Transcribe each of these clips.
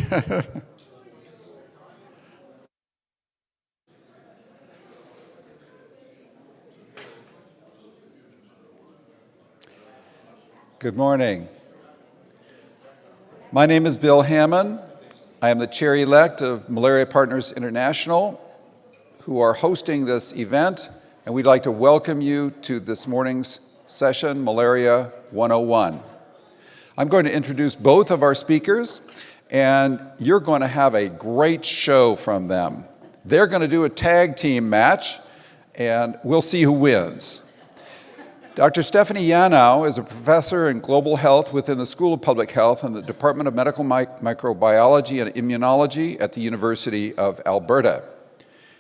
Good morning. My name is Bill Hammond. I am the chair-elect of Malaria Partners International, who are hosting this event, and we'd like to welcome you to this morning's session, Malaria 101. I'm going to introduce both of our speakers, and you're going to have a great show from them. They're going to do a tag team match, and we'll see who wins. Dr. Stephanie Yanow is a professor in global health within the School of Public Health and the Department of Medical Microbiology and Immunology at the University of Alberta.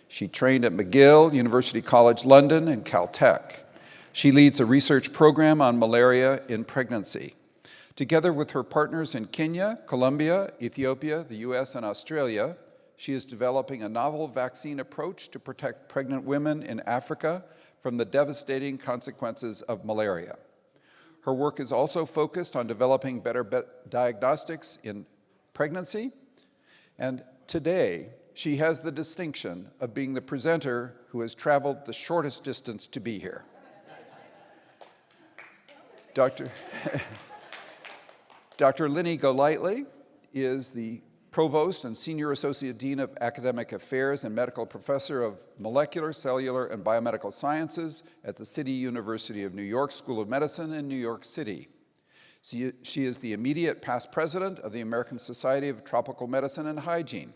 She trained at McGill, University College London, and Caltech. She leads a research program on malaria in pregnancy. Together with her partners in Kenya, Colombia, Ethiopia, the US, and Australia, she is developing a novel vaccine approach to protect pregnant women in Africa from the devastating consequences of malaria. Her work is also focused on developing better diagnostics in pregnancy, and today she has the distinction of being the presenter who has traveled the shortest distance to be here. Dr. Lini Golightly is the Provost and Senior Associate Dean of Academic Affairs and Medical Professor of Molecular, Cellular, and Biomedical Sciences at the City University of New York School of Medicine in New York City. She is the immediate past president of the American Society of Tropical Medicine and Hygiene.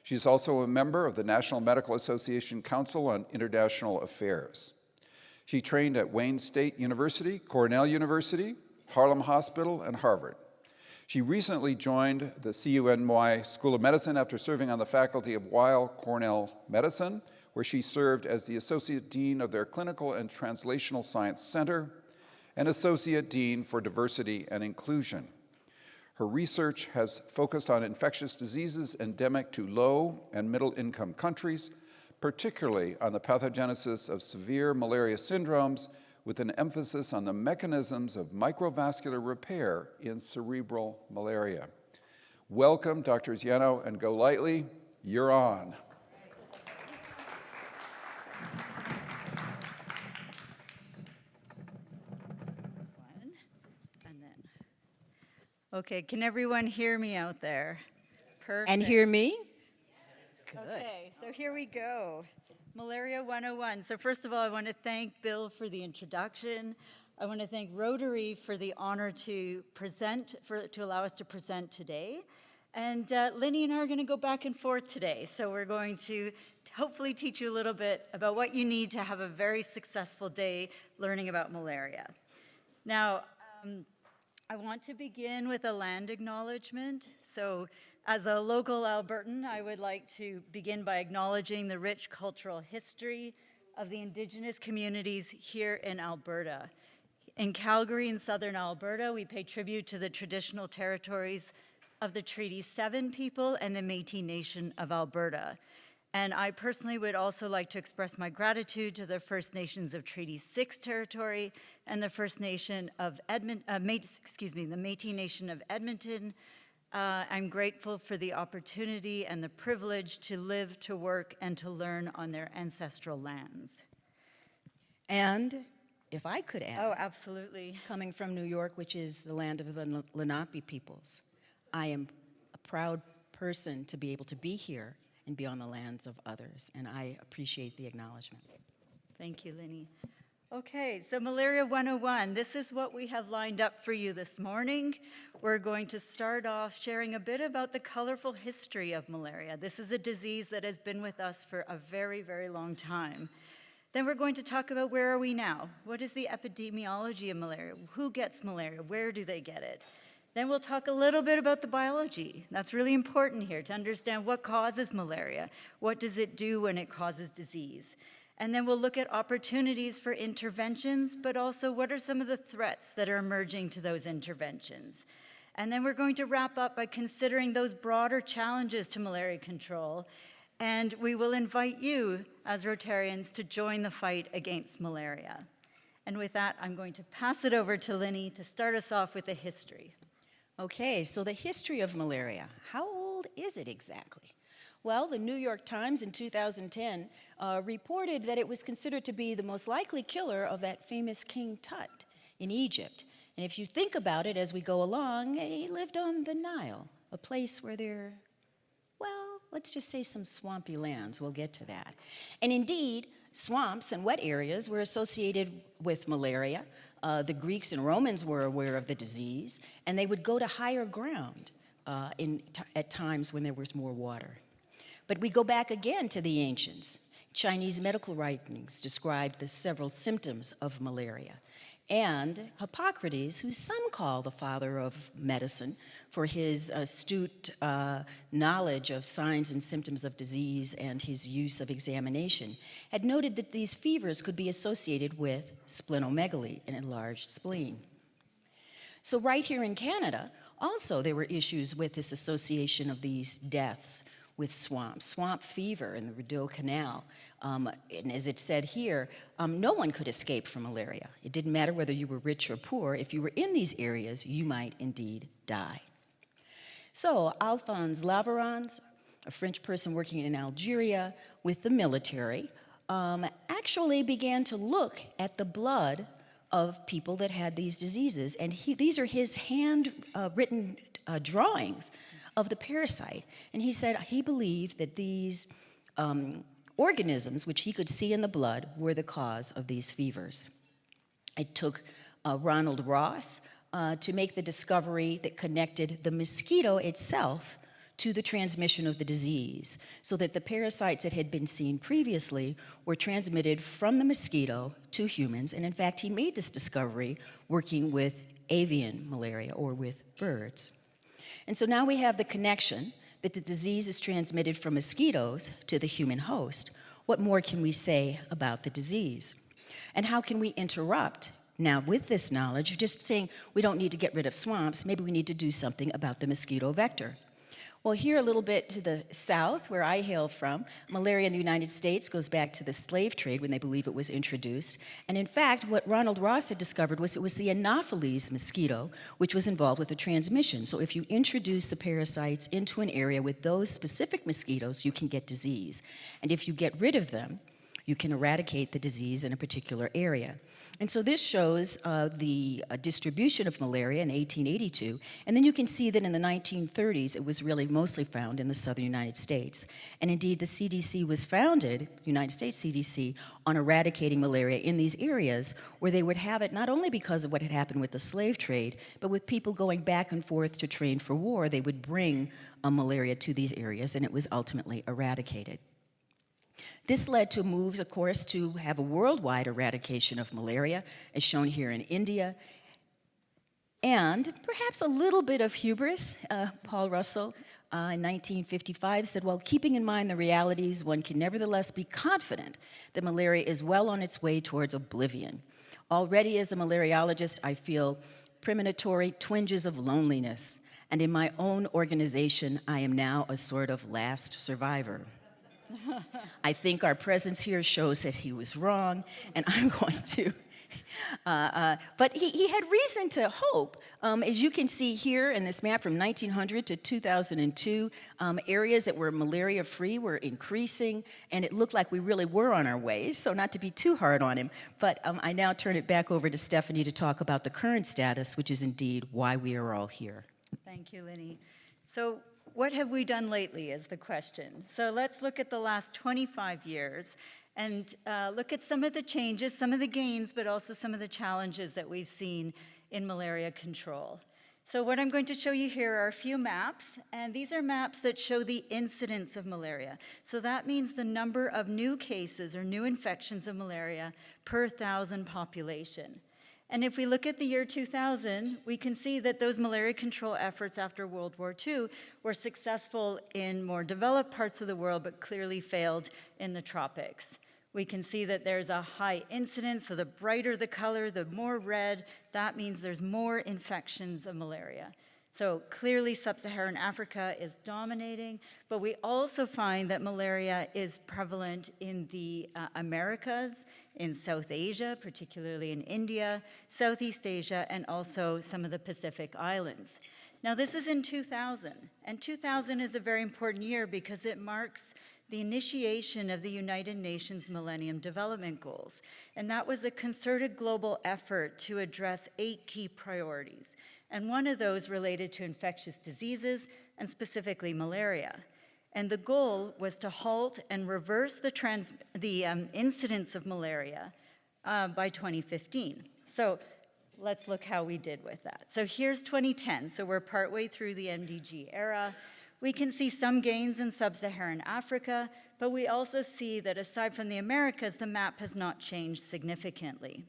She is also a member of the National Medical Association Council on International Affairs. She trained at Wayne State University, Cornell University, Harlem Hospital, and Harvard. She recently joined the CUNY School of Medicine after serving on the faculty of Weill Cornell Medicine, where she served as the Associate Dean of their Clinical and Translational Science Center and Associate Dean for Diversity and Inclusion. Her research has focused on infectious diseases endemic to low and middle-income countries, particularly on the pathogenesis of severe malaria syndromes, with an emphasis on the mechanisms of microvascular repair in cerebral malaria. Welcome, Drs. Yanow and Golightly. You're on. Okay, can everyone hear me out there? Perfect. And hear me? Okay, so here we go. Malaria 101. So first of all, I want to thank Bill for the introduction. I want to thank Rotary for the honor to present, to allow us to present today. And Lini and I are going to go back and forth today. So we're going to hopefully teach you a little bit about what you need to have a very successful day learning about malaria. Now, I want to begin with a land acknowledgement. So as a local Albertan, I would like to begin by acknowledging the rich cultural history of the Indigenous communities here in Alberta. In Calgary in southern Alberta, we pay tribute to the traditional territories of the Treaty 7 people and the Métis Nation of Alberta. And I personally would also like to express my gratitude to the First Nations of Treaty 6 territory and the First Nation of the Métis Nation of Edmonton. I'm grateful for the opportunity and the privilege to live, to work, and to learn on their ancestral lands. And if I could add. Oh, absolutely. Coming from New York, which is the land of the Lenape peoples, I am a proud person to be able to be here and be on the lands of others, and I appreciate the acknowledgement. Thank you, Lini. Okay, so Malaria 101, this is what we have lined up for you this morning. We're going to start off sharing a bit about the colorful history of malaria. This is a disease that has been with us for a very, very long time. Then we're going to talk about where are we now? What is the epidemiology of malaria? Who gets malaria? Where do they get it? Then we'll talk a little bit about the biology. That's really important here to understand what causes malaria. What does it do when it causes disease? And then we'll look at opportunities for interventions, but also what are some of the threats that are emerging to those interventions. And then we're going to wrap up by considering those broader challenges to malaria control. And we will invite you as Rotarians to join the fight against malaria. And with that, I'm going to pass it over to Lini to start us off with the history. Okay, so the history of malaria. How old old is it exactly? Well, the New York Times in 2010 reported that it was considered to be the most likely killer of that famous King Tut in Egypt. And if you think about it as we go along, he lived on the Nile, a place where there, well, let's just say some swampy lands. We'll get to that. And indeed, swamps and wet areas were associated with malaria. The Greeks and Romans were aware of the disease, and they would go to higher ground at times when there was more water. But we go back again to the ancients. Chinese medical writings described the several symptoms of malaria. And Hippocrates, who some call the father of medicine for his astute knowledge of signs and symptoms of disease and his use of examination, had noted that these fevers could be associated with splenomegaly, an enlarged spleen. So right here in Canada, also there were issues with this association of these deaths with swamp fever in the Rideau Canal. And as it said here, no one could escape from malaria. It didn't matter whether you were rich or poor. If you were in these areas, you might indeed die. So Alphonse Lavarance, a French person working in Algeria with the military, actually began to look at the blood of people that had these diseases. And these are his hand-written drawings of the parasite. And he said he believed that these organisms, which he could see in the blood, were the cause of these fevers. It took Ronald Ross to make the discovery that connected the mosquito itself to the transmission of the disease, so that the parasites that had been seen previously were transmitted from the mosquito to humans. And in fact, he made this discovery working with avian malaria, or with birds. And so now we have the connection that the disease is transmitted from mosquitoes to the human host. What more can we say about the disease? And how can we interrupt? Now, with this knowledge, you're just saying we don't need to get rid of swamps. Maybe we need to do something about the mosquito vector. Well, here a little bit to the south, where I hail from, malaria in the United States goes back to the slave trade when they believe it was introduced. And in fact, what Ronald Ross had discovered was it was the Anopheles mosquito which was involved with the transmission. So if you introduce the parasites into an area with those specific mosquitoes, you can get disease. And if you get rid of them, you can eradicate the disease in a particular area. And so this shows the distribution of malaria in 1882, and then you can see that in the 1930s it was really mostly found in the southern United States. And indeed the CDC was founded, the United States CDC, on eradicating malaria in these areas where they would have it not only because of what had happened with the slave trade, but with people going back and forth to train for war, they would bring malaria to these areas, and it was ultimately eradicated. This led to moves, of course, to have a worldwide eradication of malaria, as shown here in India. And perhaps a little bit of hubris. Paul Russell in 1955 said, "While keeping in mind the realities, one can nevertheless be confident that malaria is well on its way towards oblivion. Already as a malariologist, I feel premonitory twinges of loneliness, and in my own organization, I am now a sort of last survivor." I think our presence here shows that he was wrong, and I'm going to. But he had reason to hope. As you can see here in this map from 1900 to 2002, areas that were malaria-free were increasing, and it looked like we really were on our way, so not to be too hard on him. But I now turn it back over to Stephanie to talk about the current status, which is indeed why we are all here. Thank you, Linny. So what have we done lately is the question. So let's look at the last 25 years and look at some of the changes, some of the gains, but also some of the challenges that we've seen in malaria control. So what I'm going to show you here are a few maps, and these are maps that show the incidence of malaria. So that means the number of new cases or new infections of malaria per 1,000 population. And if we look at the year 2000, we can see that those malaria control efforts after World War II were successful in more developed parts of the world, but clearly failed in the tropics. We can see that there's a high incidence, so the brighter the color, the more red, that means there's more infections of malaria. So clearly sub-Saharan Africa is dominating, but we also find that malaria is prevalent in the Americas, in South Asia, particularly in India, Southeast Asia, and also some of the Pacific Islands. Now this is in 2000, and 2000 is a very important year because it marks the initiation of the United Nations Millennium Development Goals. And that was a concerted global effort to address 8 key priorities. And one of those related to infectious diseases, and specifically malaria. And the goal was to halt and reverse the incidence of malaria by 2015. So let's look how we did with that. So here's 2010, so we're partway through the MDG era. We can see some gains in sub-Saharan Africa, but we also see that aside from the Americas, the map has not changed significantly.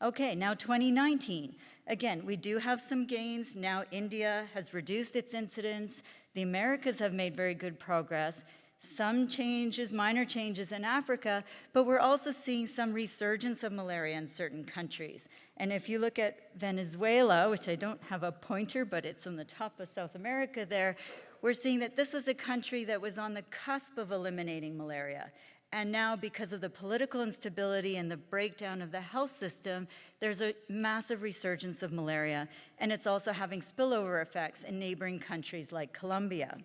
Okay, now 2019. Again, we do have some gains. Now India has reduced its incidence. The Americas have made very good progress. Some changes, minor changes in Africa, but we're also seeing some resurgence of malaria in certain countries. And if you look at Venezuela, which I don't have a pointer, but it's on the top of South America there, we're seeing that this was a country that was on the cusp of eliminating malaria. And now, because of the political instability and the breakdown of the health system, there's a massive resurgence of malaria, and it's also having spillover effects in neighboring countries like Colombia.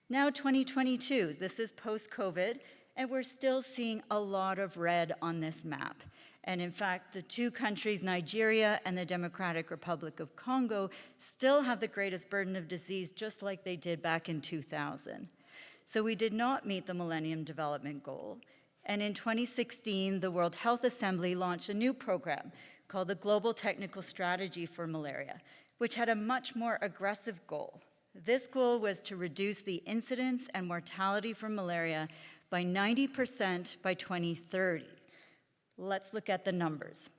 Now 2022, this is post-COVID, and we're still seeing a lot of red on this map. And in fact, the 2 countries, Nigeria and the Democratic Republic of Congo, still have the greatest burden of disease, just like they did back in 2000. So we did not meet the Millennium Development Goal. And in 2016, the World Health Assembly launched a new program called the Global Technical Strategy for Malaria, which had a much more aggressive goal. This goal was to reduce the incidence and mortality from malaria by 90% by 2030. Let's look at the numbers.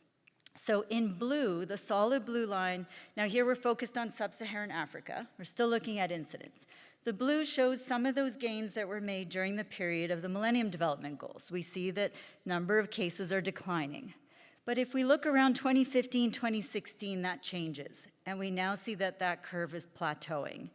So in blue, the solid blue line, now here we're focused on sub-Saharan Africa. We're still looking at incidence. The blue shows some of those gains that were made during the period of the Millennium Development Goals. We see that number of cases are declining. But if we look around 2015, 2016, that changes. And we now see that that curve is plateauing.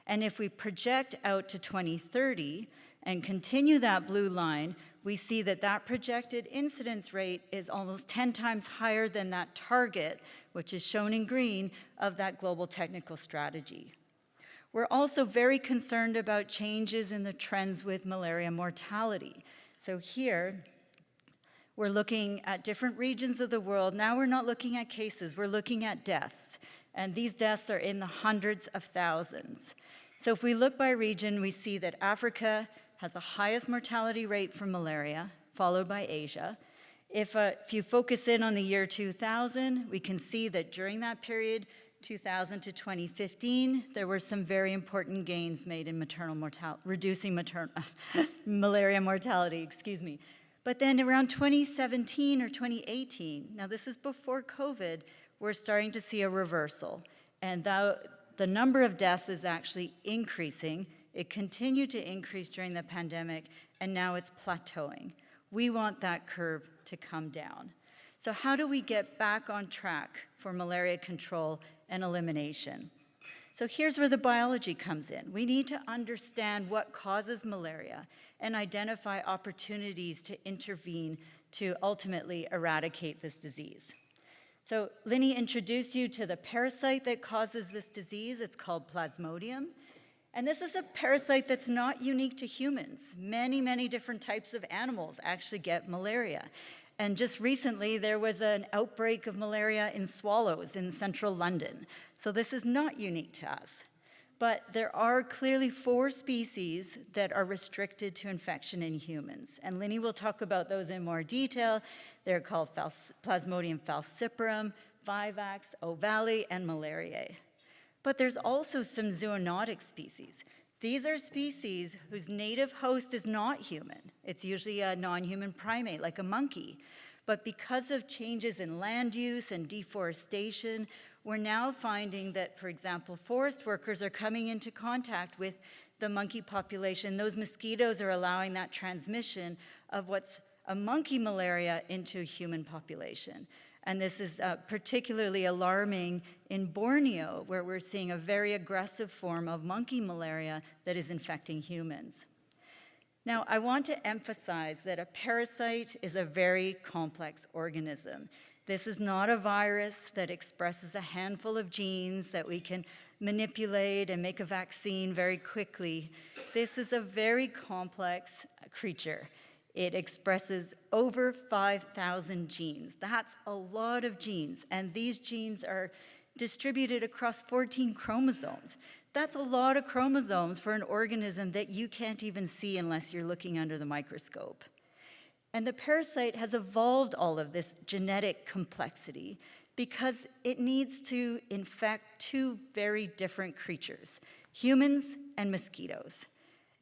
And if we project out to 2030 and continue that blue line, we see that that projected incidence rate is almost 10 times higher than that target, which is shown in green, of that global technical strategy. We're also very concerned about changes in the trends with malaria mortality. So here, we're looking at different regions of the world. Now we're not looking at cases, we're looking at deaths. And these deaths are in the hundreds of thousands. So if we look by region, we see that Africa has the highest mortality rate from malaria, followed by Asia. If you focus in on the year 2000, we can see that during that period, 2000 to 2015, there were some very important gains made in maternal mortality, reducing malaria mortality, excuse me. But then around 2017 or 2018, now this is before COVID, we're starting to see a reversal. And the number of deaths is actually increasing. It continued to increase during the pandemic, and now it's plateauing. We want that curve to come down. So how do we get back on track for malaria control and elimination? So here's where the biology comes in. We need to understand what causes malaria and identify opportunities to intervene to ultimately eradicate this disease. So Linny introduced you to the parasite that causes this disease. It's called Plasmodium. And this is a parasite that's not unique to humans. Many, many different types of animals actually get malaria. And just recently, there was an outbreak of malaria in swallows in central London. So this is not unique to us. But there are clearly 4 species that are restricted to infection in humans. And Linny will talk about those in more detail. They're called Plasmodium falciparum, vivax, ovale, and malariae. But there's also some zoonotic species. These are species whose native host is not human. It's usually a non-human primate, like a monkey. But because of changes in land use and deforestation, we're now finding that, for example, forest workers are coming into contact with the monkey population. Those mosquitoes are allowing that transmission of what's a monkey malaria into a human population. And this is particularly alarming in Borneo, where we're seeing a very aggressive form of monkey malaria that is infecting humans. Now, I want to emphasize that a parasite is a very complex organism. This is not a virus that expresses a handful of genes that we can manipulate and make a vaccine very quickly. This is a very complex creature. It expresses over 5,000 genes. That's a lot of genes, and these genes are distributed across 14 chromosomes. That's a lot of chromosomes for an organism that you can't even see unless you're looking under the microscope. And the parasite has evolved all of this genetic complexity because it needs to infect two very different creatures, humans and mosquitoes.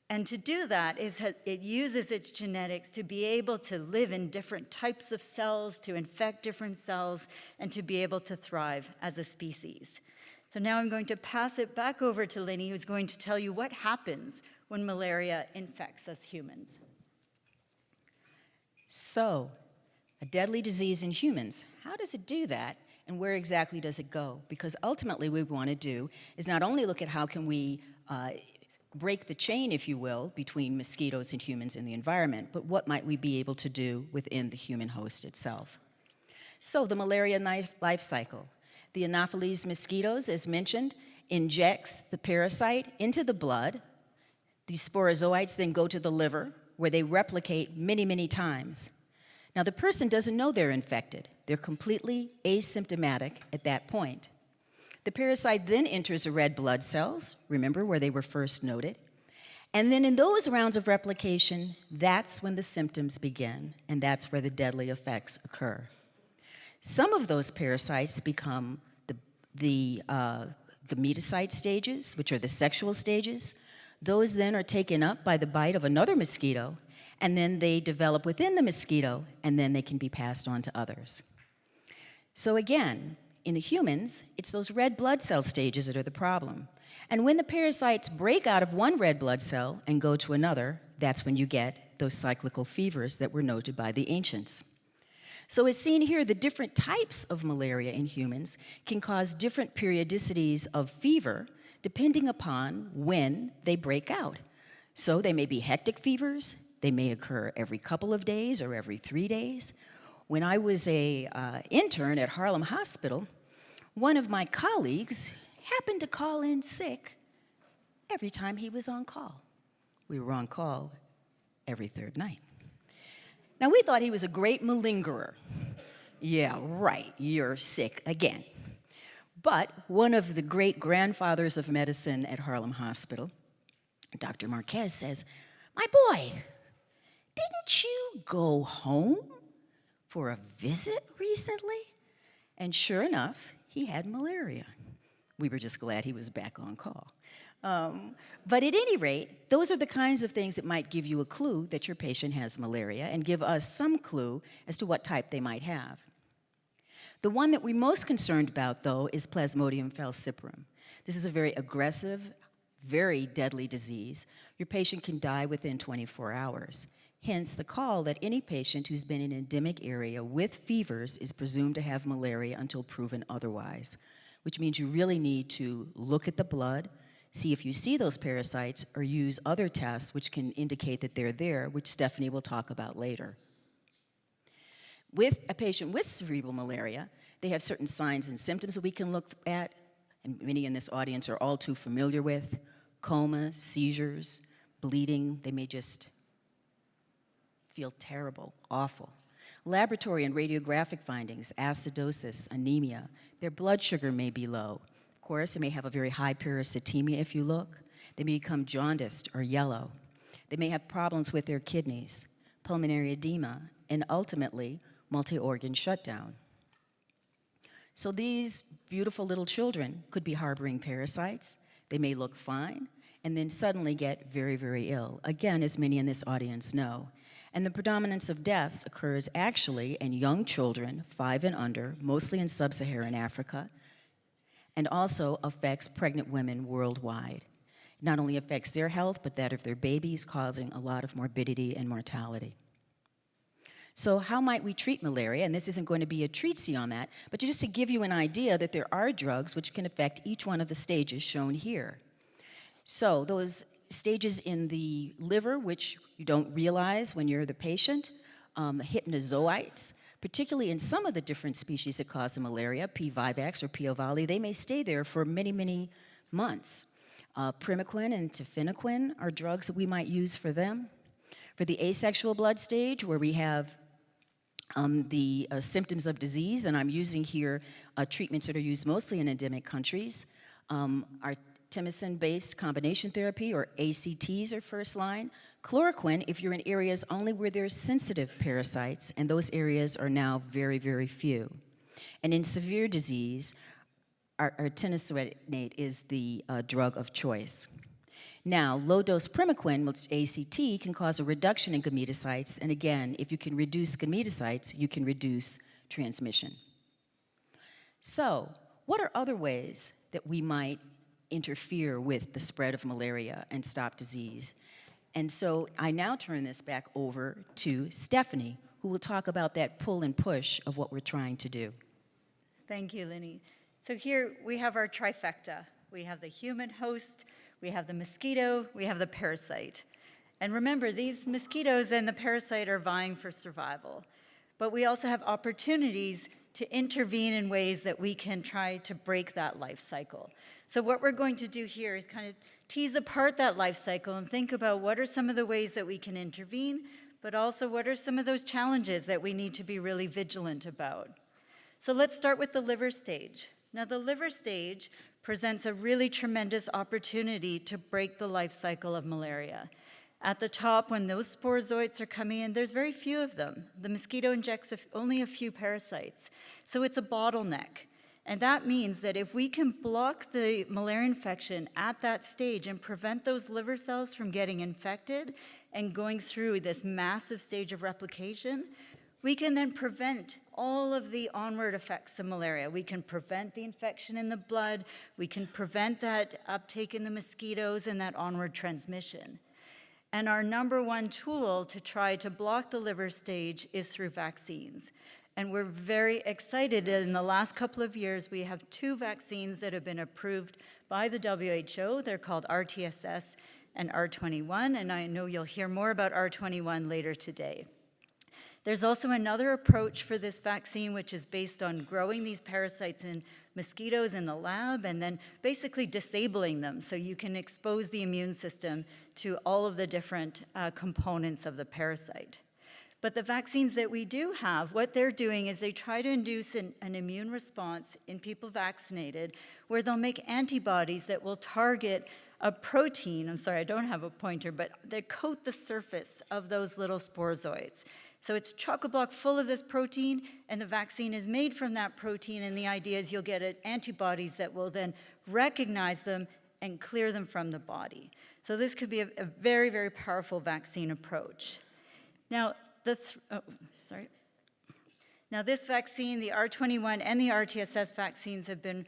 And to do that, it uses its genetics to be able to live in different types of cells, to infect different cells, and to be able to thrive as a species. So now I'm going to pass it back over to Linny, who's going to tell you what happens when malaria infects us humans. So, a deadly disease in humans, how does it do that, and where exactly does it go? Because ultimately what we want to do is not only look at how can we break the chain, if you will, between mosquitoes and humans in the environment, but what might we be able to do within the human host itself? So, the malaria life cycle. The Anopheles mosquitoes, as mentioned, injects the parasite into the blood. These sporozoites then go to the liver, where they replicate many, many times. Now, the person doesn't know they're infected. They're completely asymptomatic at that point. The parasite then enters the red blood cells, remember where they were first noted. And then in those rounds of replication, that's when the symptoms begin, and that's where the deadly effects occur. Some of those parasites become the gametocyte stages, which are the sexual stages. Those then are taken up by the bite of another mosquito, and then they develop within the mosquito, and then they can be passed on to others. So again, in the humans, it's those red blood cell stages that are the problem. And when the parasites break out of one red blood cell and go to another, that's when you get those cyclical fevers that were noted by the ancients. So as seen here, the different types of malaria in humans can cause different periodicities of fever depending upon when they break out. So they may be hectic fevers, they may occur every couple of days or every 3 days. When I was an intern at Harlem Hospital, one of my colleagues happened to call in sick every time he was on call. We were on call every third night. Now, we thought he was a great malingerer. Yeah, right, you're sick again. But one of the great grandfathers of medicine at Harlem Hospital, Dr. Marquez, says, "My boy, didn't you go home for a visit recently?" And sure enough, he had malaria. We were just glad he was back on call. But at any rate, those are the kinds of things that might give you a clue that your patient has malaria and give us some clue as to what type they might have. The one that we're most concerned about, though, is Plasmodium falciparum. This is a very aggressive, very deadly disease. Your patient can die within 24 hours. Hence, the call that any patient who's been in an endemic area with fevers is presumed to have malaria until proven otherwise, which means you really need to look at the blood, see if you see those parasites, or use other tests which can indicate that they're there, which Stephanie will talk about later. With a patient with cerebral malaria, they have certain signs and symptoms that we can look at, and many in this audience are all too familiar with: coma, seizures, bleeding. They may just feel terrible, awful. Laboratory and radiographic findings: acidosis, anemia. Their blood sugar may be low. Of course, they may have a very high parasitemia if you look. They may become jaundiced or yellow. They may have problems with their kidneys, pulmonary edema, and ultimately, multi-organ shutdown. So these beautiful little children could be harboring parasites. They may look fine, and then suddenly get very, very ill. Again, as many in this audience know. And the predominance of deaths occurs actually in young children, 5 and under, mostly in sub-Saharan Africa, and also affects pregnant women worldwide. It not only affects their health, but that of their babies, causing a lot of morbidity and mortality. So how might we treat malaria? And this isn't going to be a treatise on that, but just to give you an idea that there are drugs which can affect each one of the stages shown here. So those stages in the liver, which you don't realize when you're the patient, the hypnozoites, particularly in some of the different species that cause the malaria, P. vivax or P. ovale, they may stay there for many, many months. Primaquine and tafenoquine are drugs that we might use for them. For the asexual blood stage, where we have the symptoms of disease, and I'm using here treatments that are used mostly in endemic countries, artemisinin-based combination therapy, or ACTs, are first line. Chloroquine, if you're in areas only where there's sensitive parasites, and those areas are now very, very few. And in severe disease, artemisinin is the drug of choice. Now, low-dose primaquine, which ACT, can cause a reduction in gametocytes, and again, if you can reduce gametocytes, you can reduce transmission. So, what are other ways that we might interfere with the spread of malaria and stop disease? And so I now turn this back over to Stephanie, who will talk about that pull and push of what we're trying to do. Thank you, Linny. So here we have our trifecta. We have the human host, we have the mosquito, we have the parasite. And remember, these mosquitoes and the parasite are vying for survival. But we also have opportunities to intervene in ways that we can try to break that life cycle. So what we're going to do here is kind of tease apart that life cycle and think about what are some of the ways that we can intervene, but also what are some of those challenges that we need to be really vigilant about. So let's start with the liver stage. Now, the liver stage presents a really tremendous opportunity to break the life cycle of malaria. At the top, when those sporozoites are coming in, there's very few of them. The mosquito injects only a few parasites, so it's a bottleneck. And that means that if we can block the malaria infection at that stage and prevent those liver cells from getting infected and going through this massive stage of replication, we can then prevent all of the onward effects of malaria. We can prevent the infection in the blood, we can prevent that uptake in the mosquitoes and that onward transmission. And our number one tool to try to block the liver stage is through vaccines. And we're very excited that in the last couple of years, we have 2 vaccines that have been approved by the WHO. They're called RTSS and R21, and I know you'll hear more about R21 later today. There's also another approach for this vaccine, which is based on growing these parasites in mosquitoes in the lab and then basically disabling them so you can expose the immune system to all of the different components of the parasite. But the vaccines that we do have, what they're doing is they try to induce an immune response in people vaccinated where they'll make antibodies that will target a protein, I'm sorry, I don't have a pointer, but they coat the surface of those little sporozoites. So it's chock-a-block full of this protein, and the vaccine is made from that protein, and the idea is you'll get antibodies that will then recognize them and clear them from the body. So this could be a very, very powerful vaccine approach. Now, Now this vaccine, the R21 and the RTSS vaccines have been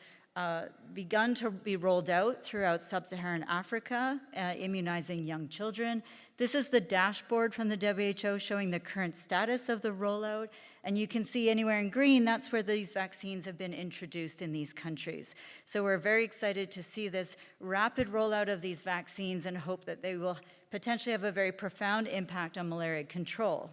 begun to be rolled out throughout sub-Saharan Africa, immunizing young children. This is the dashboard from the WHO showing the current status of the rollout. And you can see anywhere in green, that's where these vaccines have been introduced in these countries. So we're very excited to see this rapid rollout of these vaccines and hope that they will potentially have a very profound impact on malaria control.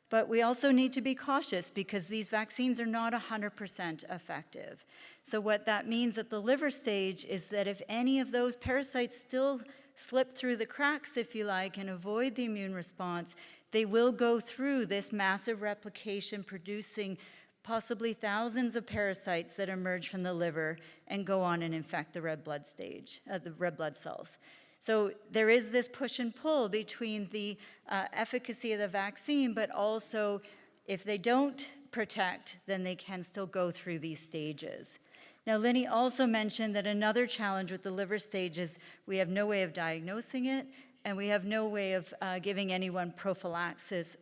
But we also need to be cautious because these vaccines are not 100% effective. So what that means at the liver stage is that if any of those parasites still slip through the cracks, if you like, and avoid the immune response, they will go through this massive replication, producing possibly thousands of parasites that emerge from the liver and go on and infect the red blood stage, the red blood cells. So there is this push and pull between the efficacy of the vaccine, but also if they don't protect, then they can still go through these stages. Now, Linny also mentioned that another challenge with the liver stage is we have no way of diagnosing it, and we have no way of giving anyone prophylaxis,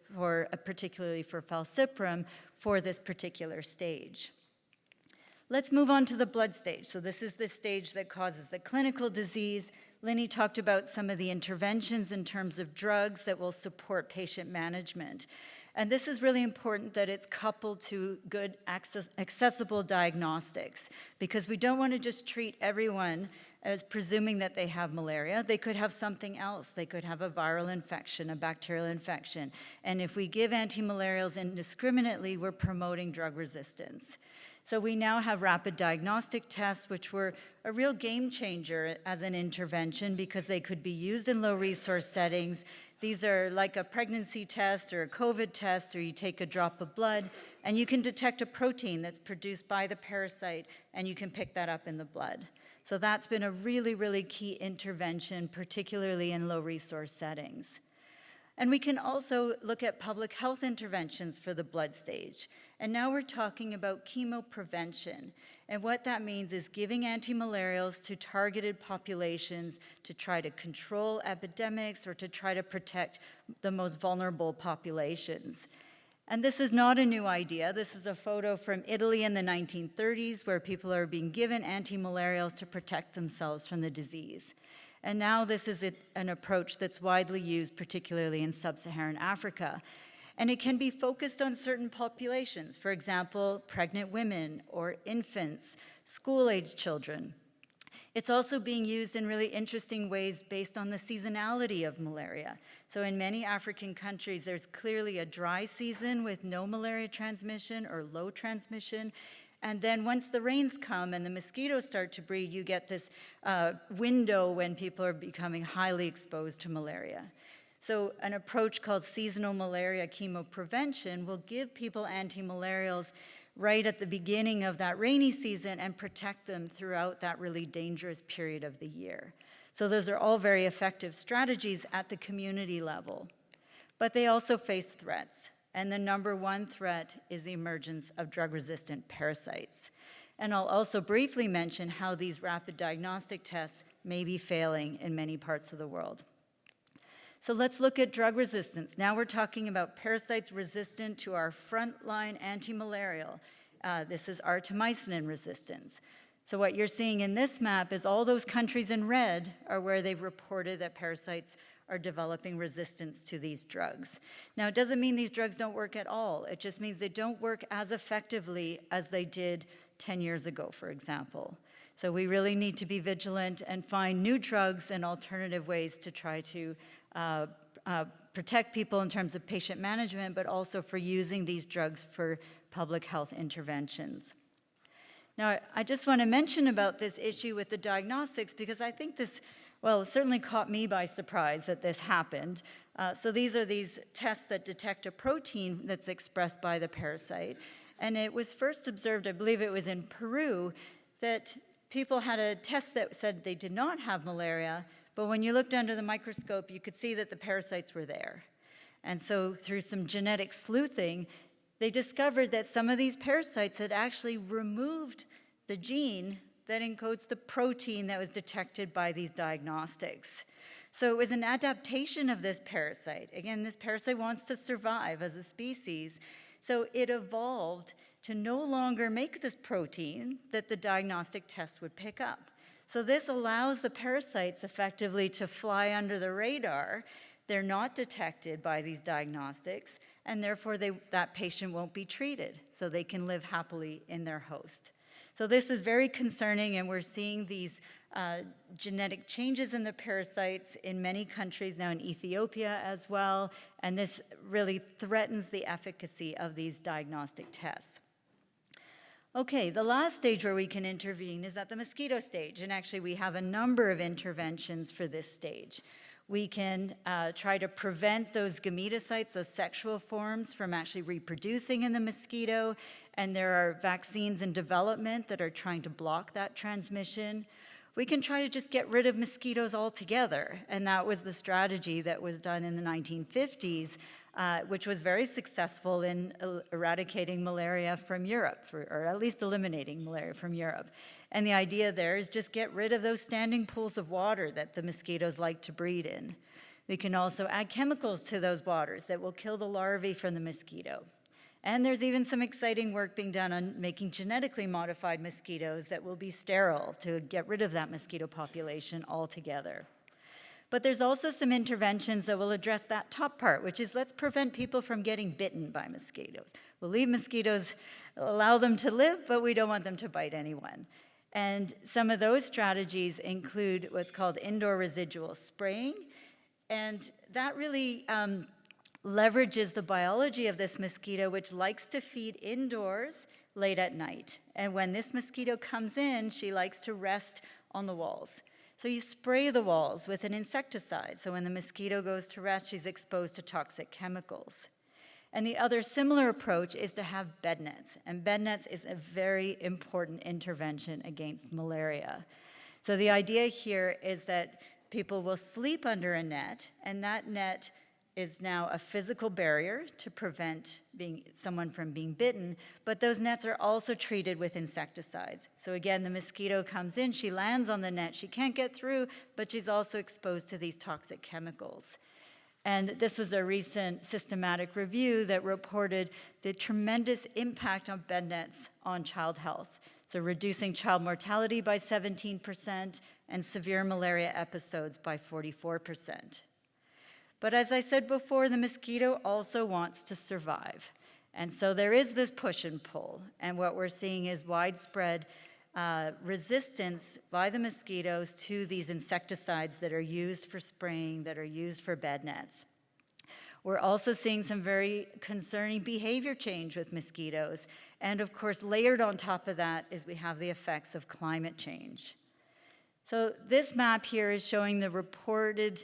particularly for falciparum, for this particular stage. Let's move on to the blood stage. So this is the stage that causes the clinical disease. Linny talked about some of the interventions in terms of drugs that will support patient management. And this is really important that it's coupled to good accessible diagnostics, because we don't want to just treat everyone as presuming that they have malaria. They could have something else. They could have a viral infection, a bacterial infection. And if we give antimalarials indiscriminately, we're promoting drug resistance. So we now have rapid diagnostic tests, which were a real game changer as an intervention because they could be used in low resource settings. These are like a pregnancy test or a COVID test, or you take a drop of blood and you can detect a protein that's produced by the parasite and you can pick that up in the blood. So that's been a really, really key intervention, particularly in low resource settings. And we can also look at public health interventions for the blood stage. And now we're talking about chemoprevention. And what that means is giving antimalarials to targeted populations to try to control epidemics or to try to protect the most vulnerable populations. And this is not a new idea. This is a photo from Italy in the 1930s where people are being given antimalarials to protect themselves from the disease. And now this is an approach that's widely used, particularly in sub-Saharan Africa. And it can be focused on certain populations, for example, pregnant women or infants, school-aged children. It's also being used in really interesting ways based on the seasonality of malaria. So in many African countries, there's clearly a dry season with no malaria transmission or low transmission. And then once the rains come and the mosquitoes start to breed, you get this window when people are becoming highly exposed to malaria. So an approach called seasonal malaria chemoprevention will give people antimalarials right at the beginning of that rainy season and protect them throughout that really dangerous period of the year. So those are all very effective strategies at the community level. But they also face threats. And the number one threat is the emergence of drug-resistant parasites. And I'll also briefly mention how these rapid diagnostic tests may be failing in many parts of the world. So let's look at drug resistance. Now we're talking about parasites resistant to our frontline antimalarial. This is artemisinin resistance. So what you're seeing in this map is all those countries in red are where they've reported that parasites are developing resistance to these drugs. Now, it doesn't mean these drugs don't work at all. It just means they don't work as effectively as they did 10 years ago, for example. So we really need to be vigilant and find new drugs and alternative ways to try to protect people in terms of patient management, but also for using these drugs for public health interventions. Now, I just want to mention about this issue with the diagnostics because I think this, well, it certainly caught me by surprise that this happened. So these are these tests that detect a protein that's expressed by the parasite. And it was first observed, I believe it was in Peru, that people had a test that said they did not have malaria, but when you looked under the microscope, you could see that the parasites were there. And so through some genetic sleuthing, they discovered that some of these parasites had actually removed the gene that encodes the protein that was detected by these diagnostics. So it was an adaptation of this parasite. Again, this parasite wants to survive as a species. So it evolved to no longer make this protein that the diagnostic test would pick up. So this allows the parasites effectively to fly under the radar. They're not detected by these diagnostics, and therefore that patient won't be treated, so they can live happily in their host. So this is very concerning, and we're seeing these genetic changes in the parasites in many countries, now in Ethiopia as well, and this really threatens the efficacy of these diagnostic tests. Okay, the last stage where we can intervene is at the mosquito stage, and actually we have a number of interventions for this stage. We can try to prevent those gametocytes, those sexual forms, from actually reproducing in the mosquito, and there are vaccines in development that are trying to block that transmission. We can try to just get rid of mosquitoes altogether, and that was the strategy that was done in the 1950s, which was very successful in eradicating malaria from Europe, or at least eliminating malaria from Europe. And the idea there is just get rid of those standing pools of water that the mosquitoes like to breed in. We can also add chemicals to those waters that will kill the larvae from the mosquito. And there's even some exciting work being done on making genetically modified mosquitoes that will be sterile to get rid of that mosquito population altogether. But there's also some interventions that will address that top part, which is let's prevent people from getting bitten by mosquitoes. We'll leave mosquitoes, allow them to live, but we don't want them to bite anyone. And some of those strategies include what's called indoor residual spraying. And that really leverages the biology of this mosquito, which likes to feed indoors late at night. And when this mosquito comes in, she likes to rest on the walls. So you spray the walls with an insecticide. So when the mosquito goes to rest, she's exposed to toxic chemicals. And the other similar approach is to have bed nets. And bed nets is a very important intervention against malaria. So the idea here is that people will sleep under a net, and that net is now a physical barrier to prevent someone from being bitten, but those nets are also treated with insecticides. So again, the mosquito comes in, she lands on the net, she can't get through, but she's also exposed to these toxic chemicals. And this was a recent systematic review that reported the tremendous impact on bed nets on child health. So reducing child mortality by 17% and severe malaria episodes by 44%. But as I said before, the mosquito also wants to survive. And so there is this push and pull. And what we're seeing is widespread resistance by the mosquitoes to these insecticides that are used for spraying, that are used for bed nets. We're also seeing some very concerning behavior change with mosquitoes. And of course, layered on top of that is we have the effects of climate change. So this map here is showing the reported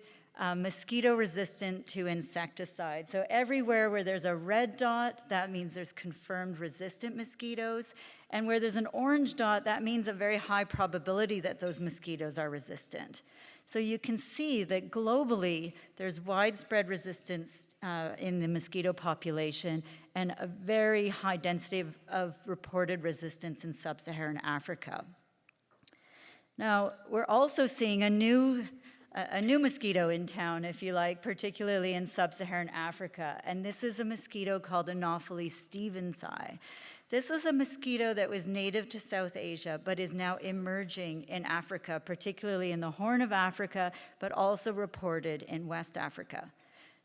mosquito resistant to insecticide. So everywhere where there's a red dot, that means there's confirmed resistant mosquitoes. And where there's an orange dot, that means a very high probability that those mosquitoes are resistant. So you can see that globally, there's widespread resistance in the mosquito population and a very high density of reported resistance in sub-Saharan Africa. Now, we're also seeing a new mosquito in town, if you like, particularly in sub-Saharan Africa. And this is a mosquito called Anopheles stevensii. This is a mosquito that was native to South Asia, but is now emerging in Africa, particularly in the Horn of Africa, but also reported in West Africa.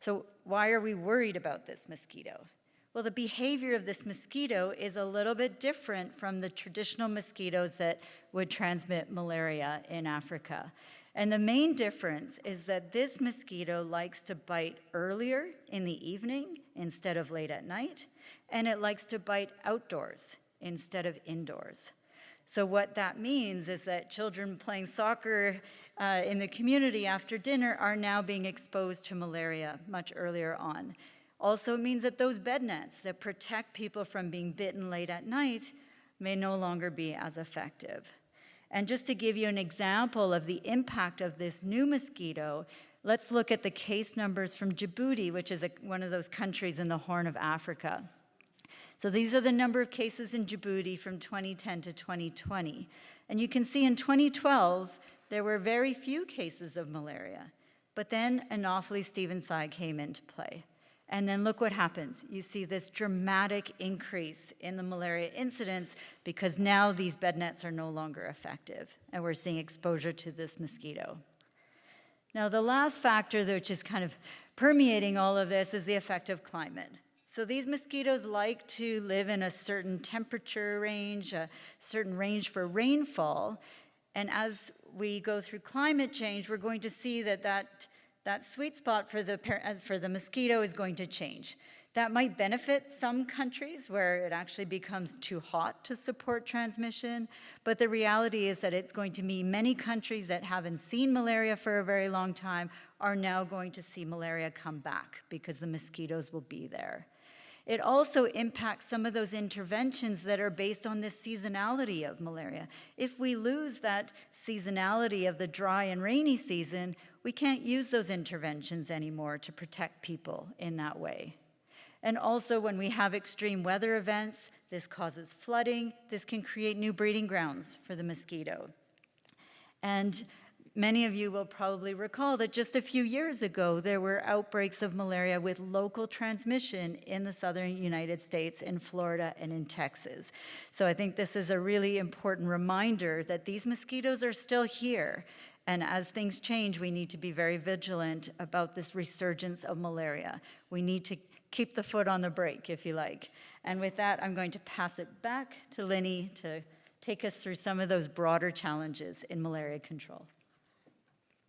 So why are we worried about this mosquito? Well, the behavior of this mosquito is a little bit different from the traditional mosquitoes that would transmit malaria in Africa. And the main difference is that this mosquito likes to bite earlier in the evening instead of late at night, and it likes to bite outdoors instead of indoors. So what that means is that children playing soccer in the community after dinner are now being exposed to malaria much earlier on. Also, it means that those bed nets that protect people from being bitten late at night may no longer be as effective. And just to give you an example of the impact of this new mosquito, let's look at the case numbers from Djibouti, which is one of those countries in the Horn of Africa. So these are the number of cases in Djibouti from 2010 to 2020. And you can see in 2012, there were very few cases of malaria. But then Anopheles stevensii came into play. And then look what happens. You see this dramatic increase in the malaria incidence because now these bed nets are no longer effective, and we're seeing exposure to this mosquito. Now, the last factor, which is kind of permeating all of this, is the effect of climate. So these mosquitoes like to live in a certain temperature range, a certain range for rainfall, and as we go through climate change, we're going to see that sweet spot for the mosquito is going to change. That might benefit some countries where it actually becomes too hot to support transmission, but the reality is that it's going to mean many countries that haven't seen malaria for a very long time are now going to see malaria come back because the mosquitoes will be there. It also impacts some of those interventions that are based on this seasonality of malaria. If we lose that seasonality of the dry and rainy season, we can't use those interventions anymore to protect people in that way. And also when we have extreme weather events, this causes flooding. This can create new breeding grounds for the mosquito. And Many of you will probably recall that just a few years ago, there were outbreaks of malaria with local transmission in the southern United States, in Florida and in Texas. So I think this is a really important reminder that these mosquitoes are still here. And as things change, we need to be very vigilant about this resurgence of malaria. We need to keep the foot on the brake, if you like. And with that, I'm going to pass it back to Linny to take us through some of those broader challenges in malaria control.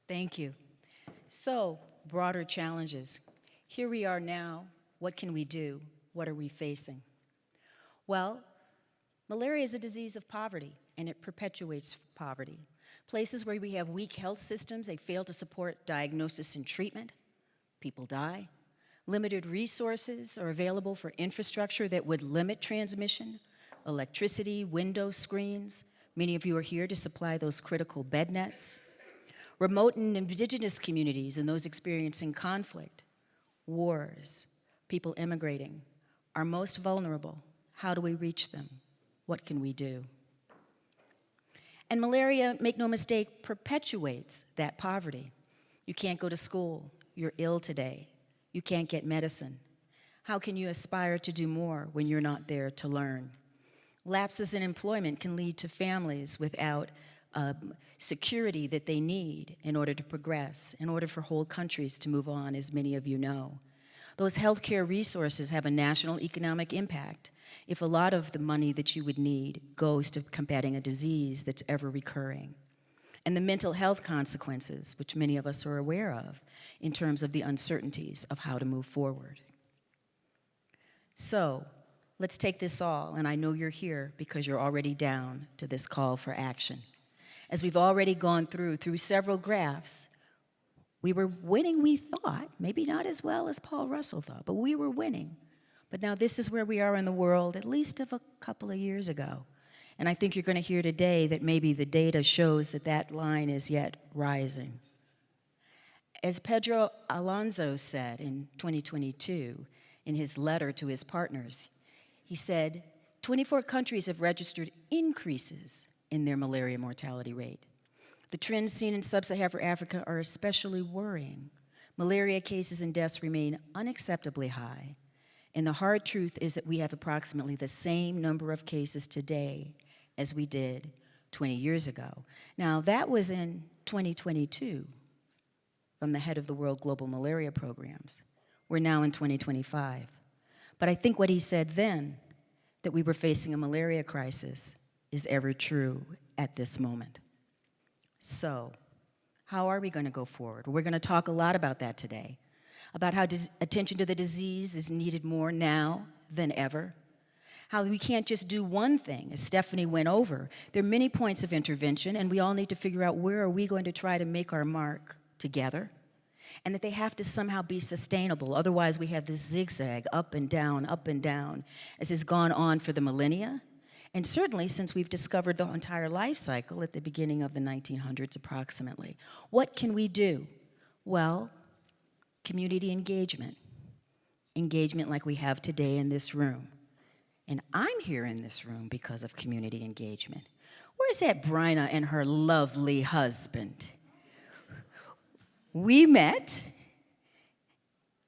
Thank you. So, broader challenges. Here we are now. What can we do? What are we facing? Well, malaria is a disease of poverty, and it perpetuates poverty. Places where we have weak health systems, they fail to support diagnosis and treatment. People die. Limited resources are available for infrastructure that would limit transmission, electricity, window screens. Many of you are here to supply those critical bed nets. Remote and indigenous communities and those experiencing conflict, wars, people immigrating, are most vulnerable. How do we reach them? What can we do? And malaria, make no mistake, perpetuates that poverty. You can't go to school. You're ill today. You can't get medicine. How can you aspire to do more when you're not there to learn? Lapses in employment can lead to families without security that they need in order to progress, in order for whole countries to move on, as many of you know. Those healthcare resources have a national economic impact if a lot of the money that you would need goes to combating a disease that's ever recurring. And the mental health consequences, which many of us are aware of, in terms of the uncertainties of how to move forward. So, let's take this all, and I know you're here because you're already down to this call for action. As we've already gone through several graphs, we were winning, we thought, maybe not as well as Paul Russell thought, but we were winning. But now this is where we are in the world, at least of a couple of years ago. And I think you're going to hear today that maybe the data shows that that line is yet rising. As Pedro Alonso said in 2022, in his letter to his partners, he said, 24 countries have registered increases in their malaria mortality rate. The trends seen in sub-Saharan Africa are especially worrying. Malaria cases and deaths remain unacceptably high. And the hard truth is that we have approximately the same number of cases today as we did 20 years ago. Now, that was in 2022 from the head of the World Global Malaria Programs. We're now in 2025. But I think what he said then, that we were facing a malaria crisis, is ever true at this moment. So, how are we going to go forward? We're going to talk a lot about that today, about how attention to the disease is needed more now than ever, how we can't just do one thing, as Stephanie went over. There are many points of intervention, and we all need to figure out where are we going to try to make our mark together, and that they have to somehow be sustainable. Otherwise, we have this zigzag, up and down, as has gone on for the millennia. And certainly since we've discovered the entire life cycle at the beginning of the 1900s approximately. What can we do? Well, community engagement. Engagement like we have today in this room. And I'm here in this room because of community engagement. Where's that Bryna and her lovely husband? We met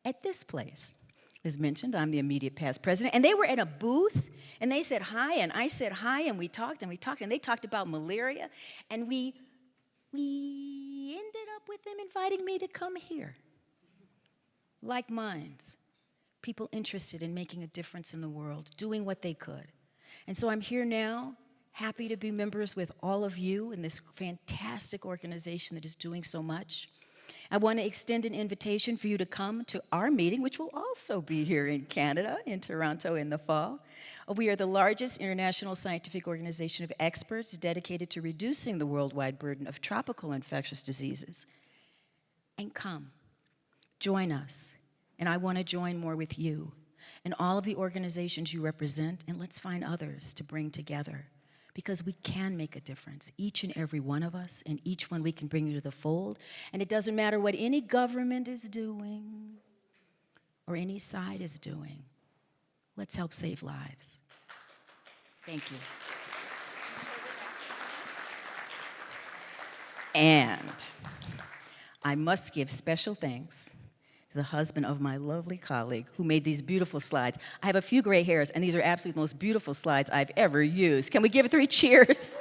at this place. As mentioned, I'm the immediate past president, and they were at a booth, and they said hi, and I said hi, and we talked, and they talked about malaria, and we ended up with them inviting me to come here. Like minds, people interested in making a difference in the world, doing what they could. And so I'm here now, happy to be members with all of you in this fantastic organization that is doing so much. I want to extend an invitation for you to come to our meeting, which will also be here in Canada, in Toronto in the fall. We are the largest international scientific organization of experts dedicated to reducing the worldwide burden of tropical infectious diseases. And come, join us. And I want to join more with you and all of the organizations you represent, and let's find others to bring together. Because we can make a difference, each and every one of us, and each one we can bring you to the fold. And it doesn't matter what any government is doing or any side is doing. Let's help save lives. Thank you. And I must give special thanks to the husband of my lovely colleague who made these beautiful slides. I have a few gray hairs, and these are absolutely the most beautiful slides I've ever used. Can we give 3 cheers?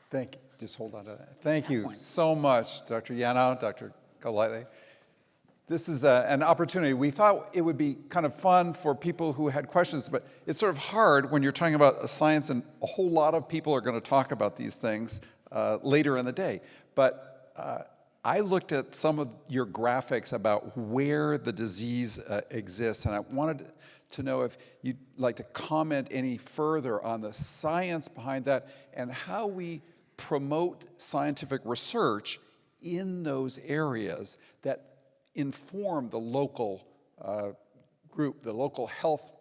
Thank you. Just hold on to that. Thank you so much, Dr. Yanow, Dr. Galate. This is an opportunity. We thought it would be kind of fun for people who had questions, but it's sort of hard when you're talking about science and a whole lot of people are going to talk about these things later in the day. But I looked at some of your graphics about where the disease exists, and I wanted to know if you'd like to comment any further on the science behind that and how we promote scientific research in those areas that inform the local group, the local health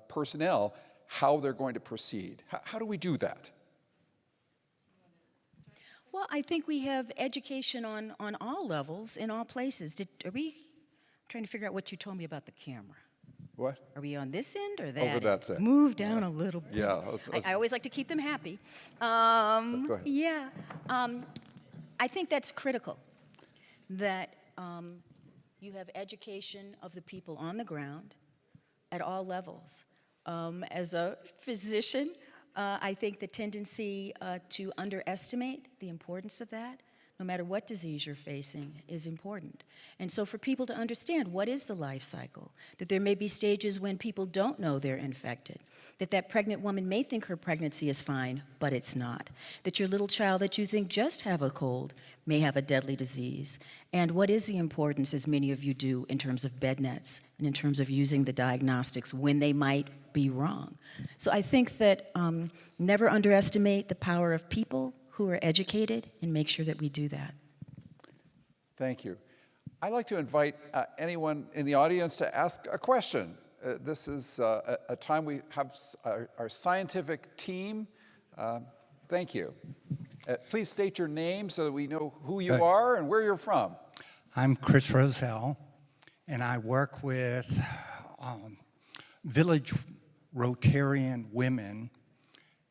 personnel, how they're going to proceed. How do we do that? Well, I think we have education on all levels, in all places. I'm trying to figure out what you told me about the camera. What? Are we on this end or that? Over that side. Move down a little bit. Yeah. I always like to keep them happy. Go ahead. Yeah. I think that's critical, that you have education of the people on the ground at all levels. As a physician, I think the tendency to underestimate the importance of that, no matter what disease you're facing, is important. And so for people to understand what is the life cycle, that there may be stages when people don't know they're infected, that pregnant woman may think her pregnancy is fine, but it's not, that your little child that you think just have a cold may have a deadly disease, and what is the importance, as many of you do, in terms of bed nets and in terms of using the diagnostics when they might be wrong. So I think that never underestimate the power of people who are educated, and make sure that we do that. Thank you. I'd like to invite anyone in the audience to ask a question. This is a time we have our scientific team. Thank you. Please state your name so that we know who you are and where you're from. I'm Chris Roselle, and I work with village Rotarian women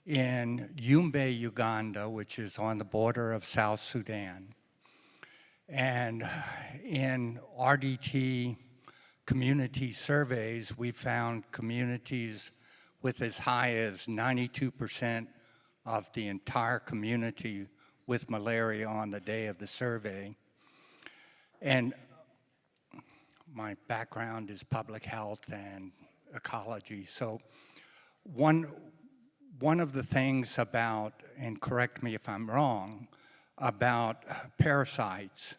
in Yumbe, Uganda, which is on the border of South Sudan. And in RDT community surveys, we found communities with as high as 92% of the entire community with malaria on the day of the survey. And my background is public health and ecology. So one of the things about, and correct me if I'm wrong, about parasites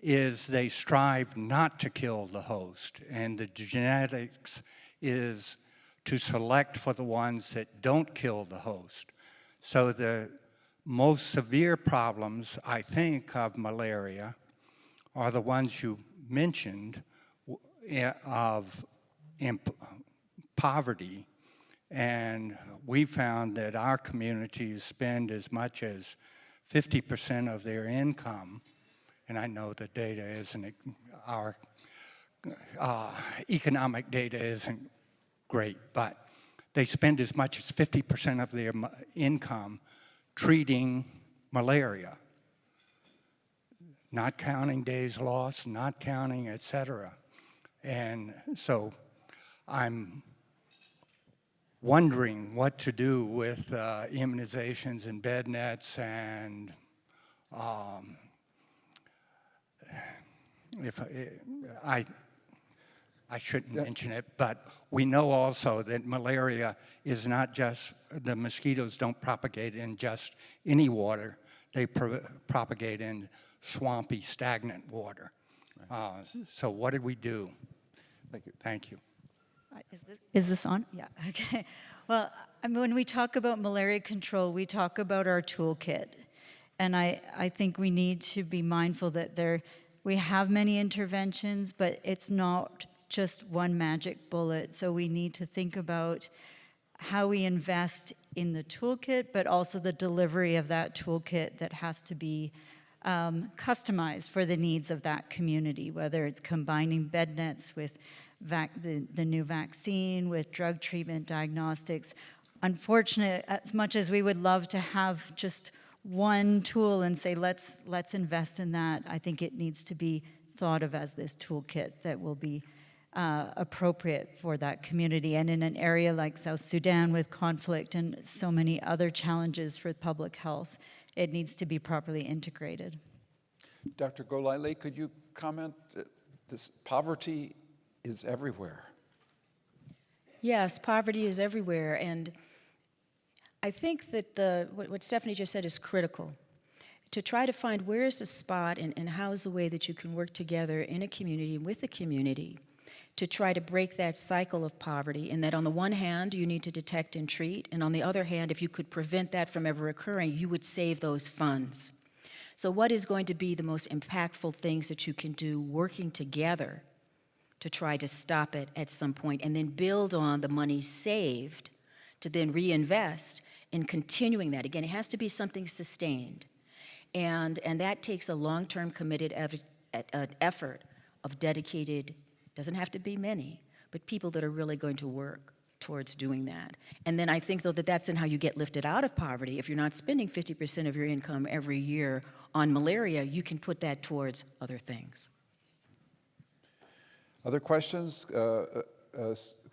is they strive not to kill the host, and the genetics is to select for the ones that don't kill the host. So the most severe problems, I think, of malaria are the ones you mentioned of poverty. And we found that our communities spend as much as 50% of their income, and I know the data isn't, our economic data isn't great, but they spend as much as 50% of their income treating malaria, not counting days lost, not counting, et cetera. And so I'm wondering what to do with immunizations and bed nets, and if I shouldn't mention it, but we know also that malaria is not just, the mosquitoes don't propagate in just any water, they propagate in swampy, stagnant water. Right. So what did we do? Thank you. Thank you. Is this on? Yeah, okay. Well, I mean, when we talk about malaria control, we talk about our toolkit. And I think we need to be mindful that we have many interventions, but it's not just one magic bullet. So we need to think about how we invest in the toolkit, but also the delivery of that toolkit that has to be customized for the needs of that community, whether it's combining bed nets with the new vaccine, with drug treatment, diagnostics. unfortunate, as much as we would love to have just one tool and say, let's invest in that, I think it needs to be thought of as this toolkit that will be appropriate for that community. And in an area like South Sudan with conflict and so many other challenges for public health, it needs to be properly integrated. Dr. Golaile, could you comment? This poverty is everywhere. Yes, poverty is everywhere, and I think that what Stephanie just said is critical. To try to find where is the spot and how is the way that you can work together in a community, with a community, to try to break that cycle of poverty, and that on the one hand, you need to detect and treat, and on the other hand, if you could prevent that from ever occurring, you would save those funds. So what is going to be the most impactful things that you can do working together to try to stop it at some point, and then build on the money saved to then reinvest in continuing that? Again, it has to be something sustained. And that takes a long-term committed effort of dedicated, doesn't have to be many, but people that are really going to work towards doing that. And then I think, though, that that's in how you get lifted out of poverty. If you're not spending 50% of your income every year on malaria, you can put that towards other things. Other questions? Could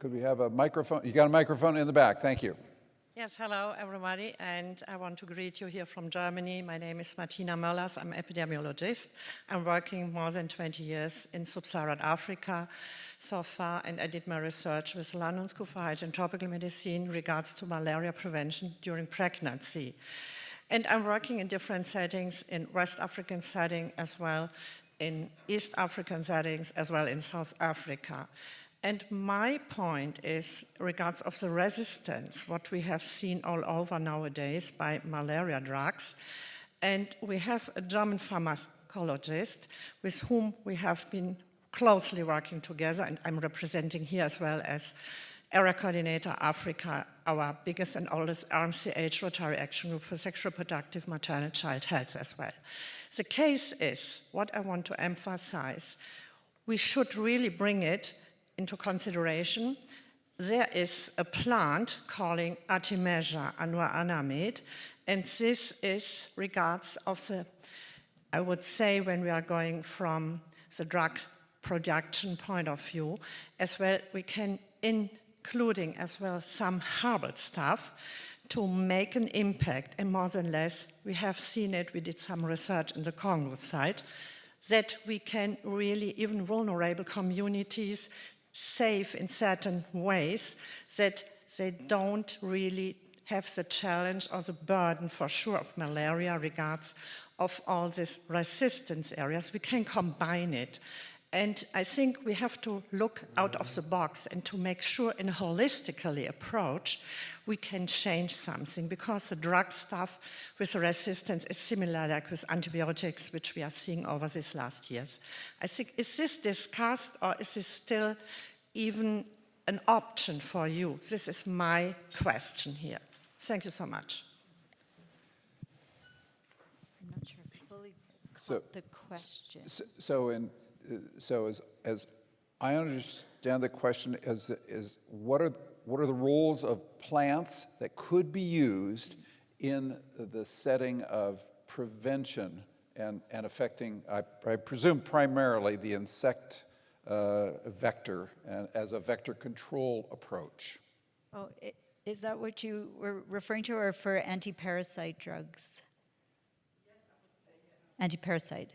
we have a microphone? You got a microphone in the back. Thank you. Yes, hello everybody, and I want to greet you here from Germany. My name is Martina Möllers, I'm an epidemiologist. I'm working more than 20 years in sub-Saharan Africa so far, and I did my research with the London School for Hygiene and Tropical Medicine in regards to malaria prevention during pregnancy. And I'm working in different settings, in West African setting as well, in East African settings as well in South Africa. And my point is regards of the resistance, what we have seen all over nowadays by malaria drugs. And we have a German pharmacologist with whom we have been closely working together, and I'm representing here as well as Area Coordinator Africa, our biggest and oldest RMCH Rotary Action Group for Sexual Reproductive Maternal Child Health as well. The case is, what I want to emphasize, we should really bring it into consideration. There is a plant calling Artemisia annua, and this is regards of the, I would say, when we are going from the drug production point of view, as well we can including as well some herbal stuff to make an impact, and more than less, we have seen it, we did some research in the Congo side, that we can really, even vulnerable communities, save in certain ways, that they don't really have the challenge or the burden for sure of malaria regards of all these resistance areas. We can combine it. And I think we have to look out of the box and to make sure in a holistically approach we can change something, because the drug stuff with the resistance is similar like with antibiotics, which we are seeing over these last years. I think, is this discussed, or is this still even an option for you? This is my question here. Thank you so much. I'm not sure I fully So- caught the question. So as I understand the question is what are the roles of plants that could be used in the setting of prevention and affecting, I presume, primarily the insect vector and as a vector control approach? Oh, is that what you were referring to, or for anti-parasite drugs? Yes, I would say yes. Anti-parasite.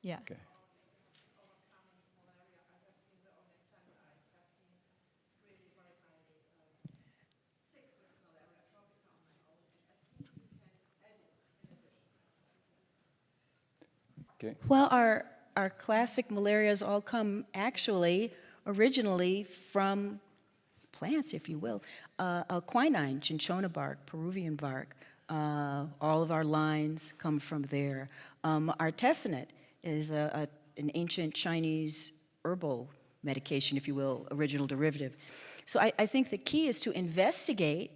Yeah. Okay. Okay. Well, our classic malarias all come actually originally from plants, if you will. Quinine, cinchona bark, Peruvian bark, all of our lines come from there. Artesunate is an ancient Chinese herbal medication, if you will, original derivative. So I think the key is to investigate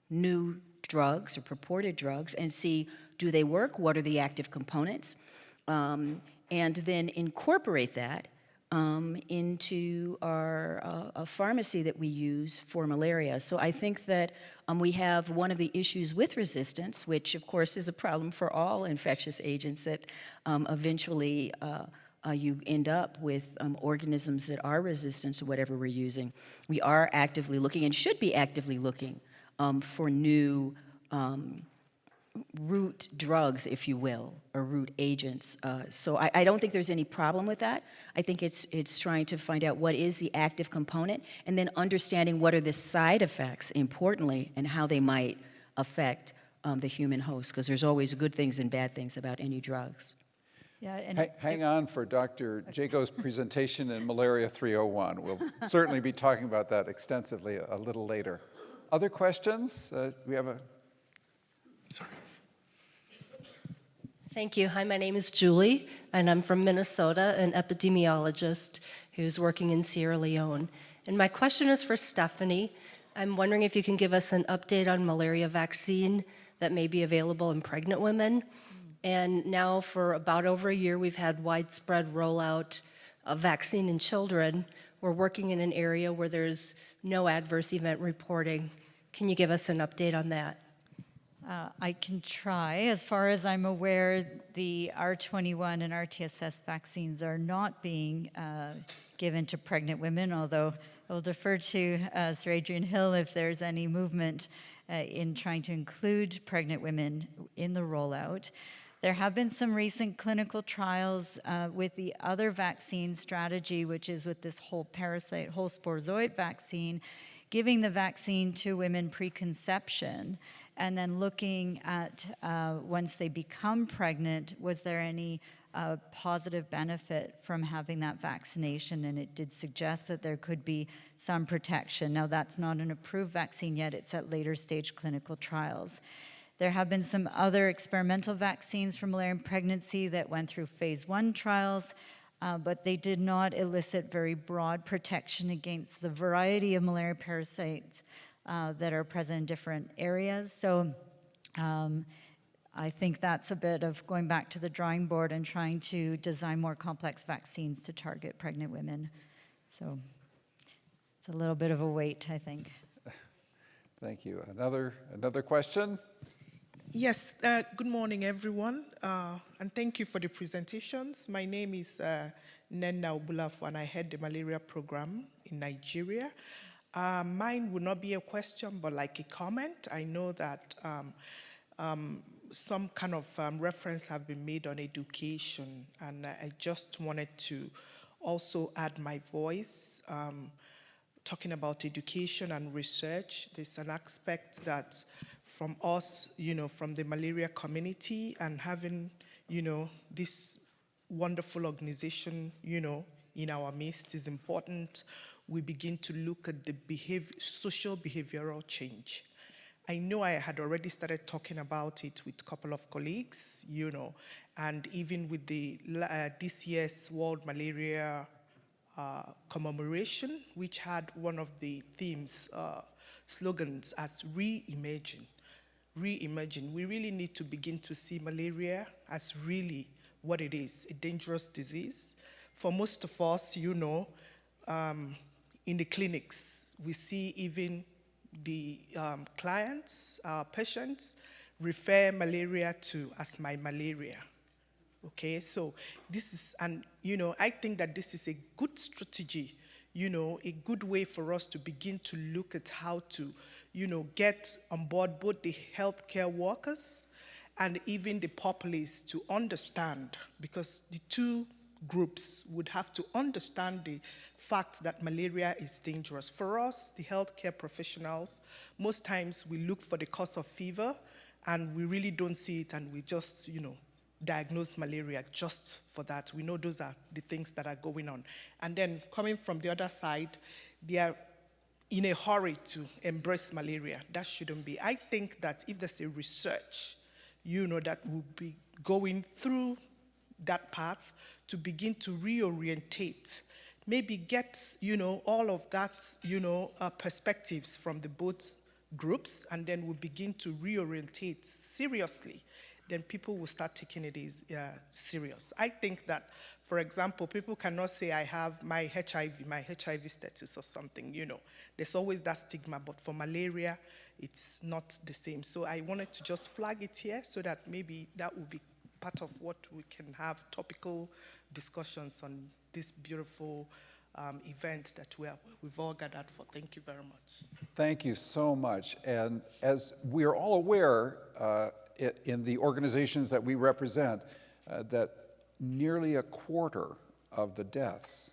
new drugs or purported drugs and see, do they work? What are the active components? And then incorporate that into our a pharmacy that we use for malaria. So I think that we have one of the issues with resistance, which of course is a problem for all infectious agents, that eventually you end up with organisms that are resistant to whatever we're using. We are actively looking, and should be actively looking, for new root drugs, if you will, or root agents. So I don't think there's any problem with that. I think it's trying to find out what is the active component, and then understanding what are the side effects, importantly, and how they might affect the human host, because there's always good things and bad things about any drugs. Yeah, and Hang on for Dr. Jago's presentation in Malaria 301. We'll certainly be talking about that extensively a little later. Other questions? We have a... Sorry. Thank you. Hi, my name is Julie, and I'm from Minnesota, an epidemiologist who's working in Sierra Leone. And my question is for Stephanie. I'm wondering if you can give us an update on malaria vaccine that may be available in pregnant women. And now for about over a year, we've had widespread rollout of vaccine in children. We're working in an area where there's no adverse event reporting. Can you give us an update on that? I can try. As far as I'm aware, the R21 and RTSS vaccines are not being given to pregnant women, although I'll defer to Sir Adrian Hill if there's any movement in trying to include pregnant women in the rollout. There have been some recent clinical trials with the other vaccine strategy, which is with this whole parasite, whole sporozoite vaccine, giving the vaccine to women preconception, and then looking at once they become pregnant, was there any positive benefit from having that vaccination? And it did suggest that there could be some protection. Now, that's not an approved vaccine yet. It's at later stage clinical trials. There have been some other experimental vaccines for malaria and pregnancy that went through phase 1 trials, but they did not elicit very broad protection against the variety of malaria parasites that are present in different areas. So I think that's a bit of going back to the drawing board and trying to design more complex vaccines to target pregnant women. So it's a little bit of a wait, I think. Thank you. Another question? Yes, good morning, everyone, and thank you for the presentations. My name is Nenna Obulafo, and I head the malaria program in Nigeria. Mine would not be a question, but like a comment. I know that some kind of reference have been made on education, and I just wanted to also add my voice. Talking about education and research, there's an aspect that from us, from the malaria community, and having, this wonderful organization, in our midst is important. We begin to look at the social behavioral change. I know I had already started talking about it with a couple of colleagues, and even with the this year's World Malaria commemoration, which had one of the themes, slogans as reimagine. Reimagine. We really need to begin to see malaria as really what it is, a dangerous disease. For most of us, in the clinics, we see even the clients, our patients, refer malaria to as my malaria. Okay, so this is, and I think that this is a good strategy, a good way for us to begin to look at how to, get on board both the healthcare workers and even the populace to understand, because the two groups would have to understand the fact that malaria is dangerous. For us, the healthcare professionals, most times we look for the cause of fever and we really don't see it, and we just, diagnose malaria just for that. We know those are the things that are going on. And then coming from the other side, they are in a hurry to embrace malaria. That shouldn't be. I think that if there's a research, that will be going through that path to begin to reorientate, maybe get, all of that, perspectives from the both groups, and then we'll begin to reorientate seriously then people will start taking it serious. I think that, for example, people cannot say I have my HIV status or something, you know. There's always that stigma, but for malaria, it's not the same. So I wanted to just flag it here so that maybe that will be part of what we can have topical discussions on this beautiful event that we've all gathered for. Thank you very much. Thank you so much. And as we are all aware in the organizations that we represent, that nearly a quarter of the deaths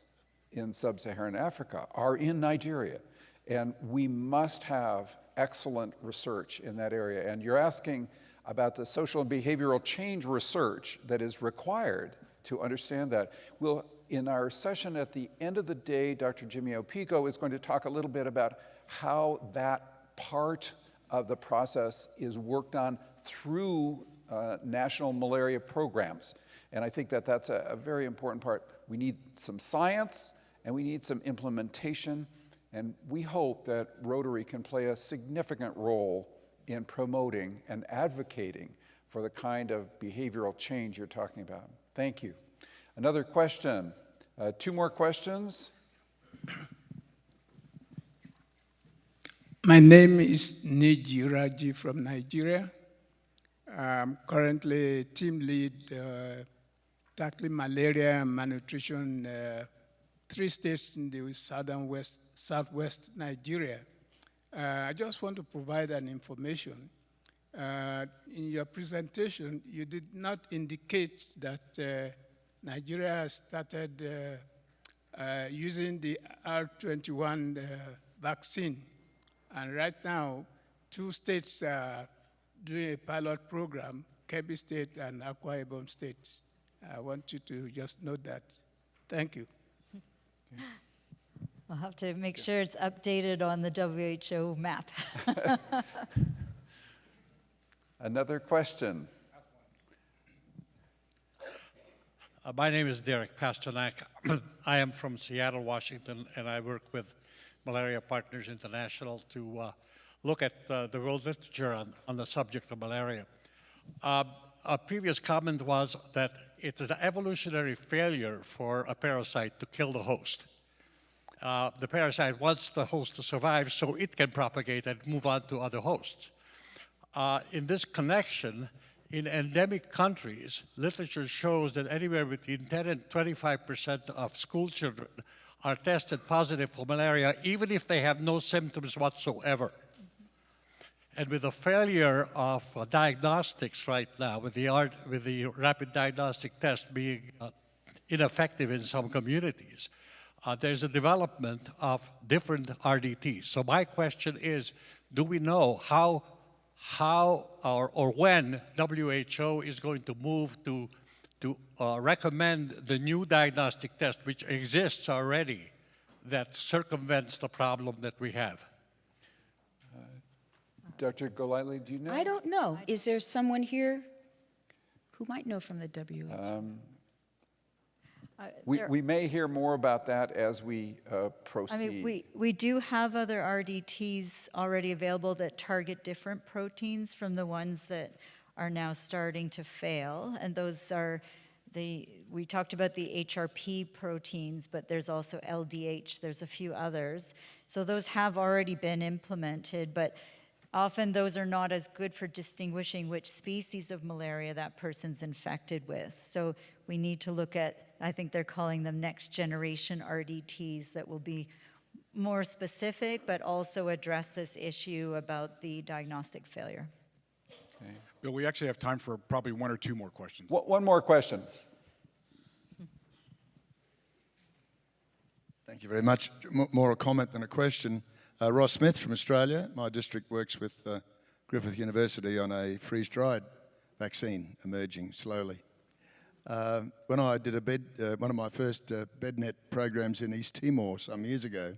in sub-Saharan Africa are in Nigeria. And we must have excellent research in that area. And you're asking about the social and behavioral change research that is required to understand that. We'll, in our session at the end of the day, Dr. Jimmy Opico is going to talk a little bit about how that part of the process is worked on through national malaria programs. And I think that that's a very important part. We need some science and we need some implementation. And we hope that Rotary can play a significant role in promoting and advocating for the kind of behavioral change you're talking about. Thank you. Another question. Two more questions. My name is Niji Raji from Nigeria. I'm currently team lead tackling malaria and malnutrition 3 states in the southwest Nigeria. I just want to provide an information. In your presentation, you did not indicate that Nigeria has started using the R21 vaccine. And right now, 2 states are doing a pilot program, Kebbi State and Akwa Ibom State. I want you to just note that. Thank you. Okay. We'll have to make sure it's updated on the WHO map. Another question. My name is Derek Pasternak. I am from Seattle, Washington, and I work with Malaria Partners International to look at the world literature on the subject of malaria. A previous comment was that it's an evolutionary failure for a parasite to kill the host. The parasite wants the host to survive so it can propagate and move on to other hosts. In this connection, in endemic countries, literature shows that anywhere between 10 and 25% of school children are tested positive for malaria, even if they have no symptoms whatsoever. And with the failure of diagnostics right now, with the rapid diagnostic test being ineffective in some communities, there's a development of different RDTs. So my question is, do we know how or when WHO is going to move to recommend the new diagnostic test, which exists already, that circumvents the problem that we have? Dr. Golightly, do you know? I don't know. Is there someone here who might know from the WHO? We may hear more about that as we proceed. I mean, we do have other RDTs already available that target different proteins from the ones that are now starting to fail. And those are we talked about the HRP proteins, but there's also LDH, there's a few others. So those have already been implemented, but often those are not as good for distinguishing which species of malaria that person's infected with. So we need to look at, I think they're calling them next generation RDTs that will be more specific, but also address this issue about the diagnostic failure. Okay. Bill, we actually have time for probably 1 or 2 more questions. One more question. Thank you very much. More a comment than a question. Ross Smith from Australia. My district works with Griffith University on a freeze-dried vaccine emerging slowly. When I did one of my first BedNet programs in East Timor some years ago,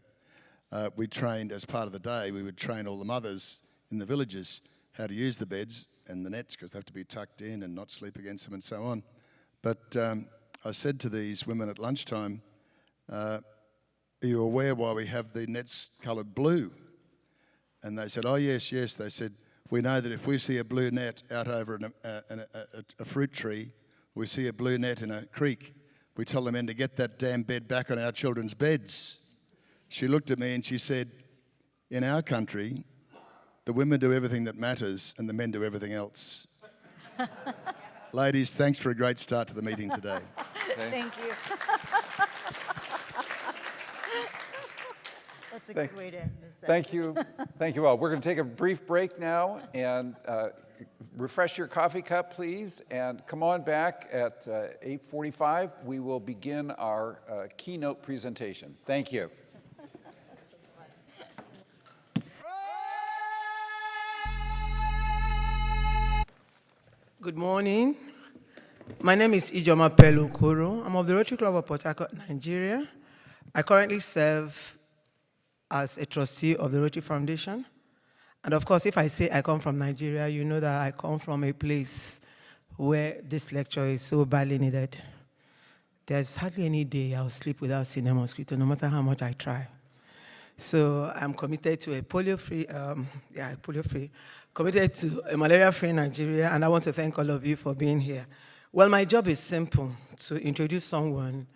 we trained, as part of the day, we would train all the mothers in the villages how to use the beds and the nets, because they have to be tucked in and not sleep against them and so on. But I said to these women at lunchtime, are you aware why we have the nets coloured blue? And they said, oh, yes, yes. They said, We know that if we see a blue net out over a fruit tree, we see a blue net in a creek, we tell the men to get that damn bed back on our children's beds. She looked at me and she said, in our country, the women do everything that matters and the men do everything else. Ladies, thanks for a great start to the meeting today. Thank you. That's a good way to end this session. Thank you. Thank you all. We're going to take a brief break now and refresh your coffee cup, please, and come on back at 8:45. We will begin our keynote presentation. Thank you. Good morning. My name is Ijoma Pelu Kuro. I'm of the Rotary Club of Port Harcourt, Nigeria. I currently serve as a trustee of the Rotary Foundation. And of course, if I say I come from Nigeria, you know that I come from a place where this lecture is so badly needed. There's hardly any day I'll sleep without seeing a mosquito, no matter how much I try. So I'm committed to a polio-free, committed to a malaria-free Nigeria, and I want to thank all of you for being here. Well, my job is simple, to introduce someone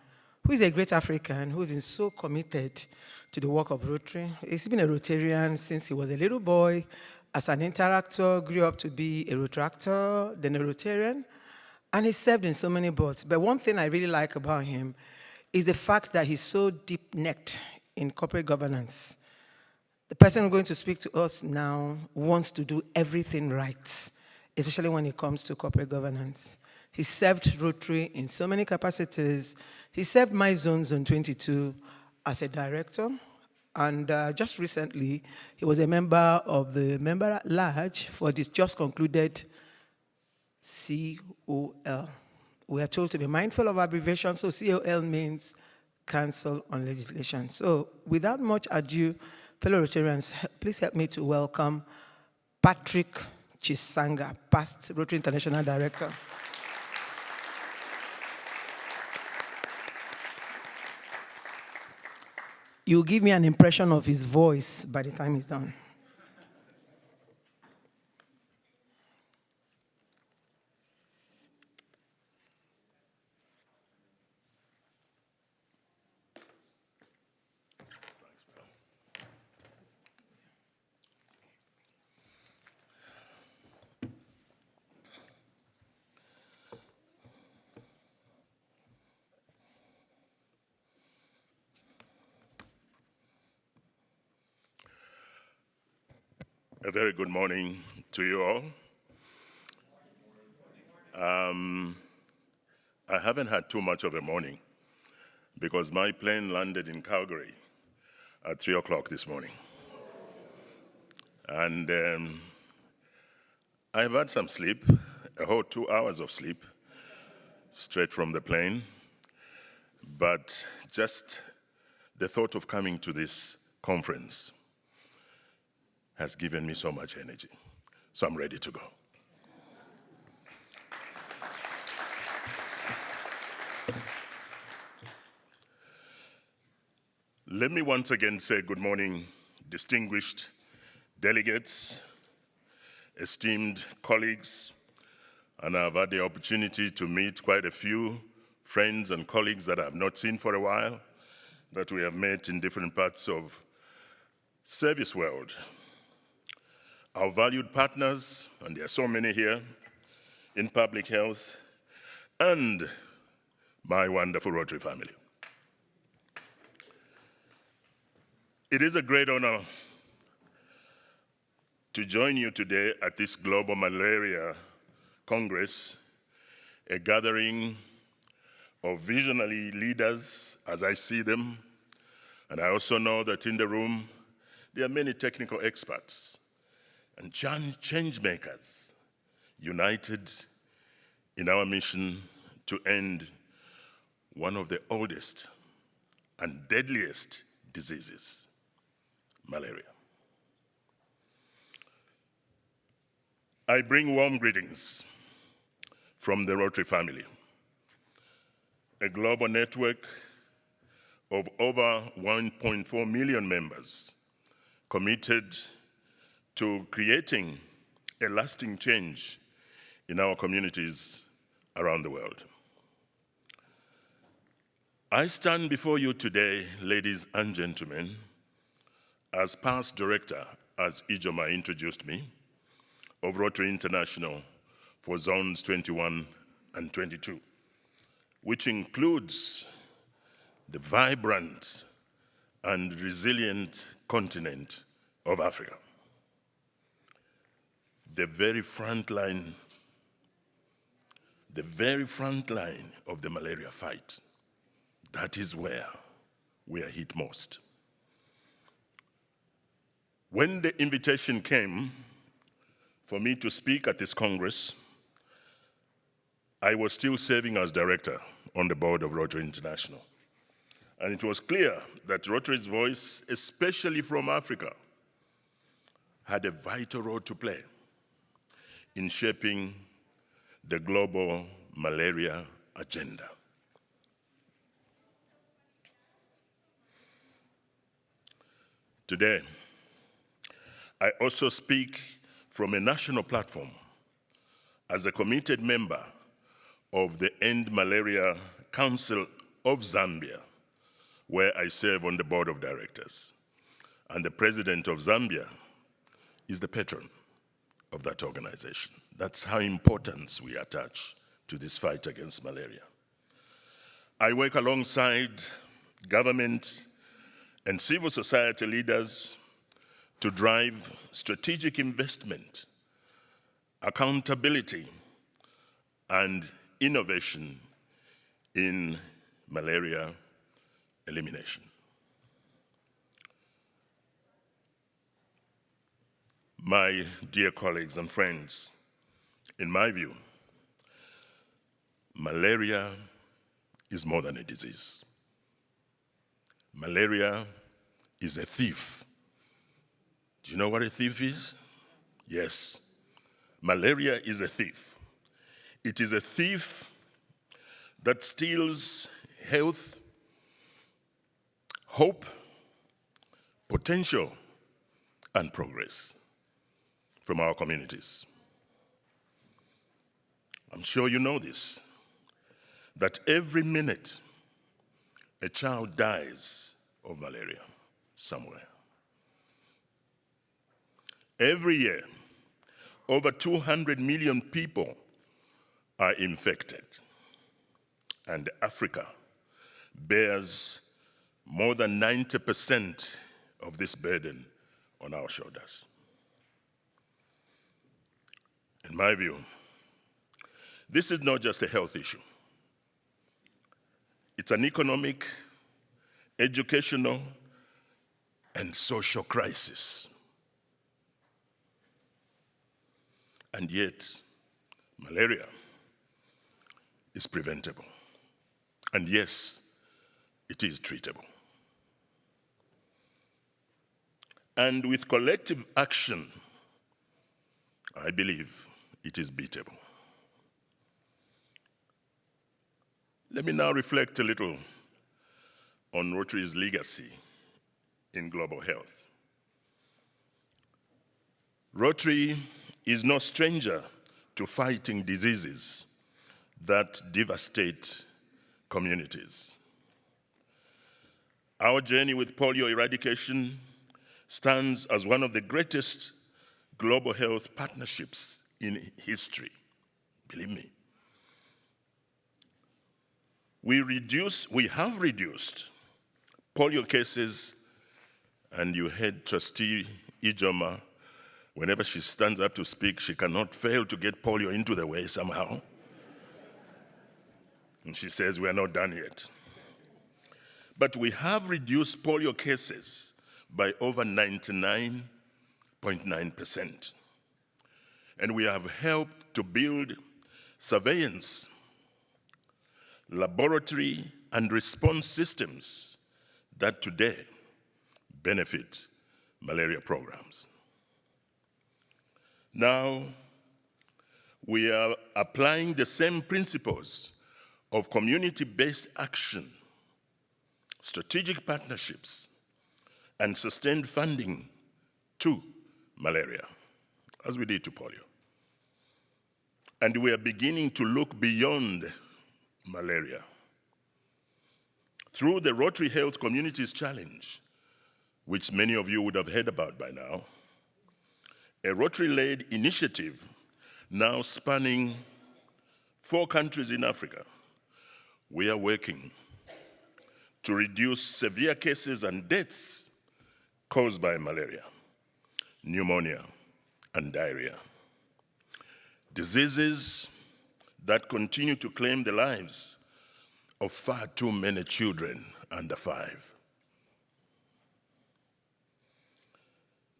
who is a great African who has been so committed to the work of Rotary. He's been a Rotarian since he was a little boy. As an interactor, grew up to be a Rotaractor, then a Rotarian, and he served in so many boards. But one thing I really like about him is the fact that he's so deep-necked in corporate governance. The person going to speak to us now wants to do everything right, especially when it comes to corporate governance. He served Rotary in so many capacities. He served my Zone 22 as a director, and just recently, he was a member of the member at large for this just concluded COL. We are told to be mindful of abbreviations, so COL means Council on Legislation. So without much ado, fellow Rotarians, please help me to welcome Patrick Chisanga, past Rotary International Director. You'll give me an impression of his voice by the time he's done. A very good morning to you all. I haven't had too much of a morning because my plane landed in Calgary at 3 o'clock this morning. And I've had some sleep, a whole 2 hours of sleep, straight from the plane. But just the thought of coming to this conference has given me so much energy. So I'm ready to go. Let me once again say good morning, distinguished delegates, esteemed colleagues, and I've had the opportunity to meet quite a few friends and colleagues that I've not seen for a while, that we have met in different parts of service world. Our valued partners, and there are so many here, in public health, and my wonderful Rotary family. It is a great honor to join you today at this Global Malaria Congress, a gathering of visionary leaders as I see them, and I also know that in the room there are many technical experts and change makers united in our mission to end one of the oldest and deadliest diseases, malaria. I bring warm greetings from the Rotary family, a global network of over 1.4 million members committed to creating a lasting change in our communities around the world. I stand before you today, ladies and gentlemen, as past director, as Ijoma introduced me, of Rotary International for Zones 21 and 22, which includes the vibrant and resilient continent of Africa. The very front line of the malaria fight. That is where we are hit most. When the invitation came for me to speak at this Congress, I was still serving as director on the board of Rotary International. And it was clear that Rotary's voice, especially from Africa, had a vital role to play in shaping the global malaria agenda. Today, I also speak from a national platform as a committed member of the End Malaria Council of Zambia, where I serve on the board of directors. And the president of Zambia is the patron of that organization. That's how important we attach to this fight against malaria. I work alongside government and civil society leaders to drive strategic investment, accountability, and innovation in malaria elimination. My dear colleagues and friends, in my view, malaria is more than a disease. Malaria is a thief. Do you know what a thief is? Yes. Malaria is a thief. It is a thief that steals health, hope, potential, and progress from our communities. I'm sure you know this, that every minute a child dies of malaria somewhere. Every year, over 200 million people are infected, and Africa bears more than 90% of this burden on our shoulders. In my view, this is not just a health issue. It's an economic, educational, and social crisis. And yet, malaria is preventable. And yes, it is treatable. And with collective action, I believe it is beatable. Let me now reflect a little on Rotary's legacy in global health. Rotary is no stranger to fighting diseases that devastate communities. Our journey with polio eradication stands as one of the greatest global health partnerships in history, believe me. We have reduced polio cases, and you heard Trustee Ijoma, whenever she stands up to speak, she cannot fail to get polio into the way somehow. And she says, we are not done yet. But we have reduced polio cases by over 99.9%. And we have helped to build surveillance, laboratory, and response systems that today benefit malaria programs. Now, we are applying the same principles of community-based action, strategic partnerships, and sustained funding to malaria, as we did to polio. and we are beginning to look beyond malaria. Through the Rotary Health Communities Challenge, which many of you would have heard about by now, a Rotary-led initiative now spanning 4 countries in Africa, we are working to reduce severe cases and deaths caused by malaria, pneumonia, and diarrhea. Diseases that continue to claim the lives of far too many children under 5.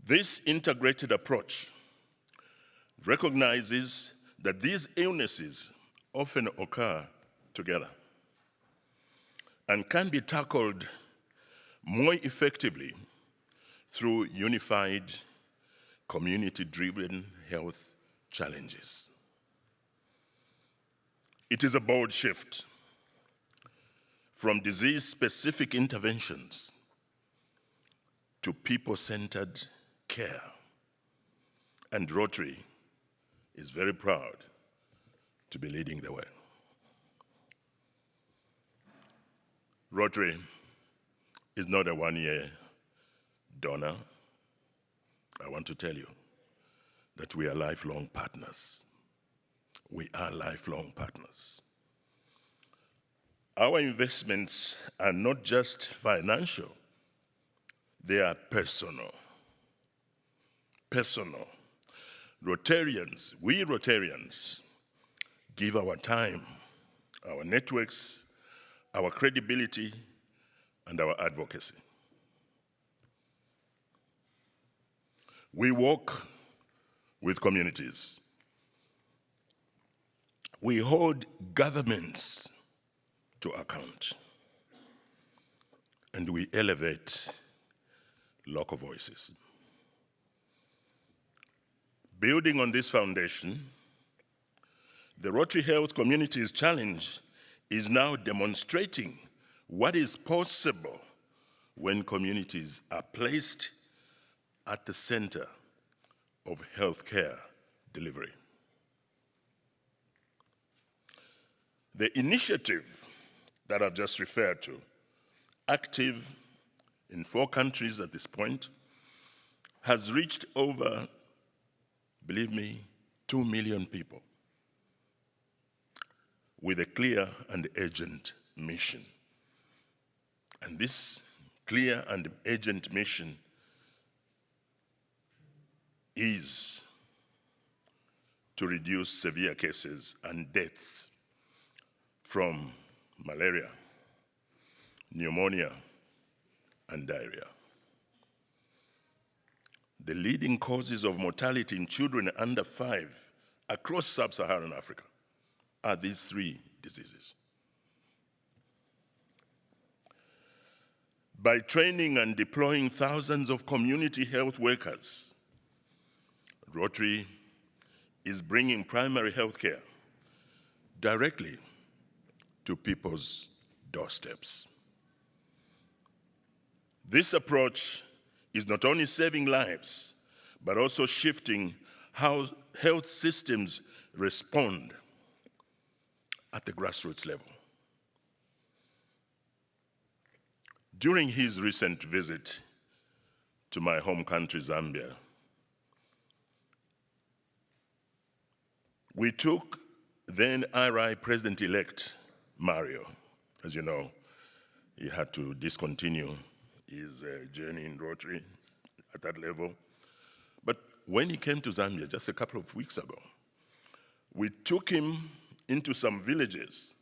This integrated approach recognizes that these illnesses often occur together and can be tackled more effectively through unified, community-driven health challenges. It is a bold shift from disease-specific interventions to people-centered care. And Rotary is very proud to be leading the way. Rotary is not a one-year donor. I want to tell you that we are lifelong partners. We are lifelong partners. Our investments are not just financial, they are personal. Personal. Rotarians, we Rotarians, give our time, our networks, our credibility, and our advocacy. We work with communities. We hold governments to account, and we elevate local voices. Building on this foundation, the Rotary Health Communities Challenge is now demonstrating what is possible when communities are placed at the center of healthcare delivery. The initiative that I've just referred to, active in 4 countries at this point, has reached over, believe me, 2 million people with a clear and urgent mission. And this clear and urgent mission is to reduce severe cases and deaths from malaria, pneumonia, and diarrhea. The leading causes of mortality in children under 5 across sub-Saharan Africa are these 3 diseases. By training and deploying thousands of community health workers, Rotary is bringing primary health care directly to people's doorsteps. This approach is not only saving lives, but also shifting how health systems respond at the grassroots level. During his recent visit to my home country, Zambia, we took then RI President-elect Mario. As you know, he had to discontinue his journey in Rotary at that level. But when he came to Zambia just a couple of weeks ago, we took him into some villages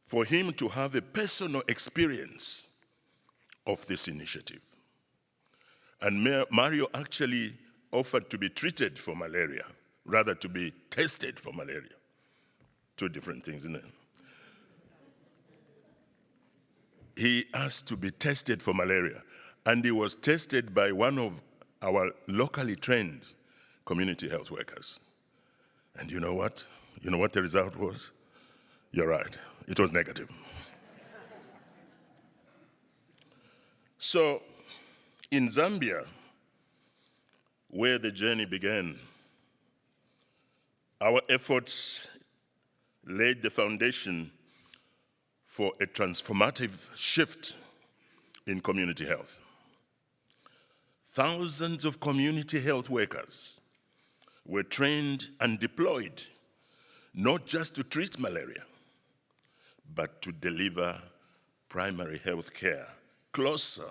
for him to have a personal experience of this initiative. And Mario actually offered to be treated for malaria, rather to be tested for malaria. 2 different things, isn't it? He asked to be tested for malaria, and he was tested by one of our locally trained community health workers. And you know what? You know what the result was? You're right, it was negative. So, in Zambia, where the journey began, Our efforts laid the foundation for a transformative shift in community health. Thousands of community health workers were trained and deployed not just to treat malaria, but to deliver primary health care closer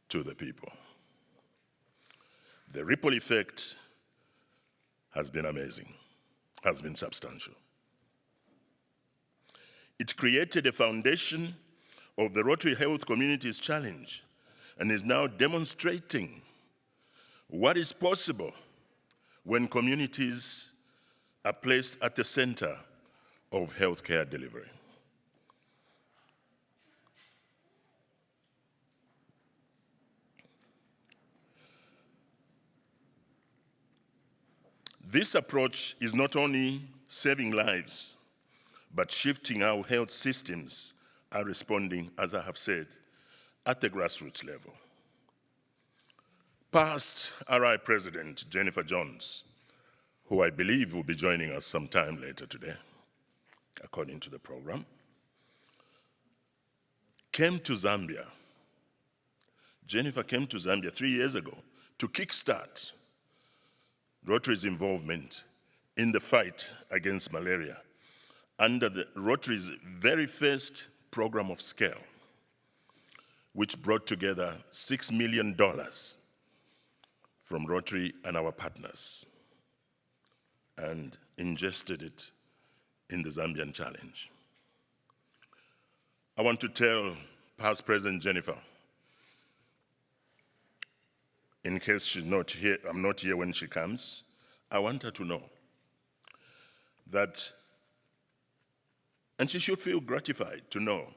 to the people. The ripple effect has been amazing, has been substantial. It created a foundation of the Rotary Health Communities Challenge and is now demonstrating what is possible when communities are placed at the center of healthcare delivery. This approach is not only saving lives, but shifting how health systems are responding, as I have said, at the grassroots level. Past RI President Jennifer Jones, who I believe will be joining us sometime later today, according to the program, came to Zambia. Jennifer came to Zambia 3 years ago to kickstart Rotary's involvement in the fight against malaria under the Rotary's very first program of scale, which brought together $6 million from Rotary and our partners and ingested it in the Zambian Challenge. I want to tell past President Jennifer, in case she's not here, I'm not here when she comes, I want her to know that, and she should feel gratified to know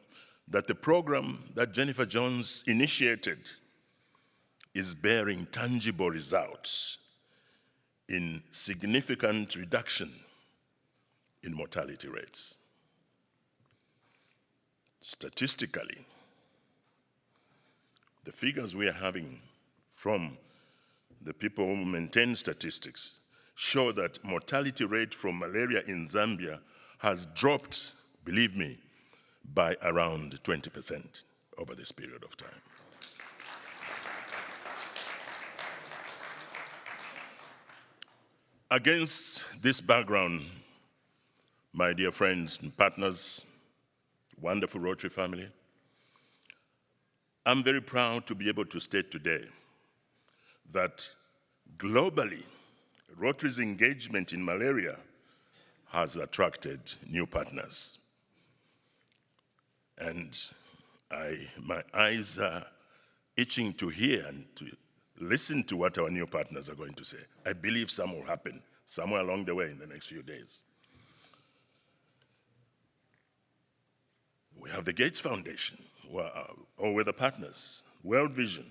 that the program that Jennifer Jones initiated is bearing tangible results in significant reduction in mortality rates. Statistically, the figures we are having from the people who maintain statistics show that mortality rate from malaria in Zambia has dropped, believe me, by around 20% over this period of time. Against this background, my dear friends and partners, wonderful Rotary family, I'm very proud to be able to state today that globally, Rotary's engagement in malaria has attracted new partners. And my eyes are itching to hear and to listen to what our new partners are going to say. I believe some will happen somewhere along the way in the next few days. We have the Gates Foundation, or with the partners, World Vision,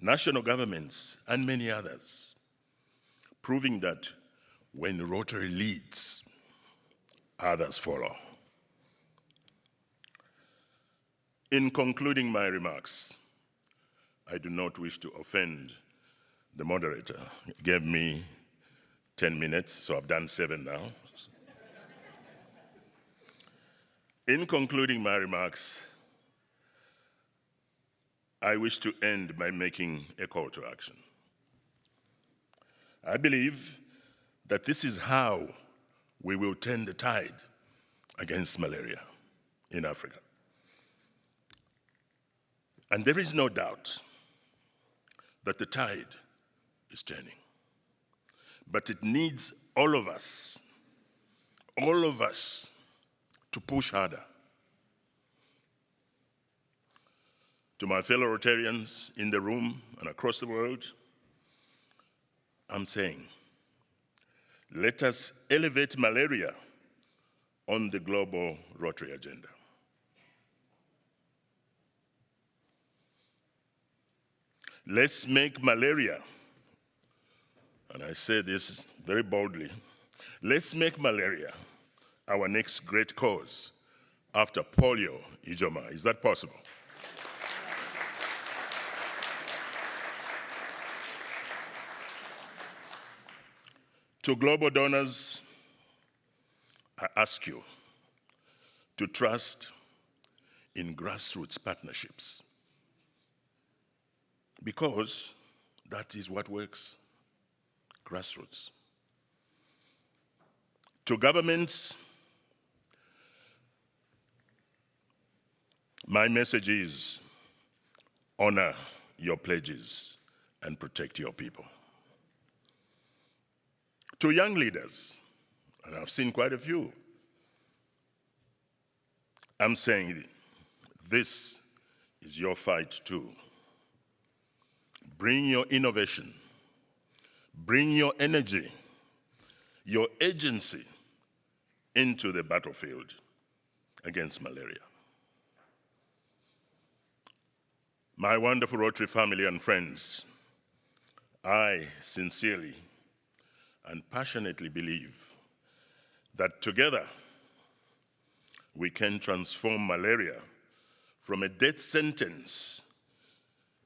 national governments, and many others, proving that when Rotary leads, others follow. In concluding my remarks, I do not wish to offend the moderator. He gave me 10 minutes, so I've done 7 now. In concluding my remarks, I wish to end by making a call to action. I believe that this is how we will turn the tide against malaria in Africa. And there is no doubt that the tide is turning. But it needs all of us to push harder. To my fellow Rotarians in the room and across the world, I'm saying, let us elevate malaria on the global Rotary agenda. Let's make malaria, and I say this very boldly, let's make malaria our next great cause after polio, Ijoma. Is that possible? To global donors, I ask you to trust in grassroots partnerships, because that is what works, grassroots. To governments, my message is honor your pledges and protect your people. To young leaders, and I've seen quite a few, I'm saying this is your fight too. Bring your innovation, bring your energy, your agency into the battlefield against malaria. My wonderful Rotary family and friends, I sincerely and passionately believe that together we can transform malaria from a death sentence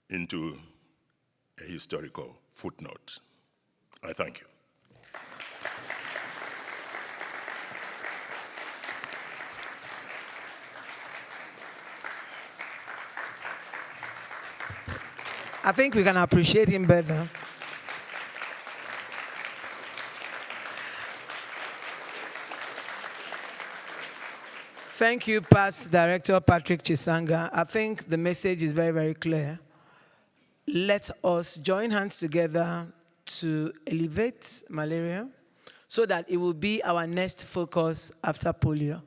into a historical footnote. I thank you. I think we can appreciate him better. Thank you, Past Director Patrick Chisanga. I think the message is very, very clear. Let us join hands together to elevate malaria so that it will be our next focus after polio.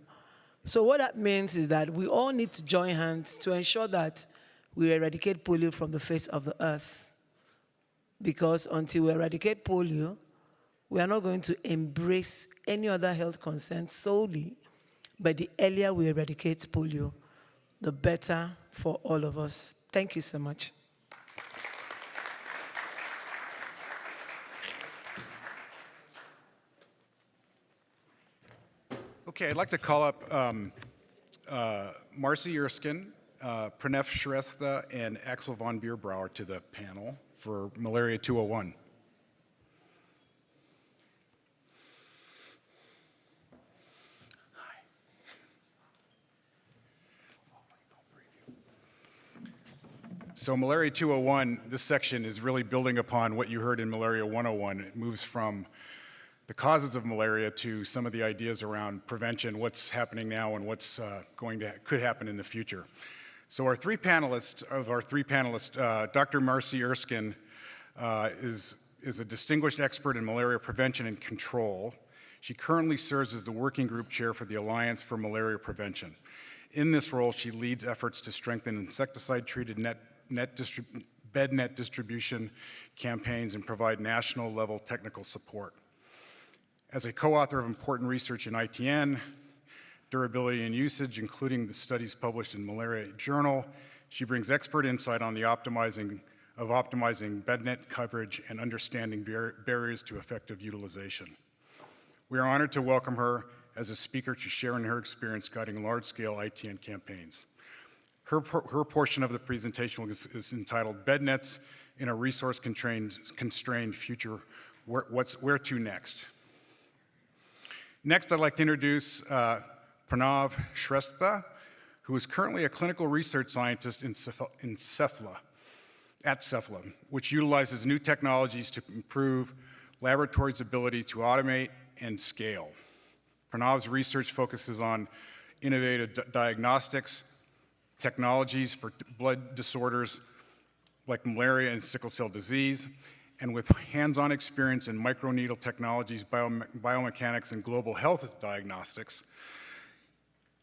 So what that means is that we all need to join hands to ensure that we eradicate polio from the face of the earth. Because until we eradicate polio, we are not going to embrace any other health concern solely, but the earlier we eradicate polio, the better for all of us. Thank you so much. Okay, I'd like to call up Marcy Erskine, Pranef Shrestha, and Axel von Bierbrouwer to the panel for Malaria 201. So Malaria 201, this section is really building upon what you heard in Malaria 101. It moves from the causes of malaria to some of the ideas around prevention, what's happening now and what's could happen in the future. So our three panelists, Dr. Marcy Erskine is a distinguished expert in malaria prevention and control. She currently serves as the working group chair for the Alliance for Malaria Prevention. In this role, she leads efforts to strengthen insecticide-treated bed net distribution campaigns and provide national-level technical support. As a co-author of important research in ITN, durability and usage, including the studies published in Malaria Journal, she brings expert insight on the optimizing bed net coverage and understanding barriers to effective utilization. We are honored to welcome her as a speaker to share in her experience guiding large-scale ITN campaigns. Her portion of the presentation is entitled Bed Nets in a Resource-Constrained Future, Where to Next? Next, I'd like to introduce Pranav Shrestha, who is currently a clinical research scientist at Cephala, which utilizes new technologies to improve laboratories' ability to automate and scale. Pranav's research focuses on innovative diagnostics, technologies for blood disorders like malaria and sickle cell disease, and with hands-on experience in microneedle technologies, biomechanics, and global health diagnostics,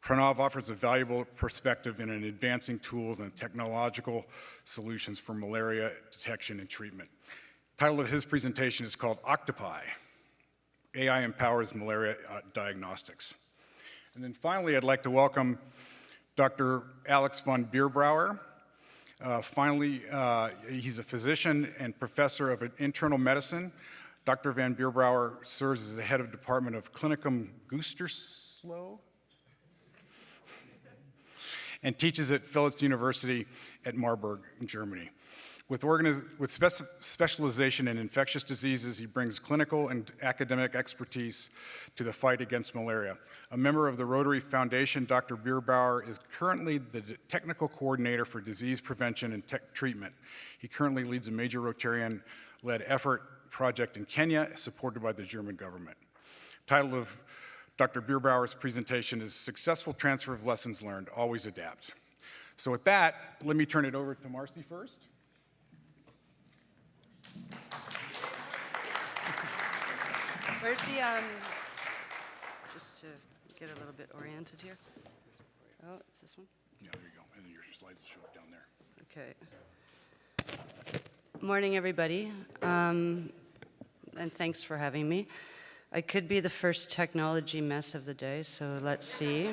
Pranav offers a valuable perspective in advancing tools and technological solutions for malaria detection and treatment. The title of his presentation is called Octopi, AI Empowers Malaria Diagnostics. And then finally, I'd like to welcome Dr. Alex von Bierbrouwer. He's a physician and professor of internal medicine. Dr. van Bierbrouwer serves as the head of Department of Clinicum Gütersloh and teaches at Philipps University at Marburg, Germany. With specialization in infectious diseases, he brings clinical and academic expertise to the fight against malaria. A member of the Rotary Foundation, Dr. Bierbauer is currently the technical coordinator for disease prevention and treatment. He currently leads a major Rotarian-led effort project in Kenya, supported by the German government. Title of Dr. Bierbauer's presentation is Successful Transfer of Lessons Learned, Always Adapt. So with that, let me turn it over to Marcy first. Where's the, just to get a little bit oriented here. Oh, it's this one? Yeah, there you go. And your slides will show up down there. Okay. Morning, everybody, and thanks for having me. I could be the first technology mess of the day, so let's see.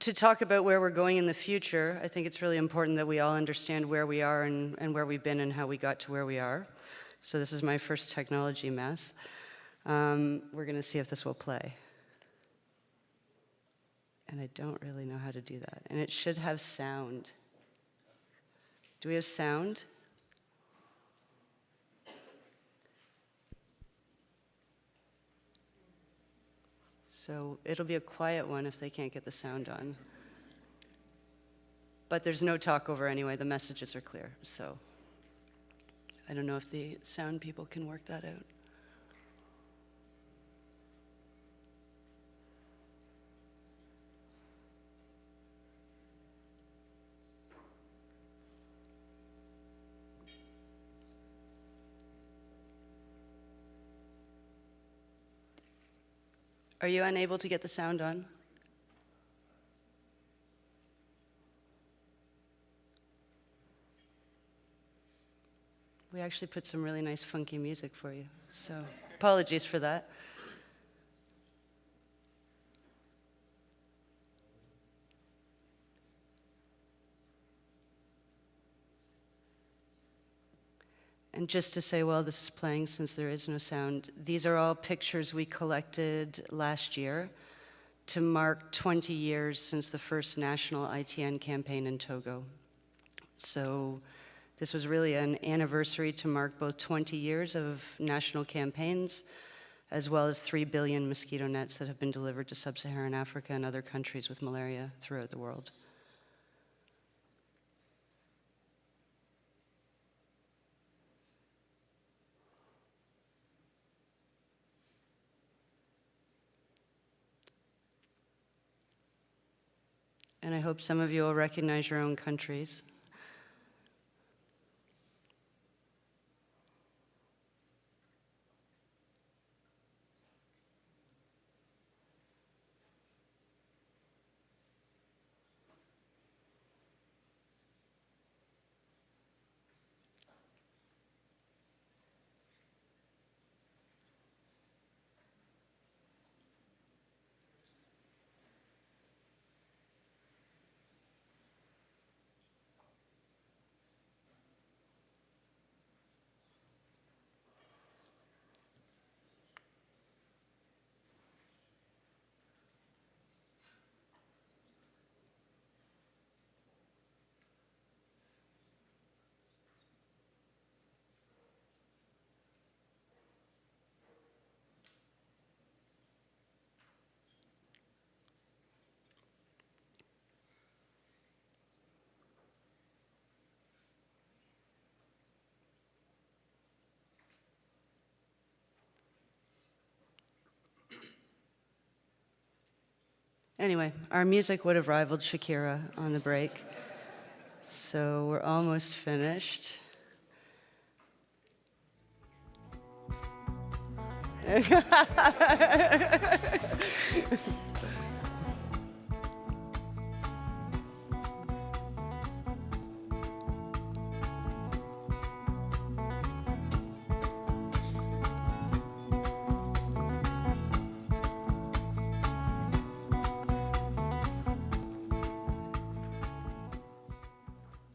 To talk about where we're going in the future, I think it's really important that we all understand where we are and where we've been and how we got to where we are. So this is my first technology mess. We're going to see if this will play. And I don't really know how to do that. And it should have sound. Do we have sound? So it'll be a quiet one if they can't get the sound on. But there's no talkover anyway. The messages are clear. So I don't know if the sound people can work that out. Are you unable to get the sound on? We actually put some really nice funky music for you, so apologies for that. And just to say, while this is playing, since there is no sound, these are all pictures we collected last year to mark 20 years since the first national ITN campaign in Togo. So this was really an anniversary to mark both 20 years of national campaigns, as well as 3 billion mosquito nets that have been delivered to sub-Saharan Africa and other countries with malaria throughout the world. And I hope some of you will recognize your own countries. Anyway, our music would have rivaled Shakira on the break. So we're almost finished.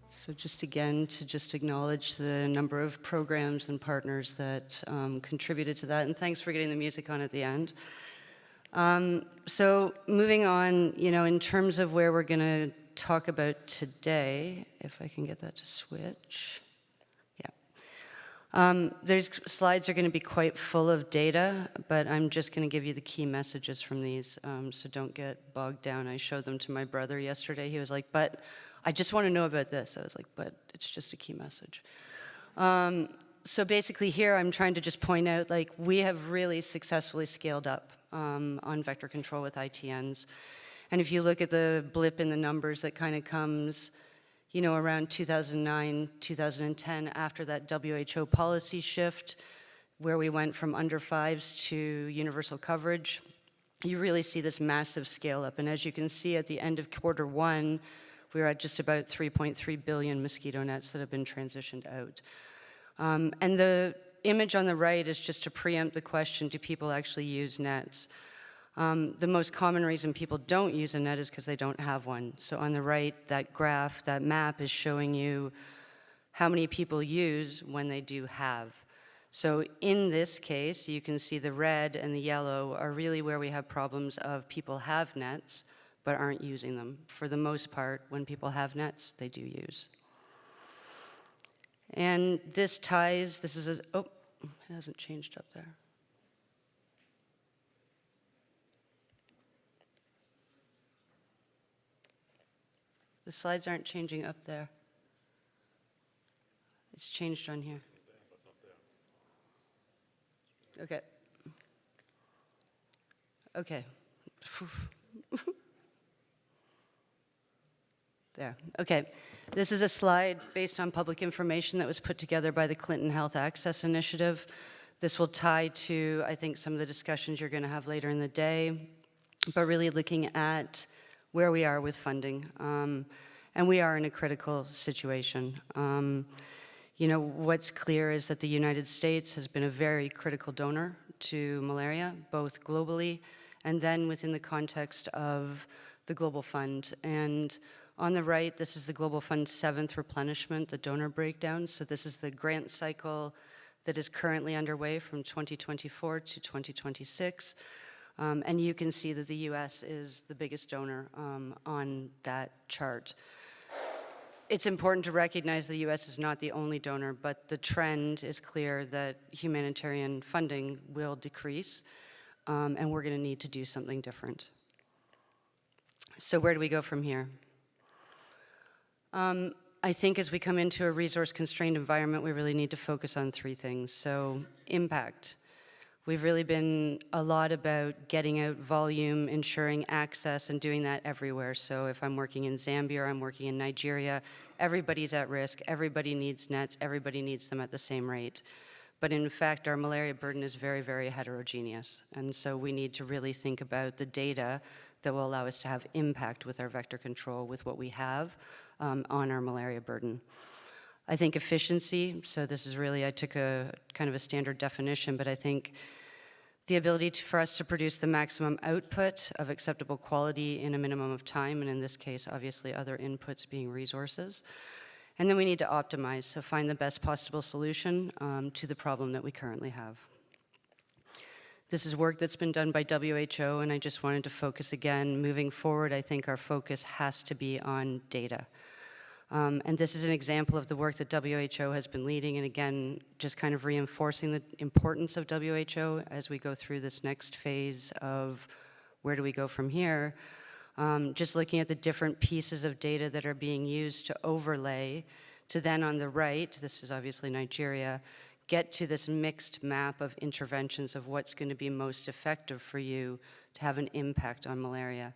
So just again, to just acknowledge the number of programs and partners that contributed to that, and thanks for getting the music on at the end. So moving on, in terms of where we're going to talk about today, if I can get that to switch. These slides are going to be quite full of data, but I'm just going to give you the key messages from these, so don't get bogged down. I showed them to my brother yesterday. He was like, but I just want to know about this. I was like, but it's just a key message. So basically here I'm trying to just point out, like, we have really successfully scaled up on vector control with ITNs. And if you look at the blip in the numbers that kind of comes, you know, around 2009, 2010, after that WHO policy shift, where we went from under fives to universal coverage, you really see this massive scale up. And as you can see at the end of Q1, we were at just about 3.3 billion mosquito nets that have been transitioned out. And the image on the right is just to preempt the question, do people actually use nets? The most common reason people don't use a net is because they don't have one. So on the right, that graph, that map is showing you how many people use when they do have. So in this case, you can see the red and the yellow are really where we have problems of people have nets but aren't using them. For the most part, when people have nets, they do use. And this ties, this is a, oh, it hasn't changed up there. The slides aren't changing up there. It's changed on here. Okay. Okay. There. Okay. This is a slide based on public information that was put together by the Clinton Health Access Initiative. This will tie to, I think, some of the discussions you're going to have later in the day, but really looking at where we are with funding. And we are in a critical situation. You know, what's clear is that the United States has been a very critical donor to malaria, both globally and then within the context of the Global Fund. And on the right, this is the Global Fund's 7th replenishment, the donor breakdown. So this is the grant cycle that is currently underway from 2024 to 2026. And you can see that the US is the biggest donor on that chart. It's important to recognize the US is not the only donor, but the trend is clear that humanitarian funding will decrease, and we're going to need to do something different. So where do we go from here? I think as we come into a resource-constrained environment, we really need to focus on 3 things. So impact. We've really been a lot about getting out volume, ensuring access, and doing that everywhere. So if I'm working in Zambia or I'm working in Nigeria, everybody's at risk, everybody needs nets, everybody needs them at the same rate. But in fact, our malaria burden is very, very heterogeneous. And so we need to really think about the data that will allow us to have impact with our vector control, with what we have on our malaria burden. I think efficiency, so this is really, I took a kind of a standard definition, but I think the ability for us to produce the maximum output of acceptable quality in a minimum of time, and in this case, obviously other inputs being resources. And then we need to optimize, so find the best possible solution to the problem that we currently have. This is work that's been done by WHO, and I just wanted to focus again, moving forward, I think our focus has to be on data. And this is an example of the work that WHO has been leading, and again, just kind of reinforcing the importance of WHO as we go through this next phase of where do we go from here. Just looking at the different pieces of data that are being used to overlay to then on the right, this is obviously Nigeria, get to this mixed map of interventions of what's going to be most effective for you to have an impact on malaria.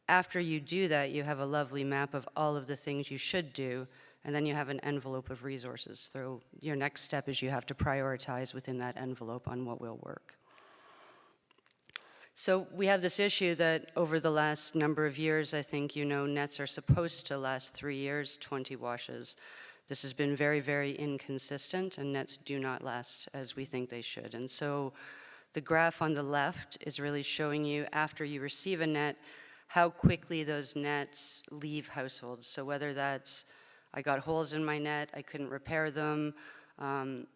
After you do that, you have a lovely map of all of the things you should do, and then you have an envelope of resources. So your next step is you have to prioritize within that envelope on what will work. So we have this issue that over the last number of years, I think you know nets are supposed to last 3 years, 20 washes. This has been very, very inconsistent, and nets do not last as we think they should. And so the graph on the left is really showing you after you receive a net, how quickly those nets leave households. So whether that's, I got holes in my net, I couldn't repair them,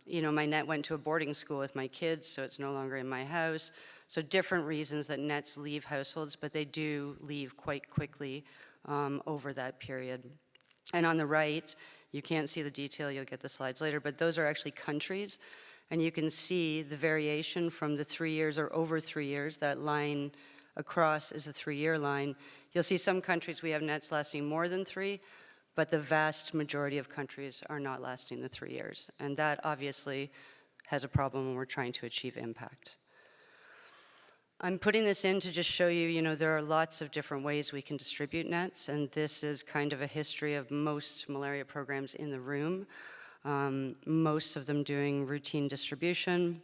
you know, my net went to a boarding school with my kids, so it's no longer in my house. So different reasons that nets leave households, but they do leave quite quickly over that period. And on the right, you can't see the detail, you'll get the slides later, but those are actually countries. And you can see the variation from the 3 years or over 3 years. That line across is the 3-year line. You'll see some countries we have nets lasting more than 3, but the vast majority of countries are not lasting the 3 years. And that obviously has a problem when we're trying to achieve impact. I'm putting this in to just show you, there are lots of different ways we can distribute nets, and this is kind of a history of most malaria programs in the room. Most of them doing routine distribution,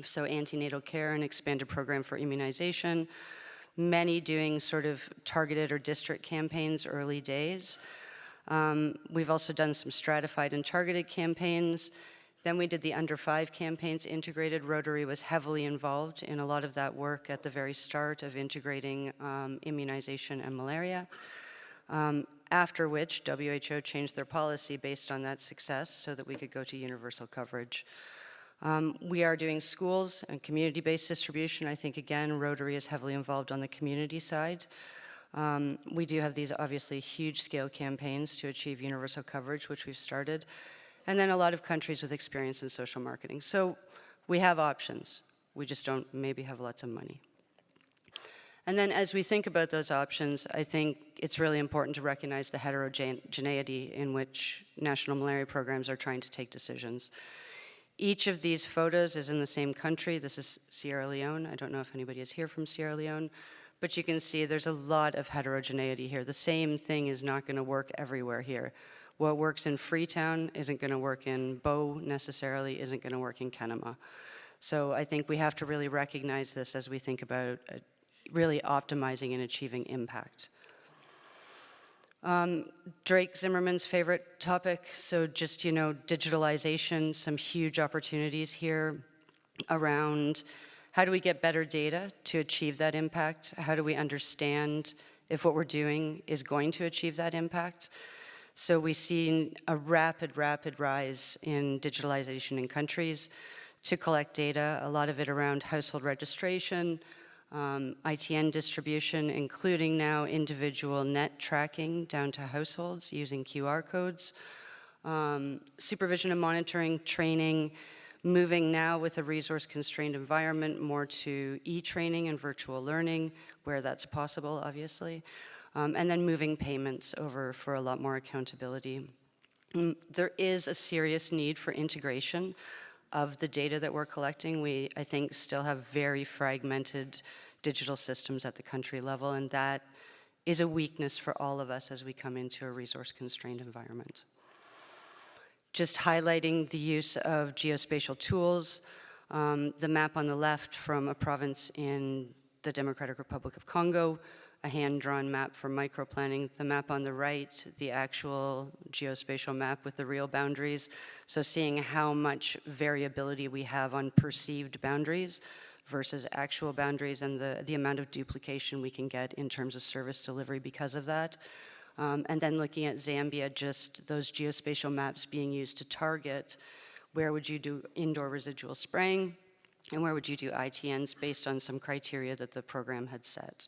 so antenatal care and expanded program for immunization. Many doing sort of targeted or district campaigns early days. We've also done some stratified and targeted campaigns. Then we did the under 5 campaigns integrated. Rotary was heavily involved in a lot of that work at the very start of integrating immunization and malaria. After which WHO changed their policy based on that success so that we could go to universal coverage. We are doing schools and community-based distribution. I think, again, Rotary is heavily involved on the community side. We do have these obviously huge-scale campaigns to achieve universal coverage, which we've started. And then a lot of countries with experience in social marketing. So we have options. We just don't maybe have lots of money. And then as we think about those options, I think it's really important to recognize the heterogeneity in which national malaria programs are trying to take decisions. Each of these photos is in the same country. This is Sierra Leone. I don't know if anybody is here from Sierra Leone, but you can see there's a lot of heterogeneity here. The same thing is not going to work everywhere here. What works in Freetown isn't going to work in Bow necessarily, isn't going to work in Kenema. So I think we have to really recognize this as we think about really optimizing and achieving impact. Drake Zimmerman's favorite topic, so just, digitalization, some huge opportunities here around how do we get better data to achieve that impact? How do we understand if what we're doing is going to achieve that impact? So we've seen a rapid rise in digitalization in countries to collect data, a lot of it around household registration, ITN distribution, including now individual net tracking down to households using QR codes, supervision and monitoring, training, moving now with a resource-constrained environment more to e-training and virtual learning, where that's possible, obviously. And then moving payments over for a lot more accountability. There is a serious need for integration of the data that we're collecting. We, I think, still have very fragmented digital systems at the country level, and that is a weakness for all of us as we come into a resource-constrained environment. Just highlighting the use of geospatial tools. The map on the left from a province in the Democratic Republic of Congo, a hand-drawn map for microplanning. The map on the right, the actual geospatial map with the real boundaries. So seeing how much variability we have on perceived boundaries versus actual boundaries, and the amount of duplication we can get in terms of service delivery because of that. And then looking at Zambia, just those geospatial maps being used to target where would you do indoor residual spraying and where would you do ITNs based on some criteria that the program had set.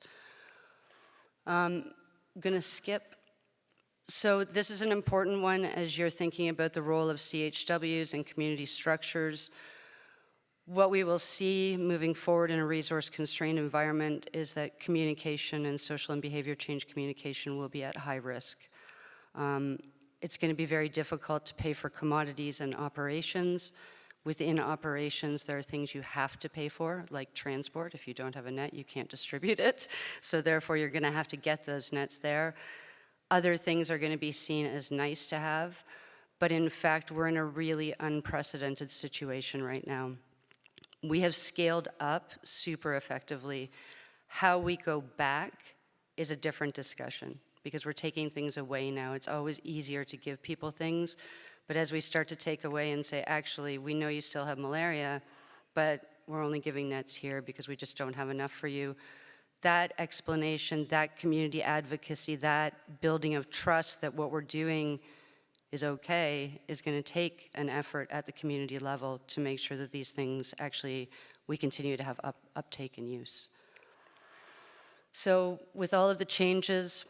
I'm going to skip. So this is an important one as you're thinking about the role of CHWs and community structures. What we will see moving forward in a resource-constrained environment is that communication and social and behavior change communication will be at high risk. It's going to be very difficult to pay for commodities and operations. Within operations, there are things you have to pay for, like transport. If you don't have a net, you can't distribute it. So therefore, you're going to have to get those nets there. Other things are going to be seen as nice to have. But in fact, we're in a really unprecedented situation right now. We have scaled up super effectively. How we go back is a different discussion because we're taking things away now. It's always easier to give people things. But as we start to take away and say, actually, we know you still have malaria, but we're only giving nets here because we just don't have enough for you. That explanation, that community advocacy, that building of trust that what we're doing is okay is going to take an effort at the community level to make sure that these things actually, we continue to have uptake and use. So with all of the changes,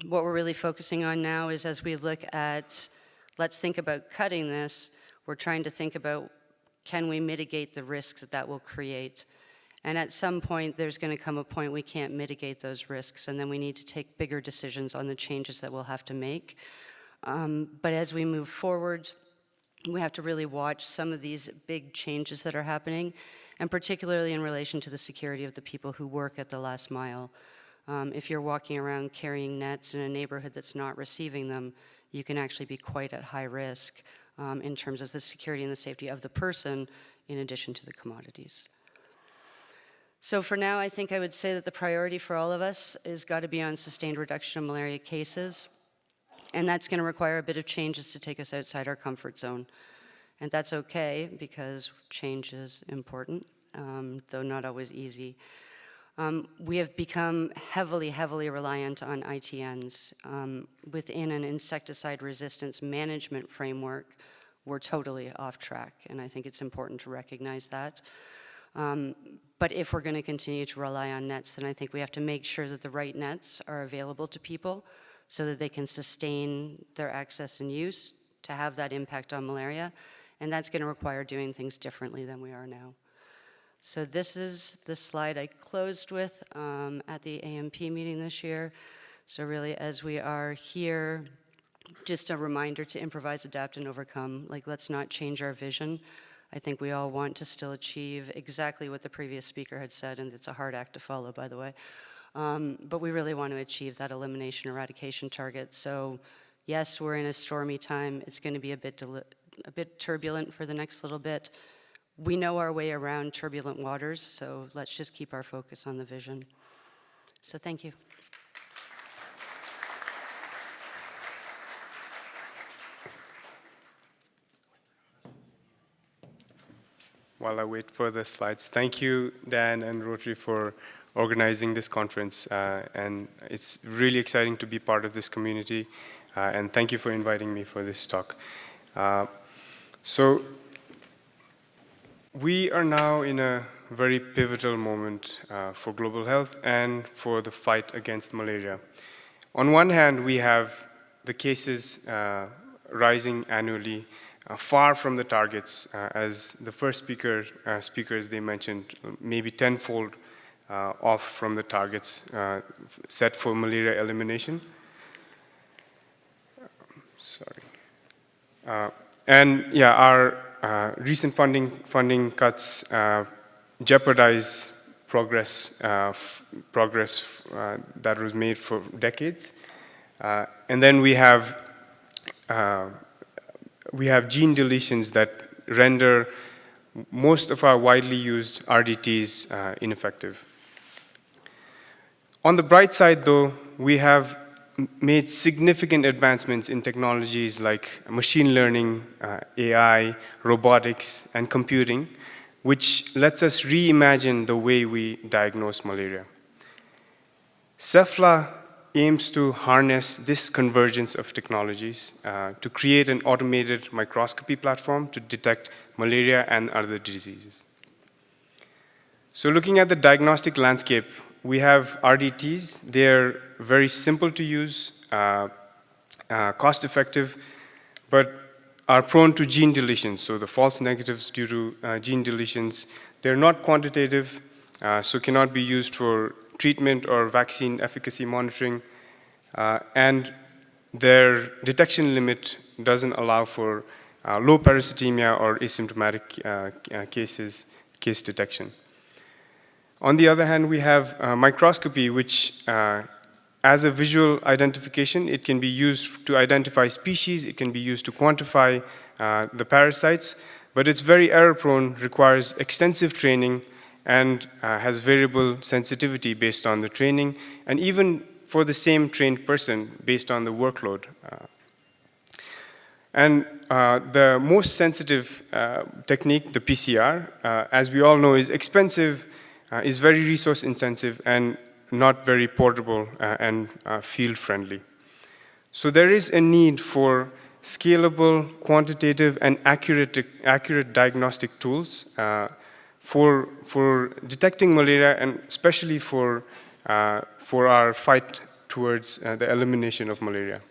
What we're really focusing on now is as we look at, let's think about cutting this, we're trying to think about, can we mitigate the risks that that will create? And at some point, there's going to come a point we can't mitigate those risks, and then we need to take bigger decisions on the changes that we'll have to make. But as we move forward, we have to really watch some of these big changes that are happening, and particularly in relation to the security of the people who work at the last mile. If you're walking around carrying nets in a neighborhood that's not receiving them, you can actually be quite at high risk in terms of the security and the safety of the person, in addition to the commodities. So for now, I think I would say that the priority for all of us has got to be on sustained reduction of malaria cases. And that's going to require a bit of changes to take us outside our comfort zone. And that's okay, because change is important, though not always easy. We have become heavily, heavily reliant on ITNs. Within an insecticide resistance management framework, we're totally off track, and I think it's important to recognize that. But if we're going to continue to rely on nets, then I think we have to make sure that the right nets are available to people so that they can sustain their access and use to have that impact on malaria. And that's going to require doing things differently than we are now. So this is the slide I closed with at the AMP meeting this year. So really, as we are here, just a reminder to improvise, adapt, and overcome. Like, let's not change our vision. I think we all want to still achieve exactly what the previous speaker had said, and it's a hard act to follow, by the way. But we really want to achieve that elimination eradication target. So yes, we're in a stormy time. It's going to be a bit turbulent for the next little bit. We know our way around turbulent waters, so let's just keep our focus on the vision. So thank you. While I wait for the slides, thank you, Dan and Rotary, for organizing this conference. And it's really exciting to be part of this community. And thank you for inviting me for this talk. So we are now in a very pivotal moment for global health and for the fight against malaria. On one hand, we have the cases rising annually, far from the targets, as the first speakers they mentioned, maybe tenfold off from the targets set for malaria elimination. And yeah, our recent funding cuts jeopardize progress that was made for decades. And then we have gene deletions that render most of our widely used RDTs ineffective. On the bright side, though, we have made significant advancements in technologies like machine learning, AI, robotics, and computing, which lets us reimagine the way we diagnose malaria. CEFLA aims to harness this convergence of technologies to create an automated microscopy platform to detect malaria and other diseases. So looking at the diagnostic landscape, we have RDTs. They're very simple to use, cost-effective, but are prone to gene deletions, so the false negatives due to gene deletions. They're not quantitative, so cannot be used for treatment or vaccine efficacy monitoring, and their detection limit doesn't allow for low parasitemia or asymptomatic case detection. On the other hand, we have microscopy, which as a visual identification, it can be used to identify species, it can be used to quantify the parasites, but it's very error-prone, requires extensive training, and has variable sensitivity based on the training, and even for the same trained person based on the workload. And the most sensitive technique, the PCR, as we all know, is expensive, is very resource intensive, and not very portable and field-friendly. So there is a need for scalable, quantitative, and accurate diagnostic tools for detecting malaria, and especially for our fight towards the elimination of malaria.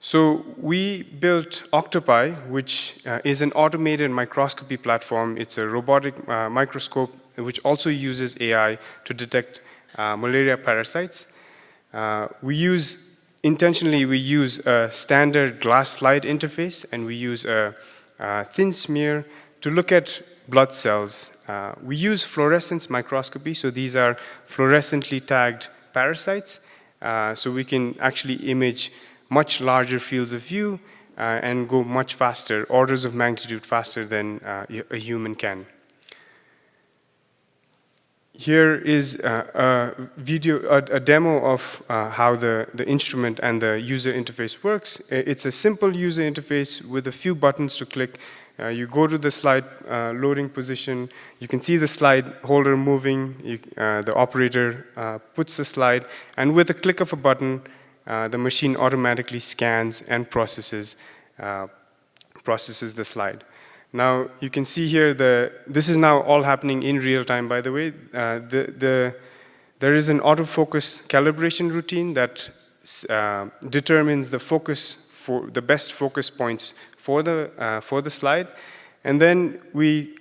So we built Octopi, which is an automated microscopy platform. It's a robotic microscope which also uses AI to detect malaria parasites. Intentionally, we use a standard glass slide interface, and we use a thin smear to look at blood cells. We use fluorescence microscopy, so these are fluorescently tagged parasites, so we can actually image much larger fields of view and go much faster, orders of magnitude faster than a human can. Here is a demo of how the instrument and the user interface works. It's a simple user interface with a few buttons to click. You go to the slide loading position. You can see the slide holder moving. The operator puts the slide, and with a click of a button, the machine automatically scans and processes the slide. Now, you can see here, this is now all happening in real time, by the way. There is an autofocus calibration routine that determines the best focus points for the slide. And then we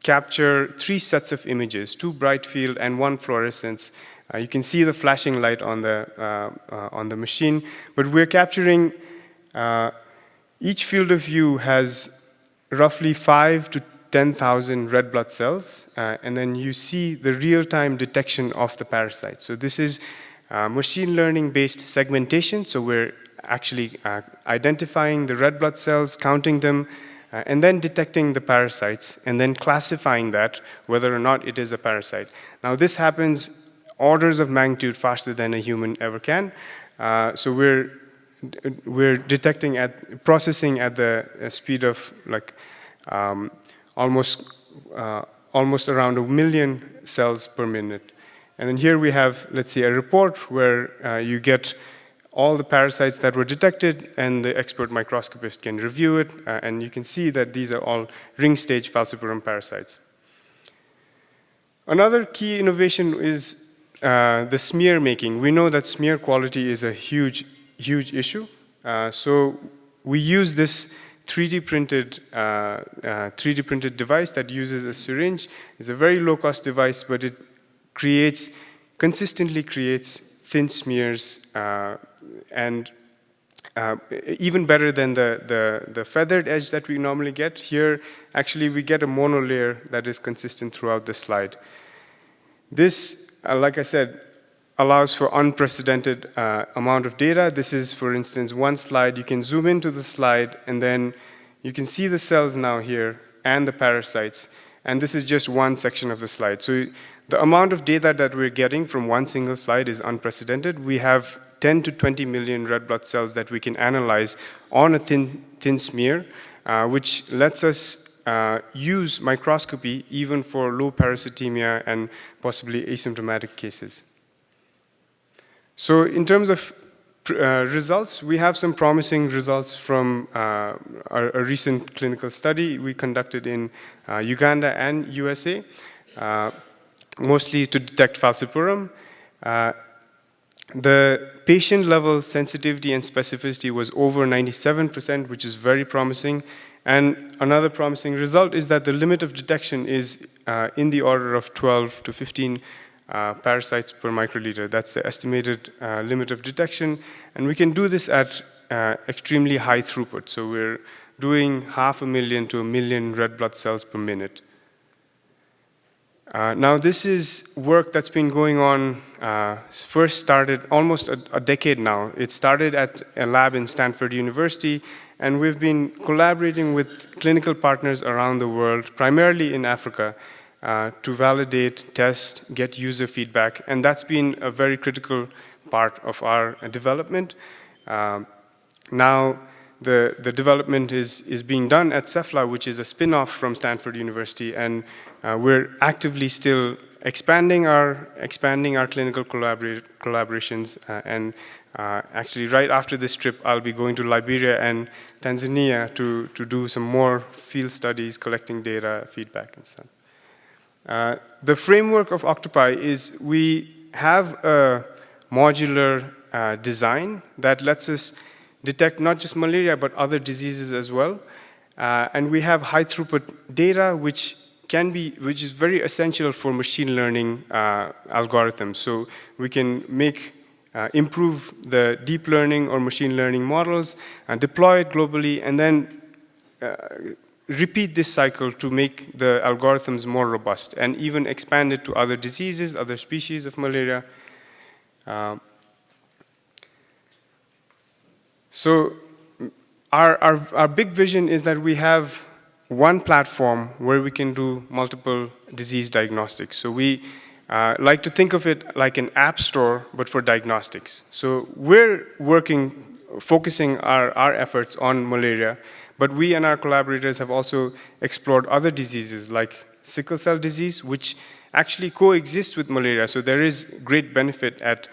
capture 3 sets of images, 2 bright field and 1 fluorescence. You can see the flashing light on the machine, but we're capturing, each field of view has roughly 5 to 10,000 red blood cells, and then you see the real-time detection of the parasite. So this is machine learning-based segmentation, so we're actually identifying the red blood cells, counting them, and then detecting the parasites, and then classifying that, whether or not it is a parasite. Now this happens orders of magnitude faster than a human ever can. So we're detecting processing at the speed of like almost around 1 million cells per minute. And then here we have, let's say, a report where you get all the parasites that were detected, and the expert microscopist can review it, and you can see that these are all ring stage falciparum parasites. Another key innovation is the smear making. We know that smear quality is a huge issue. So we use this 3D printed device that uses a syringe. It's a very low cost device, but it consistently creates thin smears, and even better than the feathered edge that we normally get. Here, actually, we get a monolayer that is consistent throughout the slide. This, like I said, allows for unprecedented amount of data. This is, for instance, one slide. You can zoom into the slide, and then you can see the cells now here and the parasites. And this is just one section of the slide. So the amount of data that we're getting from one single slide is unprecedented. We have 10 to 20 million red blood cells that we can analyze on a thin smear, which lets us use microscopy even for low parasitemia and possibly asymptomatic cases. So in terms of results, we have some promising results from a recent clinical study we conducted in Uganda and USA, mostly to detect falciparum. The patient-level sensitivity and specificity was over 97%, which is very promising. And another promising result is that the limit of detection is in the order of 12 to 15 parasites per microliter. That's the estimated limit of detection. And we can do this at extremely high throughput. So we're doing 500,000 to 1 million red blood cells per minute. Now this is work that's been going on, first started almost a decade now. It started at a lab in Stanford University, and we've been collaborating with clinical partners around the world, primarily in Africa, to validate, test, get user feedback, and that's been a very critical part of our development. Now the development is being done at CEFLA, which is a spin-off from Stanford University, and we're actively still expanding our clinical collaborations, and actually right after this trip, I'll be going to Liberia and Tanzania to do some more field studies, collecting data, feedback, and stuff. The framework of Octopi is we have a modular design that lets us detect not just malaria, but other diseases as well. And we have high throughput data, which is very essential for machine learning algorithms. So we can improve the deep learning or machine learning models, and deploy it globally, and then repeat this cycle to make the algorithms more robust, and even expand it to other diseases, other species of malaria. So our big vision is that we have one platform where we can do multiple disease diagnostics. So we like to think of it like an app store, but for diagnostics. So we're focusing our efforts on malaria, but we and our collaborators have also explored other diseases like sickle cell disease, which actually coexists with malaria. So there is great benefit at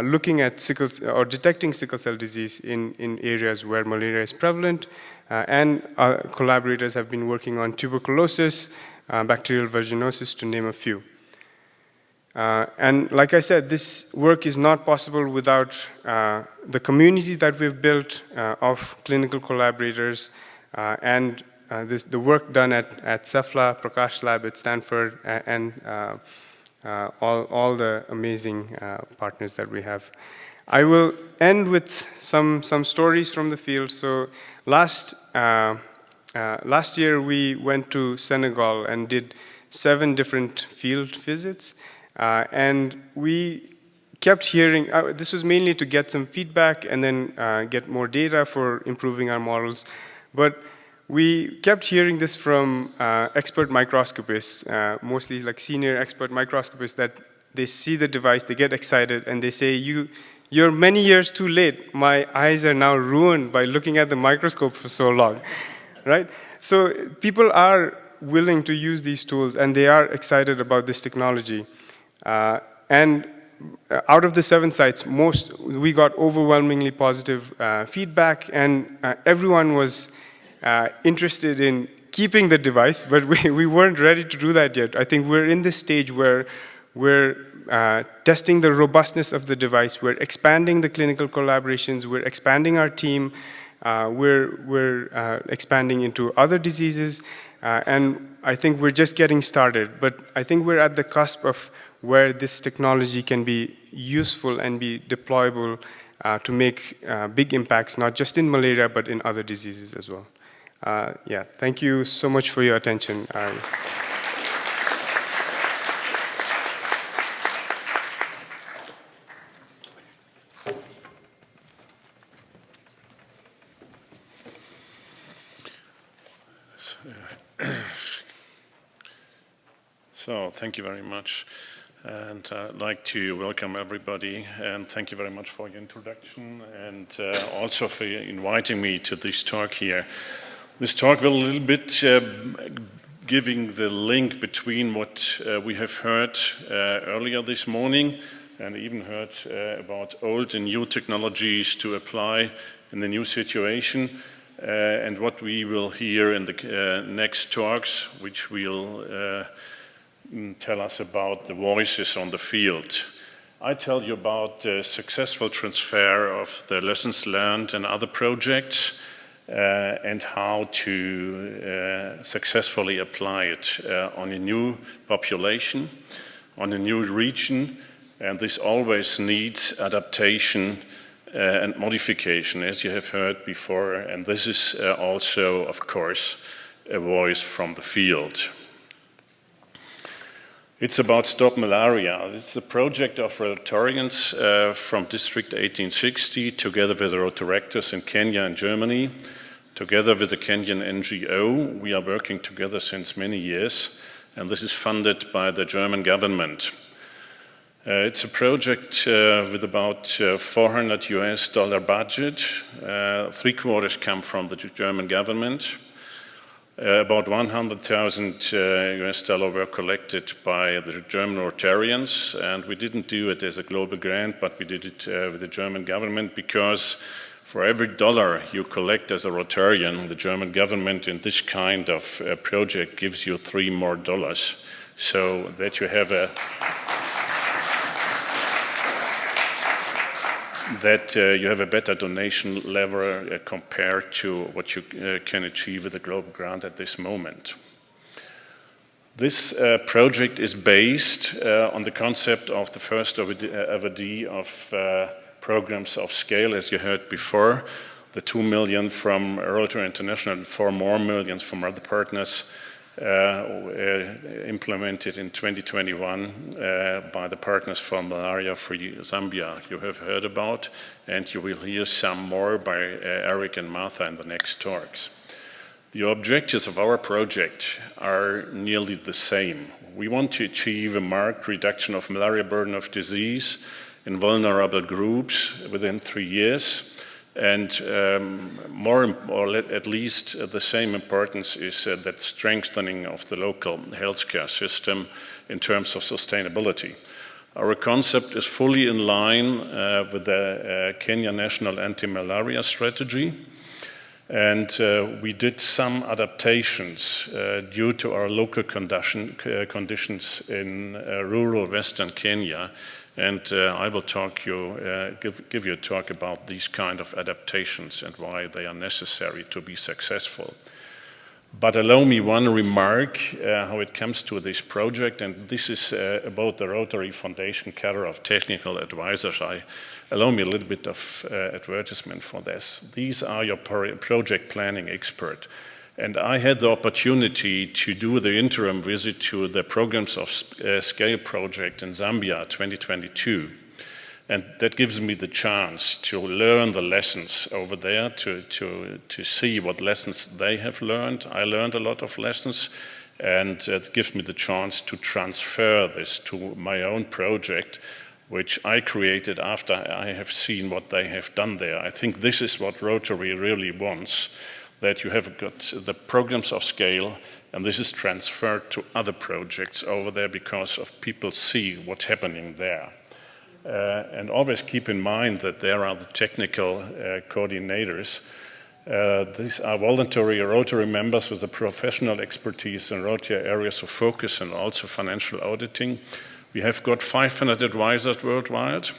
looking at detecting sickle cell disease in areas where malaria is prevalent. And our collaborators have been working on tuberculosis, bacterial vaginosis, to name a few. And like I said, this work is not possible without the community that we've built of clinical collaborators and the work done at CEFLA, Prakash Lab at Stanford, and all the amazing partners that we have. I will end with some stories from the field. So last year we went to Senegal and did 7 different field visits. And we kept hearing, this was mainly to get some feedback and then get more data for improving our models. But we kept hearing this from expert microscopists, mostly like senior expert microscopists, that they see the device, they get excited, and they say, you're many years too late. My eyes are now ruined by looking at the microscope for so long, right? So people are willing to use these tools, and they are excited about this technology. And out of the 7 sites, we got overwhelmingly positive feedback, and everyone was interested in keeping the device, but we weren't ready to do that yet. I think we're in this stage where we're testing the robustness of the device, we're expanding the clinical collaborations, we're expanding our team, we're expanding into other diseases, and I think we're just getting started. But I think we're at the cusp of where this technology can be useful and be deployable to make big impacts, not just in malaria, but in other diseases as well. Yeah, thank you so much for your attention. So, thank you very much. And I'd like to welcome everybody, and thank you very much for your introduction, and also for inviting me to this talk here. This talk will a little bit giving the link between what we have heard earlier this morning, and even heard about old and new technologies to apply in the new situation, and what we will hear in the next talks, which will tell us about the voices on the field. I tell you about the successful transfer of the lessons learned and other projects, and how to successfully apply it on a new population, on a new region, and this always needs adaptation and modification, as you have heard before, and this is also, of course, a voice from the field. It's about Stop Malaria. It's a project of Rotarians from District 1860, together with the Rotaractors in Kenya and Germany, together with the Kenyan NGO. We are working together since many years, and this is funded by the German government. It's a project with about $400 budget. 3/4 come from the German government. About $100,000 were collected by the German Rotarians, and we didn't do it as a global grant, but we did it with the German government, because for every dollar you collect as a Rotarian, the German government in this kind of project gives you $3 more. So that you have that you have a better donation level compared to what you can achieve with a global grant at this moment. This project is based on the concept of the first OVD of programs of scale, as you heard before, the 2 million from Rotary International and 4 more millions from other partners implemented in 2021 by the Partners for Malaria-Free Zambia you have heard about, and you will hear some more by Eric and Martha in the next talks. The objectives of our project are nearly the same. We want to achieve a marked reduction of malaria burden of disease in vulnerable groups within 3 years. And more or at least the same importance is that strengthening of the local healthcare system in terms of sustainability. Our concept is fully in line with the Kenya National Anti-Malaria Strategy. And we did some adaptations due to our local conditions in rural Western Kenya. And I will give you a talk about these kind of adaptations and why they are necessary to be successful. But allow me one remark how it comes to this project, and this is about the Rotary Foundation cadre of technical advisors. Allow me a little bit of advertisement for this. These are your project planning expert. And I had the opportunity to do the interim visit to the Programs of Scale project in Zambia 2022. And that gives me the chance to learn the lessons over there, to see what lessons they have learned. I learned a lot of lessons, and it gives me the chance to transfer this to my own project, which I created after I have seen what they have done there. I think this is what Rotary really wants, that you have got the programs of scale, and this is transferred to other projects over there because of people see what's happening there. And always keep in mind that there are the technical coordinators. These are voluntary Rotary members with a professional expertise in Rotary areas of focus and also financial auditing. We have got 500 advisors worldwide,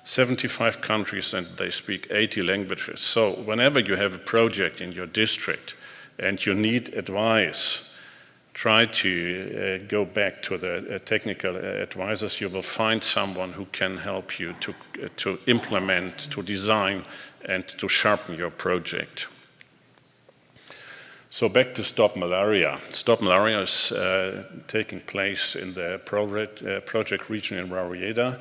75 countries, and they speak 80 languages. So whenever you have a project in your district and you need advice, try to go back to the technical advisors. You will find someone who can help you to implement, to design, and to sharpen your project. So back to Stop Malaria. Stop Malaria is taking place in the project region in Rarieda.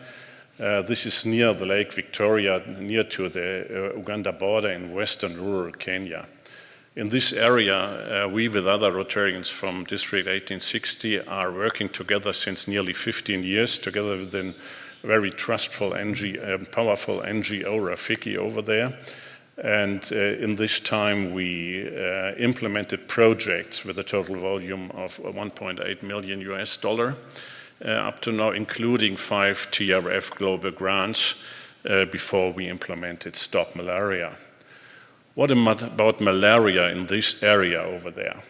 This is near the Lake Victoria, near to the Uganda border in western rural Kenya. In this area, we with other Rotarians from District 1860 are working together since nearly 15 years, together with a very trustful powerful NGO, Rafiki, over there. And in this time, we implemented projects with a total volume of $1.8 million US, up to now, including 5 TRF global grants before we implemented Stop Malaria. What about malaria in this area over there?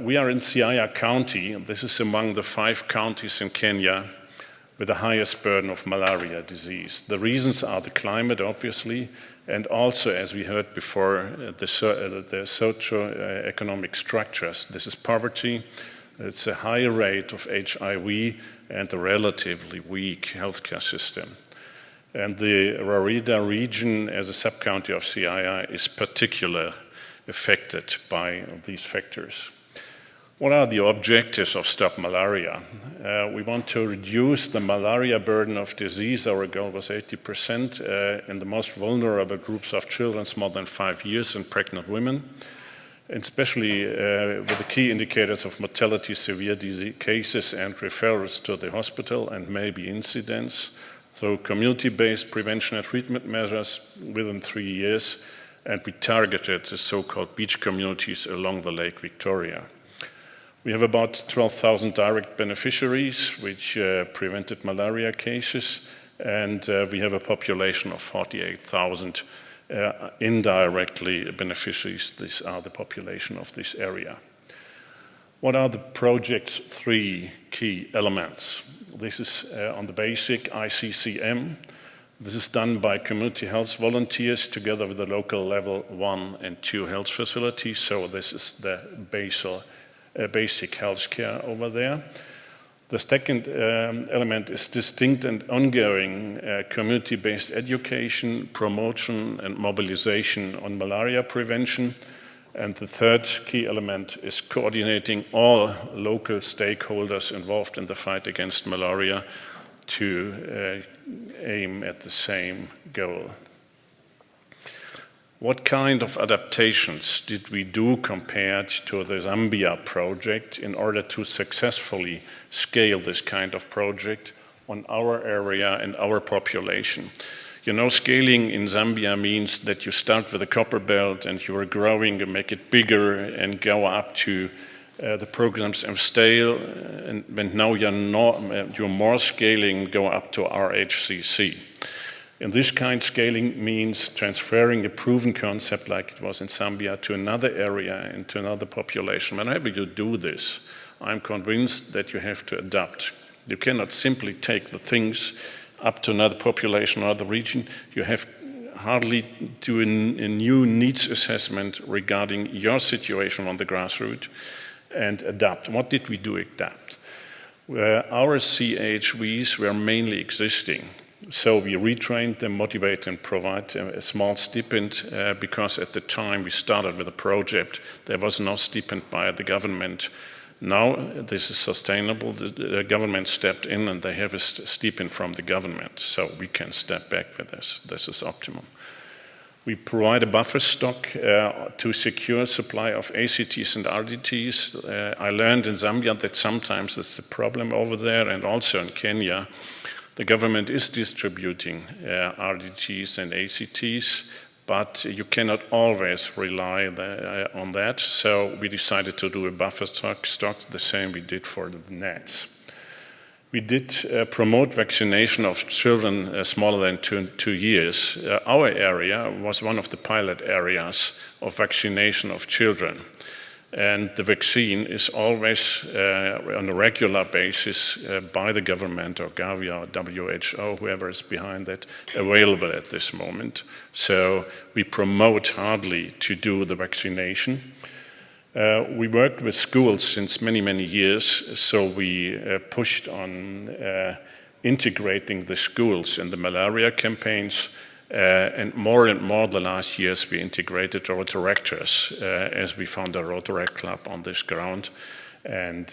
We are in Siaya County, and this is among the 5 counties in Kenya with the highest burden of malaria disease. The reasons are the climate, obviously, and also, as we heard before, the socio-economic structures. This is poverty, it's a high rate of HIV, and a relatively weak healthcare system. And the Rarieda region, as a sub-county of Siaya, is particularly affected by these factors. What are the objectives of Stop Malaria? We want to reduce the malaria burden of disease. Our goal was 80% in the most vulnerable groups of children more than 5 years and pregnant women, and especially with the key indicators of mortality, severe disease cases, and referrals to the hospital, and maybe incidents. So community-based prevention and treatment measures within 3 years, and we targeted the so-called beach communities along the Lake Victoria. We have about 12,000 direct beneficiaries, which prevented malaria cases, and we have a population of 48,000 indirectly beneficiaries. These are the population of this area. What are the project's 3 key elements? This is on the basic ICCM. This is done by community health volunteers together with the local level 1 and 2 health facilities. So this is the basic health care over there. The second element is distinct and ongoing community-based education, promotion, and mobilization on malaria prevention. And the third key element is coordinating all local stakeholders involved in the fight against malaria to aim at the same goal. What kind of adaptations did we do compared to the Zambia project in order to successfully scale this kind of project on our area and our population? You know, scaling in Zambia means that you start with a copper belt and you are growing and make it bigger and go up to the programs of scale, and now you're more scaling, go up to RHCC. And this kind of scaling means transferring a proven concept like it was in Zambia to another area and to another population. Whenever you do this, I'm convinced that you have to adapt. You cannot simply take the things up to another population or other region. You have hardly do a new needs assessment regarding your situation on the grassroots and adapt. What did we do adapt? Our CHVs were mainly existing. So we retrained them, motivated and provide a small stipend because at the time we started with a project, there was no stipend by the government. Now this is sustainable. The government stepped in and they have a stipend from the government. So we can step back with this. This is optimum. We provide a buffer stock to secure supply of ACTs and RDTs. I learned in Zambia that sometimes it's a problem over there, and also in Kenya. The government is distributing RDTs and ACTs, but you cannot always rely on that. So we decided to do a buffer stock, the same we did for the nets. We did promote vaccination of children smaller than 2 years. Our area was one of the pilot areas of vaccination of children. And the vaccine is always on a regular basis by the government or Gavi or WHO, whoever is behind that, available at this moment. So we promote hardly to do the vaccination. We worked with schools since many, many years, so we pushed on integrating the schools in the malaria campaigns. And more the last years we integrated Rotaractors as we found a Rotaract club on this ground, and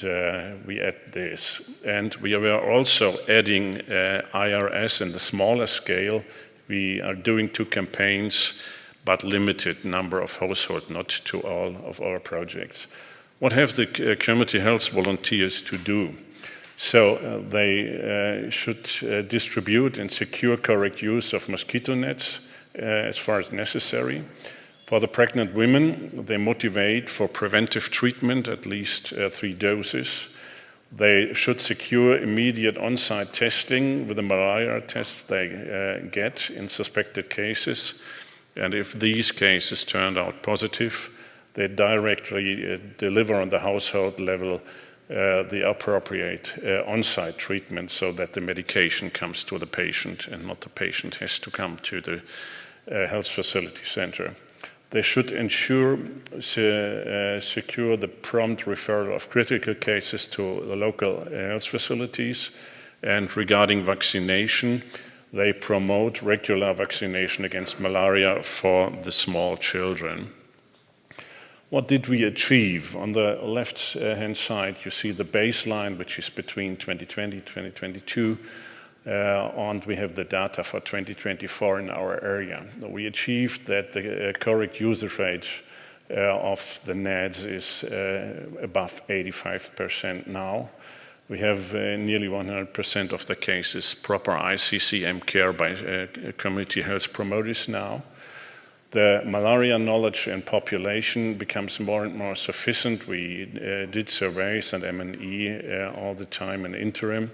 we add this. And we are also adding IRS in the smaller scale. We are doing 2 campaigns, but limited number of households, not to all of our projects. What have the community health volunteers to do? So they should distribute and secure correct use of mosquito nets as far as necessary. For the pregnant women, they motivate for preventive treatment, at least 3 doses. They should secure immediate on-site testing with the malaria tests they get in suspected cases. And if these cases turned out positive, they directly deliver on the household level the appropriate on-site treatment so that the medication comes to the patient and not the patient has to come to the health facility center. They should ensure secure the prompt referral of critical cases to the local health facilities. And regarding vaccination, they promote regular vaccination against malaria for the small children. What did we achieve? On the left-hand side, you see the baseline, which is between 2020 and 2022, and we have the data for 2024 in our area. We achieved that the correct usage rate of the NADS is above 85% now. We have nearly 100% of the cases proper ICCM care by community health promoters now. The malaria knowledge and population becomes more and more sufficient. We did surveys and M&E all the time in interim,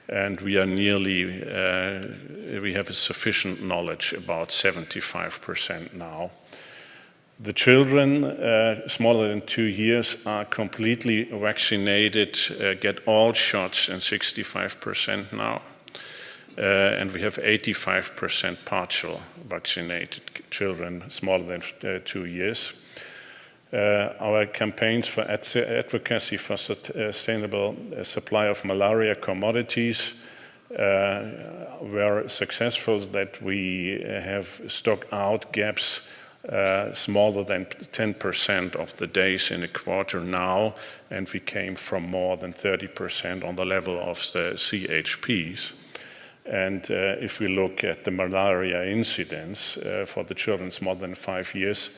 and we are we have a sufficient knowledge, about 75% now. The children smaller than 2 years are completely vaccinated, get all shots, and 65% now. and we have 85% partial vaccinated children smaller than 2 years. Our campaigns for advocacy for sustainable supply of malaria commodities were successful, that we have stock out gaps smaller than 10% of the days in a quarter now, and we came from more than 30% on the level of the CHPs. And if we look at the malaria incidence for the children smaller than 5 years,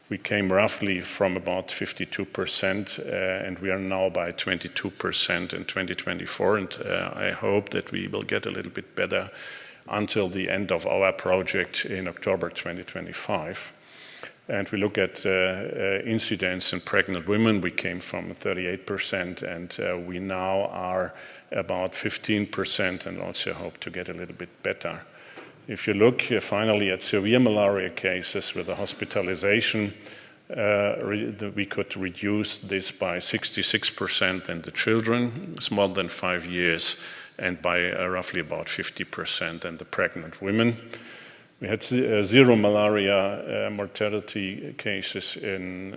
we came roughly from about 52%, and we are now by 22% in 2024. And I hope that we will get a little bit better until the end of our project in October 2025. And we look at incidence in pregnant women, we came from 38%, and we now are about 15%, and also hope to get a little bit better. If you look finally at severe malaria cases with the hospitalization, we could reduce this by 66% in the children smaller than 5 years, and by roughly about 50% in the pregnant women. We had zero malaria mortality cases in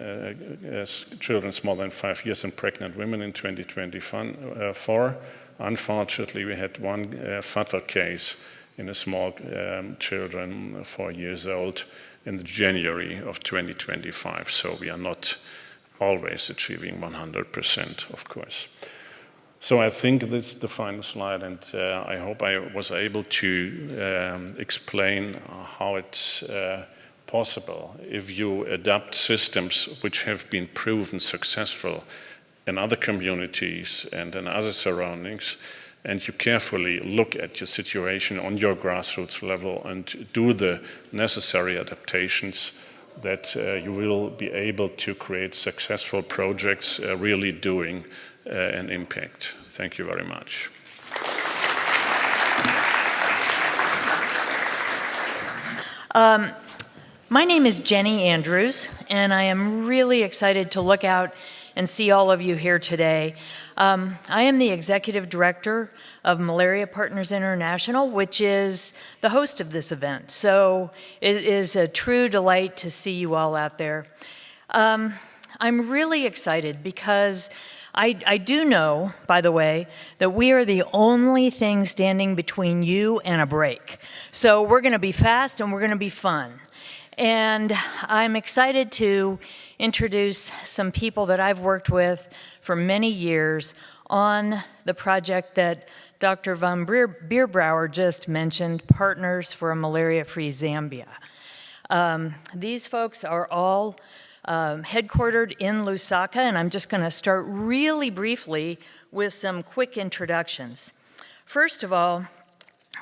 children smaller than 5 years and pregnant women in 2024. Unfortunately, we had one fatal case in a small children 4 years old in January of 2025. So we are not always achieving 100%, of course. So I think that's the final slide, and I hope I was able to explain how it's possible if you adapt systems which have been proven successful in other communities and in other surroundings, and you carefully look at your situation on your grassroots level and do the necessary adaptations, that you will be able to create successful projects really doing an impact. Thank you very much. My name is Jenny Andrews, and I am really excited to look out and see all of you here today. I am the Executive Director of Malaria Partners International, which is the host of this event. So it is a true delight to see you all out there. I'm really excited because I do know, by the way, that we are the only thing standing between you and a break. So we're going to be fast and we're going to be fun. And I'm excited to introduce some people that I've worked with for many years on the project that Dr. von Bierbauer just mentioned, Partners for a Malaria-Free Zambia. These folks are all headquartered in Lusaka, and I'm just going to start really briefly with some quick introductions. First of all,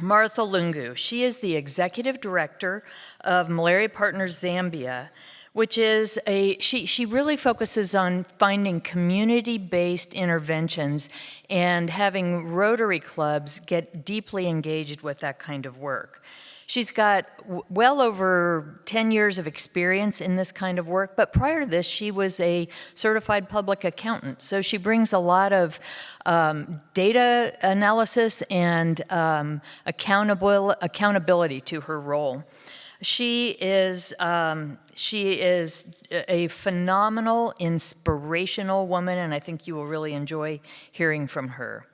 Martha Lungu. She is the Executive Director of Malaria Partners Zambia, which is she really focuses on finding community-based interventions and having Rotary clubs get deeply engaged with that kind of work. She's got well over 10 years of experience in this kind of work, but prior to this, she was a certified public accountant. So she brings a lot of data analysis and accountability to her role. She is a phenomenal, inspirational woman, and I think you will really enjoy hearing from her.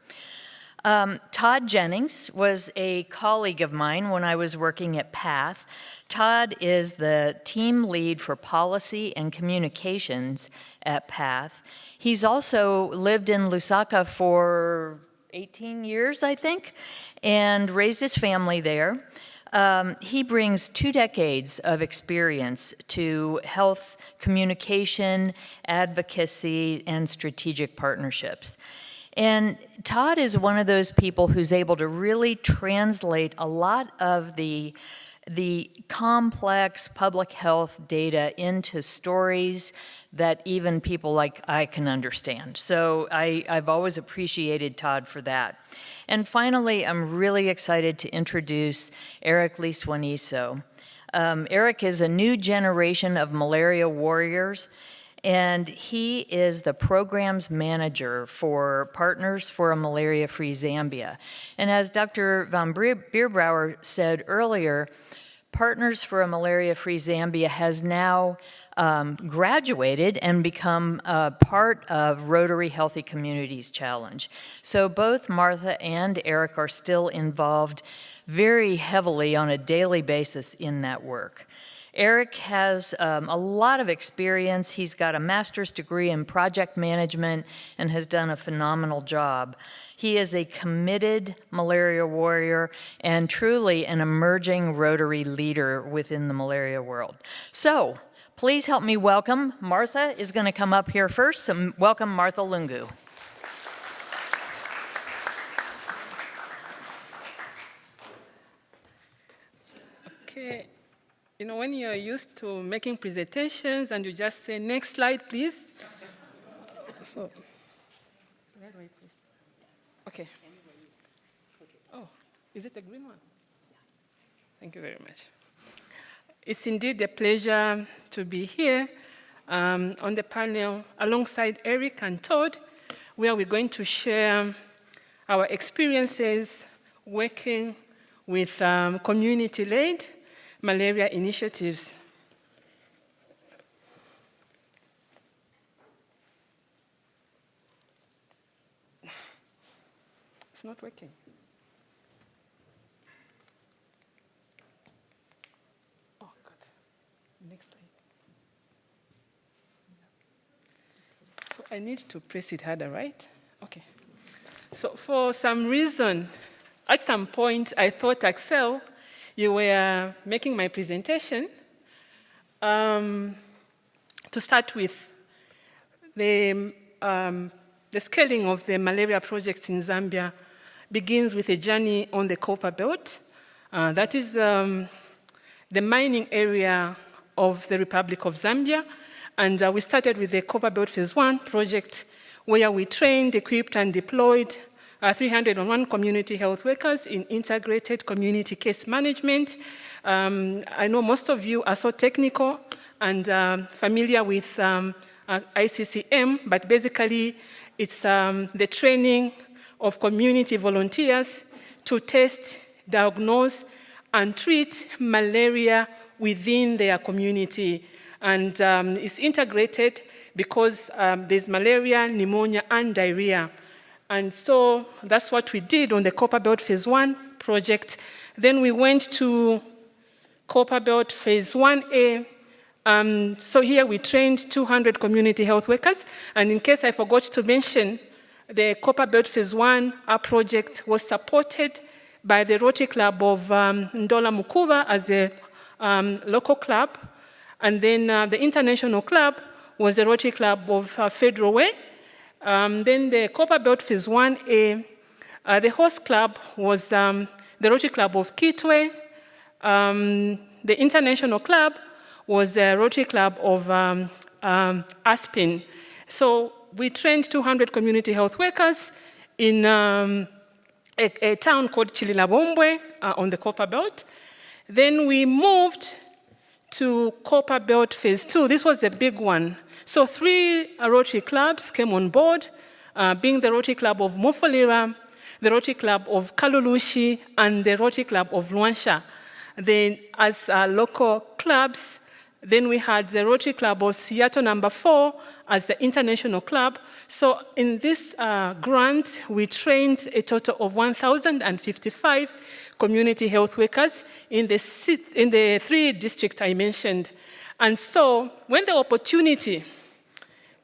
Todd Jennings was a colleague of mine when I was working at PATH. Todd is the team lead for policy and communications at PATH. He's also lived in Lusaka for 18 years, I think, and raised his family there. He brings 2 decades of experience to health communication, advocacy, and strategic partnerships. And Todd is one of those people who's able to really translate a lot of the complex public health data into stories that even people like I can understand. So I've always appreciated Todd for that. And finally, I'm really excited to introduce Eric Liswaniso. Eric is a new generation of malaria warriors, and he is the programs manager for Partners for a Malaria-Free Zambia. And as Dr. von Bierbauer said earlier, Partners for a Malaria-Free Zambia has now graduated and become part of Rotary Healthy Communities Challenge. So both Martha and Eric are still involved very heavily on a daily basis in that work. Eric has a lot of experience. He's got a master's degree in project management and has done a phenomenal job. He is a committed malaria warrior and truly an emerging Rotary leader within the malaria world. So, please help me welcome, Martha is going to come up here first, so welcome Martha Lungu. Okay, you know, when you're used to making presentations and you just say, next slide, please. So, where do I please? Okay. Oh, is it a green one? Thank you very much. It's indeed a pleasure to be here on the panel alongside Eric and Todd, where we're going to share our experiences working with community-led malaria initiatives. It's not working. Next slide. So I need to press it harder, right? Okay. So for some reason, at some point, I thought, Axel, you were making my presentation. To start with, the scaling of the malaria projects in Zambia begins with a journey on the Copper Belt. That is the mining area of the Republic of Zambia. And we started with the Copper Belt Phase 1 project, where we trained, equipped, and deployed 301 community health workers in integrated community case management. I know most of you are so technical and familiar with ICCM, but basically it's the training of community volunteers to test, diagnose, and treat malaria within their community. And it's integrated because there's malaria, pneumonia, and diarrhea. And so that's what we did on the Copper Belt Phase 1 project. Then we went to Copper Belt Phase 1A. So here we trained 200 community health workers. And in case I forgot to mention, the Copper Belt Phase 1 project was supported by the Rotary Club of Ndola Mukuba as a local club, and then the international club was a Rotary Club of Federal Way. Then the Copper Belt Phase 1A, the host club was the Rotary Club of Kitwe. The international club was a Rotary Club of Aspen. So we trained 200 community health workers in a town called Chililabombwe on the Copper Belt. Then we moved to Copper Belt Phase 2. This was a big one. So 3 Rotary clubs came on board, being the Rotary Club of Mofolira, the Rotary Club of Kalulushi, and the Rotary Club of Luansha. Then as local clubs, then we had the Rotary Club of Seattle number 4 as the international club. So in this grant, we trained a total of 1,055 community health workers in the 3 districts I mentioned. And so when the opportunity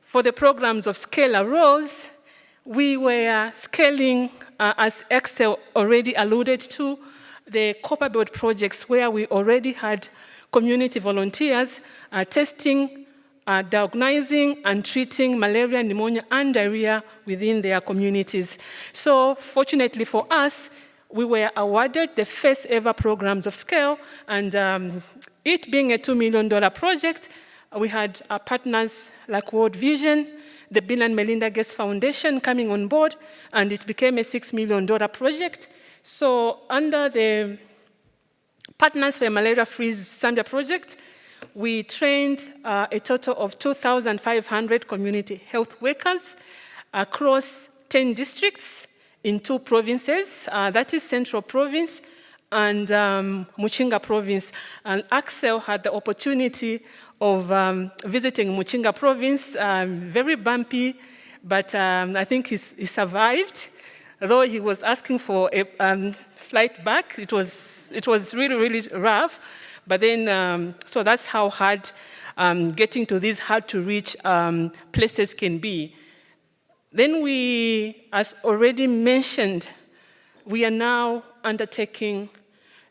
for the programs of scale arose, we were scaling, as Excel already alluded to, the Copper Belt projects where we already had community volunteers testing, diagnosing, and treating malaria, pneumonia, and diarrhea within their communities. So fortunately for us, we were awarded the first ever programs of scale, and it being a $2 million project, we had partners like World Vision, the Bill and Melinda Gates Foundation coming on board, and it became a $6 million project. So under the Partners for a Malaria-Free Zambia project, we trained a total of 2,500 community health workers across 10 districts in 2 provinces, that is Central Province and Muchinga Province. And Axel had the opportunity of visiting Muchinga Province, very bumpy, but I think he survived. Though he was asking for a flight back, it was really, really rough. But then, so that's how hard getting to these hard-to-reach places can be. Then we, as already mentioned, we are now undertaking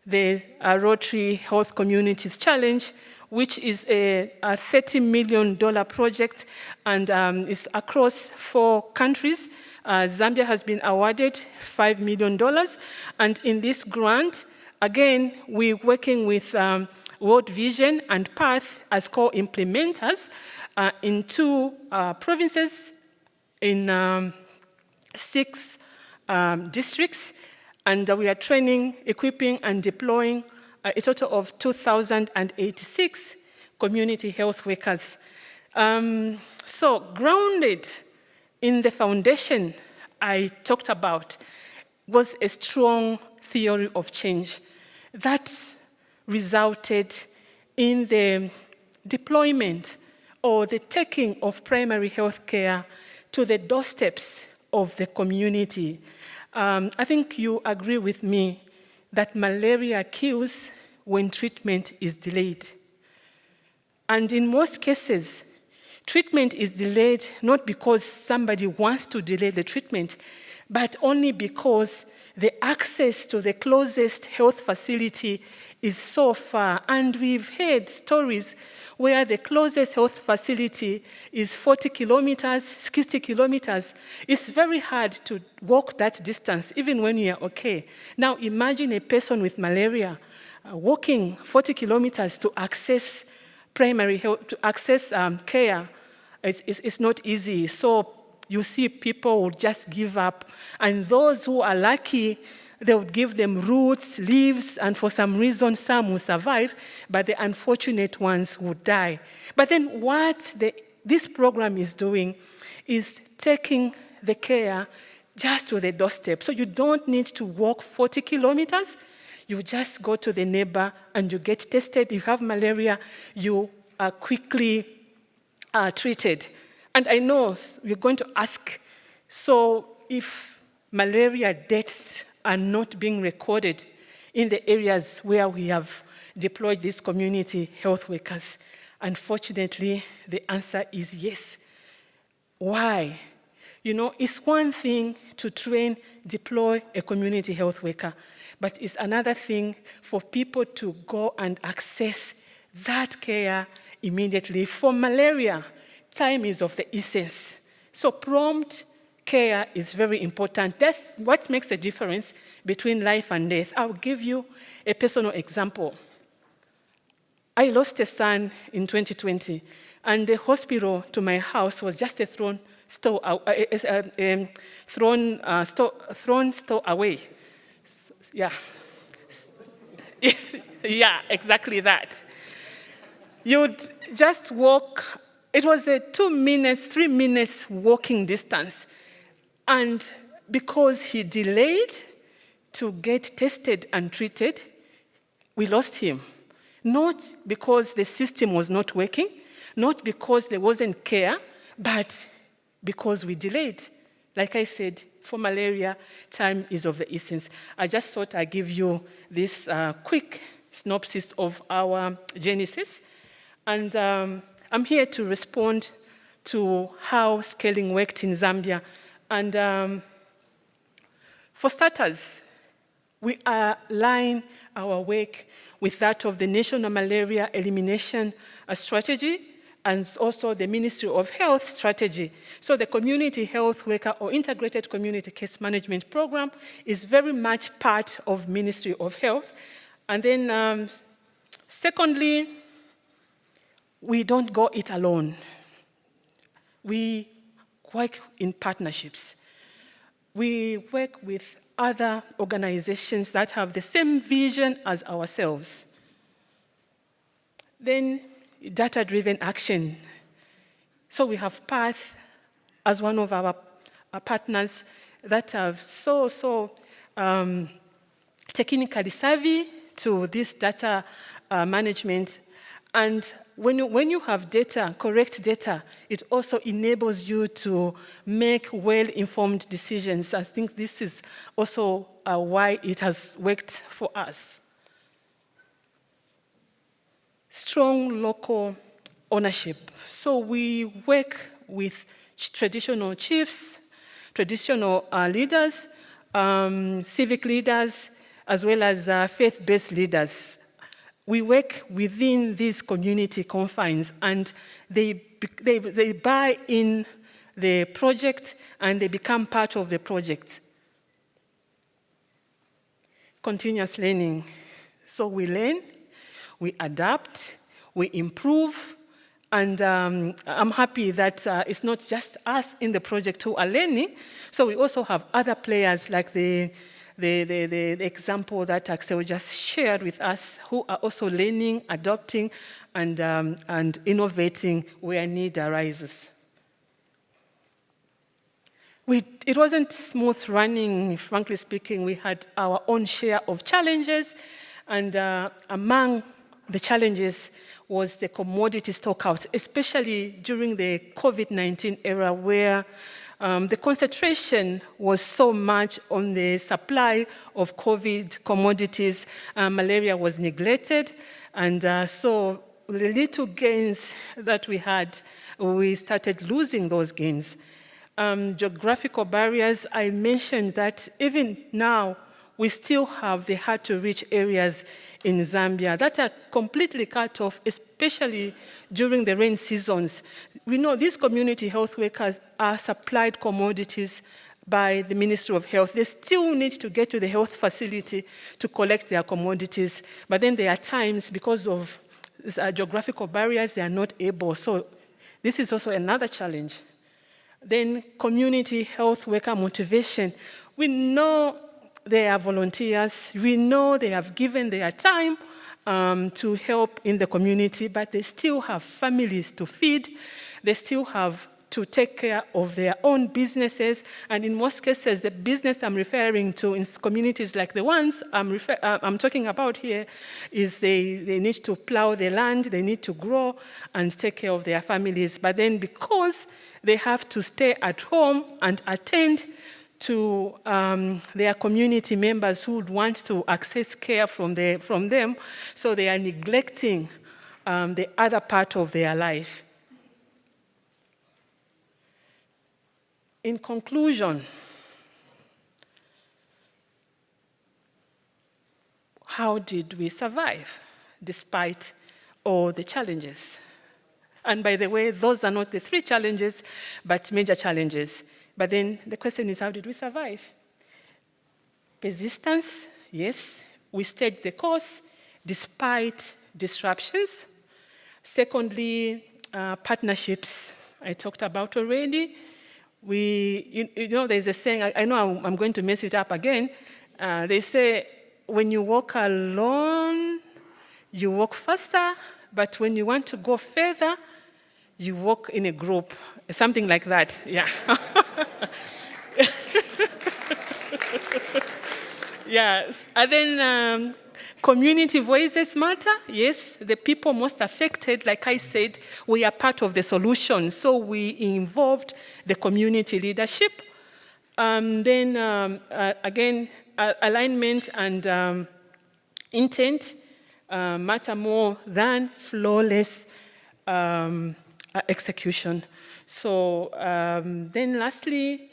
the Rotary Health Communities Challenge, which is a $30 million project and is across 4 countries. Zambia has been awarded $5 million. And in this grant, again, we're working with World Vision and Path as co-implementers in 2 provinces, in 6 districts, and we are training, equipping, and deploying a total of 2,086 community health workers. So grounded in the foundation I talked about was a strong theory of change that resulted in the deployment or the taking of primary health care to the doorsteps of the community. I think you agree with me that malaria kills when treatment is delayed. And in most cases, treatment is delayed not because somebody wants to delay the treatment, but only because the access to the closest health facility is so far. And we've heard stories where the closest health facility is 40 kilometers, 60 kilometers. It's very hard to walk that distance, even when you're okay. Now imagine a person with malaria walking 40 kilometers to access primary health, to access care. It's not easy. So you see people would just give up. And those who are lucky, they would give them roots, leaves, and for some reason, some will survive, but the unfortunate ones would die. But then what this program is doing is taking the care just to the doorstep. So you don't need to walk 40 kilometers. You just go to the neighbor and you get tested. If you have malaria, you are quickly treated. And I know you're going to ask, so if malaria deaths are not being recorded in the areas where we have deployed these community health workers, unfortunately, the answer is yes. Why? You know, it's one thing to train, deploy a community health worker, but it's another thing for people to go and access that care immediately. For malaria, time is of the essence. So prompt care is very important. That's what makes a difference between life and death. I'll give you a personal example. I lost a son in 2020, and the hospital to my house was just a thrown store away. Yeah. Yeah, exactly that. You'd just walk. It was a 2 minutes, 3 minutes walking distance. And because he delayed to get tested and treated, we lost him. Not because the system was not working, not because there wasn't care, but because we delayed. Like I said, for malaria, time is of the essence. I just thought I'd give you this quick synopsis of our genesis. And I'm here to respond to how scaling worked in Zambia. And for starters, we align our work with that of the National Malaria Elimination Strategy and also the Ministry of Health strategy. So the community health worker or integrated community case management program is very much part of Ministry of Health. And then secondly, we don't go it alone. We work in partnerships. We work with other organizations that have the same vision as ourselves. Then data-driven action. So we have Path as one of our partners that are technically savvy to this data management. And when you have data, correct data, it also enables you to make well-informed decisions. I think this is also why it has worked for us. Strong local ownership. So we work with traditional chiefs, traditional leaders, civic leaders, as well as faith-based leaders. We work within these community confines, and they buy in the project and they become part of the project. Continuous learning. So we learn, we adapt, we improve, and I'm happy that it's not just us in the project who are learning. So we also have other players like the example that Axel just shared with us, who are also learning, adopting, and innovating where need arises. It wasn't smooth running, frankly speaking. We had our own share of challenges, and among the challenges was the commodity stockouts, especially during the COVID-19 era, where the concentration was so much on the supply of COVID commodities. Malaria was neglected, and so the little gains that we had, we started losing those gains. Geographical barriers, I mentioned that even now, we still have the hard-to-reach areas in Zambia that are completely cut off, especially during the rain seasons. We know these community health workers are supplied commodities by the Ministry of Health. They still need to get to the health facility to collect their commodities, but then there are times, because of geographical barriers, they are not able. So this is also another challenge. Then community health worker motivation. We know they are volunteers. We know they have given their time to help in the community, but they still have families to feed. They still have to take care of their own businesses. And in most cases, the business I'm referring to in communities like the ones I'm talking about here is they need to plow the land, they need to grow and take care of their families. But then because they have to stay at home and attend to their community members who would want to access care from them, so they are neglecting the other part of their life. In conclusion, how did we survive despite all the challenges? And by the way, those are not the 3 challenges, but major challenges. But then the question is, how did we survive? Persistence, yes. We stayed the course despite disruptions. Secondly, partnerships, I talked about already. You know, there's a saying, I know I'm going to mess it up again. They say, when you walk alone, you walk faster, but when you want to go further, you walk in a group, something like that, yeah. Yes, and then community voices matter. Yes, the people most affected, like I said, we are part of the solution. So we involved the community leadership. Then again, alignment and intent matter more than flawless execution. So then lastly,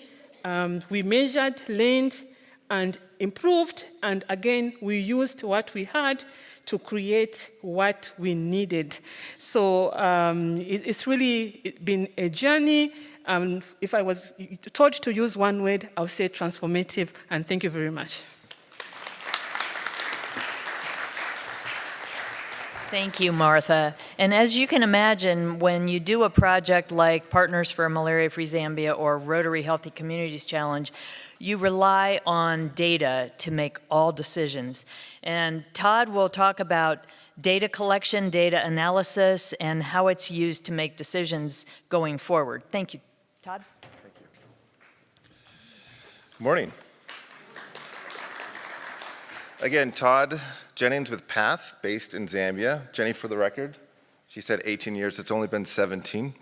we measured, learned, and improved, and again, we used what we had to create what we needed. So it's really been a journey. If I was told to use one word, I would say transformative, and thank you very much. Thank you, Martha. And as you can imagine, when you do a project like Partners for a Malaria-Free Zambia or Rotary Healthy Communities Challenge, you rely on data to make all decisions. And Todd will talk about data collection, data analysis, and how it's used to make decisions going forward. Thank you. Todd? Thank you. Good morning. Again, Todd Jennings with PATH, based in Zambia. Jenny, for the record, she said 18 years. It's only been 17.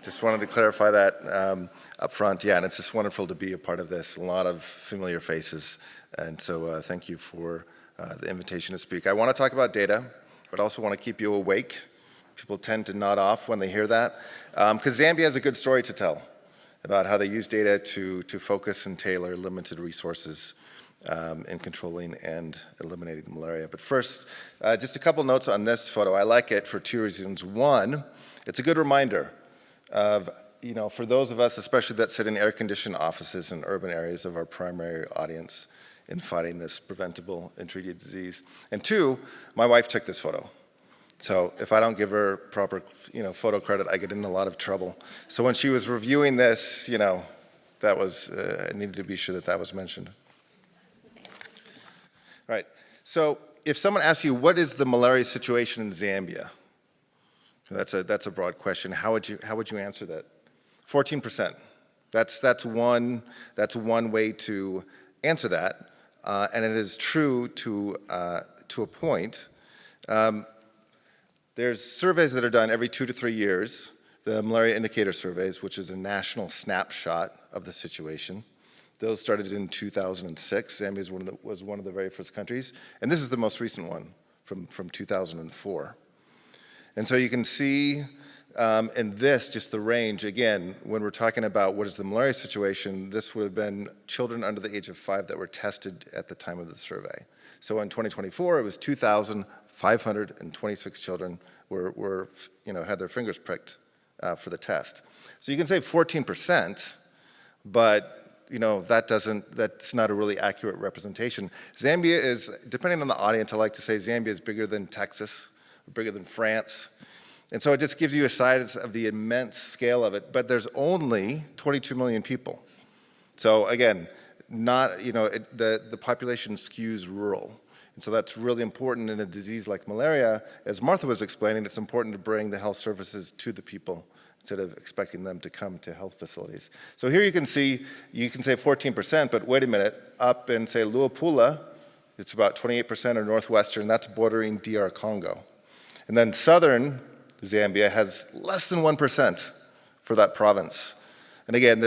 Just wanted to clarify that up front. Yeah, and it's just wonderful to be a part of this. A lot of familiar faces. And so thank you for the invitation to speak. I want to talk about data, but also want to keep you awake. People tend to nod off when they hear that, because Zambia has a good story to tell about how they use data to focus and tailor limited resources in controlling and eliminating malaria. But first, just a couple notes on this photo. I like it for two reasons. One, it's a good reminder of, for those of us, especially that sit in air-conditioned offices in urban areas, of our primary audience in fighting this preventable and treated disease. And two, my wife took this photo. So if I don't give her proper, photo credit, I get in a lot of trouble. So when she was reviewing this, that was, I needed to be sure that was mentioned. Right. So if someone asks you, what is the malaria situation in Zambia? That's a broad question. How would you answer that? 14%. That's one way to answer that, and it is true to a point. There's surveys that are done every 2 to 3 years, the malaria indicator surveys, which is a national snapshot of the situation. Those started in 2006. Zambia was one of the very first countries, and this is the most recent one from 2004. And so you can see in this, just the range, again, when we're talking about what is the malaria situation, this would have been children under the age of 5 that were tested at the time of the survey. So in 2024, it was 2,526 children were had their fingers pricked for the test. So you can say 14%, but that's not a really accurate representation. Zambia is, depending on the audience, I like to say Zambia is bigger than Texas, bigger than France. And so it just gives you a size of the immense scale of it, but there's only 22 million people. So again, the population skews rural. And so that's really important in a disease like malaria. As Martha was explaining, it's important to bring the health services to the people instead of expecting them to come to health facilities. So here you can say 14%, but wait a minute, up in, say, Luapula, it's about 28%, or northwestern, that's bordering DR Congo. And then southern Zambia has less than 1% for that province. And again,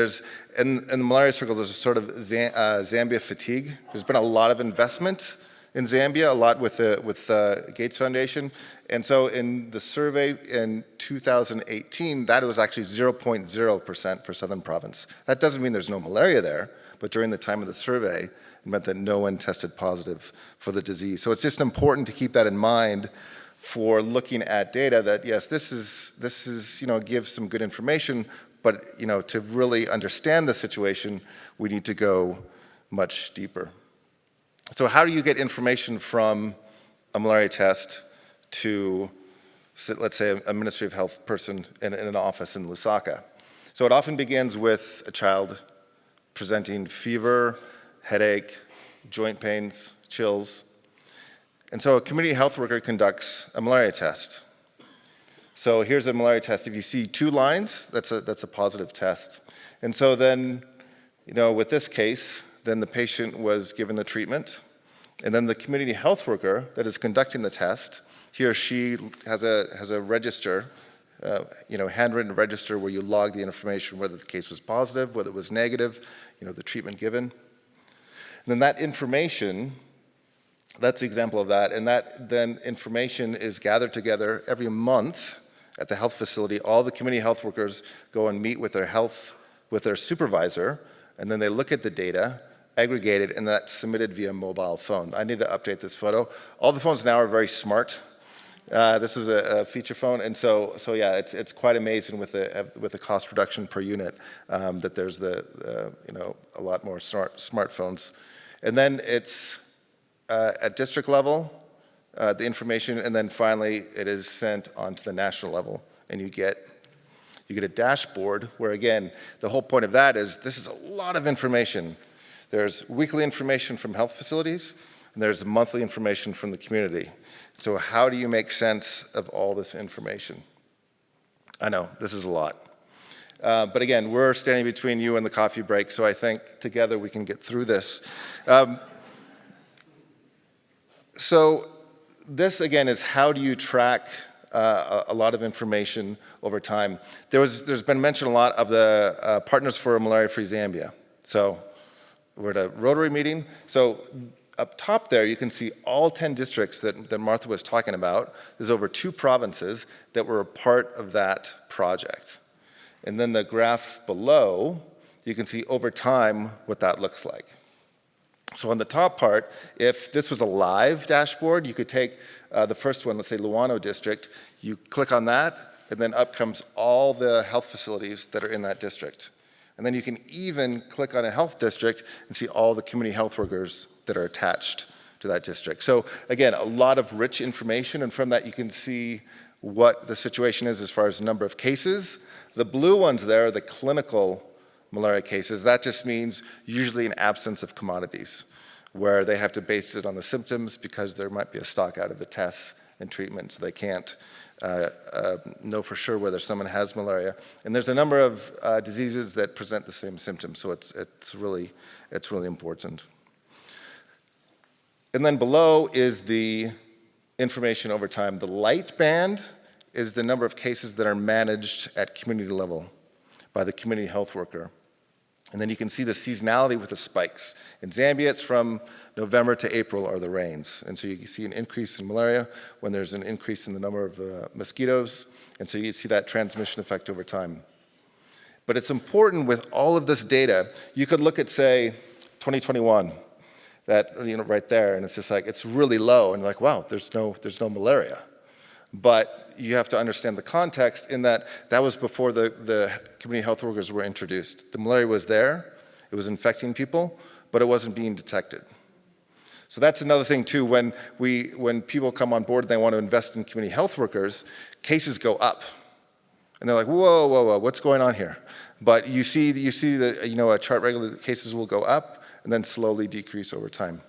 in the malaria circles, there's a sort of Zambia fatigue. There's been a lot of investment in Zambia, a lot with the Gates Foundation. And so in the survey in 2018, that was actually 0.0% for Southern Province. That doesn't mean there's no malaria there, but during the time of the survey, it meant that no one tested positive for the disease. So it's just important to keep that in mind for looking at data, that yes, this is gives some good information, but to really understand the situation, we need to go much deeper. So how do you get information from a malaria test to, let's say, a Ministry of Health person in an office in Lusaka? So it often begins with a child presenting fever, headache, joint pains, chills. And so a community health worker conducts a malaria test. So here's a malaria test. If you see 2 lines, that's a positive test. And so then, with this case, then the patient was given the treatment, and then the community health worker that is conducting the test, he or she has a register, handwritten register where you log the information, whether the case was positive, whether it was negative, the treatment given. And then that information, that's the example of that, and that then information is gathered together every month at the health facility. All the community health workers go and meet with their supervisor, and then they look at the data, aggregate it, and that's submitted via mobile phone. I need to update this photo. All the phones now are very smart. This is a feature phone, and so yeah, it's quite amazing with the cost reduction per unit that there's a lot more smartphones. And then it's at district level, the information, and then finally it is sent onto the national level, and you get a dashboard where, again, the whole point of that is this is a lot of information. There's weekly information from health facilities, and and there's monthly information from the community. So how do you make sense of all this information? I know, this is a lot. But again, we're standing between you and the coffee break, so I think together we can get through this. So this, again, is how do you track a lot of information over time. There's been mentioned a lot of the Partners for Malaria-Free Zambia. So we're at a Rotary meeting. So up top there, you can see all 10 districts that Martha was talking about. There's over 2 provinces that were a part of that project. And then the graph below, you can see over time what that looks like. So on the top part, if this was a live dashboard, you could take the first one, let's say Luano district, you click on that, and then up comes all the health facilities that are in that district. And then you can even click on a health district and see all the community health workers that are attached to that district. So again, a lot of rich information, and from that you can see what the situation is as far as number of cases. The blue ones there are the clinical malaria cases. That just means usually an absence of commodities, where they have to base it on the symptoms because there might be a stock out of the tests and treatment, so they can't know for sure whether someone has malaria. And there's a number of diseases that present the same symptoms, so it's really important. And then below is the information over time. The light band is the number of cases that are managed at community level by the community health worker. And then you can see the seasonality with the spikes. In Zambia, it's from November to April are the rains. And so you can see an increase in malaria when there's an increase in the number of mosquitoes. And so you see that transmission effect over time. But it's important with all of this data, you could look at, say, 2021, that, right there, and it's just like, it's really low, and you're like, wow, there's no malaria. But you have to understand the context in that that was before the community health workers were introduced. The malaria was there, it was infecting people, but it wasn't being detected. So that's another thing too, when people come on board and they want to invest in community health workers, cases go up. And they're like, whoa, whoa, whoa, what's going on here? But you see that, a chart regularly, cases will go up and then slowly decrease over time.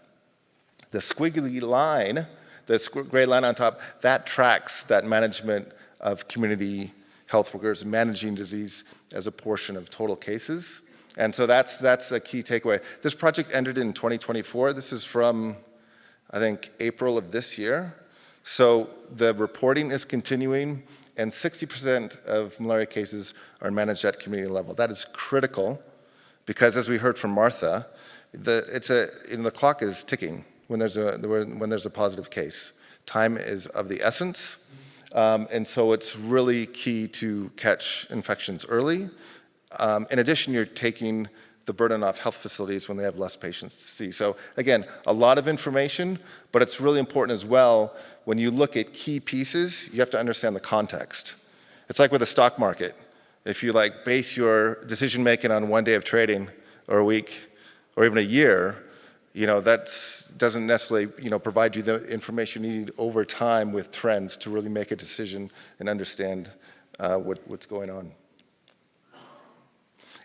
The squiggly line, the gray line on top, that tracks that management of community health workers managing disease as a portion of total cases. And so that's a key takeaway. This project ended in 2024. This is from, I think, April of this year. So the reporting is continuing, and 60% of malaria cases are managed at community level. That is critical because, as we heard from Martha, the clock is ticking when there's a positive case. Time is of the essence, and so it's really key to catch infections early. In addition, you're taking the burden off health facilities when they have less patients to see. So again, a lot of information, but it's really important as well, when you look at key pieces, you have to understand the context. It's like with the stock market. If you base your decision making on one day of trading, or a week, or even a year, that doesn't necessarily provide you the information you need over time with trends to really make a decision and understand what's going on.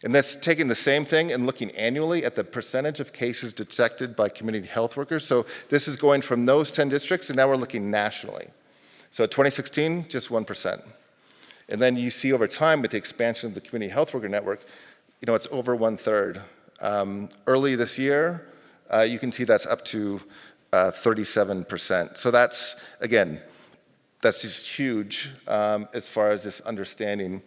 And that's taking the same thing and looking annually at the percentage of cases detected by community health workers. So this is going from those 10 districts, and now we're looking nationally. So 2016, just 1%. And then you see over time with the expansion of the community health worker network, it's over 1/3. Early this year, you can see that's up to 37%. So that's, again, that's just huge as far as this understanding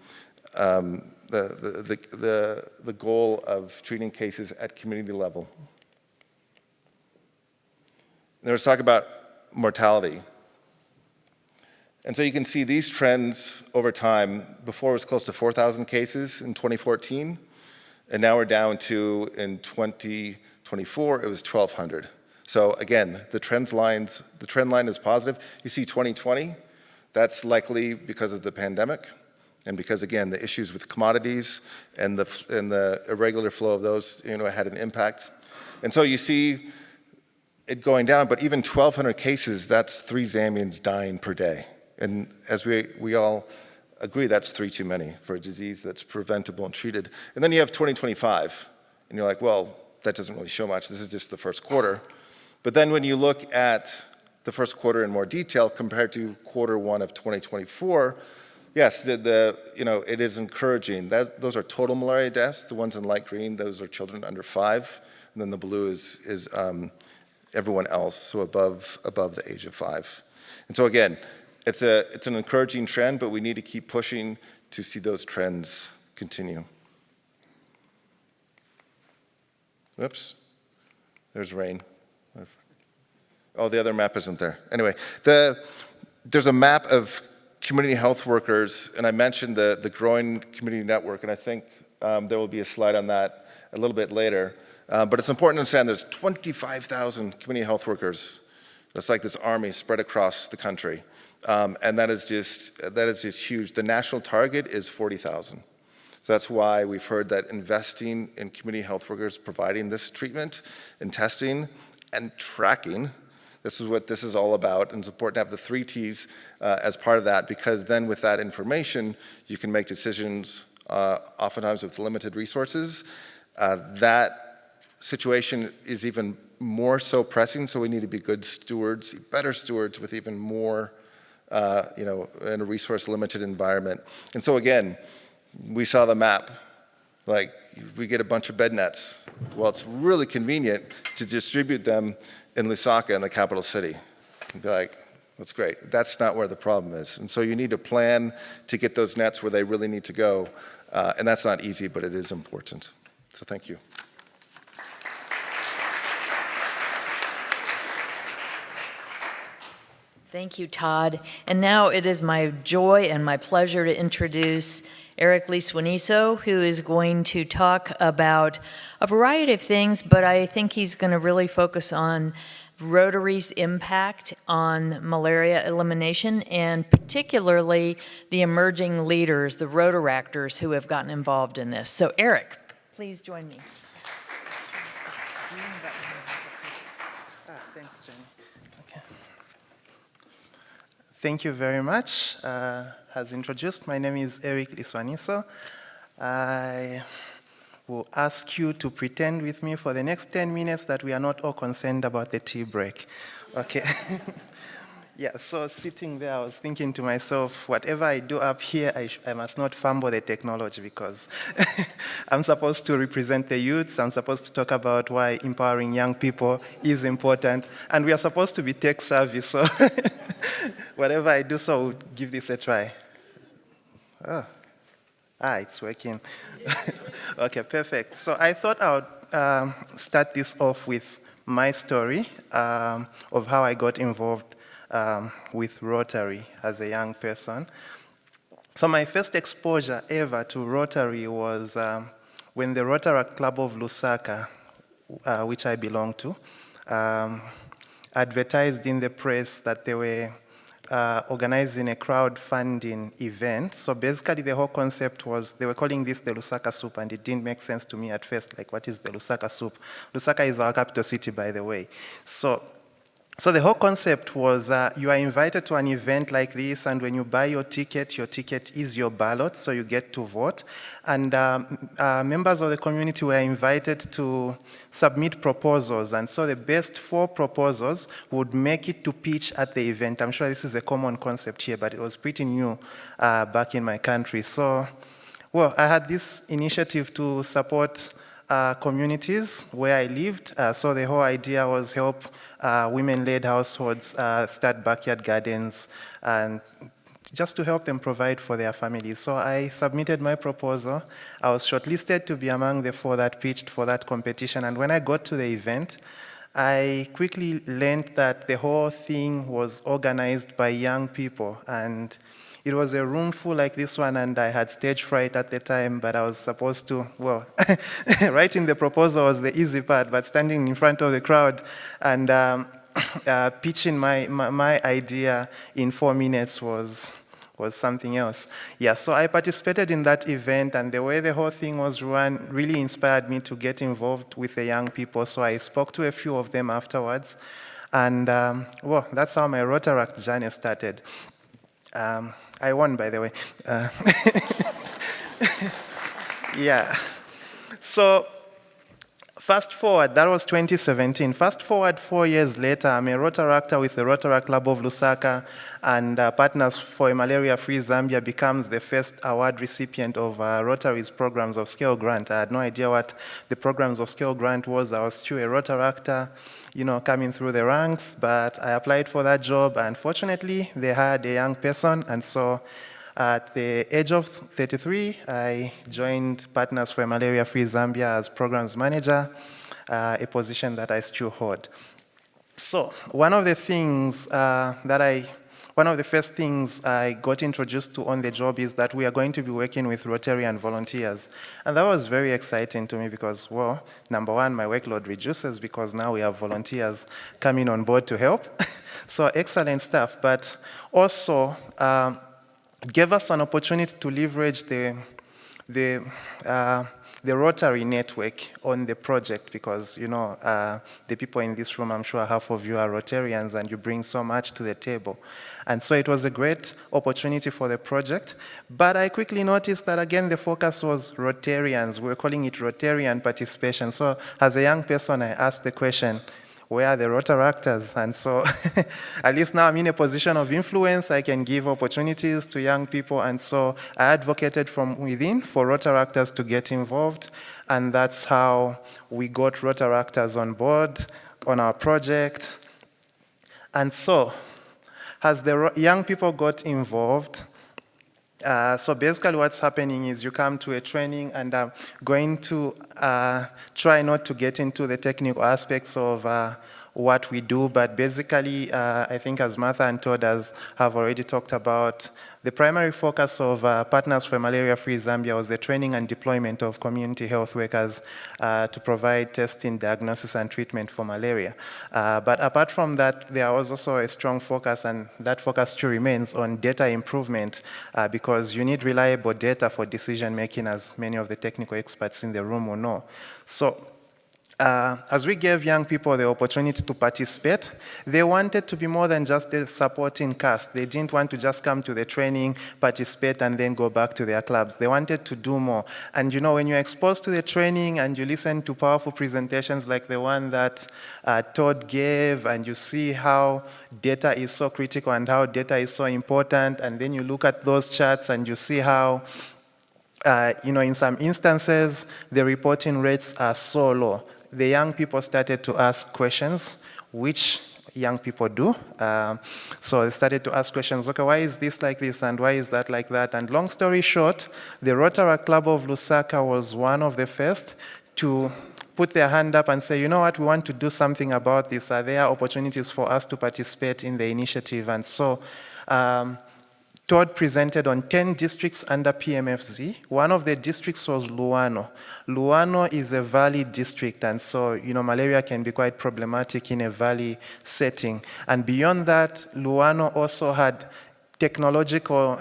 the goal of treating cases at community level. There was talk about mortality. And so you can see these trends over time. Before it was close to 4,000 cases in 2014, and now we're down to, in 2024, it was 1,200. So again, the trend line is positive. You see 2020, that's likely because of the pandemic, and because, again, the issues with commodities and the irregular flow of those, had an impact. And so you see it going down, but even 1,200 cases, that's 3 Zambians dying per day. And as we all agree, that's 3 too many for a disease that's preventable and treated. And then you have 2025, and you're like, well, that doesn't really show much. This is just the first quarter. But then when you look at the first quarter in more detail compared to quarter one of 2024, yes, it is encouraging. Those are total malaria deaths. The ones in light green, those are children under 5. And then the blue is everyone else, so above the age of 5. And so again, it's an encouraging trend, but we need to keep pushing to see those trends continue. Whoops, there's rain. Oh, the other map isn't there. Anyway, there's a map of community health workers, and I mentioned the growing community network, and I think there will be a slide on that a little bit later. But it's important to understand there's 25,000 community health workers. That's like this army spread across the country. And that is just huge. The national target is 40,000. So that's why we've heard that investing in community health workers providing this treatment and testing and tracking, this is what this is all about, and it's important to have the 3 T's as part of that, because then with that information, you can make decisions, oftentimes with limited resources. That situation is even more so pressing, so we need to be good stewards, better stewards with even more, in a resource-limited environment. And so again, we saw the map, like we get a bunch of bed nets. Well, it's really convenient to distribute them in Lusaka, in the capital city. And be like, that's great. That's not where the problem is. And so you need to plan to get those nets where they really need to go. And that's not easy, but it is important. So thank you. Thank you, Todd. And now it is my joy and my pleasure to introduce Eric Liswaniso, who is going to talk about a variety of things, but I think he's going to really focus on Rotary's impact on malaria elimination, and particularly the emerging leaders, the Rotaractors who have gotten involved in this. So Eric, please join me. Thanks, Jenny. Okay. Thank you very much. As introduced, my name is Eric Liswaniso. I will ask you to pretend with me for the next 10 minutes that we are not all concerned about the tea break. Okay. Yeah, so sitting there, I was thinking to myself, whatever I do up here, I must not fumble the technology, because I'm supposed to represent the youths. I'm supposed to talk about why empowering young people is important. And we are supposed to be tech savvy, so whatever I do, so we'll give this a try. Oh, it's working. Okay, perfect. So I thought I would start this off with my story of how I got involved with Rotary as a young person. So my first exposure ever to Rotary was when the Rotaract Club of Lusaka, which I belong to, advertised in the press that they were organizing a crowdfunding event. So basically the whole concept was, they were calling this the Lusaka soup, and it didn't make sense to me at first, like what is the Lusaka soup? Lusaka is our capital city, by the way. So the whole concept was you are invited to an event like this, and when you buy your ticket is your ballot, so you get to vote. And members of the community were invited to submit proposals, and so the best 4 proposals would make it to pitch at the event. I'm sure this is a common concept here, but it was pretty new back in my country. So, well, I had this initiative to support communities where I lived. So the whole idea was help women-led households start backyard gardens, and just to help them provide for their families. So I submitted my proposal. I was shortlisted to be among the 4 that pitched for that competition. And when I got to the event, I quickly learned that the whole thing was organized by young people. And it was a room full like this one, and I had stage fright at the time, but I was supposed to, well, writing the proposal was the easy part, but standing in front of the crowd and pitching my idea in 4 minutes was something else. Yeah, so I participated in that event, and the way the whole thing was run really inspired me to get involved with the young people, so I spoke to a few of them afterwards, and well, that's how my Rotaract journey started. I won, by the way. Yeah. So Fast forward, that was 2017. Fast forward 4 years later, I'm a Rotaractor with the Rotaract Club of Lusaka, and Partners for a Malaria-Free Zambia becomes the first award recipient of Rotary's Programs of Scale Grant. I had no idea what the Programs of Scale Grant was. I was still a Rotaractor, you know, coming through the ranks, but I applied for that job, and fortunately, they had a young person, and so at the age of 33, I joined Partners for a Malaria-Free Zambia as Programs Manager, a position that I still hold. So one of the first things I got introduced to on the job is that we are going to be working with Rotarian volunteers. And that was very exciting to me because, well, number one, my workload reduces because now we have volunteers coming on board to help. So excellent stuff, but also, gave us an opportunity to leverage the Rotary network on the project because, you know, the people in this room, I'm sure half of you are Rotarians and you bring so much to the table. And so it was a great opportunity for the project. But I quickly noticed that, again, the focus was Rotarians. We were calling it Rotarian participation. So as a young person, I asked the question, where are the Rotaractors? And so at least now I'm in a position of influence. I can give opportunities to young people. And so I advocated from within for Rotaractors to get involved. And that's how we got Rotaractors on board on our project. And so as the young people got involved, so basically what's happening is you come to a training, and I'm going to try not to get into the technical aspects of what we do, but basically I think as Martha and Todd have already talked about, the primary focus of Partners for Malaria-Free Zambia was the training and deployment of community health workers to provide testing, diagnosis, and treatment for malaria. But apart from that, there was also a strong focus, and that focus still remains, on data improvement because you need reliable data for decision making, as many of the technical experts in the room will know. So as we gave young people the opportunity to participate, they wanted to be more than just a supporting cast. They didn't want to just come to the training, participate, and then go back to their clubs. They wanted to do more. And you know, when you're exposed to the training and you listen to powerful presentations like the one that Todd gave, and you see how data is so critical and how data is so important, and then you look at those charts and you see how you know, in some instances, the reporting rates are so low. The young people started to ask questions, which young people do. So they started to ask questions, okay, why is this like this and why is that like that? And long story short, the Rotaract Club of Lusaka was one of the first to put their hand up and say, you know what, we want to do something about this. Are there opportunities for us to participate in the initiative? And so Todd presented on 10 districts under PMFZ. One of the districts was Luano. Luano is a valley district, and so, you know, malaria can be quite problematic in a valley setting. And beyond that, Luano also had technological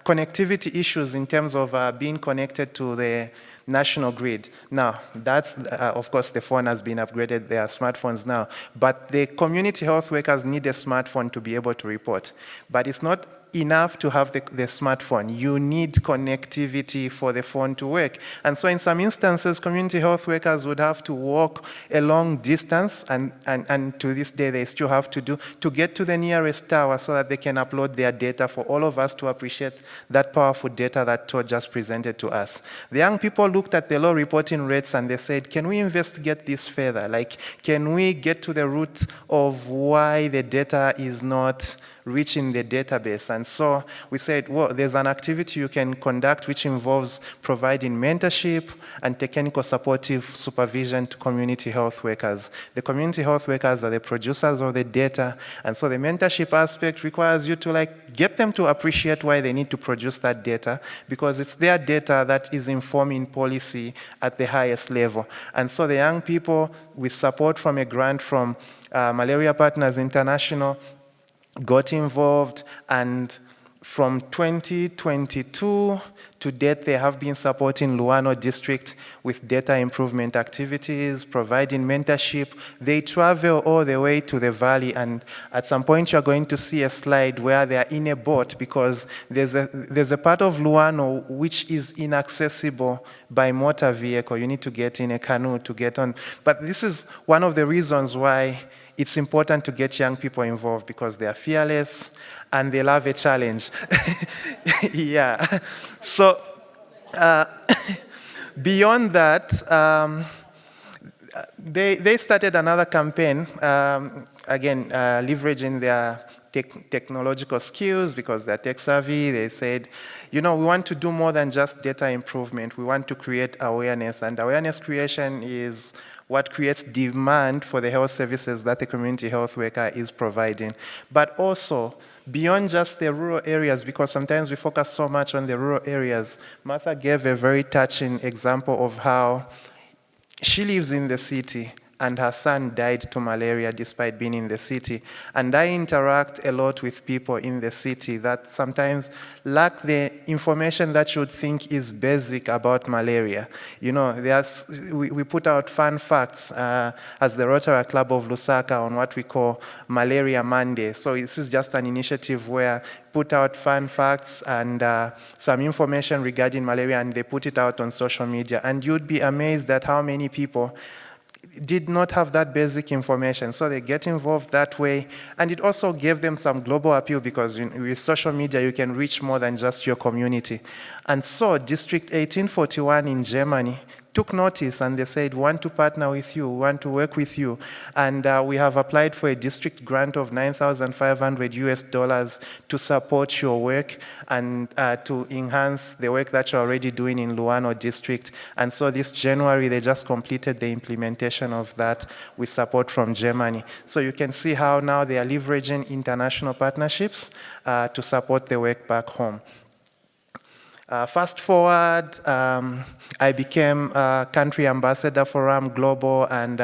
connectivity issues in terms of being connected to the national grid. Now, that's, of course, the phone has been upgraded, there are smartphones now, but the community health workers need a smartphone to be able to report. But it's not enough to have the smartphone. You need connectivity for the phone to work. And so in some instances, community health workers would have to walk a long distance, and to this day they still have to do, to get to the nearest tower so that they can upload their data for all of us to appreciate that powerful data that Todd just presented to us. The young people looked at the low reporting rates and they said, can we investigate this further? Like, can we get to the root of why the data is not reaching the database? And so we said, well, there's an activity you can conduct which involves providing mentorship and technical supportive supervision to community health workers. The community health workers are the producers of the data, and so the mentorship aspect requires you to get them to appreciate why they need to produce that data, because it's their data that is informing policy at the highest level. And so the young people, with support from a grant from Malaria Partners International, got involved, and From 2022 to date, they have been supporting Luano District with data improvement activities, providing mentorship. They travel all the way to the valley, and at some point you're going to see a slide where they are in a boat because there's a part of Luano which is inaccessible by motor vehicle. You need to get in a canoe to get on. But this is one of the reasons why it's important to get young people involved, because they are fearless and they love a challenge. Yeah. So beyond that, they started another campaign, again, leveraging their technological skills because they're tech savvy. They said, we want to do more than just data improvement. We want to create awareness, and awareness creation is what creates demand for the health services that the community health worker is providing. But also, beyond just the rural areas, because sometimes we focus so much on the rural areas, Martha gave a very touching example of how she lives in the city and her son died to malaria despite being in the city. And I interact a lot with people in the city that sometimes lack the information that you would think is basic about malaria. We put out fun facts as the Rotary Club of Lusaka on what we call Malaria Monday. So this is just an initiative where put out fun facts and some information regarding malaria, and they put it out on social media. And you'd be amazed at how many people did not have that basic information. So they get involved that way. And it also gave them some global appeal because with social media, you can reach more than just your community. And so District 1841 in Germany took notice and they said, we want to partner with you, we want to work with you. And we have applied for a district grant of $9,500 to support your work and to enhance the work that you're already doing in Luano District. And so this January, they just completed the implementation of that with support from Germany. So you can see how now they are leveraging international partnerships to support the work back home. Fast forward, I became country ambassador for RAM Global and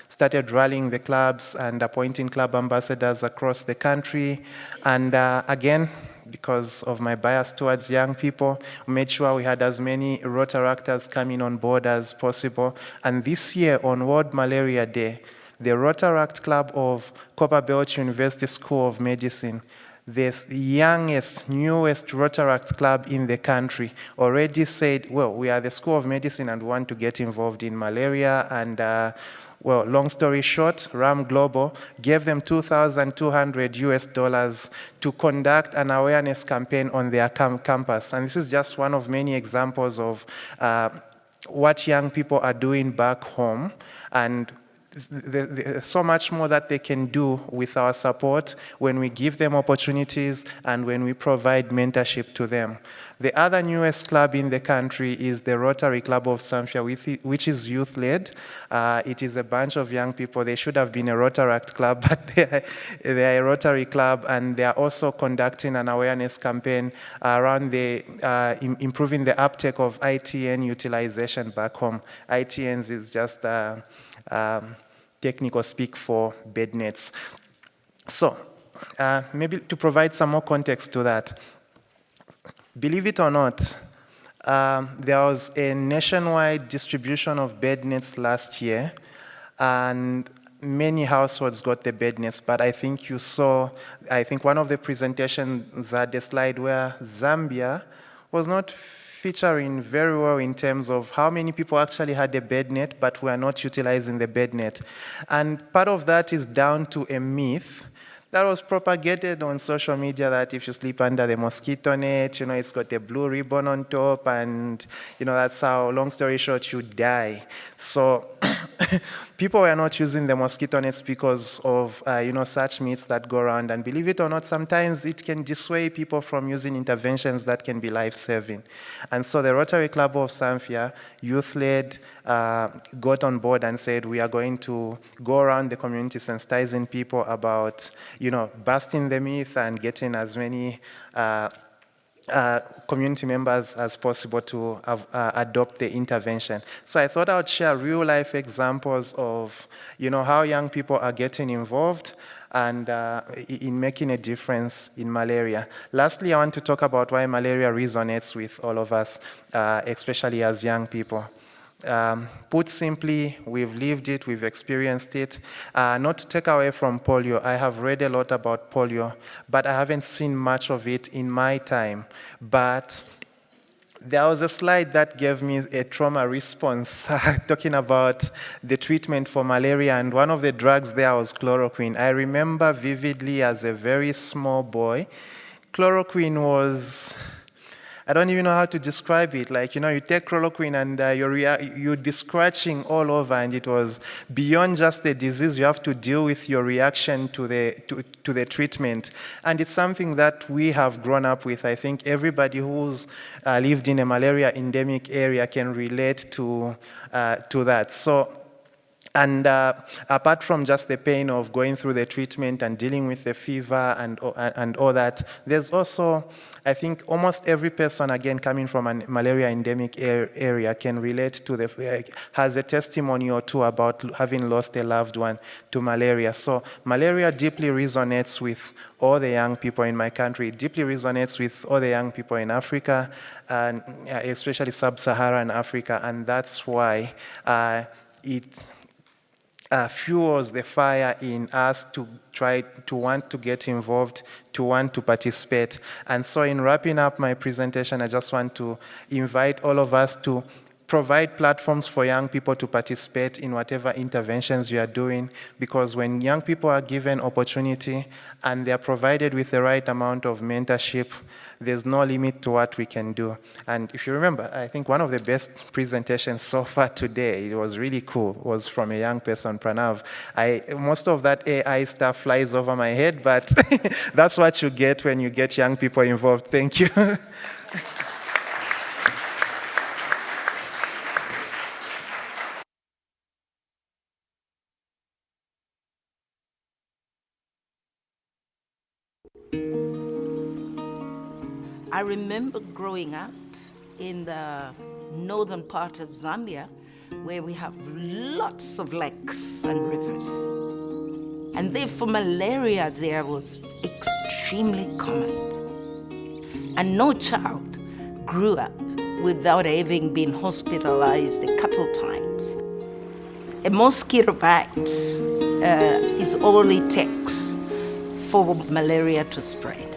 started rallying the clubs and appointing club ambassadors across the country. And again, because of my bias towards young people, we made sure we had as many Rotaractors coming on board as possible. And this year on World Malaria Day, the Rotaract Club of Copperbelt University School of Medicine, the youngest, newest Rotaract club in the country, already said, well, we are the School of Medicine and want to get involved in malaria. And well, long story short, RAM Global gave them $2,200 to conduct an awareness campaign on their campus. And this is just one of many examples of what young people are doing back home. And there's so much more that they can do with our support when we give them opportunities and when we provide mentorship to them. The other newest club in the country is the Rotary Club of Samfya, which is youth-led. It is a bunch of young people. They should have been a Rotaract club, but they are a Rotary club, and they are also conducting an awareness campaign around the improving the uptake of ITN utilization back home. ITNs is just technical speak for bed nets. So maybe to provide some more context to that, believe it or not, there was a nationwide distribution of bed nets last year, and many households got the bed nets, but I think you saw, one of the presentations had a slide where Zambia was not featuring very well in terms of how many people actually had a bed net, but were not utilizing the bed net. And part of that is down to a myth that was propagated on social media that if you sleep under the mosquito net, it's got a blue ribbon on top, and that's how, long story short, you die. So people were not using the mosquito nets because of such myths that go around. And believe it or not, sometimes it can dissuade people from using interventions that can be life-saving. And so the Rotary Club of Samfya, youth-led, got on board and said, we are going to go around the community sensitizing people about, busting the myth and getting as many community members as possible to adopt the intervention. So I thought I would share real-life examples of, how young people are getting involved and in making a difference in malaria. Lastly, I want to talk about why malaria resonates with all of us, especially as young people. Put simply, we've lived it, we've experienced it. Not to take away from polio, I have read a lot about polio, but I haven't seen much of it in my time. But there was a slide that gave me a trauma response talking about the treatment for malaria, and one of the drugs there was chloroquine. I remember vividly as a very small boy, chloroquine was, I don't even know how to describe it. Like, you take chloroquine and you'd be scratching all over, and it was beyond just the disease. You have to deal with your reaction to the treatment. And it's something that we have grown up with. I think everybody who's lived in a malaria endemic area can relate to that. So, and apart from just the pain of going through the treatment and dealing with the fever and all that, there's also, I think almost every person, again, coming from a malaria endemic area can relate to has a testimony or two about having lost a loved one to malaria. So malaria deeply resonates with all the young people in my country. It deeply resonates with all the young people in Africa, and especially sub-Saharan Africa, and that's why it fuels the fire in us to try to want to get involved, to want to participate. And so in wrapping up my presentation, I just want to invite all of us to provide platforms for young people to participate in whatever interventions you are doing, because when young people are given opportunity and they are provided with the right amount of mentorship, there's no limit to what we can do. And if you remember, I think one of the best presentations so far today, it was really cool, was from a young person, Pranav. Most of that AI stuff flies over my head, but that's what you get when you get young people involved. Thank you. I remember growing up in the northern part of Zambia, where we have lots of lakes and rivers. And therefore malaria there was extremely common. And no child grew up without having been hospitalized a couple times. A mosquito bite is all it takes for malaria to spread.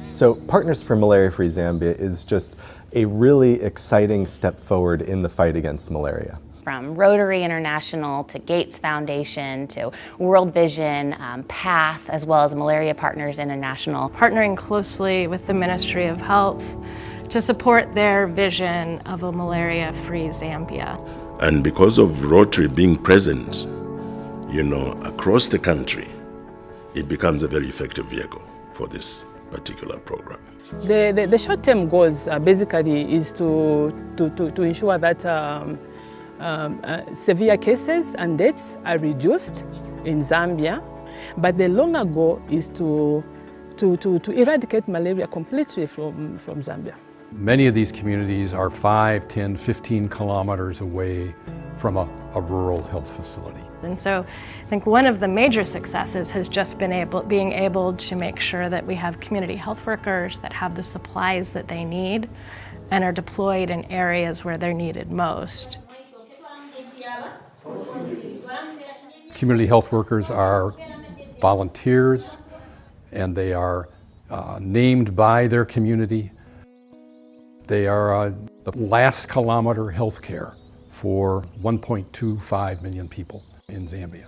So Partners for Malaria-Free Zambia is just a really exciting step forward in the fight against malaria. From Rotary International to Gates Foundation to World Vision, PATH, as well as Malaria Partners International. Partnering closely with the Ministry of Health to support their vision of a malaria-free Zambia. And because of Rotary being present, across the country, it becomes a very effective vehicle for this particular program. The short-term goals basically is to ensure that severe cases and deaths are reduced in Zambia, but the longer goal is to eradicate malaria completely from Zambia. Many of these communities are 5, 10, 15 kilometers away from a rural health facility. And so I think one of the major successes has just been being able to make sure that we have community health workers that have the supplies that they need and are deployed in areas where they're needed most. Community health workers are volunteers, and they are named by their community. They are the last kilometer health care for 1.25 million people in Zambia.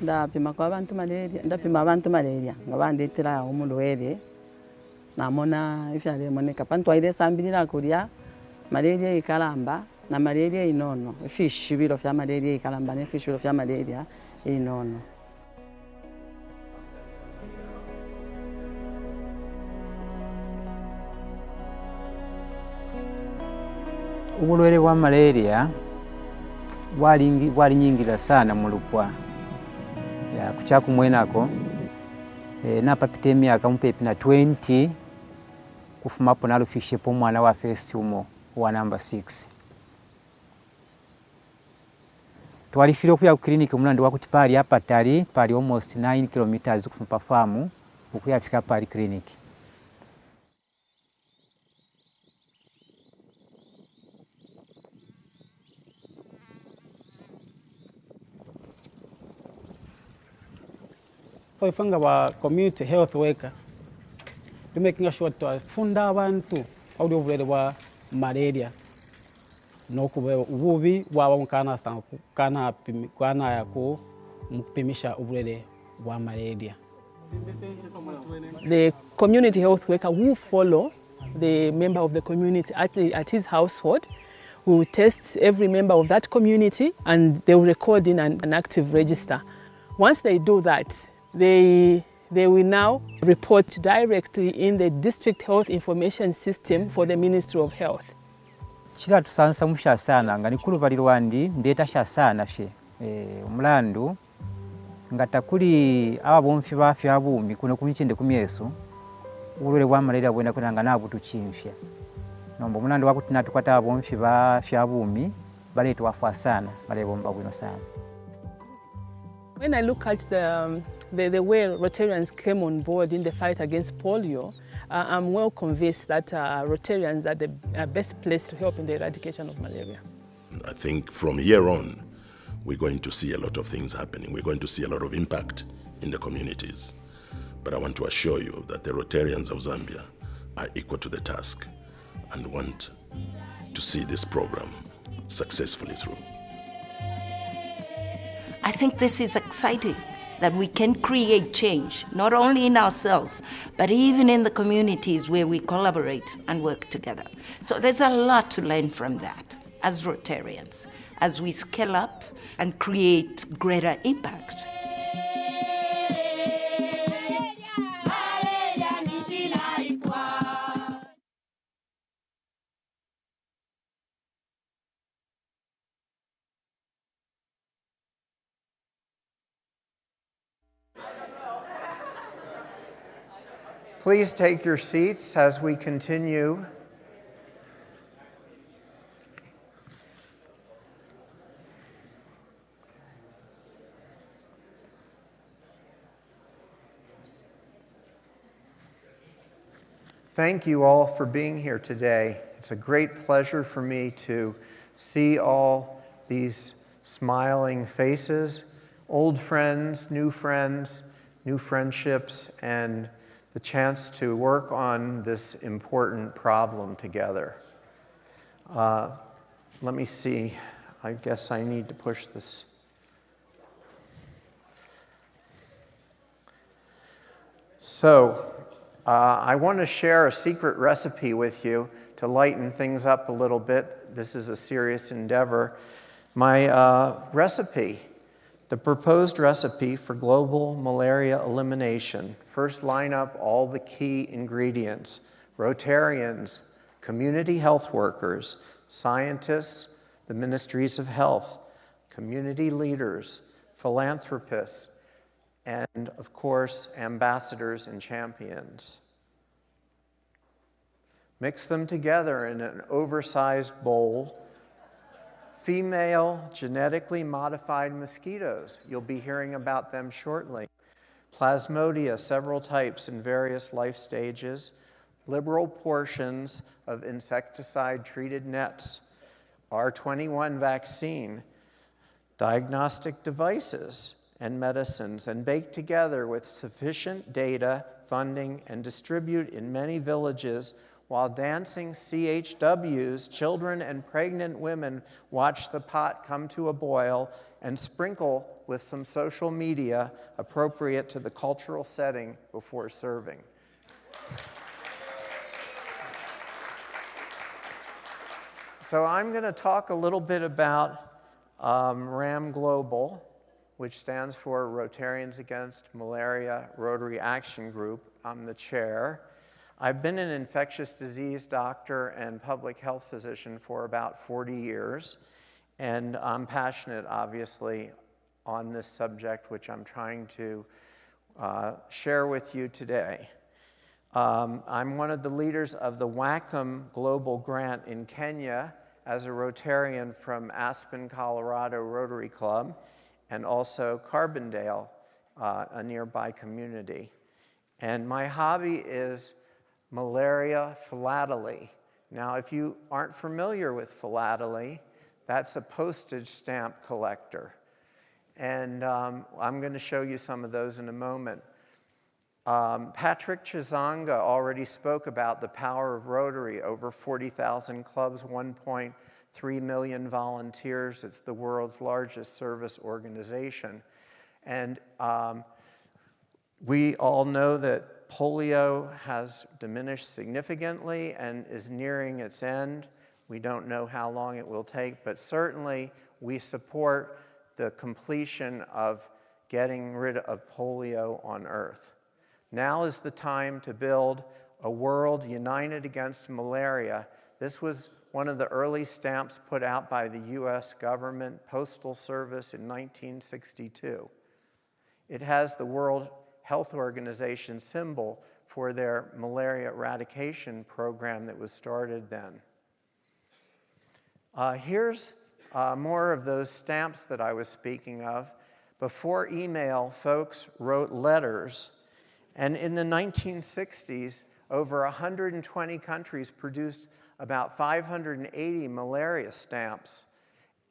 Ndapima kwa abantu malaria, ndapima abantu malaria, ngabandetera umulwere. Namona ifyale moneka pantu aide sambirira kuria malaria ikalamba na malaria inono. Fish biro fya malaria ikalamba ne fish biro fya malaria inono. Obulwere bwa malaria walinyingira sana mulupwa ya kuchaku mwenako napapita emyaka mupepi na 20 kufumapo nalufishepo omwana wa first umo wa number 6 twalifile okuya ku clinic omulandi wakuti pali apatali pali almost 9 kilometers kufumpa famu okuyafika pali clinic. So ifanga wa community health worker to making sure to funda abantu audi obulere bwa malaria nokuba ububi bwaba kana yako mukupimisha obulere bwa malaria. The community health worker will follow the member of the community at his household. We will test every member of that community and they will record in an active register. Once they do that, they will now report directly in the district health information system for the Ministry of Health. Chila tusansa musha sana nga nikulu balirwandi ndeta sha sana she omulandu ngata kuli aba bomfi bafya abumi kuno kumichinde kumyeso ulwele bwa malaria bwenda kunanga nabu tuchimfya nombo mulandu wakutina tukwata aba bomfi bafya abumi baletu wafa sana bale bomba bwino sana. When I look at the way Rotarians came on board in the fight against polio, I'm well convinced that Rotarians are the best placed to help in the eradication of malaria. I think from here on, we're going to see a lot of things happening. We're going to see a lot of impact in the communities. But I want to assure you that the Rotarians of Zambia are equal to the task and want to see this program successfully through. I think this is exciting, that we can create change, not only in ourselves, but even in the communities where we collaborate and work together. So there's a lot to learn from that as Rotarians, as we scale up and create greater impact. Please take your seats as we continue. Thank you all for being here today. It's a great pleasure for me to see all these smiling faces, old friends, new friendships, and the chance to work on this important problem together. Let me see. I guess I need to push this. So, I want to share a secret recipe with you to lighten things up a little bit. This is a serious endeavor. My recipe, the proposed recipe for global malaria elimination. First, line up all the key ingredients: Rotarians, community health workers, scientists, the ministries of health, community leaders, philanthropists, and of course, ambassadors and champions. Mix them together in an oversized bowl. Female genetically modified mosquitoes. You'll be hearing about them shortly. Plasmodia, several types in various life stages. Liberal portions of insecticide-treated nets. R21 vaccine. Diagnostic devices and medicines, and baked together with sufficient data, funding, and distribute in many villages while dancing CHWs, children and pregnant women watch the pot come to a boil and sprinkle with some social media appropriate to the cultural setting before serving. So I'm going to talk a little bit about RAM Global, which stands for Rotarians Against Malaria Rotary Action Group. I'm the chair. I've been an infectious disease doctor and public health physician for about 40 years. And I'm passionate, obviously, on this subject, which I'm trying to share with you today. I'm one of the leaders of the Wacom Global Grant in Kenya as a Rotarian from Aspen, Colorado Rotary Club, and also Carbondale, a nearby community. And my hobby is malaria philately. Now, if you aren't familiar with philately, that's a postage stamp collector. And I'm going to show you some of those in a moment. Patrick Chizanga already spoke about the power of Rotary, over 40,000 clubs, 1.3 million volunteers. It's the world's largest service organization. And we all know that polio has diminished significantly and is nearing its end. We don't know how long it will take, but certainly we support the completion of getting rid of polio on Earth. Now is the time to build a world united against malaria. This was one of the early stamps put out by the US government Postal Service in 1962. It has the World Health Organization symbol for their malaria eradication program that was started then. Here's more of those stamps that I was speaking of. Before email, folks wrote letters, and in the 1960s, over 120 countries produced about 580 malaria stamps,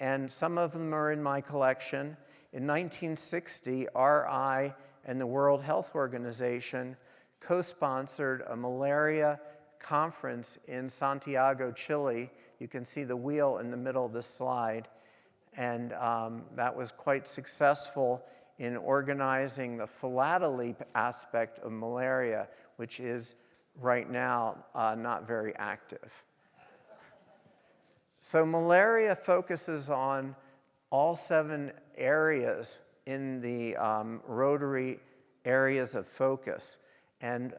and some of them are in my collection. In 1960, RI and the World Health Organization co-sponsored a malaria conference in Santiago, Chile. You can see the wheel in the middle of the slide. And that was quite successful in organizing the philately aspect of malaria, which is right now not very active. So malaria focuses on all 7 areas in the Rotary areas of focus. And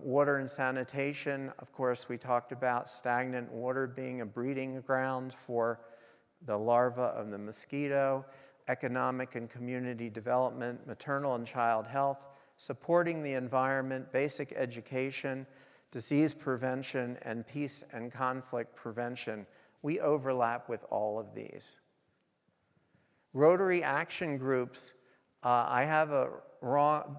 water and sanitation, of course, we talked about stagnant water being a breeding ground for the larva of the mosquito, economic and community development, maternal and child health, supporting the environment, basic education, disease prevention, and peace and conflict prevention. We overlap with all of these. Rotary action groups, I have a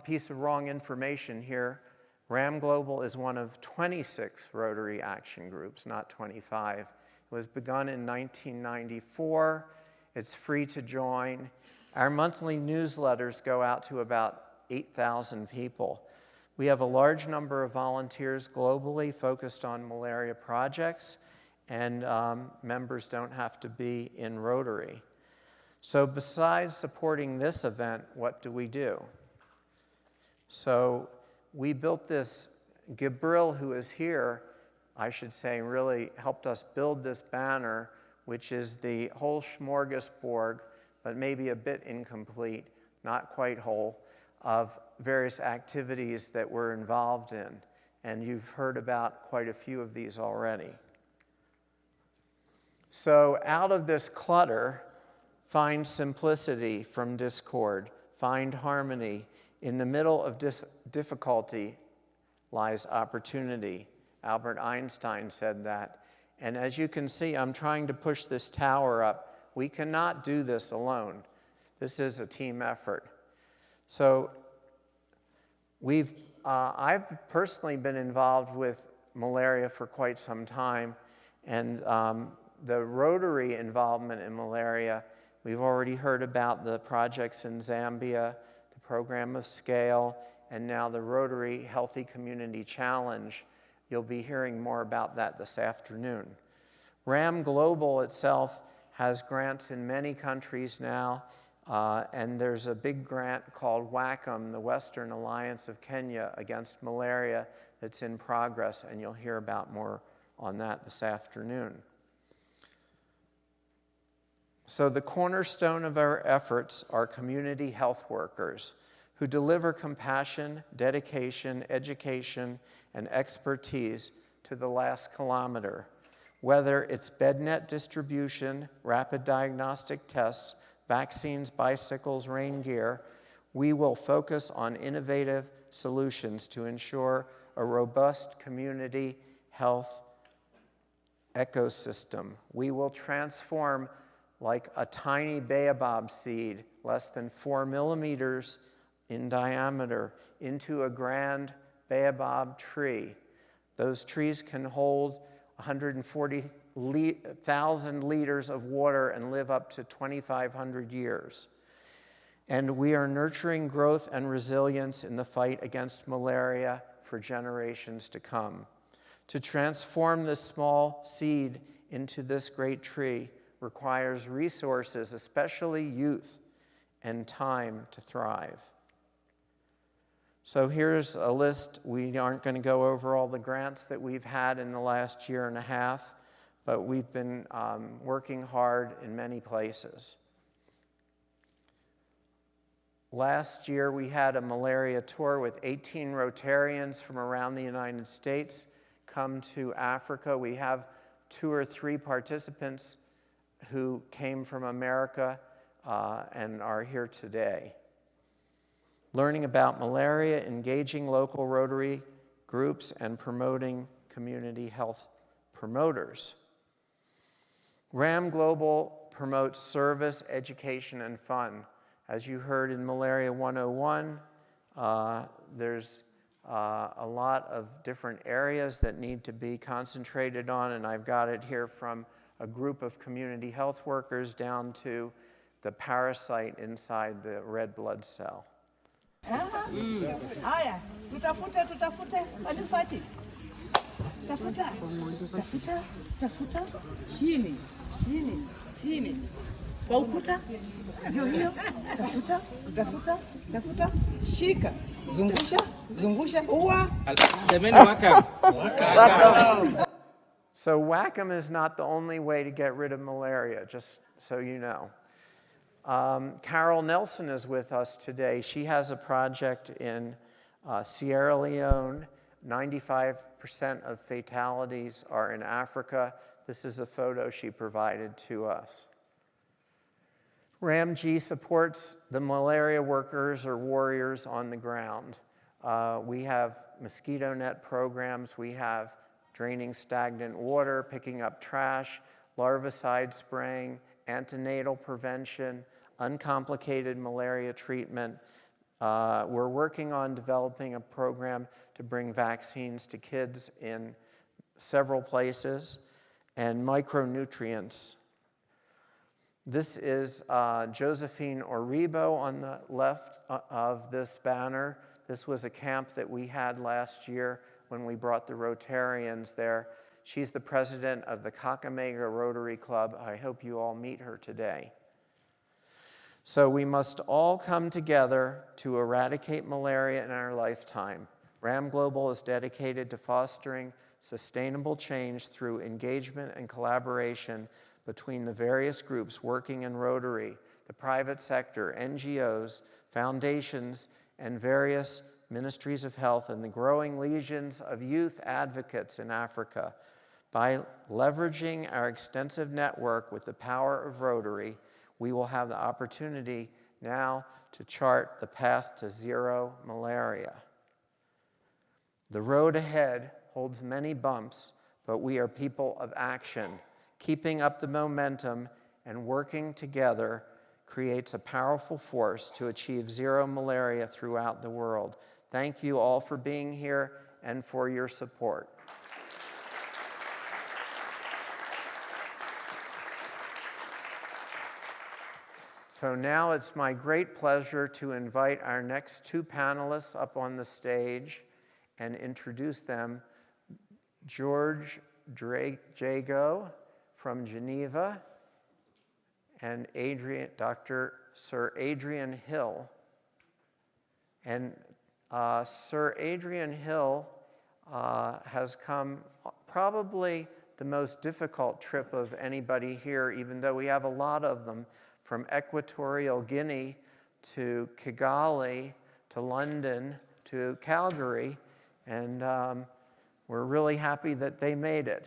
piece of wrong information here. RAM Global is one of 26 Rotary action groups, not 25. It was begun in 1994. It's free to join. Our monthly newsletters go out to about 8,000 people. We have a large number of volunteers globally focused on malaria projects, and members don't have to be in Rotary. So besides supporting this event, what do we do? So we built this, Gabriel, who is here, I should say, really helped us build this banner, which is the whole smorgasbord, but maybe a bit incomplete, not quite whole, of various activities that we're involved in. And you've heard about quite a few of these already. So out of this clutter, find simplicity from discord, find harmony. In the middle of difficulty lies opportunity. Albert Einstein said that. And as you can see, I'm trying to push this tower up. We cannot do this alone. This is a team effort. So I've personally been involved with malaria for quite some time, and the Rotary involvement in malaria, we've already heard about the projects in Zambia, the program of scale, and now the Rotary Healthy Community Challenge. You'll be hearing more about that this afternoon. RAM Global itself has grants in many countries now, and there's a big grant called Wacom, the Western Alliance of Kenya Against Malaria, that's in progress, and you'll hear about more on that this afternoon. So the cornerstone of our efforts are community health workers who deliver compassion, dedication, education, and expertise to the last kilometer. Whether it's bed net distribution, rapid diagnostic tests, vaccines, bicycles, rain gear, we will focus on innovative solutions to ensure a robust community health ecosystem. We will transform like a tiny baobab seed, less than 4 millimeters in diameter, into a grand baobab tree. Those trees can hold 140,000 liters of water and live up to 2,500 years. And we are nurturing growth and resilience in the fight against malaria for generations to come. To transform this small seed into this great tree requires resources, especially youth, and time to thrive. So here's a list. We aren't going to go over all the grants that we've had in the last year and a half, but we've been working hard in many places. Last year, we had a malaria tour with 18 Rotarians from around the United States come to Africa. We have 2 or 3 participants who came from America and are here today. Learning about malaria, engaging local Rotary groups, and promoting community health promoters. RAM Global promotes service, education, and fun. As you heard in Malaria 101, there's a lot of different areas that need to be concentrated on, and I've got it here from a group of community health workers down to the parasite inside the red blood cell. Haya, tutafute, alifati. Tafuta. Chini. Kwa ukuta. Ndio hiyo. Tafuta. Shika. Zungusha. Uwa. Semeni waka. So Wacom is not the only way to get rid of malaria, just so you know. Carol Nelson is with us today. She has a project in Sierra Leone. 95% of fatalities are in Africa. This is a photo she provided to us. RAMG supports the malaria workers or warriors on the ground. We have mosquito net programs. We have draining stagnant water, picking up trash, larvicide spraying, antenatal prevention, uncomplicated malaria treatment. We're working on developing a program to bring vaccines to kids in several places, and micronutrients. This is Josephine Oribo on the left of this banner. This was a camp that we had last year when we brought the Rotarians there. She's the president of the Kakamega Rotary Club. I hope you all meet her today. So we must all come together to eradicate malaria in our lifetime. RAM Global is dedicated to fostering sustainable change through engagement and collaboration between the various groups working in Rotary, the private sector, NGOs, foundations, and various ministries of health, and the growing legions of youth advocates in Africa. By leveraging our extensive network with the power of Rotary, we will have the opportunity now to chart the path to zero malaria. The road ahead holds many bumps, but we are people of action. Keeping up the momentum and working together creates a powerful force to achieve zero malaria throughout the world. Thank you all for being here and for your support. So now it's my great pleasure to invite our next 2 panelists up on the stage and introduce them. George Jago from Geneva and Sir Adrian Hill. And Sir Adrian Hill has come probably the most difficult trip of anybody here, even though we have a lot of them, from Equatorial Guinea to Kigali to London to Calgary, and we're really happy that they made it.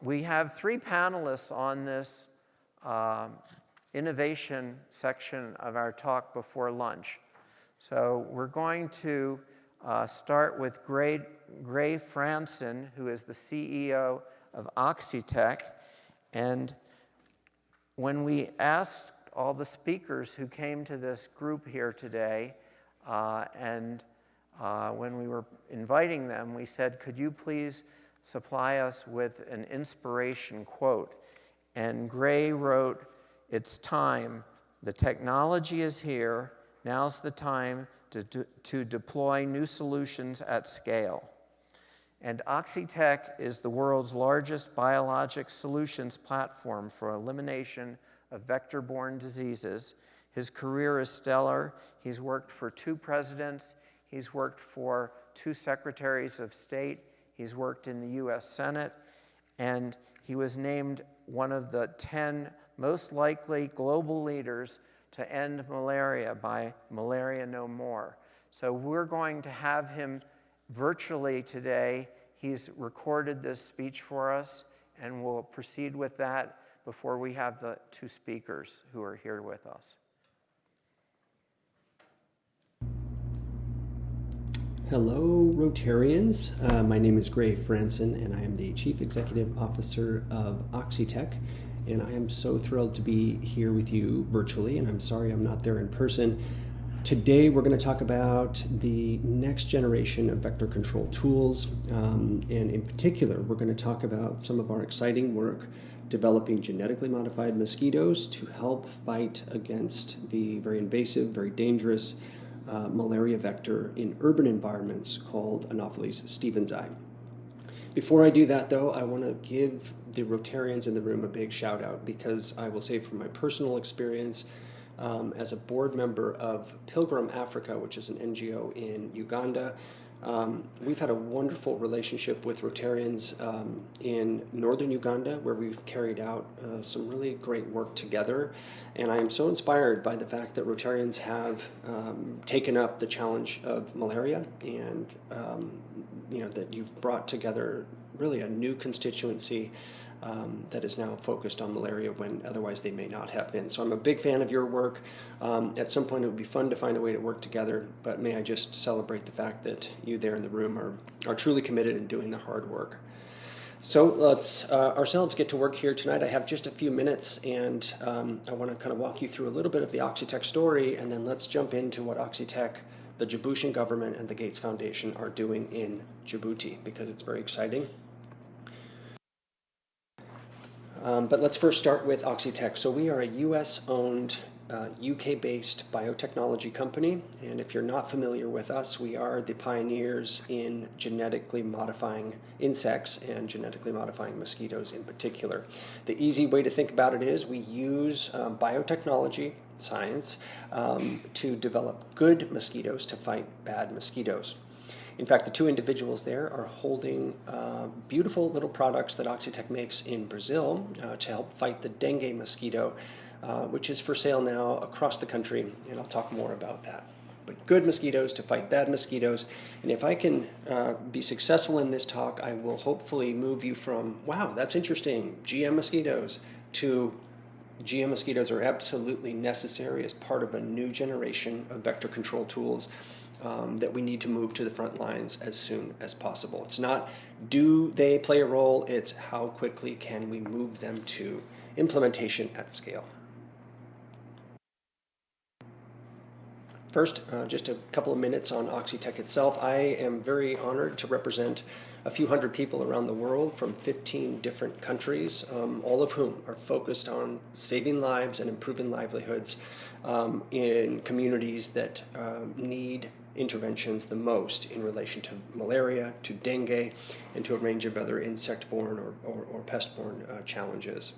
We have 3 panelists on this innovation section of our talk before lunch. So we're going to start with Gray Franson, who is the CEO of Oxitec. And when we asked all the speakers who came to this group here today, when we were inviting them, we said, could you please supply us with an inspiration quote? And Gray wrote, "It's time. The technology is here. Now's the time to deploy new solutions at scale." And Oxitec is the world's largest biologic solutions platform for elimination of vector-borne diseases. His career is stellar. He's worked for 2 presidents. He's worked for 2 secretaries of state. He's worked in the US Senate. And he was named one of the 10 most likely global leaders to end malaria by Malaria No More. So we're going to have him virtually today. He's recorded this speech for us, and we'll proceed with that before we have the 2 speakers who are here with us. Hello, Rotarians. My name is Gray Franson, and I am the Chief Executive Officer of Oxitec. And I am so thrilled to be here with you virtually, and I'm sorry I'm not there in person. Today, we're going to talk about the next generation of vector control tools, and in particular, we're going to talk about some of our exciting work developing genetically modified mosquitoes to help fight against the very invasive, very dangerous malaria vector in urban environments called Anopheles stevensii. Before I do that, though, I want to give the Rotarians in the room a big shout out, because I will say from my personal experience as a board member of Pilgrim Africa, which is an NGO in Uganda, we've had a wonderful relationship with Rotarians in northern Uganda, where we've carried out some really great work together. And I am so inspired by the fact that Rotarians have taken up the challenge of malaria, and that you've brought together really a new constituency that is now focused on malaria when otherwise they may not have been. So I'm a big fan of your work. At some point it would be fun to find a way to work together, but may I just celebrate the fact that you there in the room are truly committed in doing the hard work. So let's ourselves get to work here tonight. I have just a few minutes, and I want to kind of walk you through a little bit of the Oxitec story, and then let's jump into what Oxitec, the Djiboutian government, and the Gates Foundation are doing in Djibouti, because it's very exciting. But let's first start with Oxitec. So we are a US-owned, UK-based biotechnology company, and if you're not familiar with us, we are the pioneers in genetically modifying insects and genetically modifying mosquitoes in particular. The easy way to think about it is we use biotechnology, science, to develop good mosquitoes to fight bad mosquitoes. In fact, the 2 individuals there are holding beautiful little products that Oxitec makes in Brazil to help fight the dengue mosquito, which is for sale now across the country, and I'll talk more about that. But good mosquitoes to fight bad mosquitoes, and if I can be successful in this talk, I will hopefully move you from, wow, that's interesting, GM mosquitoes, to GM mosquitoes are absolutely necessary as part of a new generation of vector control tools that we need to move to the front lines as soon as possible. It's not do they play a role, it's how quickly can we move them to implementation at scale. First, just a couple of minutes on Oxitec itself. I am very honored to represent a few hundred people around the world from 15 different countries, all of whom are focused on saving lives and improving livelihoods in communities that need interventions the most in relation to malaria, to dengue, and to a range of other insect-borne or pest-borne challenges.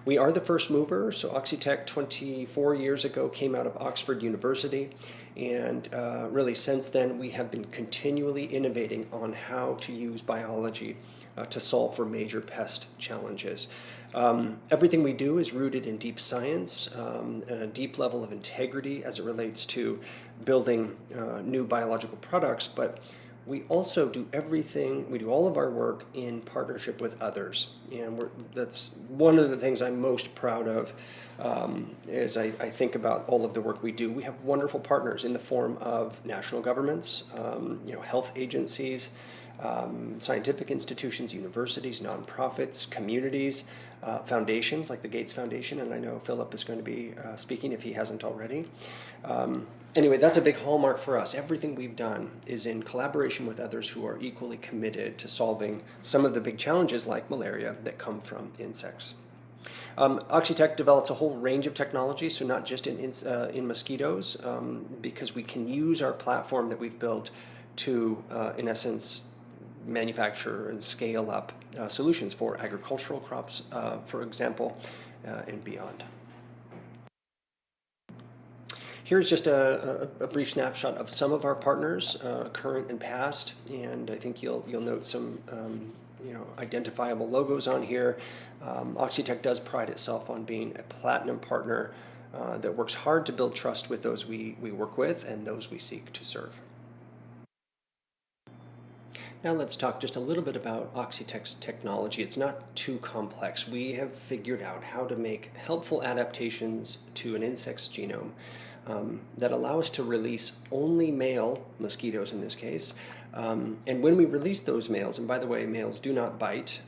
We are the first mover, so Oxitec 24 years ago came out of Oxford University, and really since then we have been continually innovating on how to use biology to solve for major pest challenges. Everything we do is rooted in deep science and a deep level of integrity as it relates to building new biological products, but we also do everything, we do all of our work in partnership with others. And that's one of the things I'm most proud of as I think about all of the work we do. We have wonderful partners in the form of national governments, health agencies, scientific institutions, universities, nonprofits, communities, foundations like the Gates Foundation, and I know Philip is going to be speaking if he hasn't already. Anyway, that's a big hallmark for us. Everything we've done is in collaboration with others who are equally committed to solving some of the big challenges like malaria that come from insects. Oxitec develops a whole range of technologies, so not just in mosquitoes, because we can use our platform that we've built to, in essence, manufacture and scale up solutions for agricultural crops, for example, and beyond. Here's just a brief snapshot of some of our partners, current and past, and I think you'll note some identifiable logos on here. Oxitec does pride itself on being a platinum partner that works hard to build trust with those we work with and those we seek to serve. Now let's talk just a little bit about Oxitec's technology. It's not too complex. We have figured out how to make helpful adaptations to an insect's genome that allow us to release only male mosquitoes in this case. And when we release those males, and by the way, males do not bite,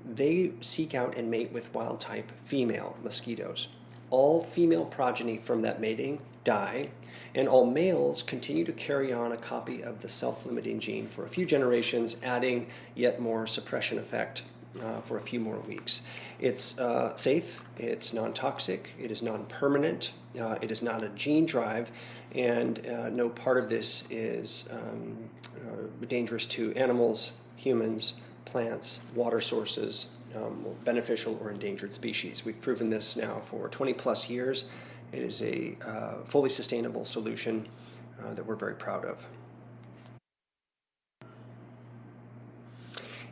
they seek out and mate with wild-type female mosquitoes. All female progeny from that mating die, and all males continue to carry on a copy of the self-limiting gene for a few generations, adding yet more suppression effect for a few more weeks. It's safe, it's non-toxic, it is non-permanent, it is not a gene drive, and no part of this is dangerous to animals, humans, plants, water sources, beneficial or endangered species. We've proven this now for 20 plus years. It is a fully sustainable solution that we're very proud of.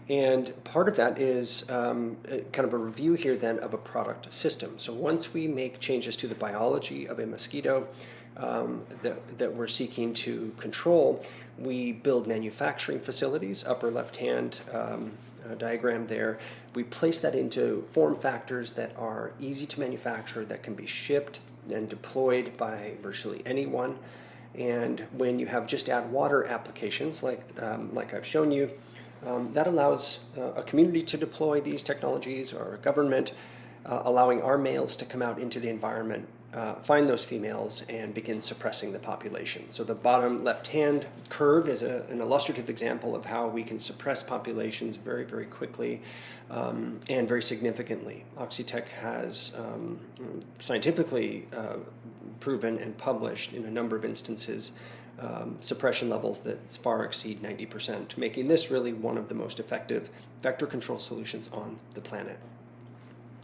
And part of that is kind of a review here then of a product system. So once we make changes to the biology of a mosquito that we're seeking to control, we build manufacturing facilities, upper left-hand diagram there. We place that into form factors that are easy to manufacture, that can be shipped and deployed by virtually anyone. And when you have just add water applications like I've shown you, that allows a community to deploy these technologies, or a government, allowing our males to come out into the environment, find those females, and begin suppressing the population. So the bottom left-hand curve is an illustrative example of how we can suppress populations very, very quickly and very significantly. Oxitec has scientifically proven and published in a number of instances suppression levels that far exceed 90%, making this really one of the most effective vector control solutions on the planet.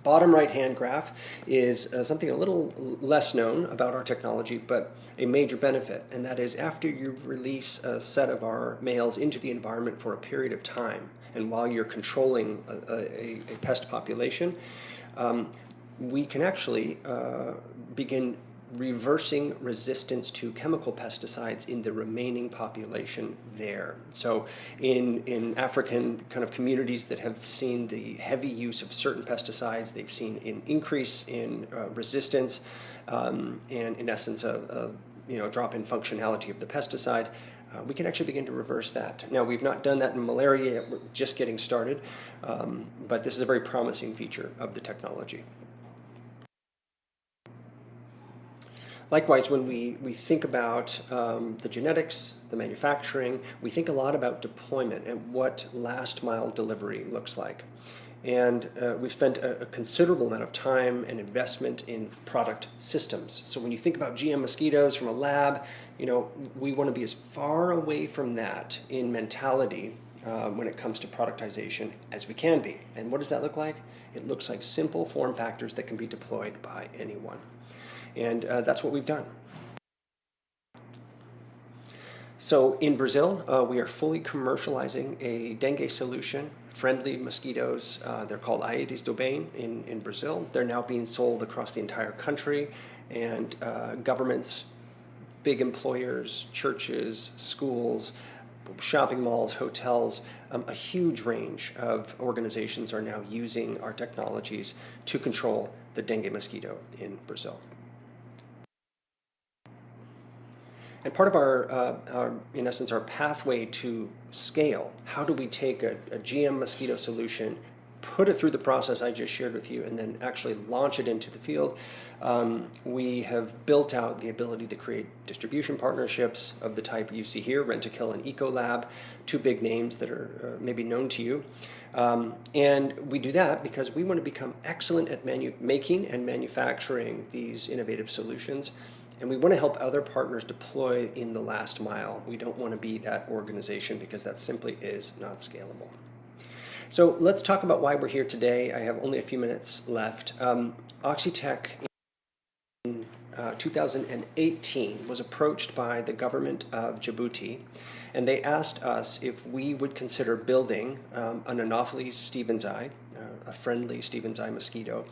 Bottom right-hand graph is something a little less known about our technology, but a major benefit, and that is after you release a set of our males into the environment for a period of time, and while you're controlling a pest population, we can actually begin reversing resistance to chemical pesticides in the remaining population there. So in African kind of communities that have seen the heavy use of certain pesticides, they've seen an increase in resistance and in essence a drop in functionality of the pesticide. We can actually begin to reverse that. Now, we've not done that in malaria yet, we're just getting started, but this is a very promising feature of the technology. Likewise, when we think about the genetics, the manufacturing, we think a lot about deployment and what last mile delivery looks like. And we've spent a considerable amount of time and investment in product systems. So when you think about GM mosquitoes from a lab, we want to be as far away from that in mentality when it comes to productization as we can be. And what does that look like? It looks like simple form factors that can be deployed by anyone. And that's what we've done. So in Brazil, we are fully commercializing a dengue solution, friendly mosquitoes. They're called Aedes do Bem in Brazil. They're now being sold across the entire country, and governments, big employers, churches, schools, shopping malls, hotels, a huge range of organizations are now using our technologies to control the dengue mosquito in Brazil. And part of our, in essence, our pathway to scale, how do we take a GM mosquito solution, put it through the process I just shared with you, and then actually launch it into the field? We have built out the ability to create distribution partnerships of the type you see here, Rent-A-Kill and Ecolab, two big names that are maybe known to you. And we do that because we want to become excellent at making and manufacturing these innovative solutions. And we want to help other partners deploy in the last mile. We don't want to be that organization because that simply is not scalable. So let's talk about why we're here today. I have only a few minutes left. Oxitec in 2018 was approached by the government of Djibouti, and they asked us if we would consider building an Anopheles stevensii, a friendly Stevens-eye mosquito,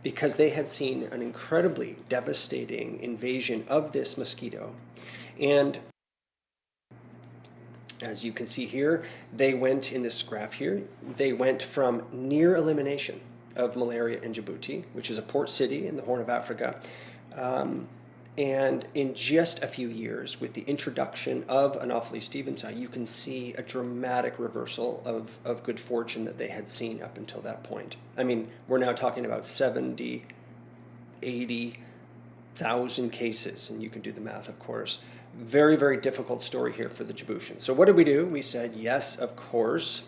because they had seen an incredibly devastating invasion of this mosquito. And as you can see here, they went, in this graph here, they went from near elimination of malaria in Djibouti, which is a port city in the Horn of Africa, and in just a few years, with the introduction of Anopheles stevensii, you can see a dramatic reversal of good fortune that they had seen up until that point. I mean, we're now talking about 70, 80,000 cases, and you can do the math, of course. Very, very difficult story here for the Djiboutians. So what did we do? We said, yes, of course.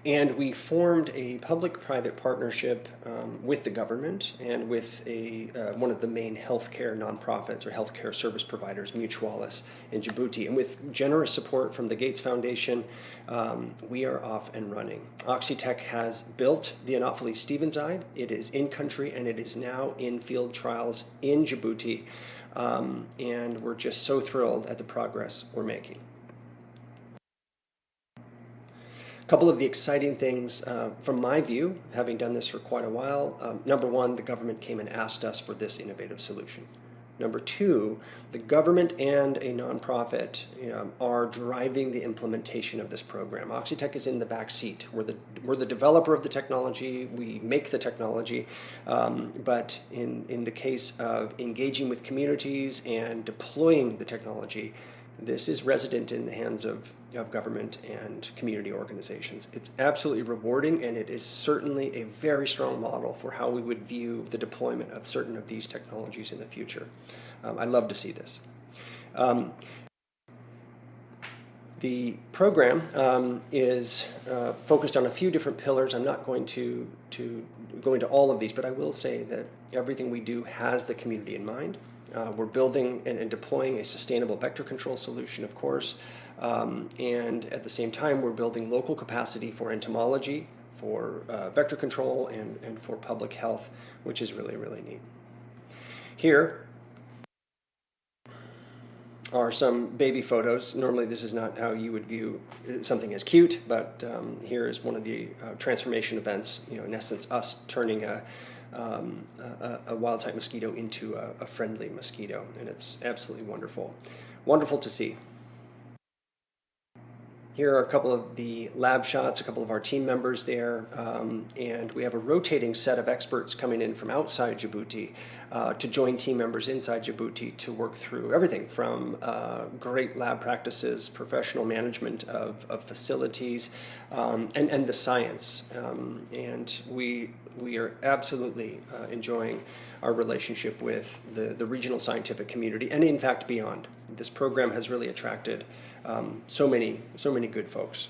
And we formed a public-private partnership with the government and with one of the main healthcare nonprofits or healthcare service providers, Mutualis, in Djibouti. And with generous support from the Gates Foundation, we are off and running. Oxitec has built the Anopheles stevensii. It is in country and it is now in field trials in Djibouti. And we're just so thrilled at the progress we're making. A couple of the exciting things from my view, having done this for quite a while. Number one, the government came and asked us for this innovative solution. Number two, the government and a nonprofit are driving the implementation of this program. Oxitec is in the back seat. We're the developer of the technology. We make the technology. But in the case of engaging with communities and deploying the technology, this is resident in the hands of government and community organizations. It's absolutely rewarding, and it is certainly a very strong model for how we would view the deployment of certain of these technologies in the future. I love to see this. The program is focused on a few different pillars. I'm not going to go into all of these, but I will say that everything we do has the community in mind. We're building and deploying a sustainable vector control solution, of course, and at the same time, we're building local capacity for entomology, for vector control, and for public health, which is really, really neat. Here are some baby photos. Normally, this is not how you would view something as cute, but here is one of the transformation events, in essence, us turning a wild-type mosquito into a friendly mosquito, and it's absolutely wonderful. Wonderful to see. Here are a couple of the lab shots, a couple of our team members there, and we have a rotating set of experts coming in from outside Djibouti to join team members inside Djibouti to work through everything from great lab practices, professional management of facilities, and the science. And we are absolutely enjoying our relationship with the regional scientific community, and in fact beyond. This program has really attracted so many good folks.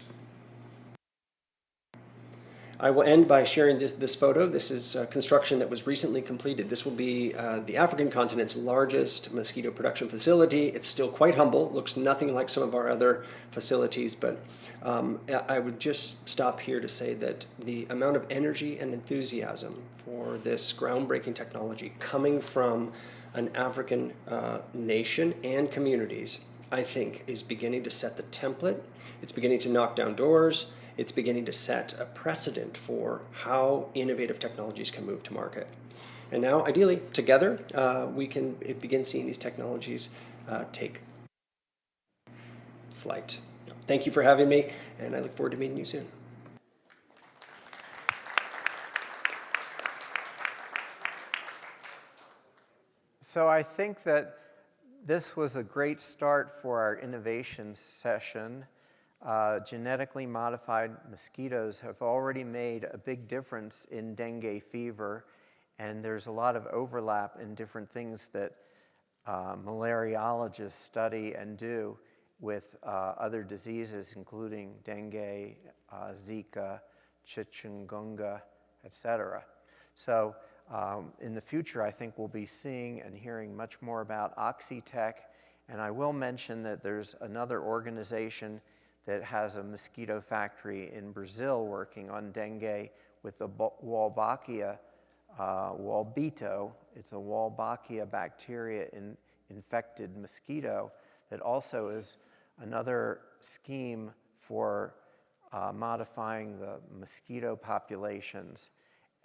I will end by sharing this photo. This is construction that was recently completed. This will be the African continent's largest mosquito production facility. It's still quite humble, looks nothing like some of our other facilities, but I would just stop here to say that the amount of energy and enthusiasm for this groundbreaking technology coming from an African nation and communities, I think, is beginning to set the template. It's beginning to knock down doors. It's beginning to set a precedent for how innovative technologies can move to market. And now, ideally, together, we can begin seeing these technologies take flight. Thank you for having me, and I look forward to meeting you soon. So I think that this was a great start for our innovation session. Genetically modified mosquitoes have already made a big difference in dengue fever, and there's a lot of overlap in different things that malariologists study and do with other diseases, including dengue, Zika, chikungunya, etc. So in the future, I think we'll be seeing and hearing much more about OxyTec, and I will mention that there's another organization that has a mosquito factory in Brazil working on dengue with the Wolbachia Wolbito. It's a Wolbachia bacteria infected mosquito that also is another scheme for modifying the mosquito populations.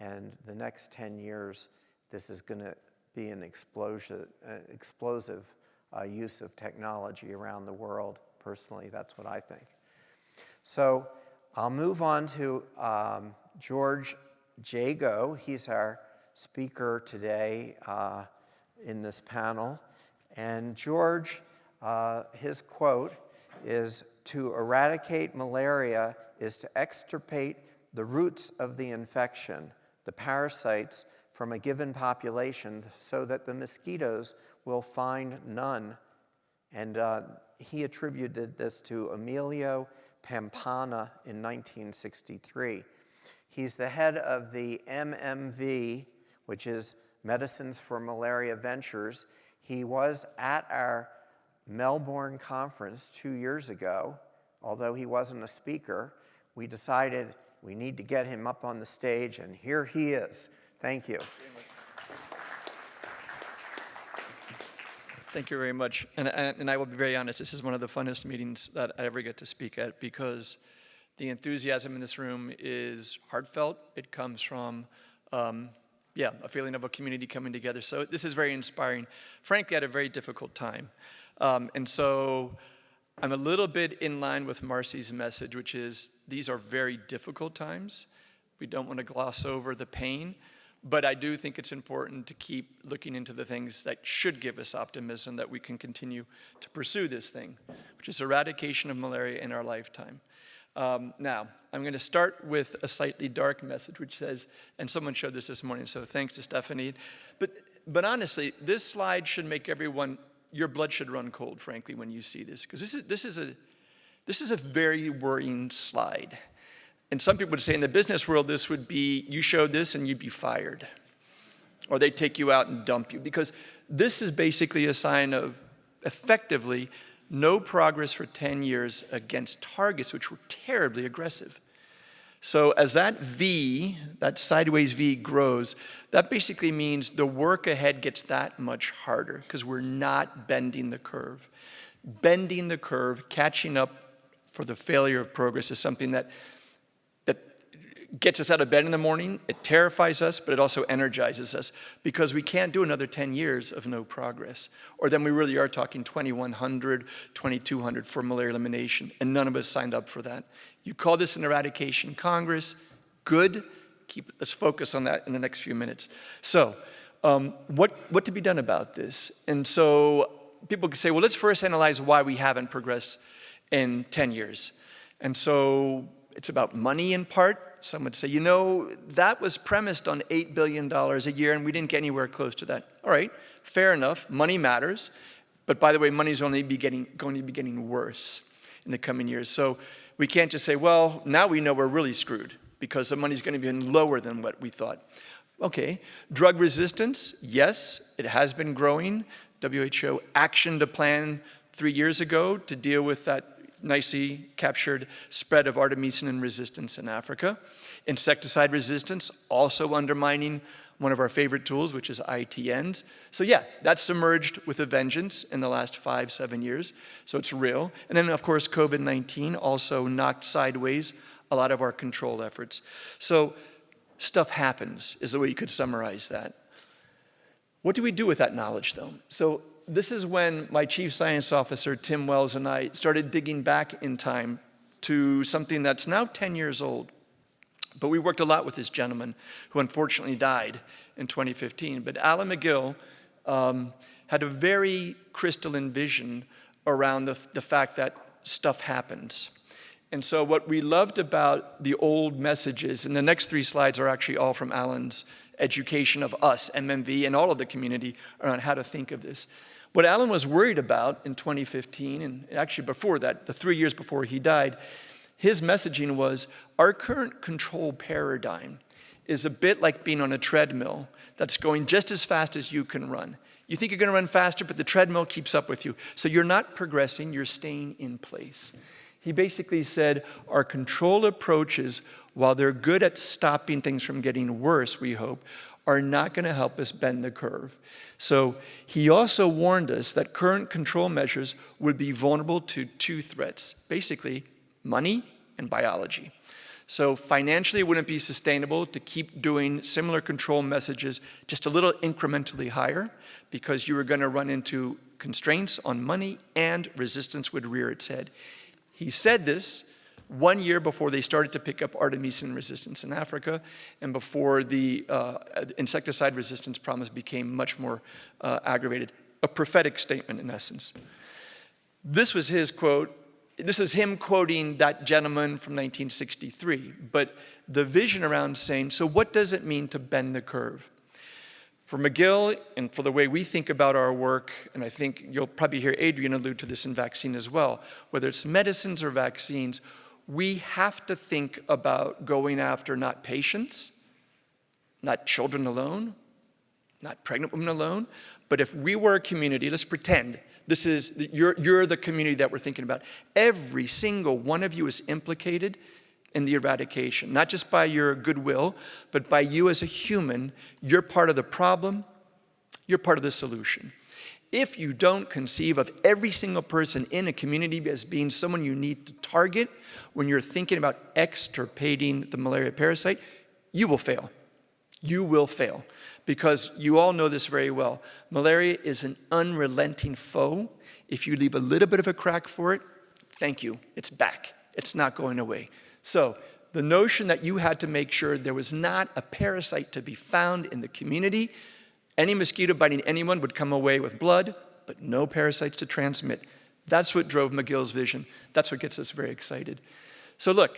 And the next 10 years, this is going to be an explosive use of technology around the world. Personally, that's what I think. So I'll move on to George Jago. He's our speaker today in this panel. And George, his quote is, "To eradicate malaria is to extirpate the roots of the infection, the parasites from a given population, so that the mosquitoes will find none." And he attributed this to Emilio Pampana in 1963. He's the head of the MMV, which is Medicines for Malaria Ventures. He was at our Melbourne conference 2 years ago. Although he wasn't a speaker, we decided we need to get him up on the stage, and here he is. Thank you. Thank you very much. And I will be very honest, this is one of the funnest meetings that I ever get to speak at, because the enthusiasm in this room is heartfelt. It comes from, a feeling of a community coming together. So this is very inspiring. Frankly, at a very difficult time. And so I'm a little bit in line with Marcy's message, which is these are very difficult times. We don't want to gloss over the pain. But I do think it's important to keep looking into the things that should give us optimism that we can continue to pursue this thing, which is eradication of malaria in our lifetime. Now, I'm going to start with a slightly dark message, which says, and someone showed this morning, so thanks to Stephanie. But honestly, this slide should make everyone, your blood should run cold, frankly, when you see this, because this is a very worrying slide. And some people would say in the business world, this would be, you showed this and you'd be fired. Or they'd take you out and dump you. Because this is basically a sign of, effectively, no progress for 10 years against targets which were terribly aggressive. So as that V, that sideways V grows, that basically means the work ahead gets that much harder because we're not bending the curve. Bending the curve, catching up for the failure of progress is something that gets us out of bed in the morning. It terrifies us, but it also energizes us because we can't do another 10 years of no progress. Or then we really are talking 2,100, 2,200 for malaria elimination, and none of us signed up for that. You call this an Eradication Congress, good. Let's focus on that in the next few minutes. So what to be done about this? And so people can say, well, let's first analyze why we haven't progressed in 10 years. And so it's about money in part. Some would say, you know, that was premised on $8 billion a year and we didn't get anywhere close to that. All right, fair enough, money matters. But by the way, money's only going to be getting worse in the coming years. So we can't just say, well, now we know we're really screwed because the money's going to be lower than what we thought. Okay, drug resistance, yes, it has been growing. WHO actioned a plan 3 years ago to deal with that nicely captured spread of artemisinin resistance in Africa. Insecticide resistance, also undermining one of our favorite tools, which is ITNs. So yeah, that's emerged with a vengeance in the last 5-7 years. So it's real. And then of course, COVID-19 also knocked sideways a lot of our control efforts. So stuff happens is the way you could summarize that. What do we do with that knowledge though? So this is when my chief science officer, Tim Wells, and I started digging back in time to something that's now 10 years old. But we worked a lot with this gentleman who unfortunately died in 2015. But Alan McGill had a very crystalline vision around the fact that stuff happens. And so what we loved about the old messages, and the next 3 slides are actually all from Alan's education of us, MMV, and all of the community around how to think of this. What Alan was worried about in 2015, and actually before that, the 3 years before he died, his messaging was, our current control paradigm is a bit like being on a treadmill that's going just as fast as you can run. You think you're going to run faster, but the treadmill keeps up with you. So you're not progressing, you're staying in place. He basically said, our control approaches, while they're good at stopping things from getting worse, we hope, are not going to help us bend the curve. So he also warned us that current control measures would be vulnerable to 2 threats, basically money and biology. So financially, it wouldn't be sustainable to keep doing similar control messages just a little incrementally higher, because you were going to run into constraints on money and resistance would rear its head. He said this 1 year before they started to pick up artemisinin resistance in Africa and before the insecticide resistance problems became much more aggravated. A prophetic statement, in essence. This was his quote. This is him quoting that gentleman from 1963, but the vision around saying, so what does it mean to bend the curve? For McGill, and for the way we think about our work, and I think you'll probably hear Adrian allude to this in vaccine as well, whether it's medicines or vaccines, we have to think about going after not patients, not children alone, not pregnant women alone, but if we were a community, let's pretend this is, you're the community that we're thinking about. Every single one of you is implicated in the eradication, not just by your goodwill, but by you as a human. You're part of the problem, you're part of the solution. If you don't conceive of every single person in a community as being someone you need to target when you're thinking about extirpating the malaria parasite, you will fail. You will fail. Because you all know this very well. Malaria is an unrelenting foe. If you leave a little bit of a crack for it, thank you, it's back. It's not going away. So the notion that you had to make sure there was not a parasite to be found in the community, any mosquito biting anyone would come away with blood, but no parasites to transmit. That's what drove McGill's vision. That's what gets us very excited. So look,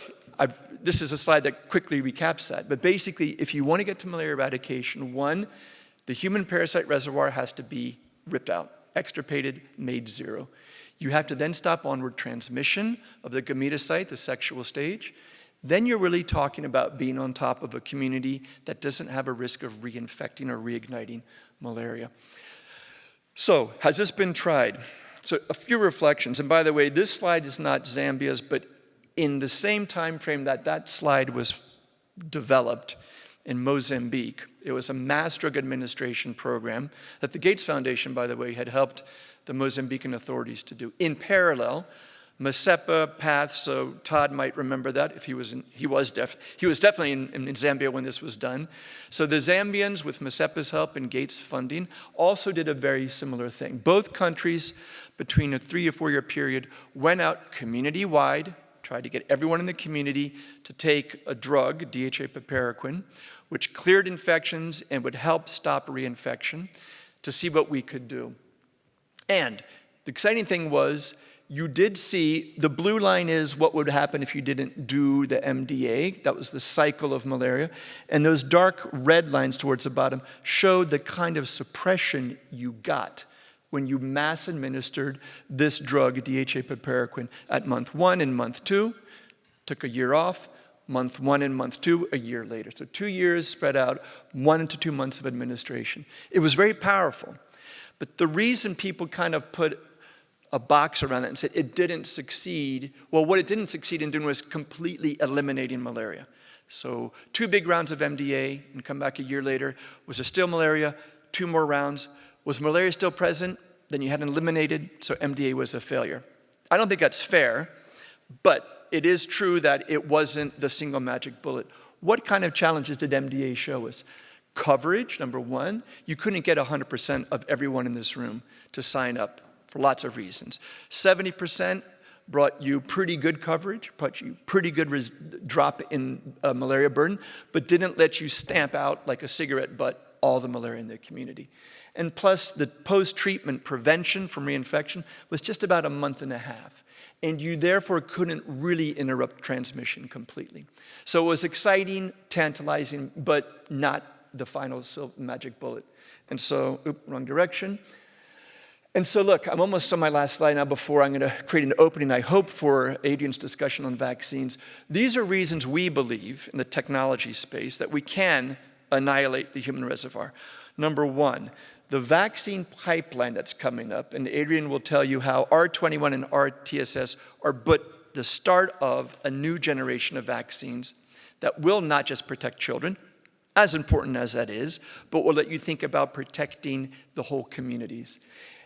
this is a slide that quickly recaps that. But basically, if you want to get to malaria eradication, 1, the human parasite reservoir has to be ripped out, extirpated, made 0. You have to then stop onward transmission of the gametocyte, the sexual stage. Then you're really talking about being on top of a community that doesn't have a risk of reinfecting or reigniting malaria. So, has this been tried? So, a few reflections. And by the way, this slide is not Zambia's, but in the same time frame that that slide was developed in Mozambique, it was a mass drug administration program that the Gates Foundation, by the way, had helped the Mozambican authorities to do. In parallel, Masepa path, so Todd might remember that if he was definitely in Zambia when this was done. So the Zambians, with Masepa's help and Gates funding, also did a very similar thing. Both countries, between a 3 or 4 year period, went out community-wide, tried to get everyone in the community to take a drug, DHA piperacin, which cleared infections and would help stop reinfection, to see what we could do. And the exciting thing was, you did see, the blue line is what would happen if you didn't do the MDA. That was the cycle of malaria. And those dark red lines towards the bottom showed the kind of suppression you got when you mass administered this drug, DHA piperacin, at month 1 and month 2, took a year off, month 1 and month 2, a year later. So 2 years spread out, 1 to 2 months of administration. It was very powerful. But the reason people kind of put a box around that and said it didn't succeed, well, what it didn't succeed in doing was completely eliminating malaria. So 2 big rounds of MDA and come back a year later. Was there still malaria? 2 more rounds. Was malaria still present? Then you hadn't eliminated, so MDA was a failure. I don't think that's fair, but it is true that it wasn't the single magic bullet. What kind of challenges did MDA show us? Coverage, number one, you couldn't get 100% of everyone in this room to sign up for lots of reasons. 70% brought you pretty good coverage, brought you pretty good drop in malaria burden, but didn't let you stamp out like a cigarette butt all the malaria in the community. And plus, the post-treatment prevention from reinfection was just about a month and a half. And you therefore couldn't really interrupt transmission completely. So it was exciting, tantalizing, but not the final magic bullet. And so, wrong direction. And so look, I'm almost on my last slide now before I'm going to create an opening, I hope, for Adrian's discussion on vaccines. These are reasons we believe in the technology space that we can annihilate the human reservoir. Number one, the vaccine pipeline that's coming up, and Adrian will tell you how R21 and RTSS are but the start of a new generation of vaccines that will not just protect children, as important as that is, but will let you think about protecting the whole communities.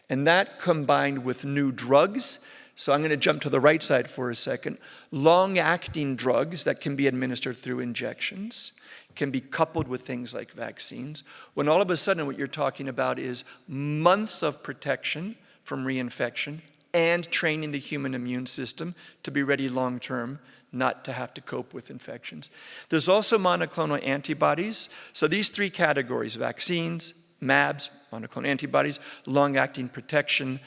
And that combined with new drugs, so I'm going to jump to the right side for a second, long-acting drugs that can be administered through injections, can be coupled with things like vaccines, when all of a sudden what you're talking about is months of protection from reinfection and training the human immune system to be ready long-term, not to have to cope with infections. There's also monoclonal antibodies. So these three categories, vaccines, mAbs, monoclonal antibodies, long-acting protection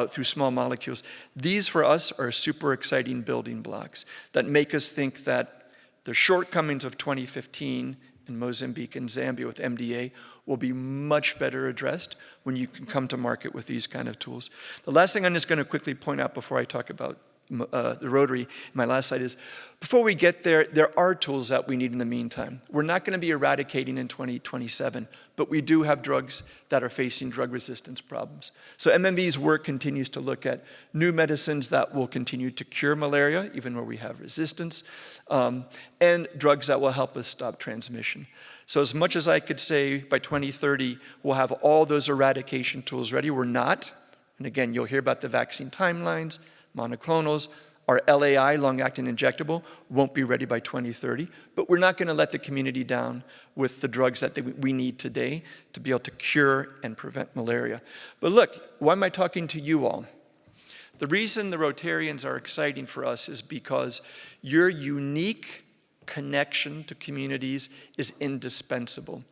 through small molecules. These for us are super exciting building blocks that make us think that the shortcomings of 2015 in Mozambique and Zambia with MDA will be much better addressed when you can come to market with these kind of tools. The last thing I'm just going to quickly point out before I talk about the Rotary, my last slide is, before we get there, there are tools that we need in the meantime. We're not going to be eradicating in 2027, but we do have drugs that are facing drug resistance problems. So MMV's work continues to look at new medicines that will continue to cure malaria, even where we have resistance, and drugs that will help us stop transmission. So as much as I could say by 2030, we'll have all those eradication tools ready, we're not. And again, you'll hear about the vaccine timelines, monoclonals. Our LAI, long-acting injectable, won't be ready by 2030, but we're not going to let the community down with the drugs that we need today to be able to cure and prevent malaria. But look, why am I talking to you all? The reason the Rotarians are exciting for us is because your unique connection to communities is indispensable.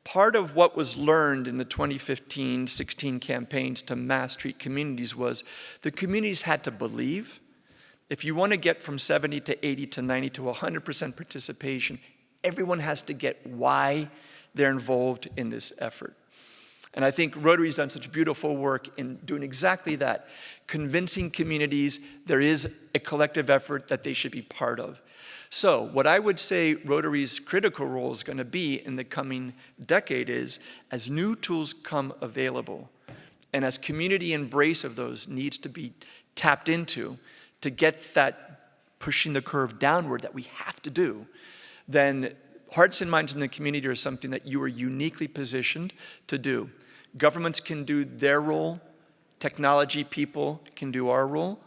Part of what was learned in the 2015-16 campaigns to mass treat communities was the communities had to believe. If you want to get from 70 to 80 to 90 to 100% participation, everyone has to get why they're involved in this effort. And I think Rotary's done such beautiful work in doing exactly that, convincing communities there is a collective effort that they should be part of. So what I would say Rotary's critical role is going to be in the coming decade is, as new tools come available, and as community embrace of those needs to be tapped into, to get that pushing the curve downward that we have to do, then hearts and minds in the community are something that you are uniquely positioned to do. Governments can do their role, technology people can do our role,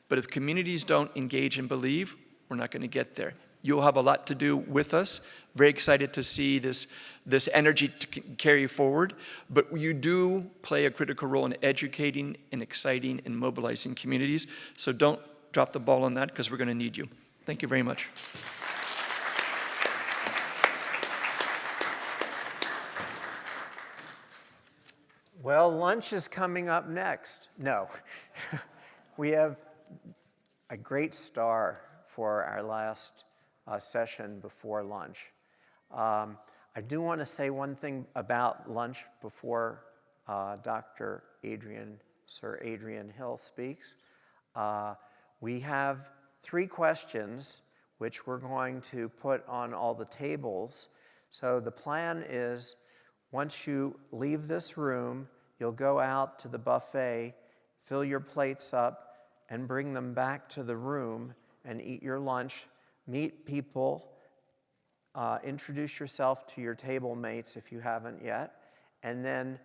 but if communities don't engage and believe, we're not going to get there. You'll have a lot to do with us. Very excited to see this energy to carry forward, but you do play a critical role in educating and exciting and mobilizing communities, so don't drop the ball on that because we're going to need you. Thank you very much. Well, lunch is coming up next. No, we have a great star for our last session before lunch. I do want to say one thing about lunch before Sir Adrian Hill speaks. We have 3 questions which we're going to put on all the tables. So the plan is, once you leave this room, you'll go out to the buffet, fill your plates up, and bring them back to the room and eat your lunch, meet people, introduce yourself to your table mates if you haven't yet, and then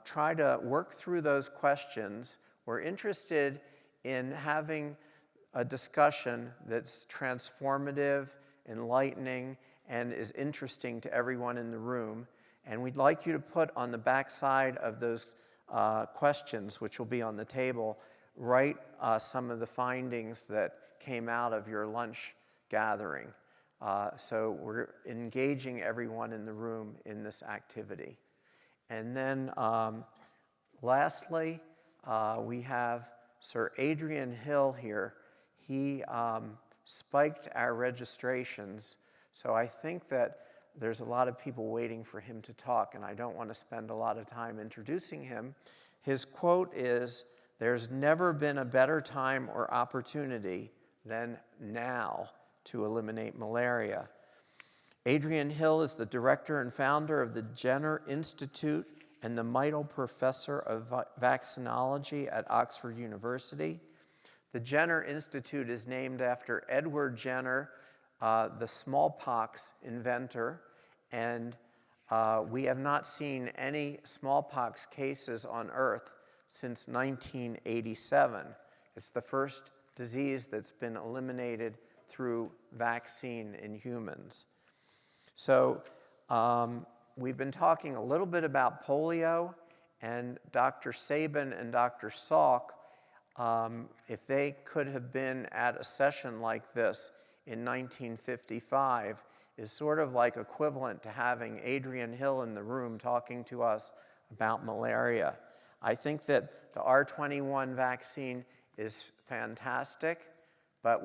try to work through those questions. We're interested in having a discussion that's transformative, enlightening, and is interesting to everyone in the room. And we'd like you to put on the back side of those questions, which will be on the table, write some of the findings that came out of your lunch gathering. So we're engaging everyone in the room in this activity. And then lastly, we have Sir Adrian Hill here. He spiked our registrations, so I think that there's a lot of people waiting for him to talk, and I don't want to spend a lot of time introducing him. His quote is, "There's never been a better time or opportunity than now to eliminate malaria." Adrian Hill is the director and founder of the Jenner Institute and the Meidel Professor of Vaccinology at Oxford University. The Jenner Institute is named after Edward Jenner, the smallpox inventor, and we have not seen any smallpox cases on Earth since 1987. It's the first disease that's been eliminated through vaccine in humans. So we've been talking a little bit about polio, and Dr. Sabin and Dr. Salk, if they could have been at a session like this in 1955, is sort of like equivalent to having Adrian Hill in the room talking to us about malaria. I think that the R21 vaccine is fantastic, but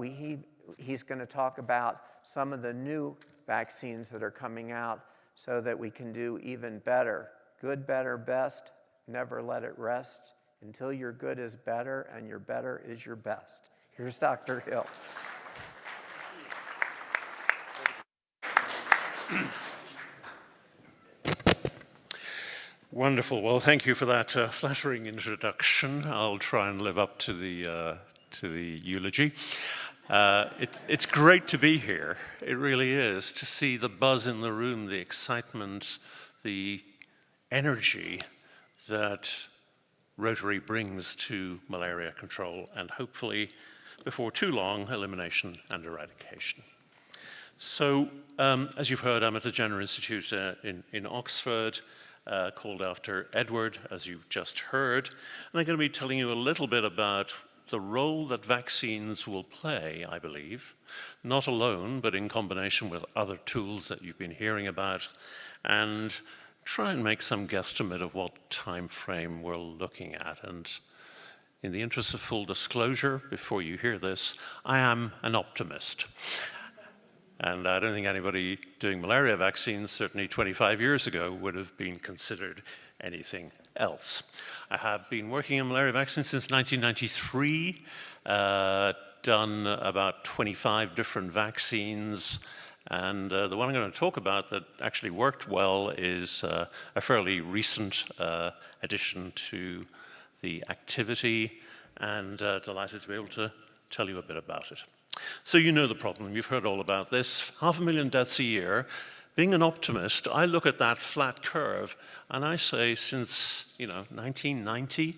he's going to talk about some of the new vaccines that are coming out so that we can do even better. Good, better, best, never let it rest until your good is better and your better is your best. Here's Dr. Hill. Wonderful. Well, thank you for that flattering introduction. I'll try and live up to the eulogy. It's great to be here. It really is, to see the buzz in the room, the excitement, the energy that Rotary brings to malaria control and hopefully, before too long, elimination and eradication. So, as you've heard, I'm at the Jenner Institute in Oxford, called after Edward, as you've just heard. And I'm going to be telling you a little bit about the role that vaccines will play, I believe, not alone, but in combination with other tools that you've been hearing about, and try and make some guesstimate of what time frame we're looking at. And in the interest of full disclosure, before you hear this, I am an optimist. And I don't think anybody doing malaria vaccines, certainly 25 years ago, would have been considered anything else. I have been working on malaria vaccines since 1993, done about 25 different vaccines, and the one I'm going to talk about that actually worked well is a fairly recent addition to the activity, and delighted to be able to tell you a bit about it. So you know the problem, you've heard all about this, 500,000 deaths a year. Being an optimist, I look at that flat curve and I say since 1990,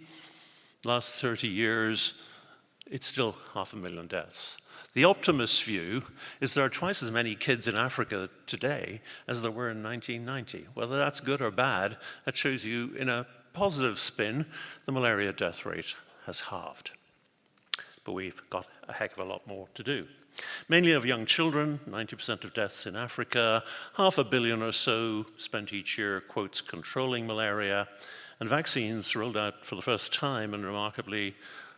last 30 years, it's still 500,000 deaths. The optimist's view is there are twice as many kids in Africa today as there were in 1990. Whether that's good or bad, that shows you in a positive spin, the malaria death rate has halved. But we've got a heck of a lot more to do. Mainly of young children, 90% of deaths in Africa, 500 million or so spent each year, quotes, controlling malaria, and vaccines rolled out for the first time, and remarkably,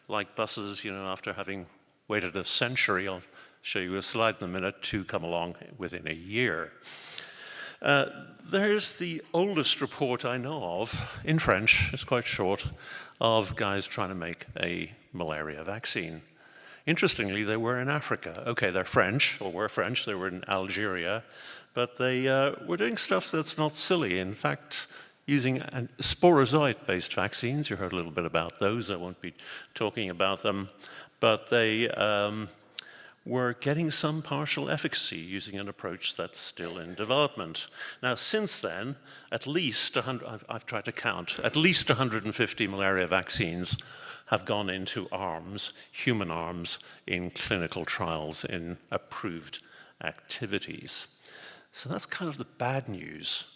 like buses, after having waited a century, I'll show you a slide in a minute, to come along within a year. There's the oldest report I know of, in French, it's quite short, of guys trying to make a malaria vaccine. Interestingly, they were in Africa. Okay, they're French, or were French, they were in Algeria, but they were doing stuff that's not silly. In fact, using sporozoite-based vaccines, you heard a little bit about those, I won't be talking about them, but they were getting some partial efficacy using an approach that's still in development. Now, since then, at least, I've tried to count, at least 150 malaria vaccines have gone into arms, human arms, in clinical trials, in approved activities. So that's kind of the bad news.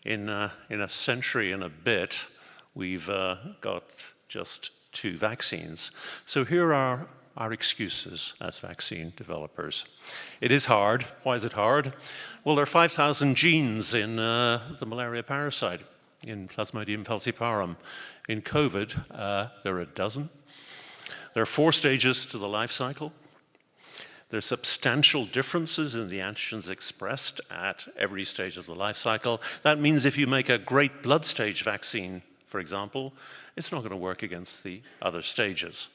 In a century and a bit, we've got just 2 vaccines. So here are our excuses as vaccine developers. It is hard. Why is it hard? Well, there are 5,000 genes in the malaria parasite, in Plasmodium falciparum. In COVID, there are a dozen. There are 4 stages to the life cycle. There are substantial differences in the antigens expressed at every stage of the life cycle. That means if you make a great blood stage vaccine, for example, it's not going to work against the other stages.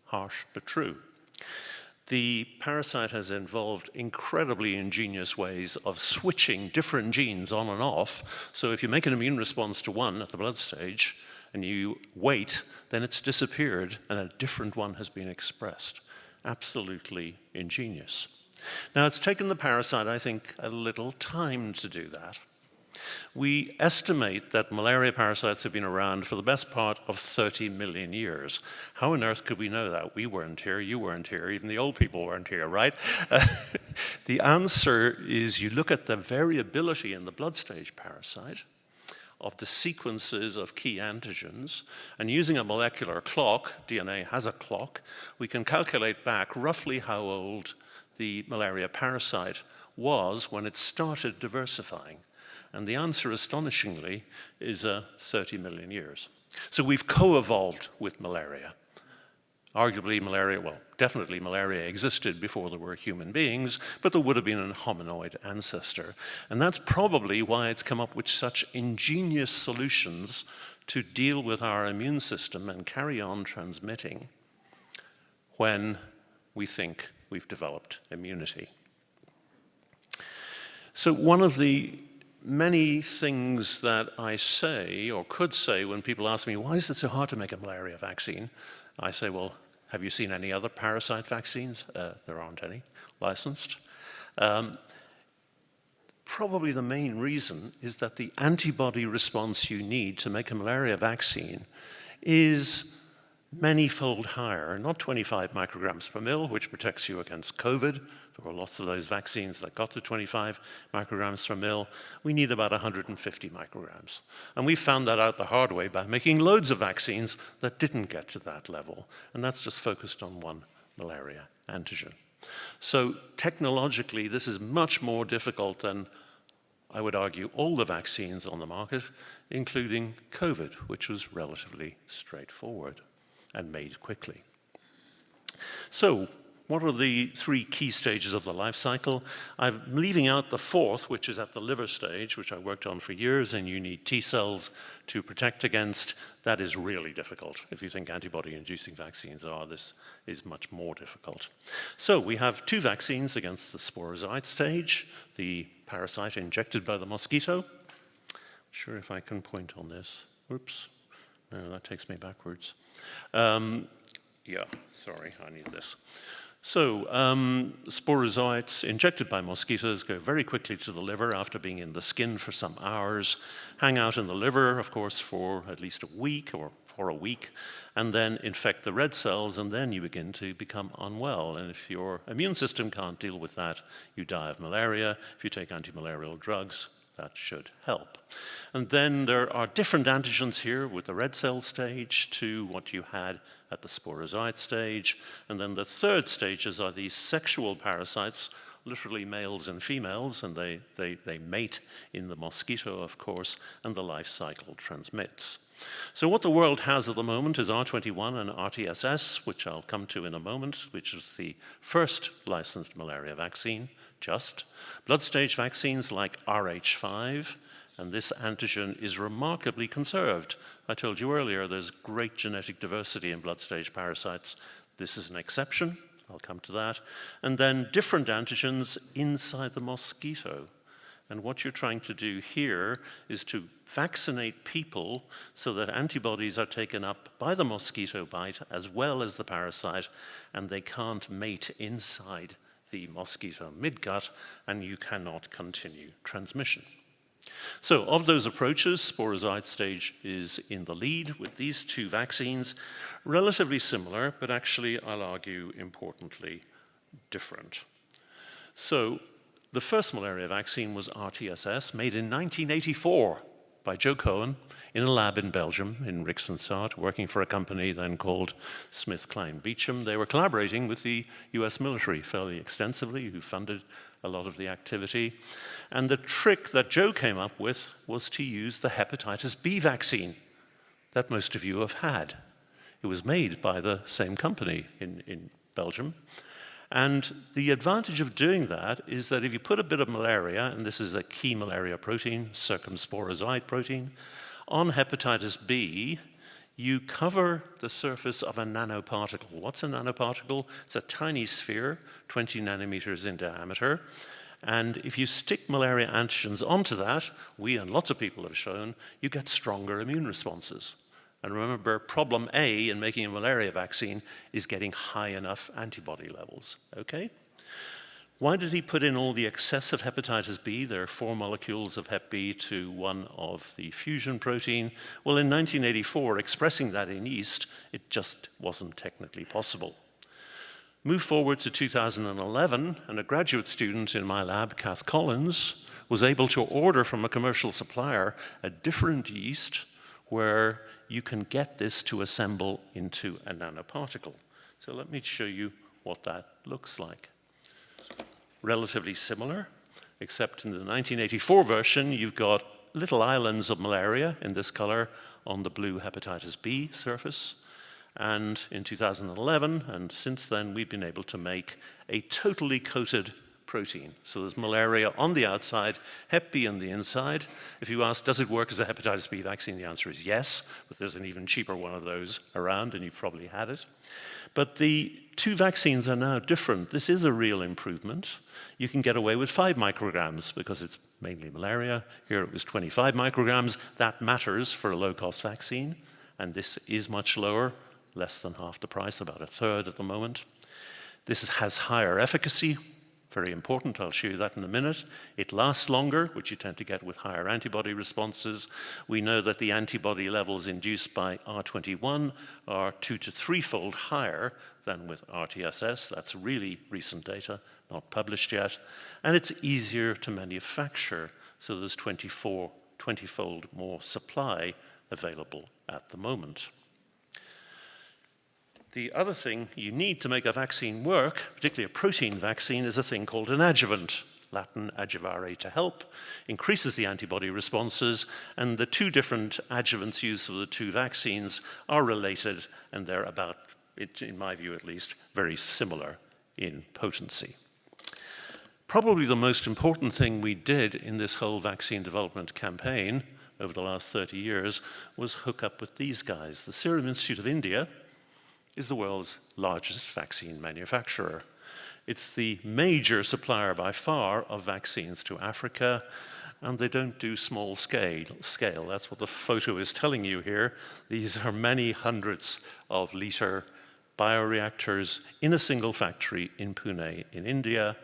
Harsh, but true. The parasite has involved incredibly ingenious ways of switching different genes on and off. So if you make an immune response to one at the blood stage and you wait, then it's disappeared and a different one has been expressed. Absolutely ingenious. Now, it's taken the parasite, I think, a little time to do that. We estimate that malaria parasites have been around for the best part of 30 million years. How on earth could we know that? We weren't here, you weren't here, even the old people weren't here, right? The answer is you look at the variability in the blood stage parasite of the sequences of key antigens, and using a molecular clock, DNA has a clock, we can calculate back roughly how old the malaria parasite was when it started diversifying. And the answer, astonishingly, is 30 million years. So we've co-evolved with malaria. Arguably malaria, well, definitely malaria existed before there were human beings, but there would have been a hominoid ancestor. And that's probably why it's come up with such ingenious solutions to deal with our immune system and carry on transmitting when we think we've developed immunity. So one of the many things that I say or could say when people ask me, why is it so hard to make a malaria vaccine? I say, well, have you seen any other parasite vaccines? There aren't any licensed. Probably the main reason is that the antibody response you need to make a malaria vaccine is many-fold higher, not 25 micrograms per mil, which protects you against COVID. There were lots of those vaccines that got to 25 micrograms per mil. We need about 150 micrograms. And we found that out the hard way by making loads of vaccines that didn't get to that level. And that's just focused on one malaria antigen. So technologically, this is much more difficult than, I would argue, all the vaccines on the market, including COVID, which was relatively straightforward and made quickly. So what are the 3 key stages of the life cycle? I'm leaving out the 4th, which is at the liver stage, which I worked on for years, and you need T cells to protect against. That is really difficult. If you think antibody-inducing vaccines are, this is much more difficult. So we have 2 vaccines against the sporozoite stage, the parasite injected by the mosquito. Not sure if I can point on this. Oops. No, that takes me backwards. Yeah, sorry, I need this. So sporozoites injected by mosquitoes go very quickly to the liver after being in the skin for some hours, hang out in the liver, of course, for at least a week or for a week, and then infect the red cells, and then you begin to become unwell. And if your immune system can't deal with that, you die of malaria. If you take antimalarial drugs, that should help. And then there are different antigens here with the red cell stage to what you had at the sporozoite stage. And then the 3rd stages are these sexual parasites, literally males and females, and they mate in the mosquito, of course, and the life cycle transmits. So what the world has at the moment is R21 and RTSS, which I'll come to in a moment, which is the first licensed malaria vaccine, just. Blood stage vaccines like RH5, and this antigen is remarkably conserved. I told you earlier there's great genetic diversity in blood stage parasites. This is an exception. I'll come to that. And then different antigens inside the mosquito. And what you're trying to do here is to vaccinate people so that antibodies are taken up by the mosquito bite as well as the parasite, and they can't mate inside the mosquito midgut, and you cannot continue transmission. So of those approaches, sporozoite stage is in the lead with these 2 vaccines, relatively similar, but actually, I'll argue, importantly different. So The first malaria vaccine was RTSS, made in 1984 by Joe Cohen in a lab in Belgium, in Rixensart, working for a company then called SmithKline Beecham. They were collaborating with the US military fairly extensively, who funded a lot of the activity. And the trick that Joe came up with was to use the hepatitis B vaccine that most of you have had. It was made by the same company in Belgium. And the advantage of doing that is that if you put a bit of malaria, and this is a key malaria protein, circumsporozoite protein, on hepatitis B, you cover the surface of a nanoparticle. What's a nanoparticle? It's a tiny sphere, 20 nanometers in diameter. And if you stick malaria antigens onto that, we and lots of people have shown, you get stronger immune responses. And remember, problem A in making a malaria vaccine is getting high enough antibody levels, okay? Why did he put in all the excess of hepatitis B? There are 4 molecules of hep B to 1 of the fusion protein. Well, in 1984, expressing that in yeast, it just wasn't technically possible. Move forward to 2011, and a graduate student in my lab, Kath Collins, was able to order from a commercial supplier a different yeast where you can get this to assemble into a nanoparticle. So let me show you what that looks like. Relatively similar, except in the 1984 version, you've got little islands of malaria in this color on the blue hepatitis B surface. And in 2011, and since then, we've been able to make a totally coated protein. So there's malaria on the outside, hep B on the inside. If you ask, does it work as a hepatitis B vaccine? The answer is yes, but there's an even cheaper one of those around, and you've probably had it. But the 2 vaccines are now different. This is a real improvement. You can get away with 5 micrograms because it's mainly malaria. Here it was 25 micrograms. That matters for a low-cost vaccine, and this is much lower, less than half the price, about a third at the moment. This has higher efficacy. Very important, I'll show you that in a minute. It lasts longer, which you tend to get with higher antibody responses. We know that the antibody levels induced by R21 are 2 to 3-fold higher than with RTSS. That's really recent data, not published yet. And it's easier to manufacture, so there's 20-fold more supply available at the moment. The other thing you need to make a vaccine work, particularly a protein vaccine, is a thing called an adjuvant. Latin adjuvare, to help, increases the antibody responses, and the 2 different adjuvants used for the 2 vaccines are related, and they're about, in my view at least, very similar in potency. Probably the most important thing we did in this whole vaccine development campaign over the last 30 years was hook up with these guys. The Serum Institute of India is the world's largest vaccine manufacturer. It's the major supplier by far of vaccines to Africa, and they don't do small scale. That's what the photo is telling you here. These are many hundreds of liter bioreactors in a single factory in Pune in India,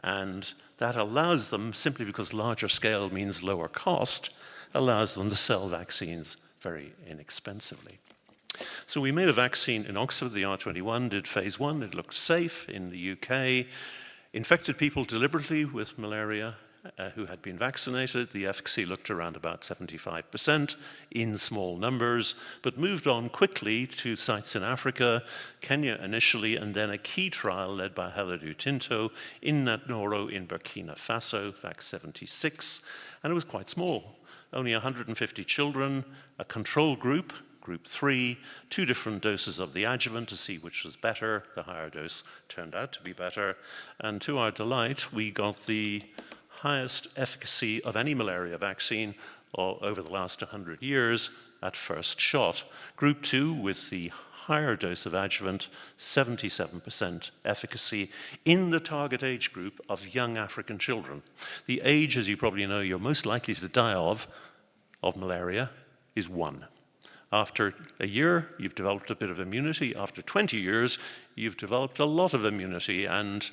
and that allows them, simply because larger scale means lower cost, allows them to sell vaccines very inexpensively. So we made a vaccine in Oxford, the R21, did phase 1, it looked safe in the UK, infected people deliberately with malaria who had been vaccinated. The efficacy looked around about 75% in small numbers, but moved on quickly to sites in Africa, Kenya initially, and then a key trial led by Haladu Tinto in Natnoro in Burkina Faso, VAC76, and it was quite small. Only 150 children, a control group, Group 3, 2 different doses of the adjuvant to see which was better. The higher dose turned out to be better. And to our delight, we got the highest efficacy of any malaria vaccine over the last 100 years at first shot. Group 2, with the higher dose of adjuvant, 77% efficacy in the target age group of young African children. The age, as you probably know, you're most likely to die of malaria is 1. After a year, you've developed a bit of immunity. After 20 years, you've developed a lot of immunity, and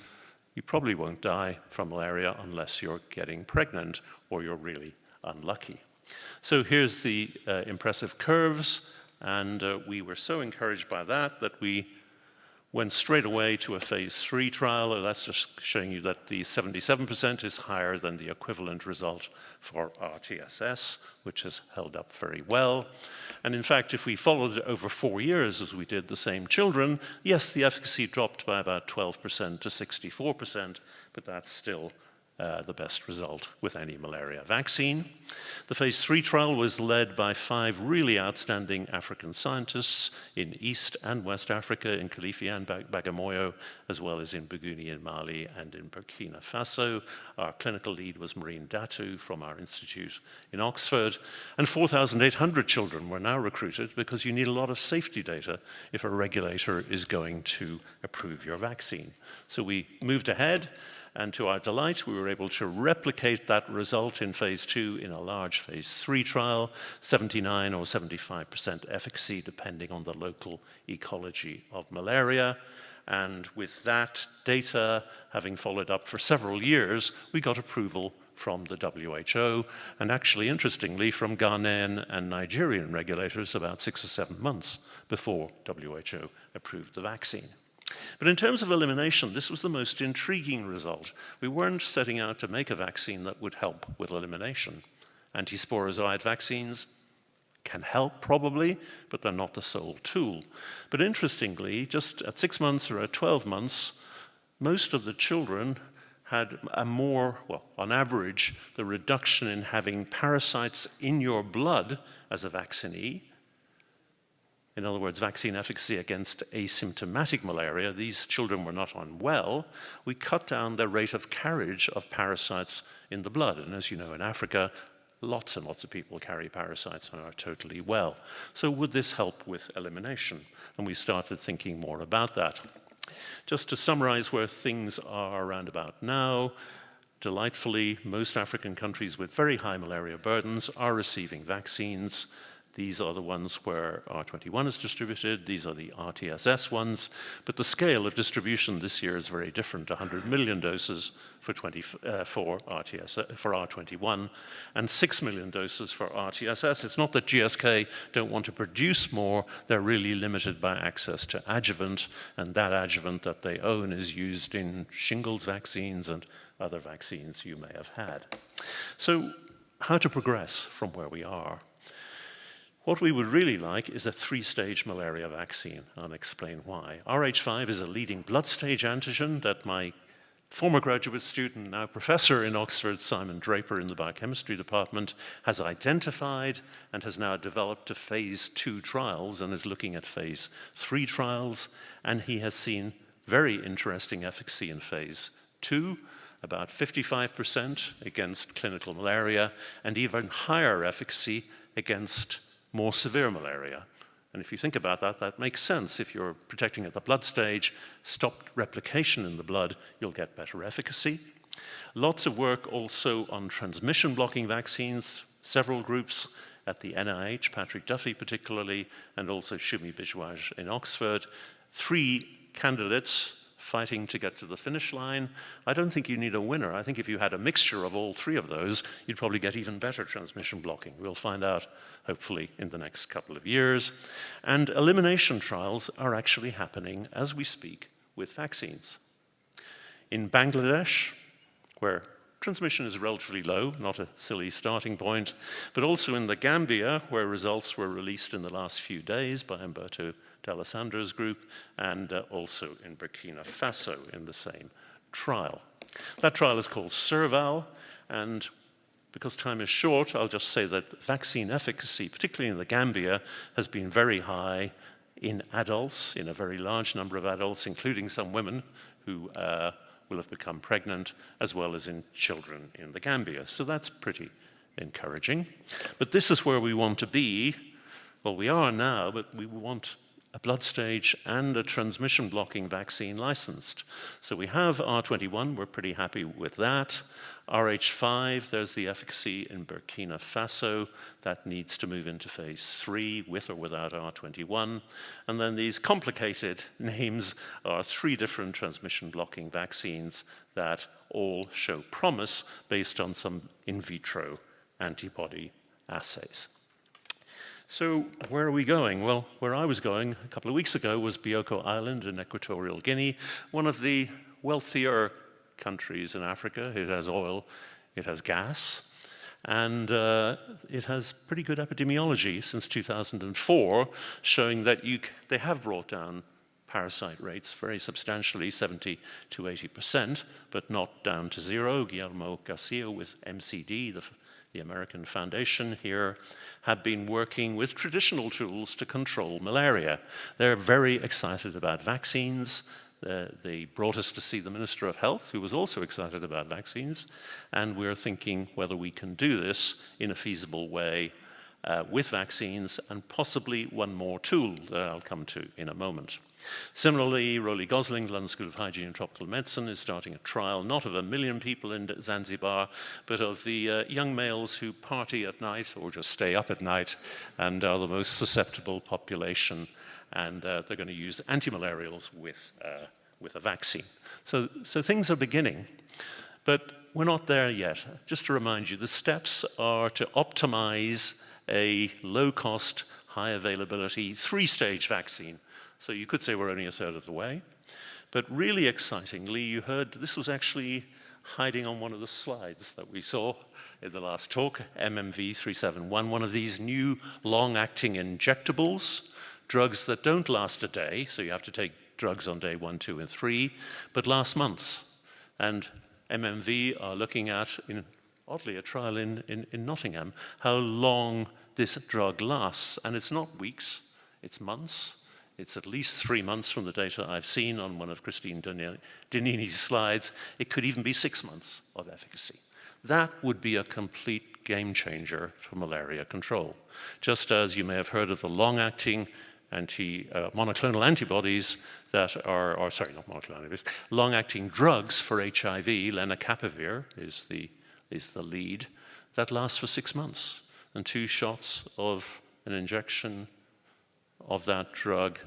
you probably won't die from malaria unless you're getting pregnant or you're really unlucky. So here's the impressive curves, and we were so encouraged by that that we went straight away to a phase 3 trial, and that's just showing you that the 77% is higher than the equivalent result for RTSS, which has held up very well. And in fact, if we followed it over 4 years, as we did the same children, yes, the efficacy dropped by about 12% to 64%, but that's still the best result with any malaria vaccine. The phase 3 trial was led by 5 really outstanding African scientists in East and West Africa, in Kilifi and Bagamoyo, as well as in Buguni in Mali and in Burkina Faso. Our clinical lead was Maureen Datu from our institute in Oxford. And 4,800 children were now recruited because you need a lot of safety data if a regulator is going to approve your vaccine. So we moved ahead. And to our delight, we were able to replicate that result in phase 2 in a large phase 3 trial, 79 or 75% efficacy, depending on the local ecology of malaria. And with that data, having followed up for several years, we got approval from the WHO, and actually, interestingly, from Ghanaian and Nigerian regulators about 6 or 7 months before WHO approved the vaccine. But in terms of elimination, this was the most intriguing result. We weren't setting out to make a vaccine that would help with elimination. Antisporozoite vaccines can help, probably, but they're not the sole tool. But interestingly, just at 6 months or at 12 months, most of the children had a more, well, on average, the reduction in having parasites in your blood as a vaccinee. In other words, vaccine efficacy against asymptomatic malaria. These children were not unwell. We cut down the rate of carriage of parasites in the blood. And as you know, in Africa, lots and lots of people carry parasites and are totally well. So would this help with elimination? And we started thinking more about that. Just to summarize where things are around about now, delightfully, most African countries with very high malaria burdens are receiving vaccines. These are the ones where R21 is distributed. These are the RTSS ones. But the scale of distribution this year is very different. 100 million doses for R21 and 6 million doses for RTSS. It's not that GSK don't want to produce more. They're really limited by access to adjuvant, and that adjuvant that they own is used in shingles vaccines and other vaccines you may have had. So how to progress from where we are? What we would really like is a 3-stage malaria vaccine. I'll explain why. Rh5 is a leading blood stage antigen that my former graduate student, now professor in Oxford, Simon Draper in the biochemistry department, has identified and has now developed to phase 2 trials and is looking at phase 3 trials. And he has seen very interesting efficacy in phase 2, about 55% against clinical malaria, and even higher efficacy against more severe malaria. And if you think about that, that makes sense. If you're protecting at the blood stage, stopped replication in the blood, you'll get better efficacy. Lots of work also on transmission blocking vaccines, several groups at the NIH, Patrick Duffy particularly, and also Shumi Bijouaj in Oxford. 3 candidates fighting to get to the finish line. I don't think you need a winner. I think if you had a mixture of all 3 of those, you'd probably get even better transmission blocking. We'll find out, hopefully, in the next couple of years. And elimination trials are actually happening as we speak with vaccines. In Bangladesh, where transmission is relatively low, not a silly starting point, but also in the Gambia, where results were released in the last few days by Umberto D'Alessandra's group, and also in Burkina Faso in the same trial. That trial is called SERVAL, and because time is short, I'll just say that vaccine efficacy, particularly in the Gambia, has been very high in adults, in a very large number of adults, including some women who will have become pregnant, as well as in children in the Gambia. So that's pretty encouraging. But this is where we want to be. Well, we are now, but we want a blood stage and a transmission blocking vaccine licensed. So we have R21, we're pretty happy with that. Rh5, there's the efficacy in Burkina Faso. That needs to move into phase 3 with or without R21. And then these complicated names are 3 different transmission blocking vaccines that all show promise based on some in vitro antibody assays. So where are we going? Well, where I was going a couple of weeks ago was Bioko Island in Equatorial Guinea, one of the wealthier countries in Africa. It has oil, it has gas, and it has pretty good epidemiology since 2004, showing that they have brought down parasite rates very substantially, 70 to 80%, but not down to zero. Guillermo Garcia with MCD, the American Foundation here, have been working with traditional tools to control malaria. They're very excited about vaccines. They brought us to see the Minister of Health, who was also excited about vaccines, and we're thinking whether we can do this in a feasible way with vaccines and possibly one more tool that I'll come to in a moment. Similarly, Roly Gosling, London School of Hygiene and Tropical Medicine, is starting a trial not of 1 million people in Zanzibar, but of the young males who party at night or just stay up at night and are the most susceptible population. And they're going to use antimalarials with a vaccine. So things are beginning, but we're not there yet. Just to remind you, the steps are to optimize a low-cost, high-availability, 3-stage vaccine. So you could say we're only a third of the way. But really excitingly, you heard this was actually hiding on one of the slides that we saw in the last talk, MMV371, one of these new long-acting injectables, drugs that don't last a day, so you have to take drugs on day 1, 2, and 3, but last months. And MMV are looking at, oddly, a trial in Nottingham, how long this drug lasts. And it's not weeks, it's months. It's at least 3 months from the data I've seen on one of Christine Donini's slides. It could even be 6 months of efficacy. That would be a complete game changer for malaria control. Just as you may have heard of the long-acting monoclonal antibodies that are, or sorry, not monoclonal antibodies, long-acting drugs for HIV, lenacapavir is the lead, that lasts for 6 months. And 2 shots of an injection of that drug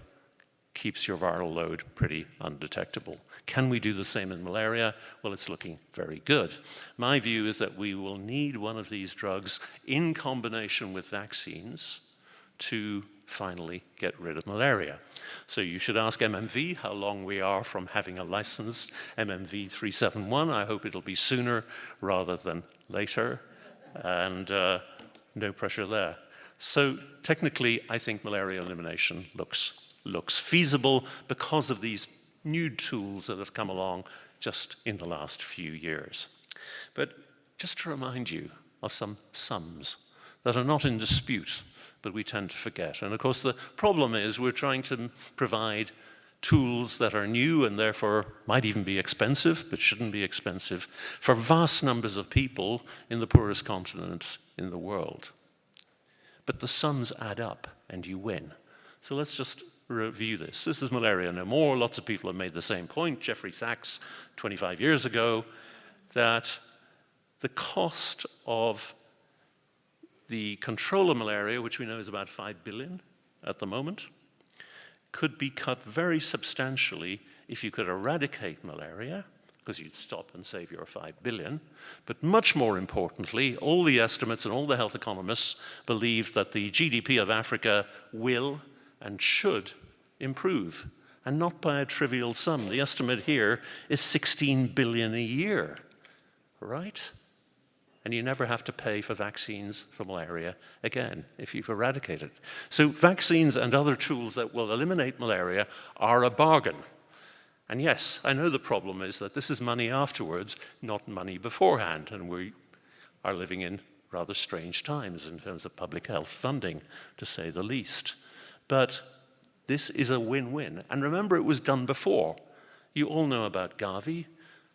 keeps your viral load pretty undetectable. Can we do the same in malaria? Well, it's looking very good. My view is that we will need one of these drugs in combination with vaccines to finally get rid of malaria. So you should ask MMV how long we are from having a licensed MMV371. I hope it'll be sooner rather than later, and no pressure there. So technically, I think malaria elimination looks feasible because of these new tools that have come along just in the last few years. But just to remind you of some sums that are not in dispute, but we tend to forget. And of course, the problem is we're trying to provide tools that are new and therefore might even be expensive, but shouldn't be expensive, for vast numbers of people in the poorest continent in the world. But the sums add up and you win. So let's just review this. This is Malaria No More. Lots of people have made the same point. Jeffrey Sachs, 25 years ago, that the cost of the control of malaria, which we know is about 5 billion at the moment, could be cut very substantially if you could eradicate malaria, because you'd stop and save your 5 billion. But much more importantly, all the estimates and all the health economists believe that the GDP of Africa will and should improve, and not by a trivial sum. The estimate here is 16 billion a year, right? And you never have to pay for vaccines for malaria again if you've eradicated it. So vaccines and other tools that will eliminate malaria are a bargain. And yes, I know the problem is that this is money afterwards, not money beforehand, and we are living in rather strange times in terms of public health funding, to say the least. But this is a win-win. And remember, it was done before. You all know about Gavi.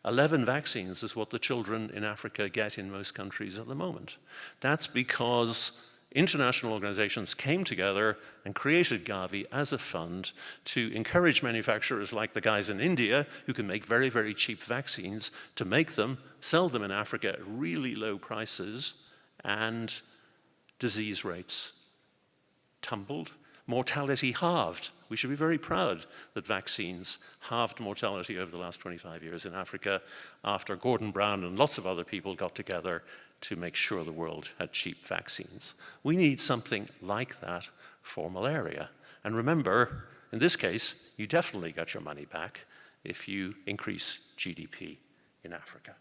11 vaccines is what the children in Africa get in most countries at the moment. That's because international organizations came together and created Gavi as a fund to encourage manufacturers like the guys in India who can make very, very cheap vaccines to make them, sell them in Africa at really low prices, and disease rates tumbled. Mortality halved. We should be very proud that vaccines halved mortality over the last 25 years in Africa after Gordon Brown and lots of other people got together to make sure the world had cheap vaccines. We need something like that for malaria. And remember, in this case, you definitely got your money back if you increase GDP in Africa.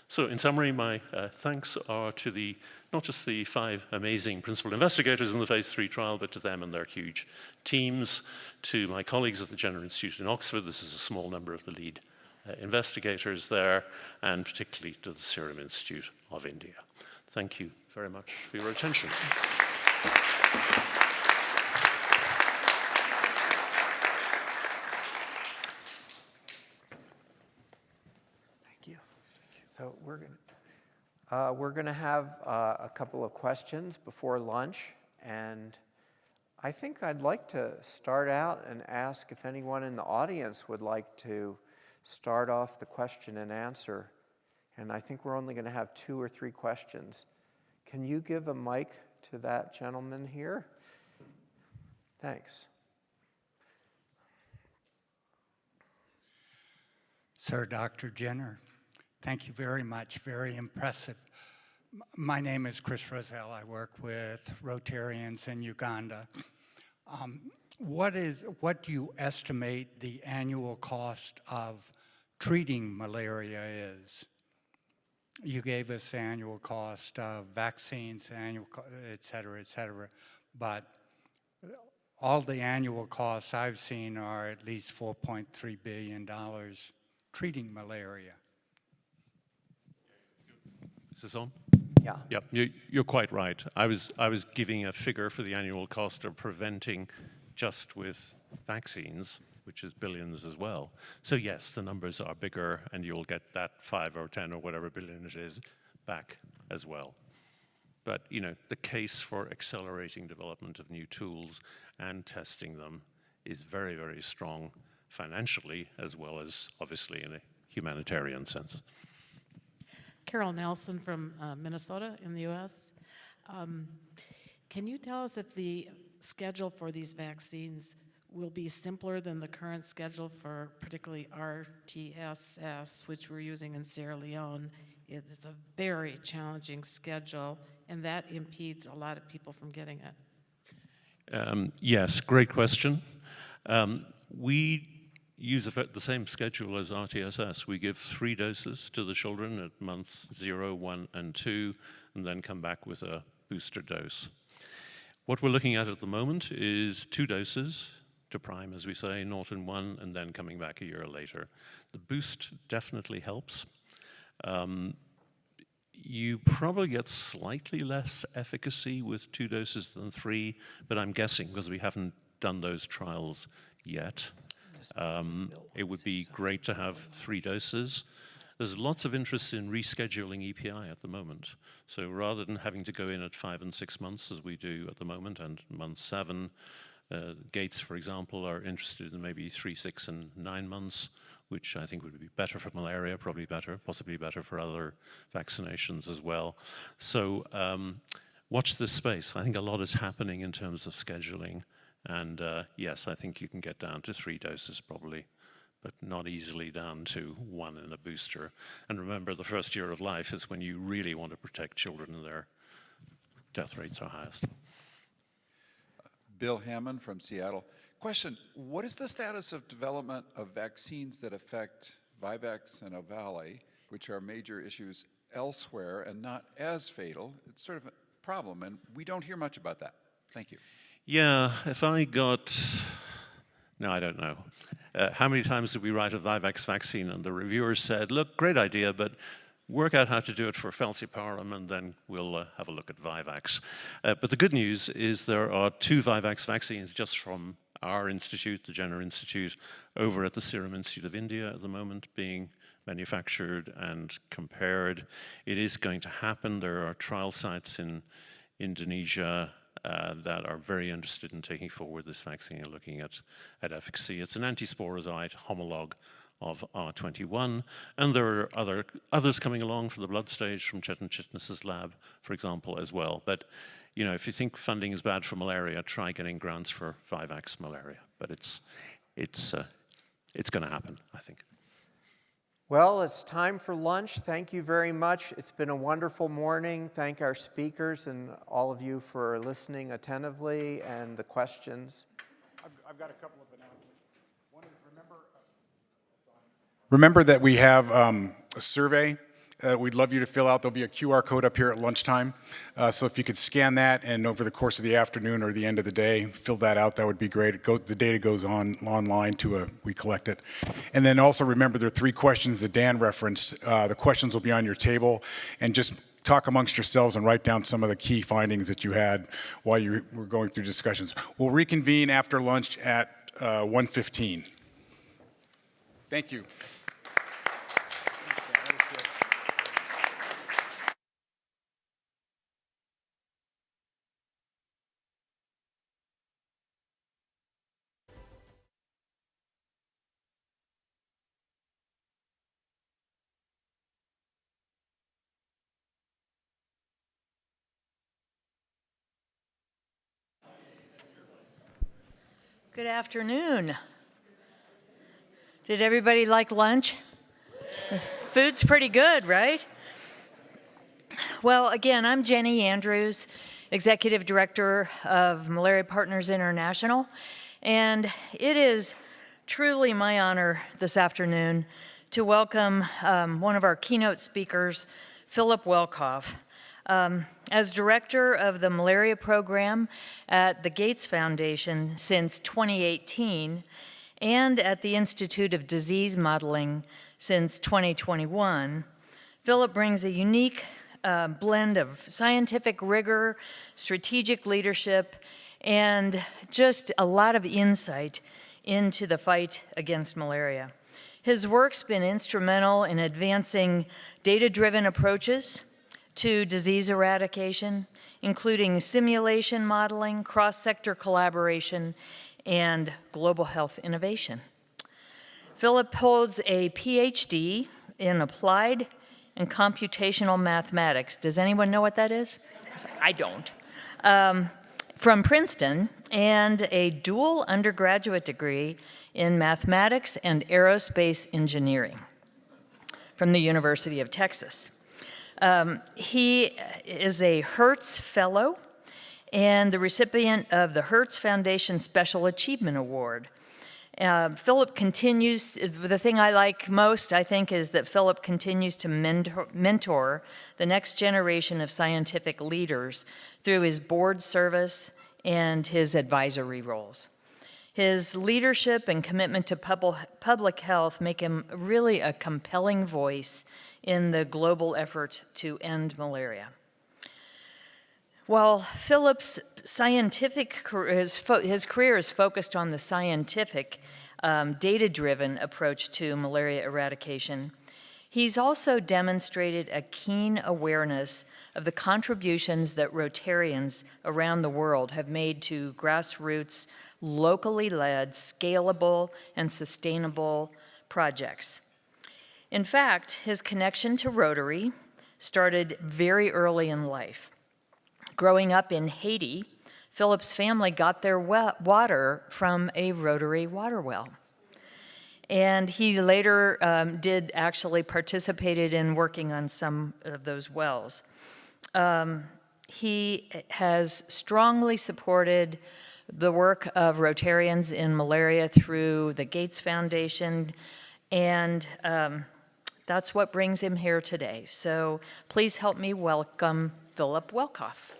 So in summary, my thanks are to not just the 5 amazing principal investigators in the phase 3 trial, but to them and their huge teams, to my colleagues at the Jenner Institute in Oxford. This is a small number of the lead investigators there, and particularly to the Serum Institute of India. Thank you very much for your attention. So we're going to have a couple of questions before lunch, and I think I'd like to start out and ask if anyone in the audience would like to start off the question and answer. And I think we're only going to have 2 or 3 questions. Can you give a mic to that gentleman here? Thanks. Sir, Dr. Jenner. Thank you very much, very impressive. My name is Chris Roselle. I work with Rotarians in Uganda. What do you estimate the annual cost of treating malaria is? You gave us the annual cost of vaccines, et cetera, but all the annual costs I've seen are at least $4.3 billion treating malaria. Is this on? Yeah. Yep, you're quite right. I was giving a figure for the annual cost of preventing just with vaccines, which is billions as well. So yes, the numbers are bigger, and you'll get that 5 or 10 or whatever billion it is back as well. But you know, the case for accelerating development of new tools and testing them is very, very strong financially, as well as obviously in a humanitarian sense. Carol Nelson from Minnesota in the U.S. Can you tell us if the schedule for these vaccines will be simpler than the current schedule for particularly RTSS, which we're using in Sierra Leone? It's a very challenging schedule, and that impedes a lot of people from getting it. Yes, great question. We use the same schedule as RTSS. We give 3 doses to the children at months 0, 1, and 2, and then come back with a booster dose. What we're looking at the moment is 2 doses to prime, as we say, 0 and 1, and then coming back a year later. The boost definitely helps. You probably get slightly less efficacy with 2 doses than 3, but I'm guessing because we haven't done those trials yet. It would be great to have 3 doses. There's lots of interest in rescheduling EPI at the moment. So rather than having to go in at 5 and 6 months as we do at the moment, and month 7, Gates, for example, are interested in maybe 3, 6, and 9 months, which I think would be better for malaria, probably better, possibly better for other vaccinations as well. So watch this space. I think a lot is happening in terms of scheduling. And yes, I think you can get down to 3 doses probably, but not easily down to 1 in a booster. And remember, the first year of life is when you really want to protect children, and their death rates are highest. Bill Hammond from Seattle. Question, what is the status of development of vaccines that affect Vivax and Ovale, which are major issues elsewhere and not as fatal? It's sort of a problem, and we don't hear much about that. Thank you. Yeah, if I got, no, I don't know. How many times did we write a Vivax vaccine and the reviewers said, look, great idea, but work out how to do it for falciparum, and then we'll have a look at Vivax. But the good news is there are 2 Vivax vaccines just from our institute, the Jenner Institute, over at the Serum Institute of India at the moment being manufactured and compared. It is going to happen. There are trial sites in Indonesia that are very interested in taking forward this vaccine and looking at efficacy. It's an antisporozoite homologue of R21, and there are others coming along for the blood stage from Chetan Chitnis's lab, for example, as well. But you know, if you think funding is bad for malaria, try getting grants for Vivax malaria. But it's going to happen, I think. Well, it's time for lunch. Thank you very much. It's been a wonderful morning. Thank our speakers and all of you for listening attentively and the questions. I've got a couple of announcements. One is remember that we have a survey we'd love you to fill out. There'll be a QR code up here at lunchtime. So if you could scan that and over the course of the afternoon or the end of the day, fill that out, that would be great. The data goes online to we collect it. And then also remember there are 3 questions that Dan referenced. The questions will be on your table, and just talk amongst yourselves and write down some of the key findings that you had while you were going through discussions. We'll reconvene after lunch at 1:15. Thank you. Good afternoon. Did everybody like lunch? Food's pretty good, right? Well, again, I'm Jenny Andrews, Executive Director of Malaria Partners International, and it is truly my honor this afternoon to welcome one of our keynote speakers, Philip Welkoff. As director of the malaria program at the Gates Foundation since 2018 and at the Institute of Disease Modeling since 2021, Philip brings a unique blend of scientific rigor, strategic leadership, and just a lot of insight into the fight against malaria. His work's been instrumental in advancing data-driven approaches to disease eradication, including simulation modeling, cross-sector collaboration, and global health innovation. Philip holds a PhD in applied and computational mathematics. Does anyone know what that is? I don't. From Princeton, and a dual undergraduate degree in mathematics and aerospace engineering from the University of Texas. He is a Hertz Fellow and the recipient of the Hertz Foundation Special Achievement Award. Philip continues, the thing I like most, I think, is that Philip continues to mentor the next generation of scientific leaders through his board service and his advisory roles. His leadership and commitment to public health make him really a compelling voice in the global effort to end malaria. While Philip's his career is focused on the scientific, data-driven approach to malaria eradication, he's also demonstrated a keen awareness of the contributions that Rotarians around the world have made to grassroots, locally led, scalable, and sustainable projects. In fact, his connection to Rotary started very early in life. Growing up in Haiti, Philip's family got their water from a Rotary water well. And he later participated in working on some of those wells. He has strongly supported the work of Rotarians in malaria through the Gates Foundation, and that's what brings him here today. So please help me welcome Philip Welkoff.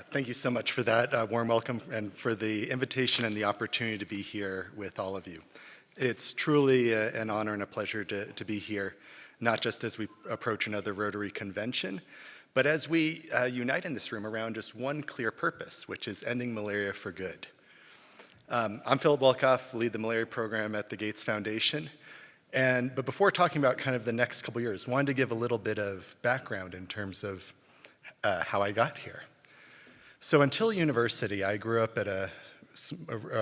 Thank you so much for that warm welcome and for the invitation and the opportunity to be here with all of you. It's truly an honor and a pleasure to be here, not just as we approach another Rotary convention, but as we unite in this room around just one clear purpose, which is ending malaria for good. I'm Philip Welkoff, lead the malaria program at the Gates Foundation. But before talking about kind of the next couple years, wanted to give a little bit of background in terms of how I got here. So until university, I grew up at a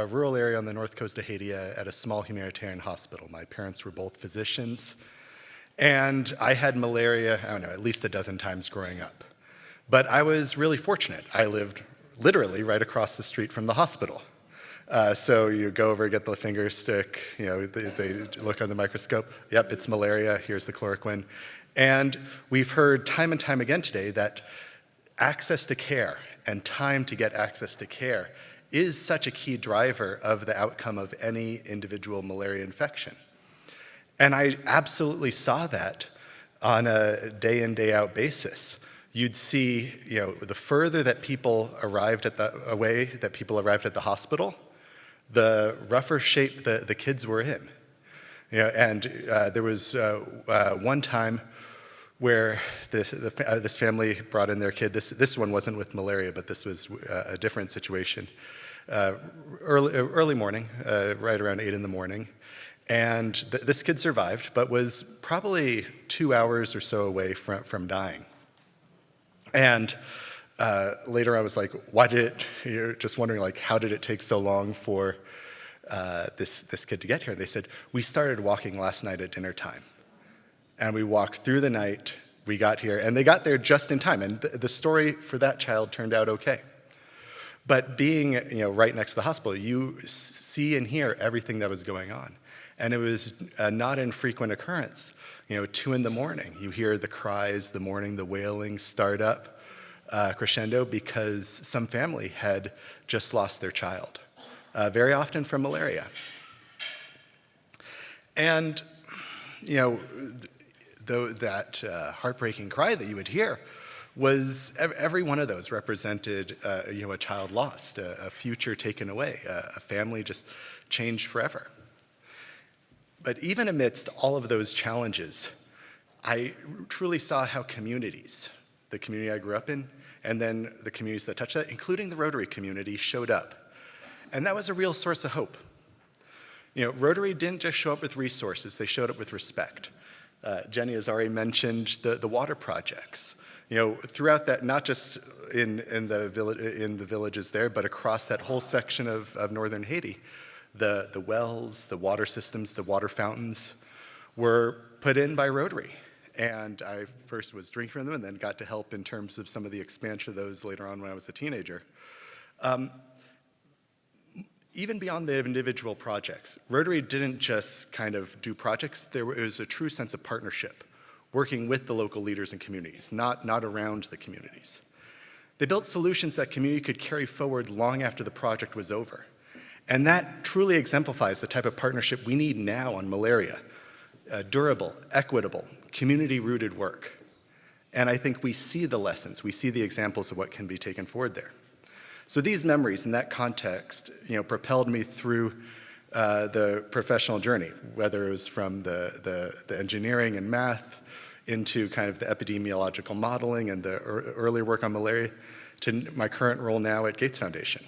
rural area on the north coast of Haiti at a small humanitarian hospital. My parents were both physicians, And I had malaria, I don't know, at least a dozen times growing up. But I was really fortunate. I lived literally right across the street from the hospital. So you go over, get the finger stick, you know, they look on the microscope, yep, it's malaria, here's the chloroquine. And we've heard time and time again today that access to care and time to get access to care is such a key driver of the outcome of any individual malaria infection. And I absolutely saw that on a day in, day out basis. You'd see, you know, the further that people arrived at the hospital, the rougher shape the kids were in. You know, and there was one time where this family brought in their kid. This one wasn't with malaria, but this was a different situation. Early morning, right around 8 in the morning. And this kid survived, but was probably 2 hours or so away from dying. And later I was like, you're just wondering, like, how did it take so long for this kid to get here? And they said, we started walking last night at dinner time. And we walked through the night, we got here, and they got there just in time. And the story for that child turned out okay. But being, you know, right next to the hospital, you see and hear everything that was going on. And it was a not infrequent occurrence. You know, 2 in the morning, you hear the cries, the mourning, the wailing start up crescendo because some family had just lost their child, very often from malaria. And, you know, that heartbreaking cry that you would hear was every one of those represented, you know, a child lost, a future taken away, a family just changed forever. But even amidst all of those challenges, I truly saw how communities, the community I grew up in, and then the communities that touched that, including the Rotary community, showed up. And that was a real source of hope. You know, Rotary didn't just show up with resources, they showed up with respect. Jenny has already mentioned the water projects. You know, throughout that, not just in the villages there, but across that whole section of northern Haiti, the wells, the water systems, the water fountains were put in by Rotary. And I first was drinking from them and then got to help in terms of some of the expansion of those later on when I was a teenager. Even beyond the individual projects, Rotary didn't just kind of do projects, there was a true sense of partnership, working with the local leaders and communities, not around the communities. They built solutions that community could carry forward long after the project was over. And that truly exemplifies the type of partnership we need now on malaria. Durable, equitable, community-rooted work. And I think we see the lessons, we see the examples of what can be taken forward there. So these memories in that context, you know, propelled me through the professional journey, whether it was from the engineering and math into kind of the epidemiological modeling and the earlier work on malaria to my current role now at Gates Foundation.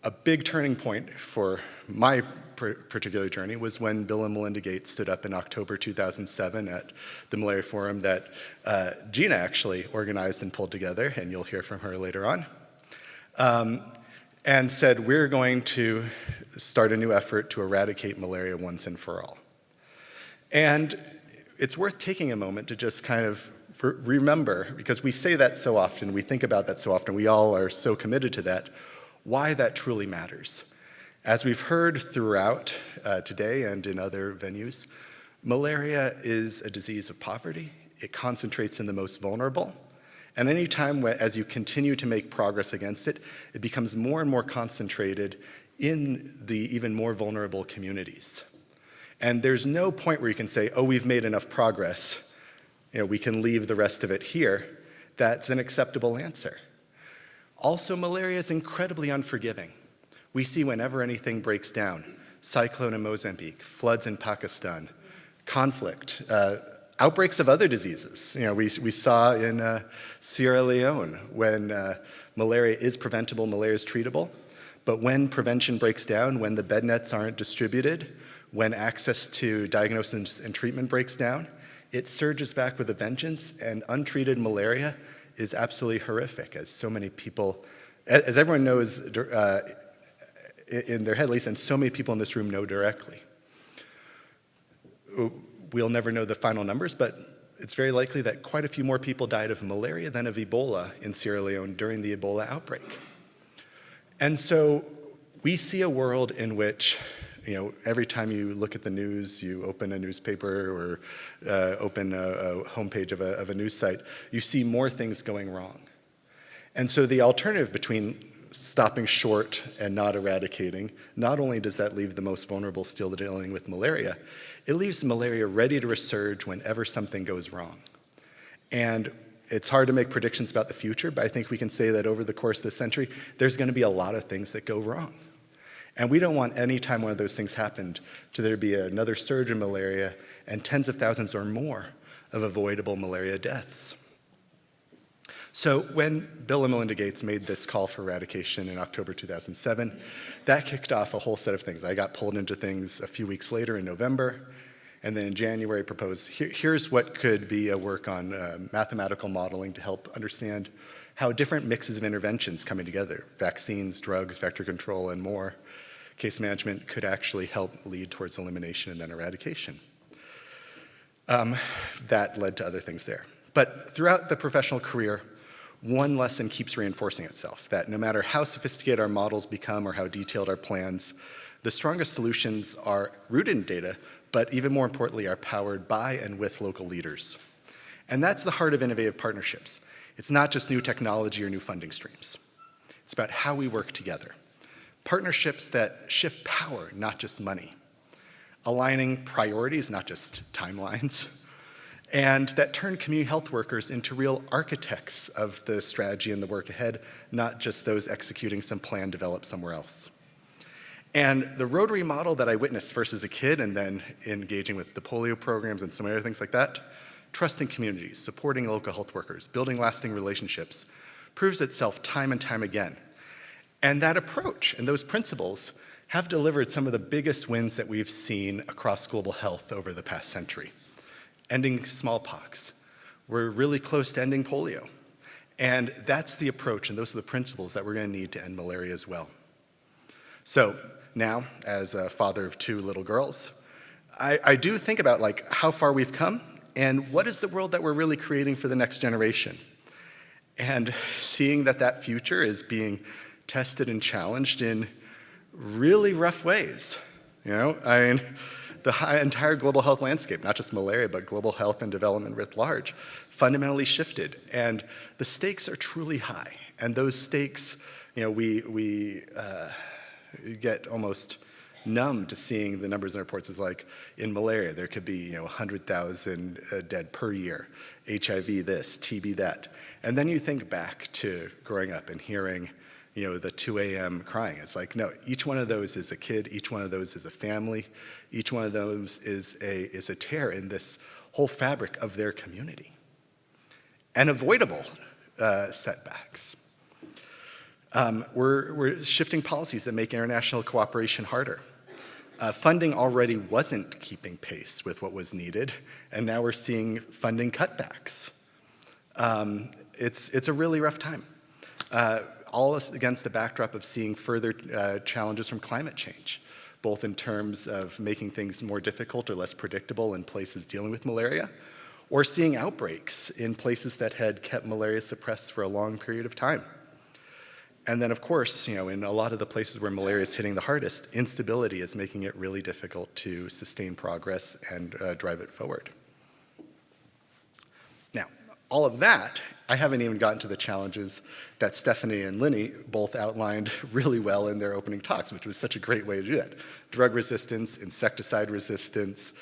A big turning point for my particular journey was when Bill and Melinda Gates stood up in October 2007 at the Malaria Forum that Gina actually organized and pulled together, and you'll hear from her later on, and said, we're going to start a new effort to eradicate malaria once and for all. And it's worth taking a moment to just kind of remember, because we say that so often, we think about that so often, we all are so committed to that, why that truly matters. As we've heard throughout today and in other venues, malaria is a disease of poverty. It concentrates in the most vulnerable. And any time as you continue to make progress against it, it becomes more and more concentrated in the even more vulnerable communities. And there's no point where you can say, oh, we've made enough progress, you know, we can leave the rest of it here. That's an acceptable answer. Also, malaria is incredibly unforgiving. We see whenever anything breaks down, cyclone in Mozambique, floods in Pakistan, conflict, outbreaks of other diseases. You know, we saw in Sierra Leone when malaria is preventable, malaria is treatable, but when prevention breaks down, when the bed nets aren't distributed, when access to diagnosis and treatment breaks down, it surges back with a vengeance, and untreated malaria is absolutely horrific, as so many people, as everyone knows in their head at least, and so many people in this room know directly. we'll never know the final numbers, but it's very likely that quite a few more people died of malaria than of Ebola in Sierra Leone during the Ebola outbreak. And so we see a world in which, every time you look at the news, you open a newspaper or open a homepage of a news site, you see more things going wrong. And so the alternative between stopping short and not eradicating, not only does that leave the most vulnerable still dealing with malaria, it leaves malaria ready to resurge whenever something goes wrong. And it's hard to make predictions about the future, but I think we can say that over the course of the century, there's going to be a lot of things that go wrong. And we don't want any time one of those things happened to there be another surge in malaria and tens of thousands or more of avoidable malaria deaths. So when Bill and Melinda Gates made this call for eradication in October 2007, that kicked off a whole set of things. I got pulled into things a few weeks later in November, and then in January proposed, here's what could be a work on mathematical modeling to help understand how different mixes of interventions coming together, vaccines, drugs, vector control, and more, case management could actually help lead towards elimination and then eradication. That led to other things there. But throughout the professional career, one lesson keeps reinforcing itself, that no matter how sophisticated our models become or how detailed our plans, the strongest solutions are rooted in data, but even more importantly, are powered by and with local leaders. And that's the heart of innovative partnerships. It's not just new technology or new funding streams. It's about how we work together. Partnerships that shift power, not just money. Aligning priorities, not just timelines. And that turn community health workers into real architects of the strategy and the work ahead, not just those executing some plan developed somewhere else. And the Rotary model that I witnessed first as a kid and then engaging with the polio programs and some other things like that, trusting communities, supporting local health workers, building lasting relationships, proves itself time and time again. And that approach and those principles have delivered some of the biggest wins that we've seen across global health over the past century. Ending smallpox. We're really close to ending polio. And that's the approach and those are the principles that we're going to need to end malaria as well. So now, as a father of 2 little girls, I do think about how far we've come and what is the world that we're really creating for the next generation. And seeing that future is being tested and challenged in really rough ways. The entire global health landscape, not just malaria, but global health and development writ large, fundamentally shifted. And the stakes are truly high. And those stakes, we get almost numb to seeing the numbers and reports. Is like in malaria, there could be 100,000 dead per year. HIV this, TB that. And then you think back to growing up and hearing the 2 a.m. crying. It's like, no, each one of those is a kid, each one of those is a family, each one of those is a tear in this whole fabric of their community. And avoidable setbacks. We're shifting policies that make international cooperation harder. Funding already wasn't keeping pace with what was needed, and now we're seeing funding cutbacks. It's a really rough time. All against the backdrop of seeing further challenges from climate change, both in terms of making things more difficult or less predictable in places dealing with malaria, or seeing outbreaks in places that had kept malaria suppressed for a long period of time. And then, of course, in a lot of the places where malaria is hitting the hardest, instability is making it really difficult to sustain progress and drive it forward. Now, all of that, I haven't even gotten to the challenges that Stephanie and Linny both outlined really well in their opening talks, which was such a great way to do that. Drug resistance, insecticide resistance,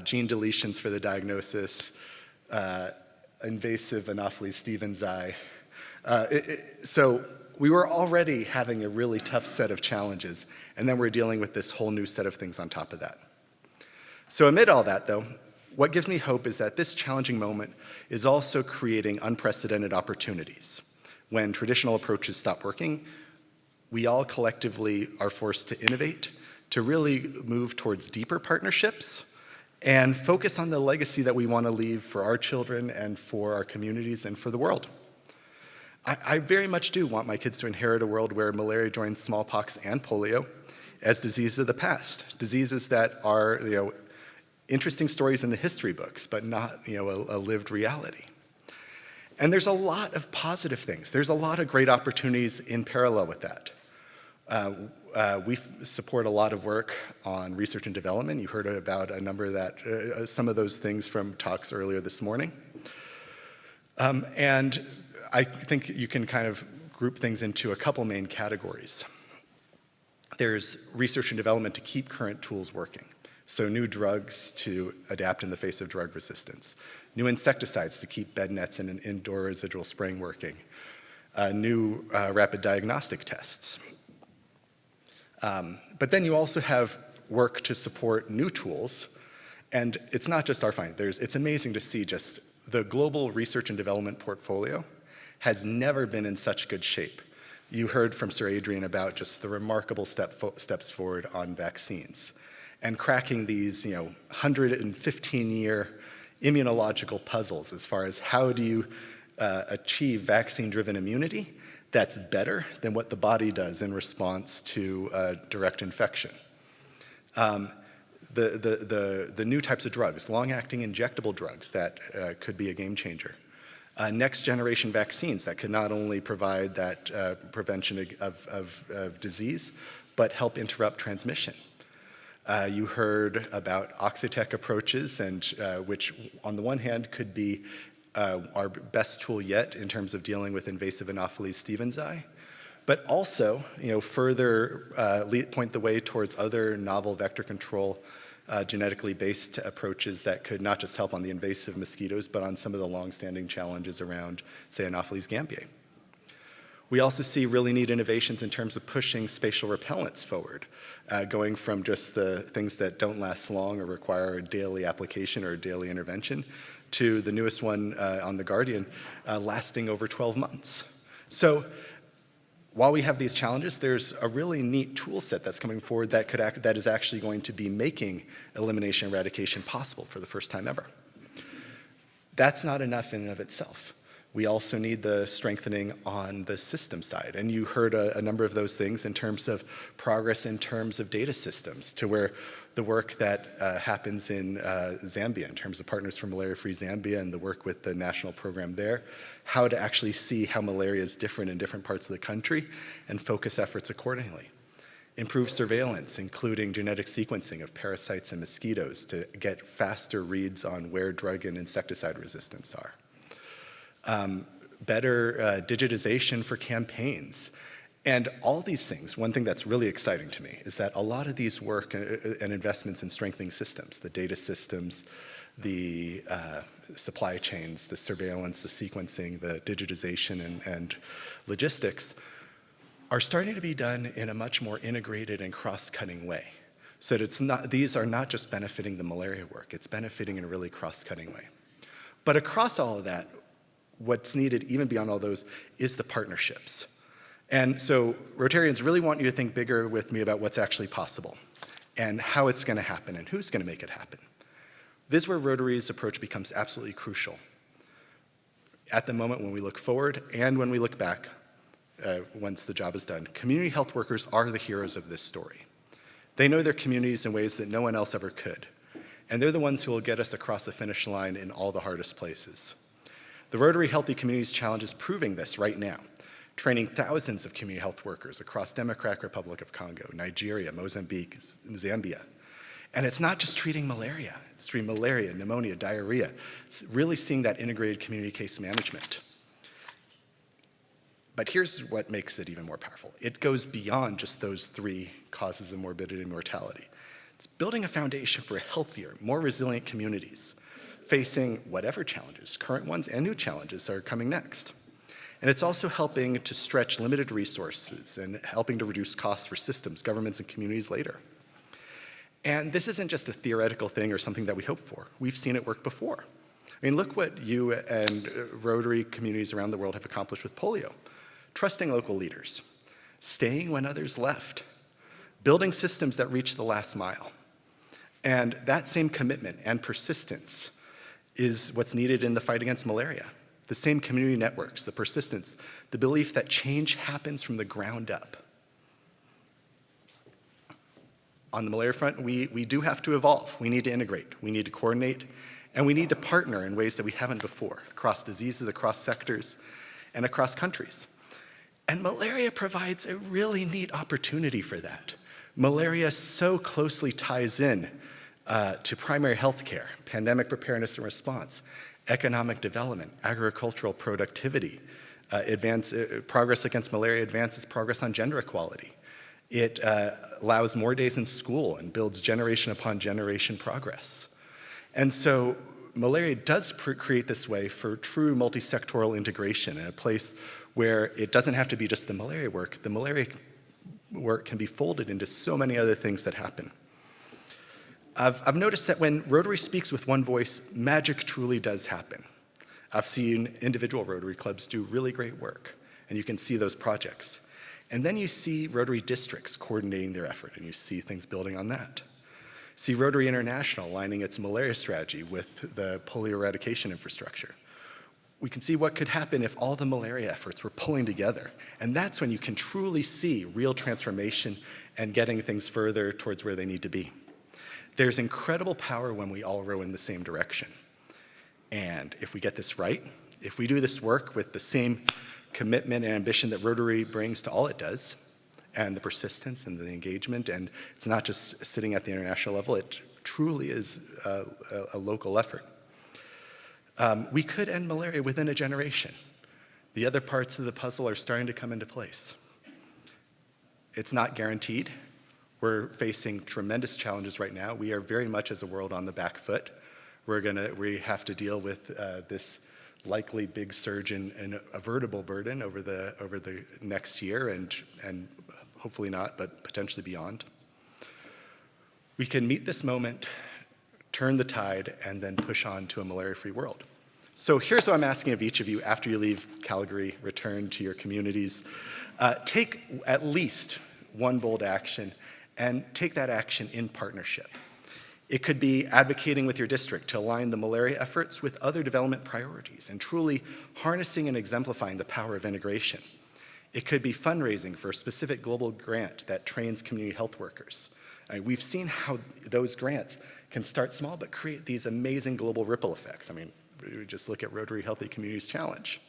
gene deletions for the diagnosis, invasive Anopheles stevensii. So we were already having a really tough set of challenges, and then we're dealing with this whole new set of things on top of that. So amid all that, though, what gives me hope is that this challenging moment is also creating unprecedented opportunities. When traditional approaches stop working, we all collectively are forced to innovate, to really move towards deeper partnerships, and focus on the legacy that we want to leave for our children and for our communities and for the world. I very much do want my kids to inherit a world where malaria joins smallpox and polio as diseases of the past, diseases that are interesting stories in the history books, but not a lived reality. And there's a lot of positive things. There's a lot of great opportunities in parallel with that. We support a lot of work on research and development. You heard about a number of that, some of those things from talks earlier this morning. And I think you can kind of group things into a couple main categories. There's research and development to keep current tools working. So new drugs to adapt in the face of drug resistance. New insecticides to keep bed nets and an indoor residual spraying working. New rapid diagnostic tests. But then you also have work to support new tools. And it's not just our find. It's amazing to see just the global research and development portfolio has never been in such good shape. You heard from Sir Adrian about just the remarkable steps forward on vaccines and cracking these 115-year immunological puzzles as far as how do you achieve vaccine-driven immunity that's better than what the body does in response to direct infection. The new types of drugs, long-acting injectable drugs that could be a game changer. Next generation vaccines that could not only provide that prevention of disease, but help interrupt transmission. You heard about Oxitec approaches, and which on the one hand could be our best tool yet in terms of dealing with invasive Anopheles stevensii, but also further point the way towards other novel vector control genetically based approaches that could not just help on the invasive mosquitoes, but on some of the long-standing challenges around, say, Anopheles gambiae. We also see really neat innovations in terms of pushing spatial repellents forward, going from just the things that don't last long or require a daily application or a daily intervention to the newest one on the Guardian, lasting over 12 months. So while we have these challenges, there's a really neat tool set that's coming forward that is actually going to be making elimination and eradication possible for the first time ever. That's not enough in and of itself. We also need the strengthening on the system side. And you heard a number of those things in terms of progress in terms of data systems, to where the work that happens in Zambia in terms of Partners for Malaria-Free Zambia and the work with the national program there, how to actually see how malaria is different in different parts of the country and focus efforts accordingly. Improve surveillance, including genetic sequencing of parasites and mosquitoes to get faster reads on where drug and insecticide resistance are. Better digitization for campaigns. And all these things, one thing that's really exciting to me is that a lot of these work and investments in strengthening systems, the data systems, the supply chains, the surveillance, the sequencing, the digitization and logistics, are starting to be done in a much more integrated and cross-cutting way. So that these are not just benefiting the malaria work, it's benefiting in a really cross-cutting way. But across all of that, what's needed, even beyond all those, is the partnerships. And so Rotarians really want you to think bigger with me about what's actually possible and how it's going to happen and who's going to make it happen. This is where Rotary's approach becomes absolutely crucial. At the moment when we look forward and when we look back, once the job is done, community health workers are the heroes of this story. They know their communities in ways that no one else ever could. And they're the ones who will get us across the finish line in all the hardest places. The Rotary Healthy Communities Challenge is proving this right now, training thousands of community health workers across Democratic Republic of Congo, Nigeria, Mozambique, Zambia. And it's not just treating malaria, it's treating malaria, pneumonia, diarrhea. It's really seeing that integrated community case management. But here's what makes it even more powerful. It goes beyond just those three causes of morbidity and mortality. It's building a foundation for healthier, more resilient communities, facing whatever challenges, current ones and new challenges are coming next. And it's also helping to stretch limited resources and helping to reduce costs for systems, governments, and communities later. And this isn't just a theoretical thing or something that we hope for. We've seen it work before. I mean, look what you and Rotary communities around the world have accomplished with polio. Trusting local leaders, staying when others left, building systems that reach the last mile. And that same commitment and persistence is what's needed in the fight against malaria. The same community networks, the persistence, the belief that change happens from the ground up. On the malaria front, we do have to evolve. We need to integrate, we need to coordinate, and we need to partner in ways that we haven't before, across diseases, across sectors, and across countries. And malaria provides a really neat opportunity for that. Malaria so closely ties in to primary health care, pandemic preparedness and response, economic development, agricultural productivity. Progress against malaria advances progress on gender equality. It allows more days in school and builds generation upon generation progress. And so malaria does create this way for true multi-sectoral integration in a place where it doesn't have to be just the malaria work. The malaria work can be folded into so many other things that happen. I've noticed that when Rotary speaks with one voice, magic truly does happen. I've seen individual Rotary clubs do really great work, and you can see those projects. And then you see Rotary districts coordinating their effort, and you see things building on that. See Rotary International aligning its malaria strategy with the polio eradication infrastructure. We can see what could happen if all the malaria efforts were pulling together. And that's when you can truly see real transformation and getting things further towards where they need to be. There's incredible power when we all row in the same direction. And if we get this right, if we do this work with the same commitment and ambition that Rotary brings to all it does, and the persistence and the engagement, and it's not just sitting at the international level, it truly is a local effort. We could end malaria within a generation. The other parts of the puzzle are starting to come into place. It's not guaranteed. We're facing tremendous challenges right now. We are very much as a world on the back foot. We have to deal with this likely big surge in avertible burden over the next year and hopefully not, but potentially beyond. We can meet this moment, turn the tide, and then push on to a malaria-free world. So here's what I'm asking of each of you after you leave Calgary, return to your communities. Take at least one bold action and take that action in partnership. It could be advocating with your district to align the malaria efforts with other development priorities and truly harnessing and exemplifying the power of integration. It could be fundraising for a specific global grant that trains community health workers. We've seen how those grants can start small but create these amazing global ripple effects. I mean, just look at Rotary Healthy Communities Challenge.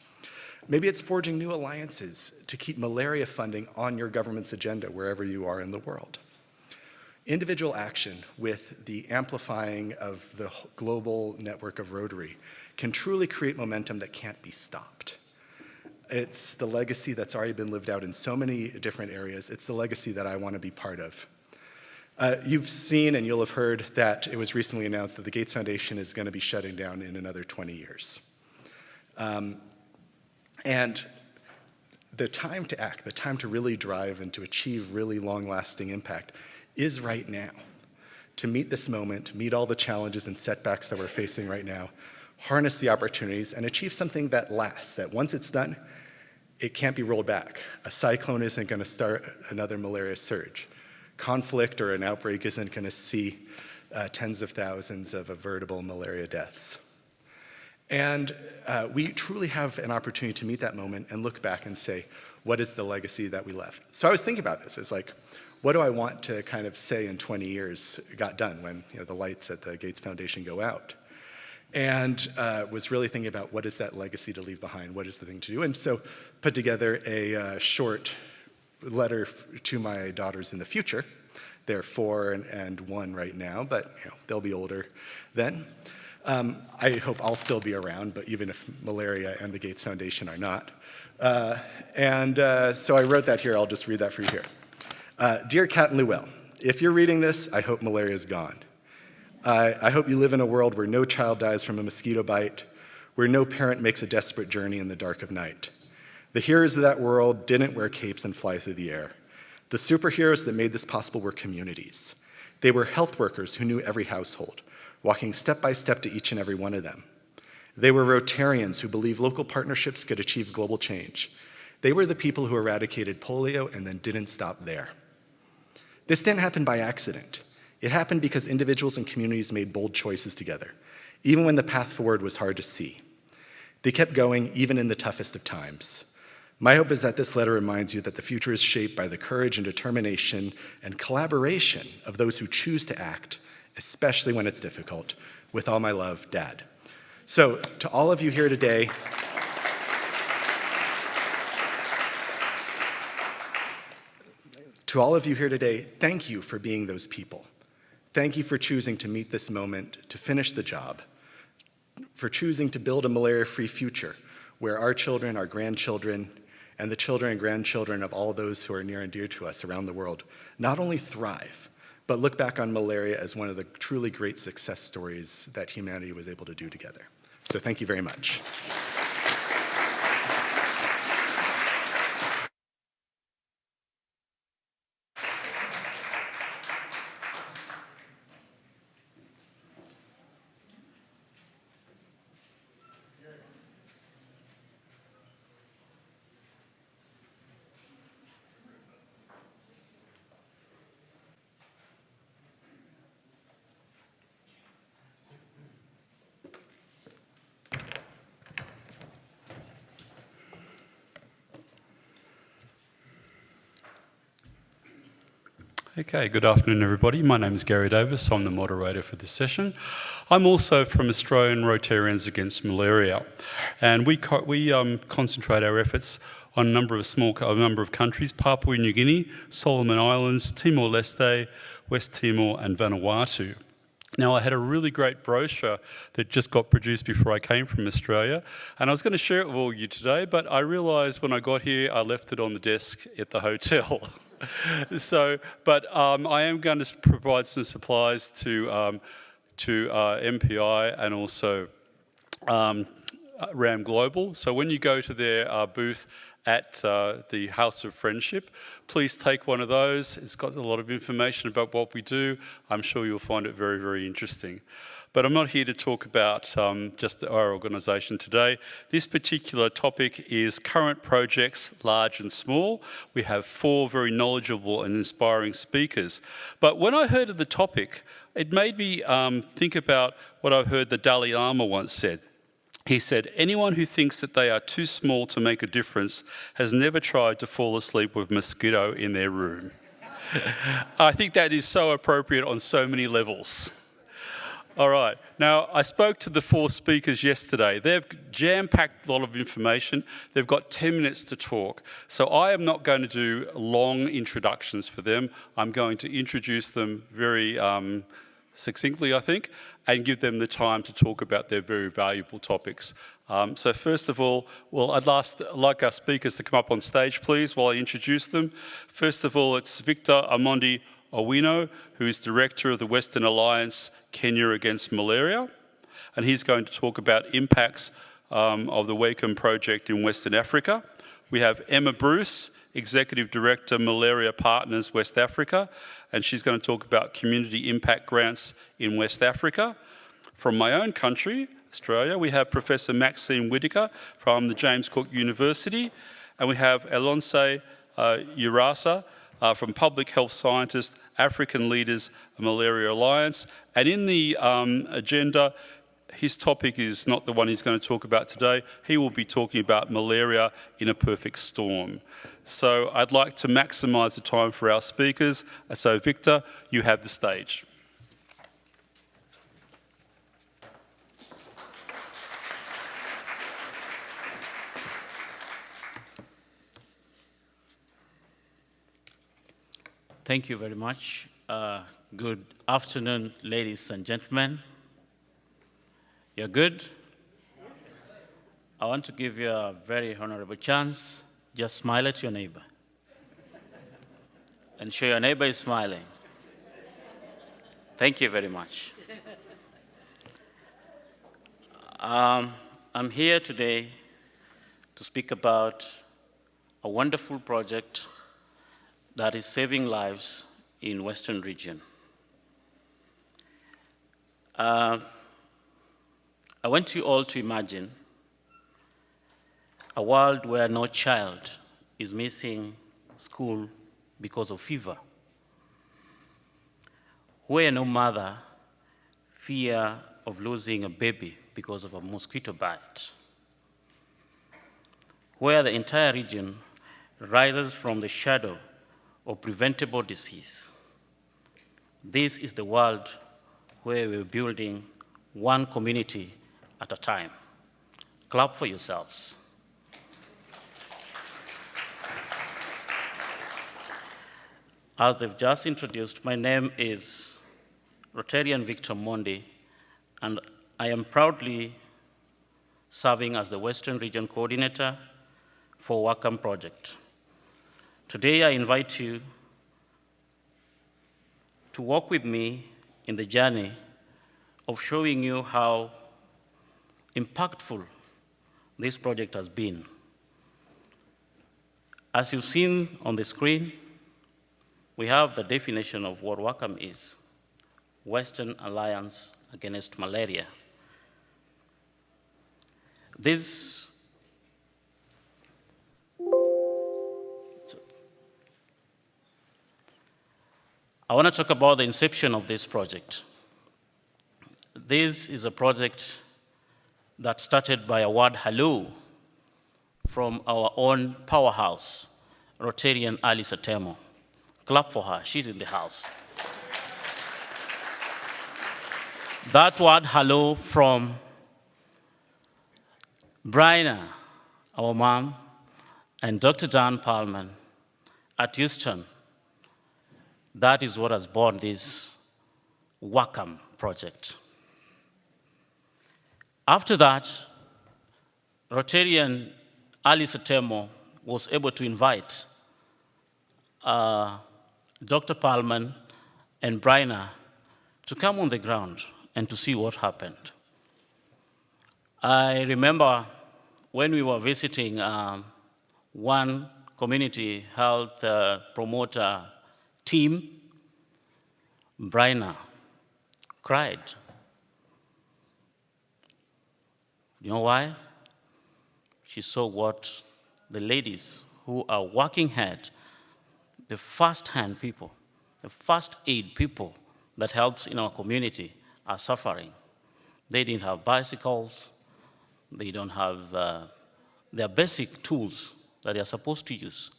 Maybe it's forging new alliances to keep malaria funding on your government's agenda wherever you are in the world. Individual action with the amplifying of the global network of Rotary can truly create momentum that can't be stopped. It's the legacy that's already been lived out in so many different areas. It's the legacy that I want to be part of. You've seen and you'll have heard that it was recently announced that the Gates Foundation is going to be shutting down in another 20 years. And the time to act, the time to really drive and to achieve really long-lasting impact is right now. To meet this moment, meet all the challenges and setbacks that we're facing right now, harness the opportunities, and achieve something that lasts, that once it's done, it can't be rolled back. A cyclone isn't going to start another malaria surge. Conflict or an outbreak isn't going to see tens of thousands of avertible malaria deaths. And we truly have an opportunity to meet that moment and look back and say, what is the legacy that we left? So I was thinking about this. It's like, what do I want to kind of say in 20 years got done when the lights at the Gates Foundation go out? And was really thinking about what is that legacy to leave behind? What is the thing to do? And so put together a short letter to my daughters in the future. They're 4 and 1 right now, but they'll be older then. I hope I'll still be around, but even if Malaria and the Gates Foundation are not. So I wrote that here. I'll just read that for you here. Dear Kat and Llewellyn, if you're reading this, I hope malaria is gone. I hope you live in a world where no child dies from a mosquito bite, where no parent makes a desperate journey in the dark of night. The heroes of that world didn't wear capes and fly through the air. The superheroes that made this possible were communities. They were health workers who knew every household, walking step by step to each and every one of them. They were Rotarians who believed local partnerships could achieve global change. They were the people who eradicated polio and then didn't stop there. This didn't happen by accident. It happened because individuals and communities made bold choices together, even when the path forward was hard to see. They kept going even in the toughest of times. My hope is that this letter reminds you that the future is shaped by the courage and determination and collaboration of those who choose to act, especially when it's difficult. With all my love, Dad. So, to all of you here today, thank you for being those people. Thank you for choosing to meet this moment, to finish the job, for choosing to build a malaria-free future where our children, our grandchildren, and the children and grandchildren of all those who are near and dear to us around the world not only thrive, but look back on malaria as one of the truly great success stories that humanity was able to do together. So thank you very much. Okay, good afternoon everybody. My name is Gary Davis. I'm the moderator for this session. I'm also from Australian Rotarians Against Malaria, and we concentrate our efforts on a number of countries: Papua New Guinea, Solomon Islands, Timor-Leste, West Timor and Vanuatu. Now, I had a really great brochure that just got produced before I came from Australia, and I was going to share it with all of you today, but I realised when I got here I left it on the desk at the hotel. I am going to provide some supplies to MPI and also RAM Global. So when you go to their booth at the House of Friendship, please take one of those. It's got a lot of information about what we do. I'm sure you'll find it very, very interesting. But I'm not here to talk about just our organisation today. This particular topic is current projects, large and small. We have 4 very knowledgeable and inspiring speakers. But when I heard of the topic, it made me think about what I've heard the Dalai Lama once said. He said, anyone who thinks that they are too small to make a difference has never tried to fall asleep with a mosquito in their room. I think that is so appropriate on so many levels. All right. Now, I spoke to the 4 speakers yesterday. They've jam-packed a lot of information. They've got 10 minutes to talk. So I am not going to do long introductions for them. I'm going to introduce them very succinctly, I think, and give them the time to talk about their very valuable topics. So first of all, I'd like our speakers to come up on stage, please, while I introduce them. First of all, it's Victor Amondi Owino, who is Director of the Western Alliance Kenya Against Malaria, and he's going to talk about impacts of the Wacom project in Western Africa. We have Emma Bruce, Executive Director, Malaria Partners West Africa, and she's going to talk about community impact grants in West Africa. From my own country, Australia, we have Professor Maxine Whitaker from the James Cook University, and we have Alonso Urasa, from Public Health Scientists, African Leaders, Malaria Alliance. And in the agenda, his topic is not the one he's going to talk about today. He will be talking about malaria in a perfect storm. So I'd like to maximise the time for our speakers. So Victor, you have the stage. Thank you very much. Good afternoon, ladies and gentlemen. You're good? Yes. I want to give you a very honorable chance. Just smile at your neighbor. And show your neighbor is smiling. Thank you very much. I'm here today to speak about a wonderful project that is saving lives in Western region. I want you all to imagine a world where no child is missing school because of fever, where no mother fear of losing a baby because of a mosquito bite, where the entire region rises from the shadow of preventable disease. This is the world where we're building one community at a time. Clap for yourselves. As they've just introduced, my name is Rotarian Victor Mondi, and I am proudly serving as the Western Region Coordinator for Wakam Project. Today, I invite you to walk with me in the journey of showing you how impactful this project has been. As you've seen on the screen, we have the definition of what Wakam is: Western Alliance Against Malaria. I want to talk about the inception of this project. This is a project that started by a word hello from our own powerhouse, Rotarian Ali Satemo. Clap for her, she's in the house. That word hello from Bryna, our mom, and Dr. Dan Palman at Houston, that is what has born this Wakam project. After that, Rotarian Ali Satemo was able to invite Dr. Palman and Bryna to come on the ground and to see what happened. I remember when we were visiting one community health promoter team, Bryna cried. You know why? She saw what the ladies who are working hard, the first-hand people, the first aid people that helps in our community are suffering. They didn't have bicycles, they don't have their basic tools that they are supposed to use.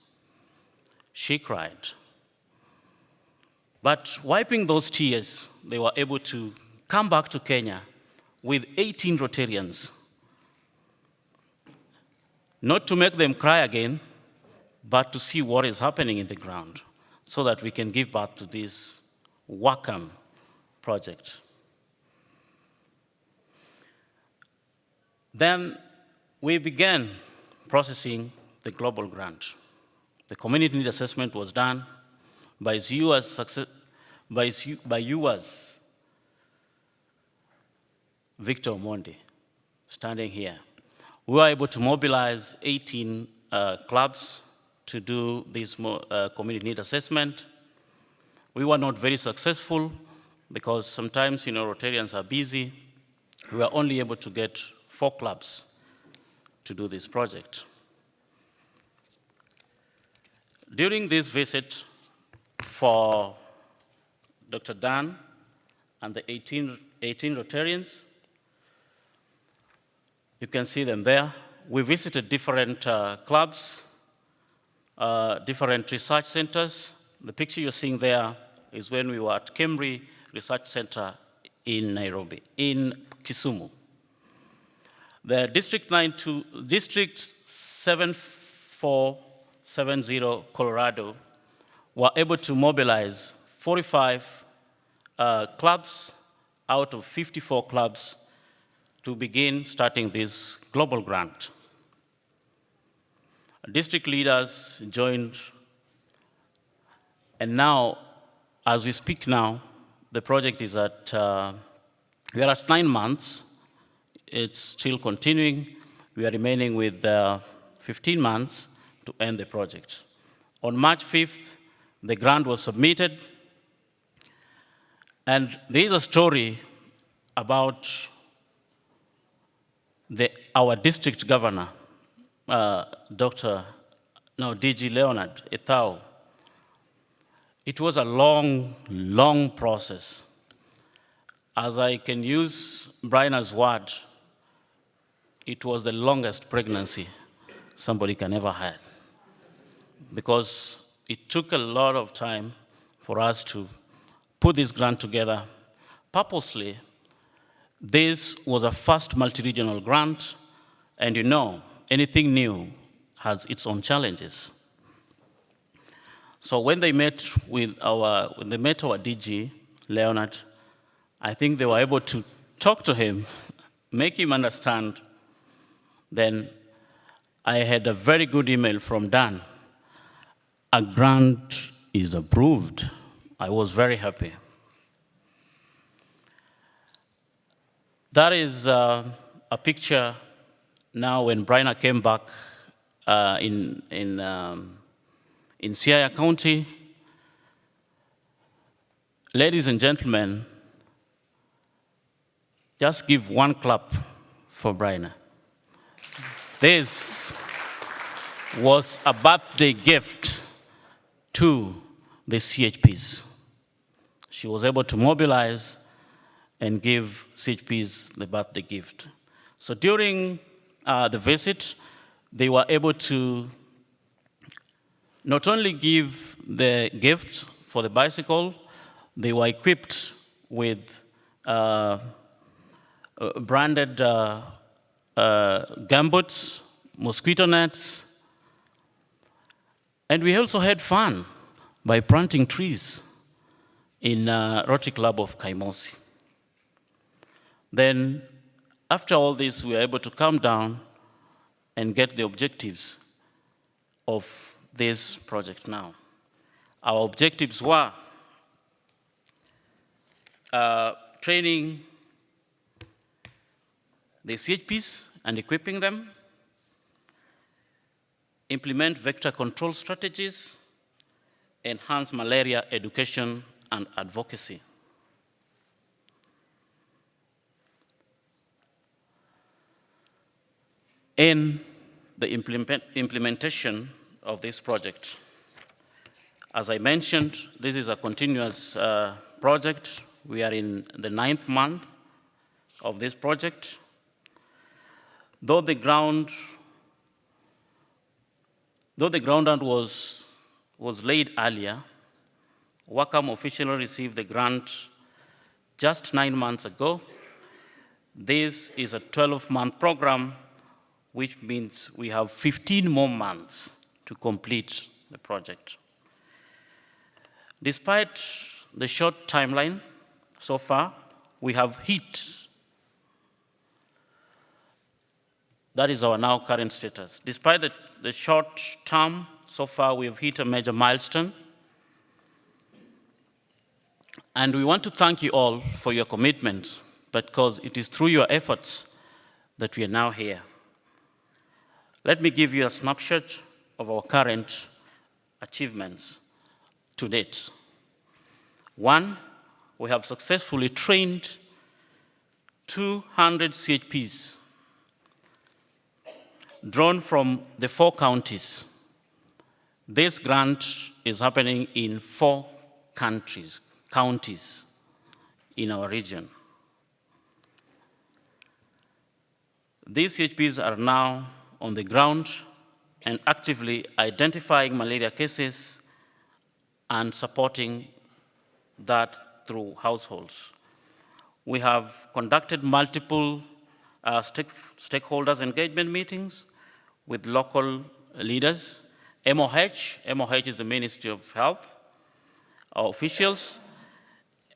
She cried. But wiping those tears, they were able to come back to Kenya with 18 Rotarians. Not to make them cry again, but to see what is happening in the ground so that we can give birth to this Wakam project. Then we began processing the global grant. The community need assessment was done by UA's Victor Mondi, standing here. We were able to mobilize 18 clubs to do this community need assessment. We were not very successful because sometimes, Rotarians are busy. We were only able to get 4 clubs to do this project. During this visit for Dr. Dan and the 18 Rotarians, you can see them there. We visited different clubs, different research centers. The picture you're seeing there is when we were at Calgary Research Center in Nairobi, in Kisumu. The District 7470 Colorado were able to mobilize 45 clubs out of 54 clubs to begin starting this global grant. District leaders joined, and now, as we speak now, the project is at, we are at 9 months. It's still continuing. We are remaining with 15 months to end the project. On March 5th, the grant was submitted, and there is a story about our district governor, DG Leonard Ethau. It was a long, long process. As I can use Bryna's word, it was the longest pregnancy somebody can ever have. Because it took a lot of time for us to put this grant together purposely. This was a first multi-regional grant, and you know, anything new has its own challenges. So when they met our DG, Leonard, I think they were able to talk to him, make him understand. Then I had a very good email from Dan. A grant is approved. I was very happy. That is a picture now when Bryna came back in Siaya County. Ladies and gentlemen, just give one clap for Bryna. This was a birthday gift to the CHPs. She was able to mobilize and give CHPs the birthday gift. So during the visit, they were able to not only give the gift for the bicycle, they were equipped with branded gumboots, mosquito nets, and we also had fun by planting trees in Rotary Club of Kaimosi. Then, after all this, we were able to come down and get the objectives of this project now. Our objectives were training the CHPs and equipping them, implement vector control strategies, enhance malaria education and advocacy. In the implementation of this project, as I mentioned, this is a continuous project. We are in the 9th month of this project. Though the groundwork was laid earlier, WACAM officially received the grant just 9 months ago. This is a 12-month program, which means we have 15 more months to complete the project. Despite the short timeline so far, we have hit. That is our now current status. Despite the short term, so far we have hit a major milestone. And we want to thank you all for your commitment, because it is through your efforts that we are now here. Let me give you a snapshot of our current achievements to date. 1, we have successfully trained 200 CHPs drawn from the 4 counties. This grant is happening in 4 counties in our region. These CHPs are now on the ground and actively identifying malaria cases and supporting that through households. We have conducted multiple stakeholders engagement meetings with local leaders. MOH is the Ministry of Health, our officials,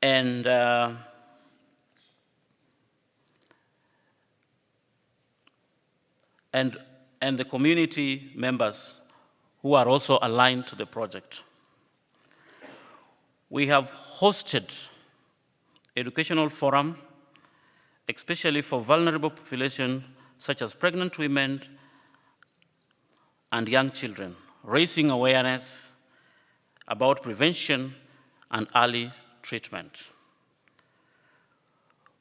and the community members who are also aligned to the project. We have hosted educational forum, especially for vulnerable population such as pregnant women and young children, raising awareness about prevention and early treatment.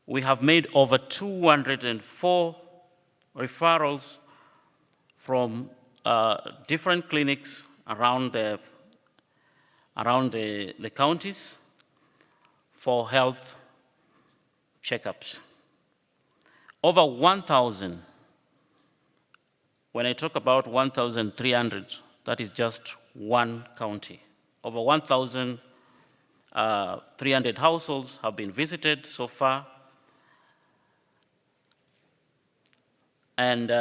We have made over 204 referrals from different clinics around the counties for health checkups. Over 1,000 When I talk about 1,300, that is just one county. Over 1,300 households have been visited so far. And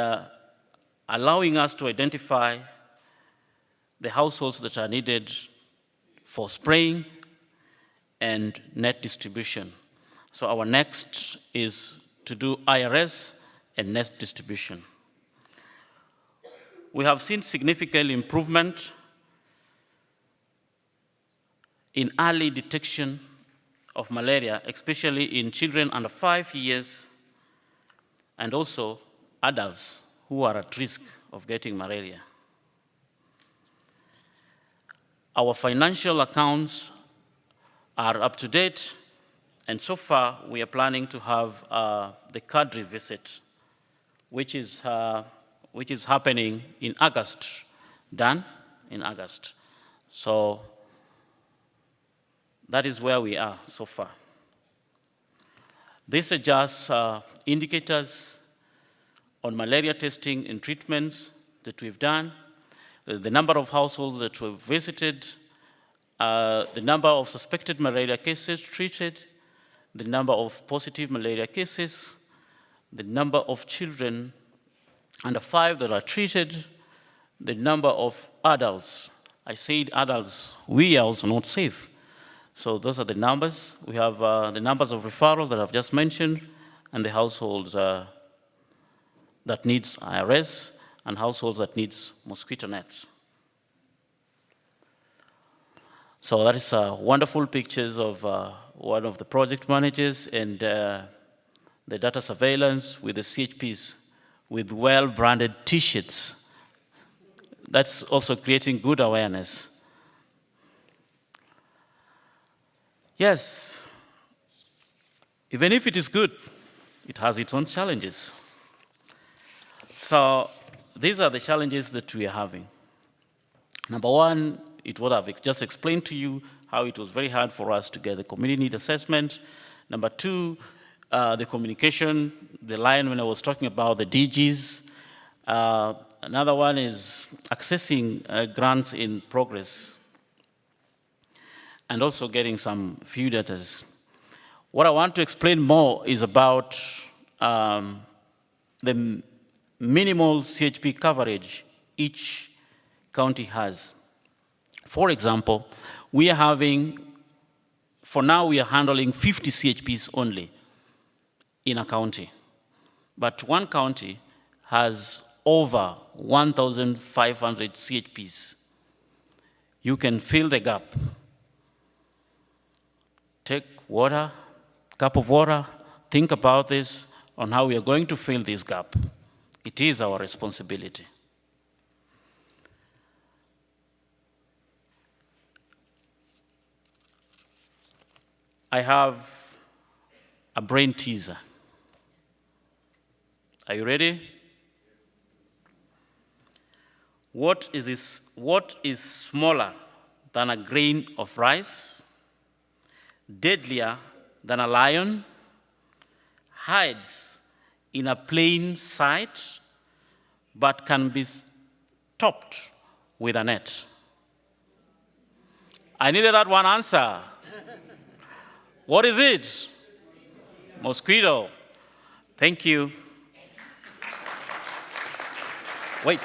allowing us to identify the households that are needed for spraying and net distribution. So our next is to do IRS and net distribution. We have seen significant improvement in early detection of malaria, especially in children under 5 years and also adults who are at risk of getting malaria. Our financial accounts are up to date, and so far we are planning to have the Calgary visit, which is happening in August, done in August. So that is where we are so far. These are just indicators on malaria testing and treatments that we've done, the number of households that we've visited, the number of suspected malaria cases treated, the number of positive malaria cases, the number of children under 5 that are treated, the number of adults. I said adults, we are also not safe. So those are the numbers. We have the numbers of referrals that I've just mentioned, and the households that needs IRS, and households that needs mosquito nets. So that is wonderful pictures of one of the project managers and the data surveillance with the CHPs with well-branded T-shirts. That's also creating good awareness. Yes, even if it is good, it has its own challenges. So these are the challenges that we are having. Number one, it what I've just explained to you, how it was very hard for us to get the community need assessment. Number two, the communication, the line when I was talking about the DGs. Another one is accessing grants in progress and also getting some few data. What I want to explain more is about the minimal CHP coverage each county has. For example, we are having, for now we are handling 50 CHPs only in a county. But one county has over 1,500 CHPs. You can fill the gap. Take water, cup of water, think about this on how we are going to fill this gap. It is our responsibility. I have a brain teaser. Are you ready? What is smaller than a grain of rice, deadlier than a lion, hides in a plain sight, but can be stopped with a net? I needed that one answer. What is it? Mosquito. Thank you. Wait.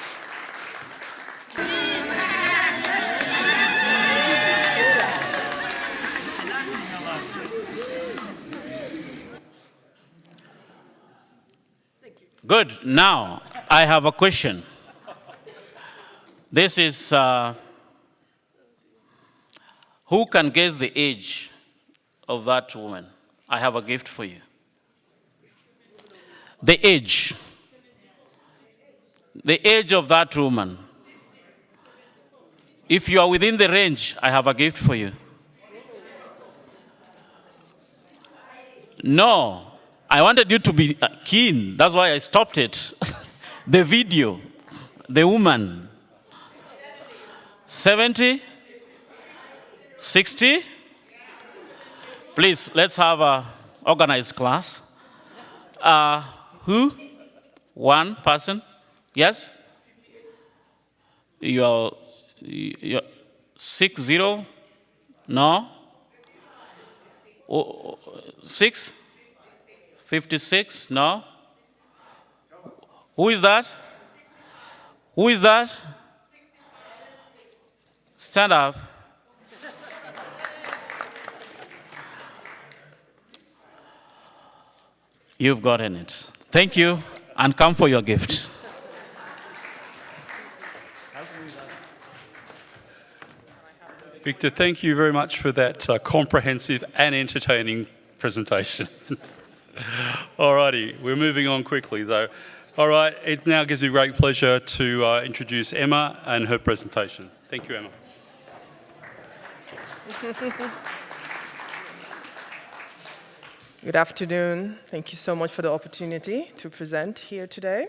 Good. Now, I have a question. This is, who can guess the age of that woman? I have a gift for you. The age. The age of that woman. If you are within the range, I have a gift for you. No. I wanted you to be keen. That's why I stopped it. The video. The woman. 70? 60? Please, let's have an organized class. Who? One person? Yes? You're 60? No? 6? 56? No? Who is that? Who is that? Stand up. You've gotten it. Thank you, and come for your gift. Victor, thank you very much for that comprehensive and entertaining presentation. All righty, we're moving on quickly though. All right, it now gives me great pleasure to introduce Emma and her presentation. Thank you, Emma. Good afternoon. Thank you so much for the opportunity to present here today.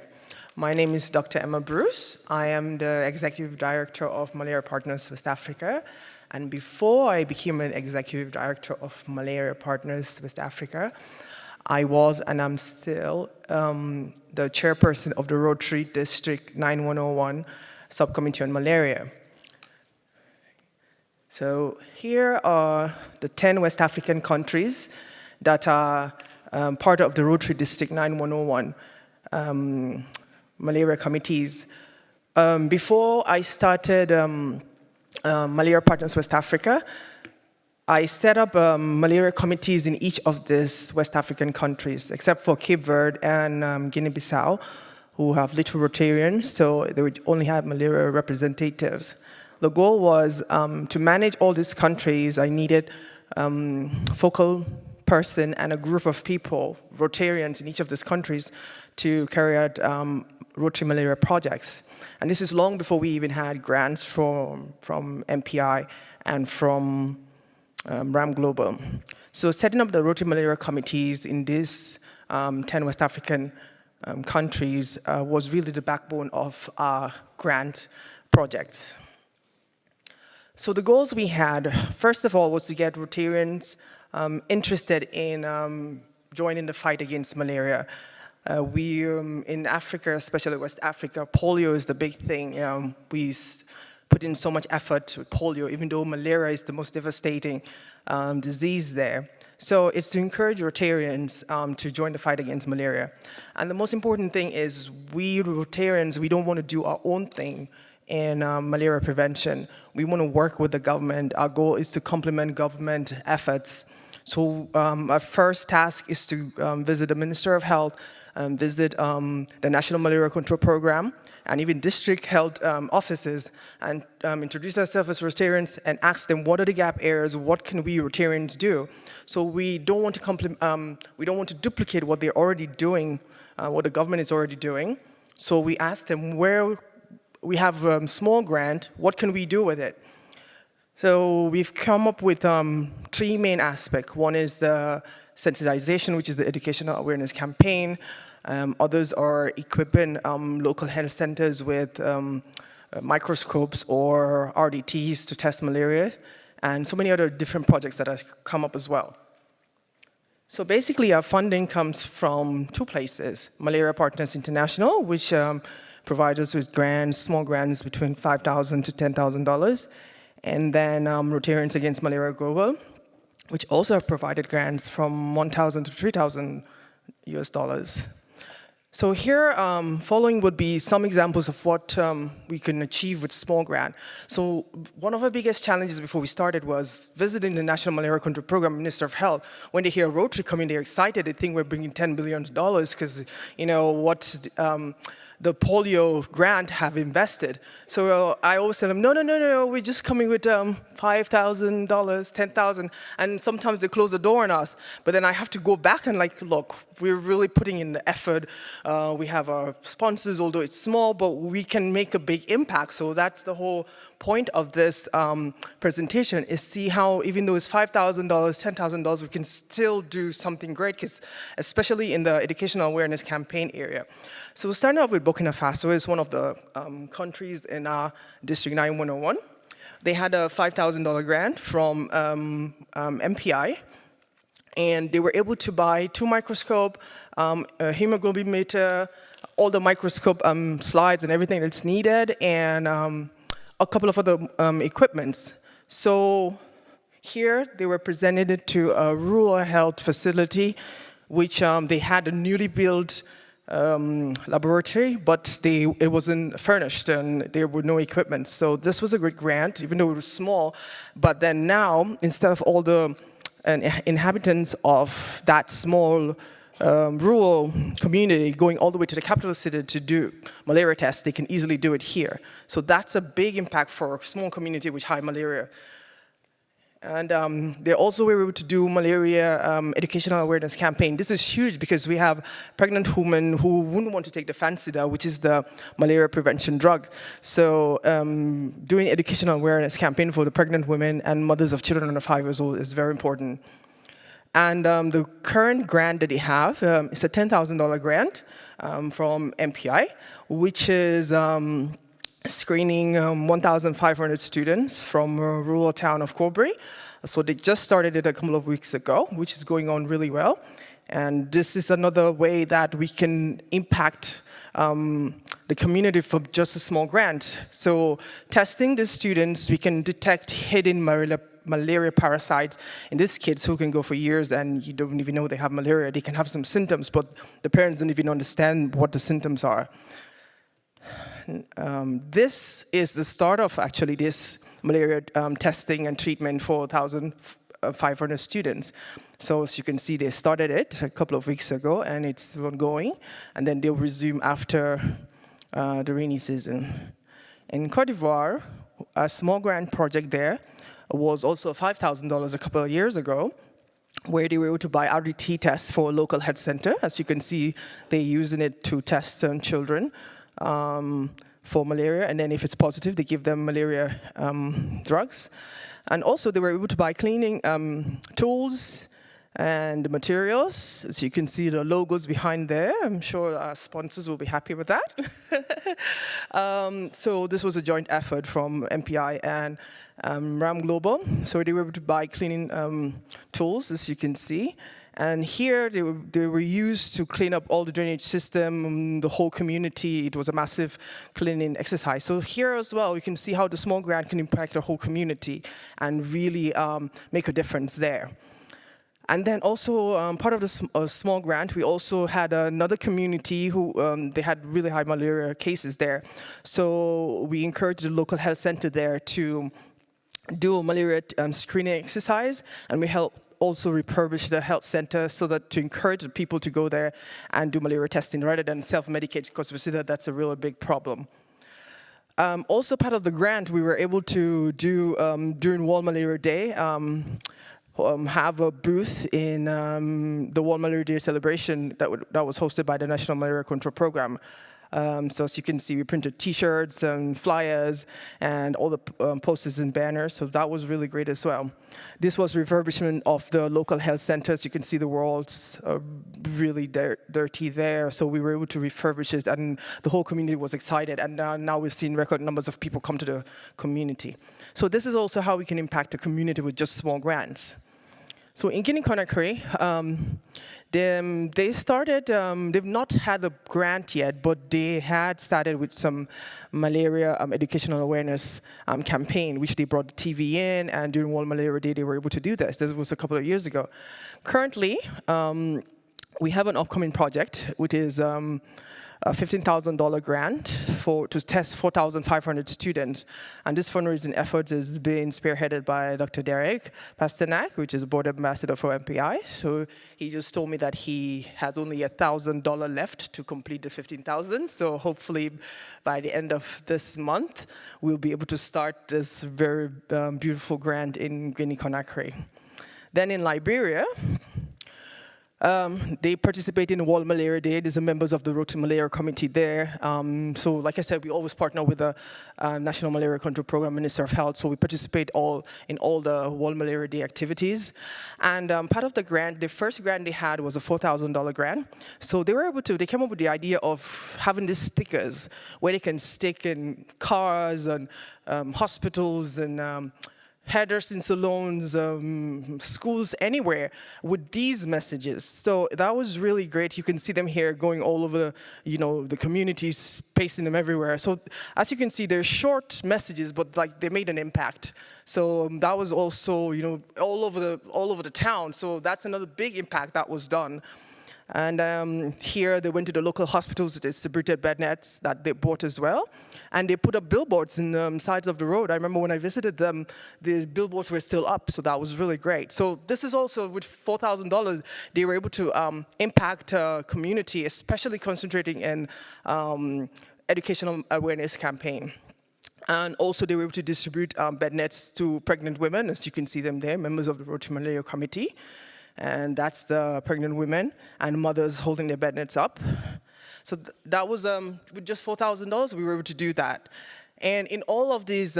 My name is Dr. Emma Bruce. I am the Executive Director of Malaria Partners West Africa. And before I became an Executive Director of Malaria Partners West Africa, I was, and I'm still, the chairperson of the Rotary District 9101 Subcommittee on Malaria. So here are the 10 West African countries that are part of the Rotary District 9101 malaria committees. Before I started Malaria Partners West Africa, I set up malaria committees in each of these West African countries, except for Cape Verde and Guinea-Bissau, who have little Rotarians, so they would only have malaria representatives. The goal was to manage all these countries. I needed focal person and a group of people, Rotarians in each of these countries, to carry out Rotary malaria projects. And this is long before we even had grants from MPI and from RAM Global. So setting up the Rotary malaria committees in these 10 West African countries was really the backbone of our grant projects. So the goals we had, first of all, was to get Rotarians interested in joining the fight against malaria. We, in Africa, especially West Africa, polio is the big thing. We put in so much effort to polio, even though malaria is the most devastating disease there. So it's to encourage Rotarians to join the fight against malaria. And the most important thing is we Rotarians, we don't want to do our own thing in malaria prevention. We want to work with the government. Our goal is to complement government efforts. So our first task is to visit the Minister of Health, visit the National Malaria Control Program, and even district health offices, and introduce ourselves as Rotarians and ask them what are the gap areas, what can we Rotarians do? So we don't want to duplicate what they're already doing, what the government is already doing. So we ask them where we have a small grant, what can we do with it? So we've come up with 3 main aspects. One is the sensitization, which is the educational awareness campaign. Others are equipping local health centers with microscopes or RDTs to test malaria, and so many other different projects that have come up as well. So basically our funding comes from 2 places. Malaria Partners International, which provides us with grants, small grants between $5,000 to $10,000. And then Rotarians Against Malaria Global, which also have provided grants from $1,000 to $3,000 US. So here, following would be some examples of what we can achieve with small grant. So one of our biggest challenges before we started was visiting the National Malaria Control Program, Minister of Health. When they hear Rotary coming, they're excited. They think we're bringing $10 billion because, you know, what the polio grant have invested. So I always tell them, no, we're just coming with $5,000, $10,000, and sometimes they close the door on us. But then I have to go back and like, look, we're really putting in the effort. We have our sponsors, although it's small, but we can make a big impact. So that's the whole point of this presentation, is see how even though it's $5,000, $10,000, we can still do something great, because especially in the educational awareness campaign area. So starting out with Burkina Faso is one of the countries in our District 9101. They had a $5,000 grant from MPI, and they were able to buy 2 microscopes, a hemoglobin meter, all the microscope slides and everything that's needed, and a couple of other equipments. So here they were presented to a rural health facility, which they had a newly built laboratory, but it wasn't furnished and there were no equipment. So this was a great grant, even though it was small. But then now, instead of all the inhabitants of that small rural community going all the way to the capital city to do malaria tests, they can easily do it here. So that's a big impact for a small community with high malaria. And they also were able to do malaria educational awareness campaign. This is huge because we have pregnant women who wouldn't want to take the Fancida, which is the malaria prevention drug. So doing educational awareness campaign for the pregnant women and mothers of children under 5 years old is very important. And the current grant that they have is a $10,000 grant from MPI, which is screening 1,500 students from a rural town of Calgary. So they just started it a couple of weeks ago, which is going on really well. And this is another way that we can impact the community for just a small grant. So testing the students, we can detect hidden malaria parasites in these kids who can go for years and you don't even know they have malaria. They can have some symptoms, but the parents don't even understand what the symptoms are. This is the start of actually this malaria testing and treatment for 1,500 students. So as you can see, they started it a couple of weeks ago and it's still ongoing, and then they'll resume after the rainy season. In Cote d'Ivoire, a small grant project there was also $5,000 a couple of years ago, where they were able to buy RDT tests for a local health center. As you can see, they're using it to test children for malaria, and then if it's positive, they give them malaria drugs. And also, they were able to buy cleaning tools and materials. As you can see the logos behind there. I'm sure our sponsors will be happy with that. So this was a joint effort from MPI and RAM Global. So they were able to buy cleaning tools, as you can see. And here they were used to clean up all the drainage system, the whole community. It was a massive cleaning exercise. So here as well, you can see how the small grant can impact the whole community and really make a difference there. And then also, part of the small grant, we also had another community who, they had really high malaria cases there. So we encouraged the local health center there to do a malaria screening exercise, and we helped also refurbish the health center so that to encourage the people to go there and do malaria testing rather than self-medicate, because we see that that's a really big problem. Also part of the grant, we were able to do, during World Malaria Day, have a booth in the World Malaria Day celebration that was hosted by the National Malaria Control Program. So as you can see, we printed T-shirts and flyers and all the posters and banners, so that was really great as well. This was refurbishment of the local health centers. You can see the walls are really dirty there, so we were able to refurbish it, and the whole community was excited, and now we've seen record numbers of people come to the community. So this is also how we can impact the community with just small grants. So in Guinea-Conakry, they started, they've not had a grant yet, but they had started with some malaria educational awareness campaign, which they brought the TV in, and during World Malaria Day, they were able to do this. This was a couple of years ago. Currently, we have an upcoming project, which is a $15,000 grant to test 4,500 students. And this fundraising effort is being spearheaded by Dr. Derek Pasternak, which is a board ambassador for MPI. So he just told me that he has only $1,000 left to complete the 15,000. So hopefully by the end of this month, we'll be able to start this very beautiful grant in Guinea-Conakry. Then in Liberia, they participate in World Malaria Day. There's members of the Road to Malaria Committee there. So like I said, we always partner with the National Malaria Control Program, Minister of Health, so we participate in all the World Malaria Day activities. And part of the grant, the first grant they had was a $4,000 grant. So they came up with the idea of having these stickers where they can stick in cars and hospitals and hairdressing salons, schools, anywhere with these messages. So that was really great. You can see them here going all over, the communities, pasting them everywhere. So as you can see, they're short messages, but like they made an impact. So that was also, all over the town. So that's another big impact that was done. And here they went to the local hospitals, distributed bed nets that they bought as well. And they put up billboards in the sides of the road. I remember when I visited them, the billboards were still up, so that was really great. So this is also, with $4,000, they were able to impact a community, especially concentrating in educational awareness campaign. And also they were able to distribute bed nets to pregnant women, as you can see them there, members of the Road to Malaria Committee. And that's the pregnant women and mothers holding their bed nets up. So that was, with just $4,000, we were able to do that. And in all of these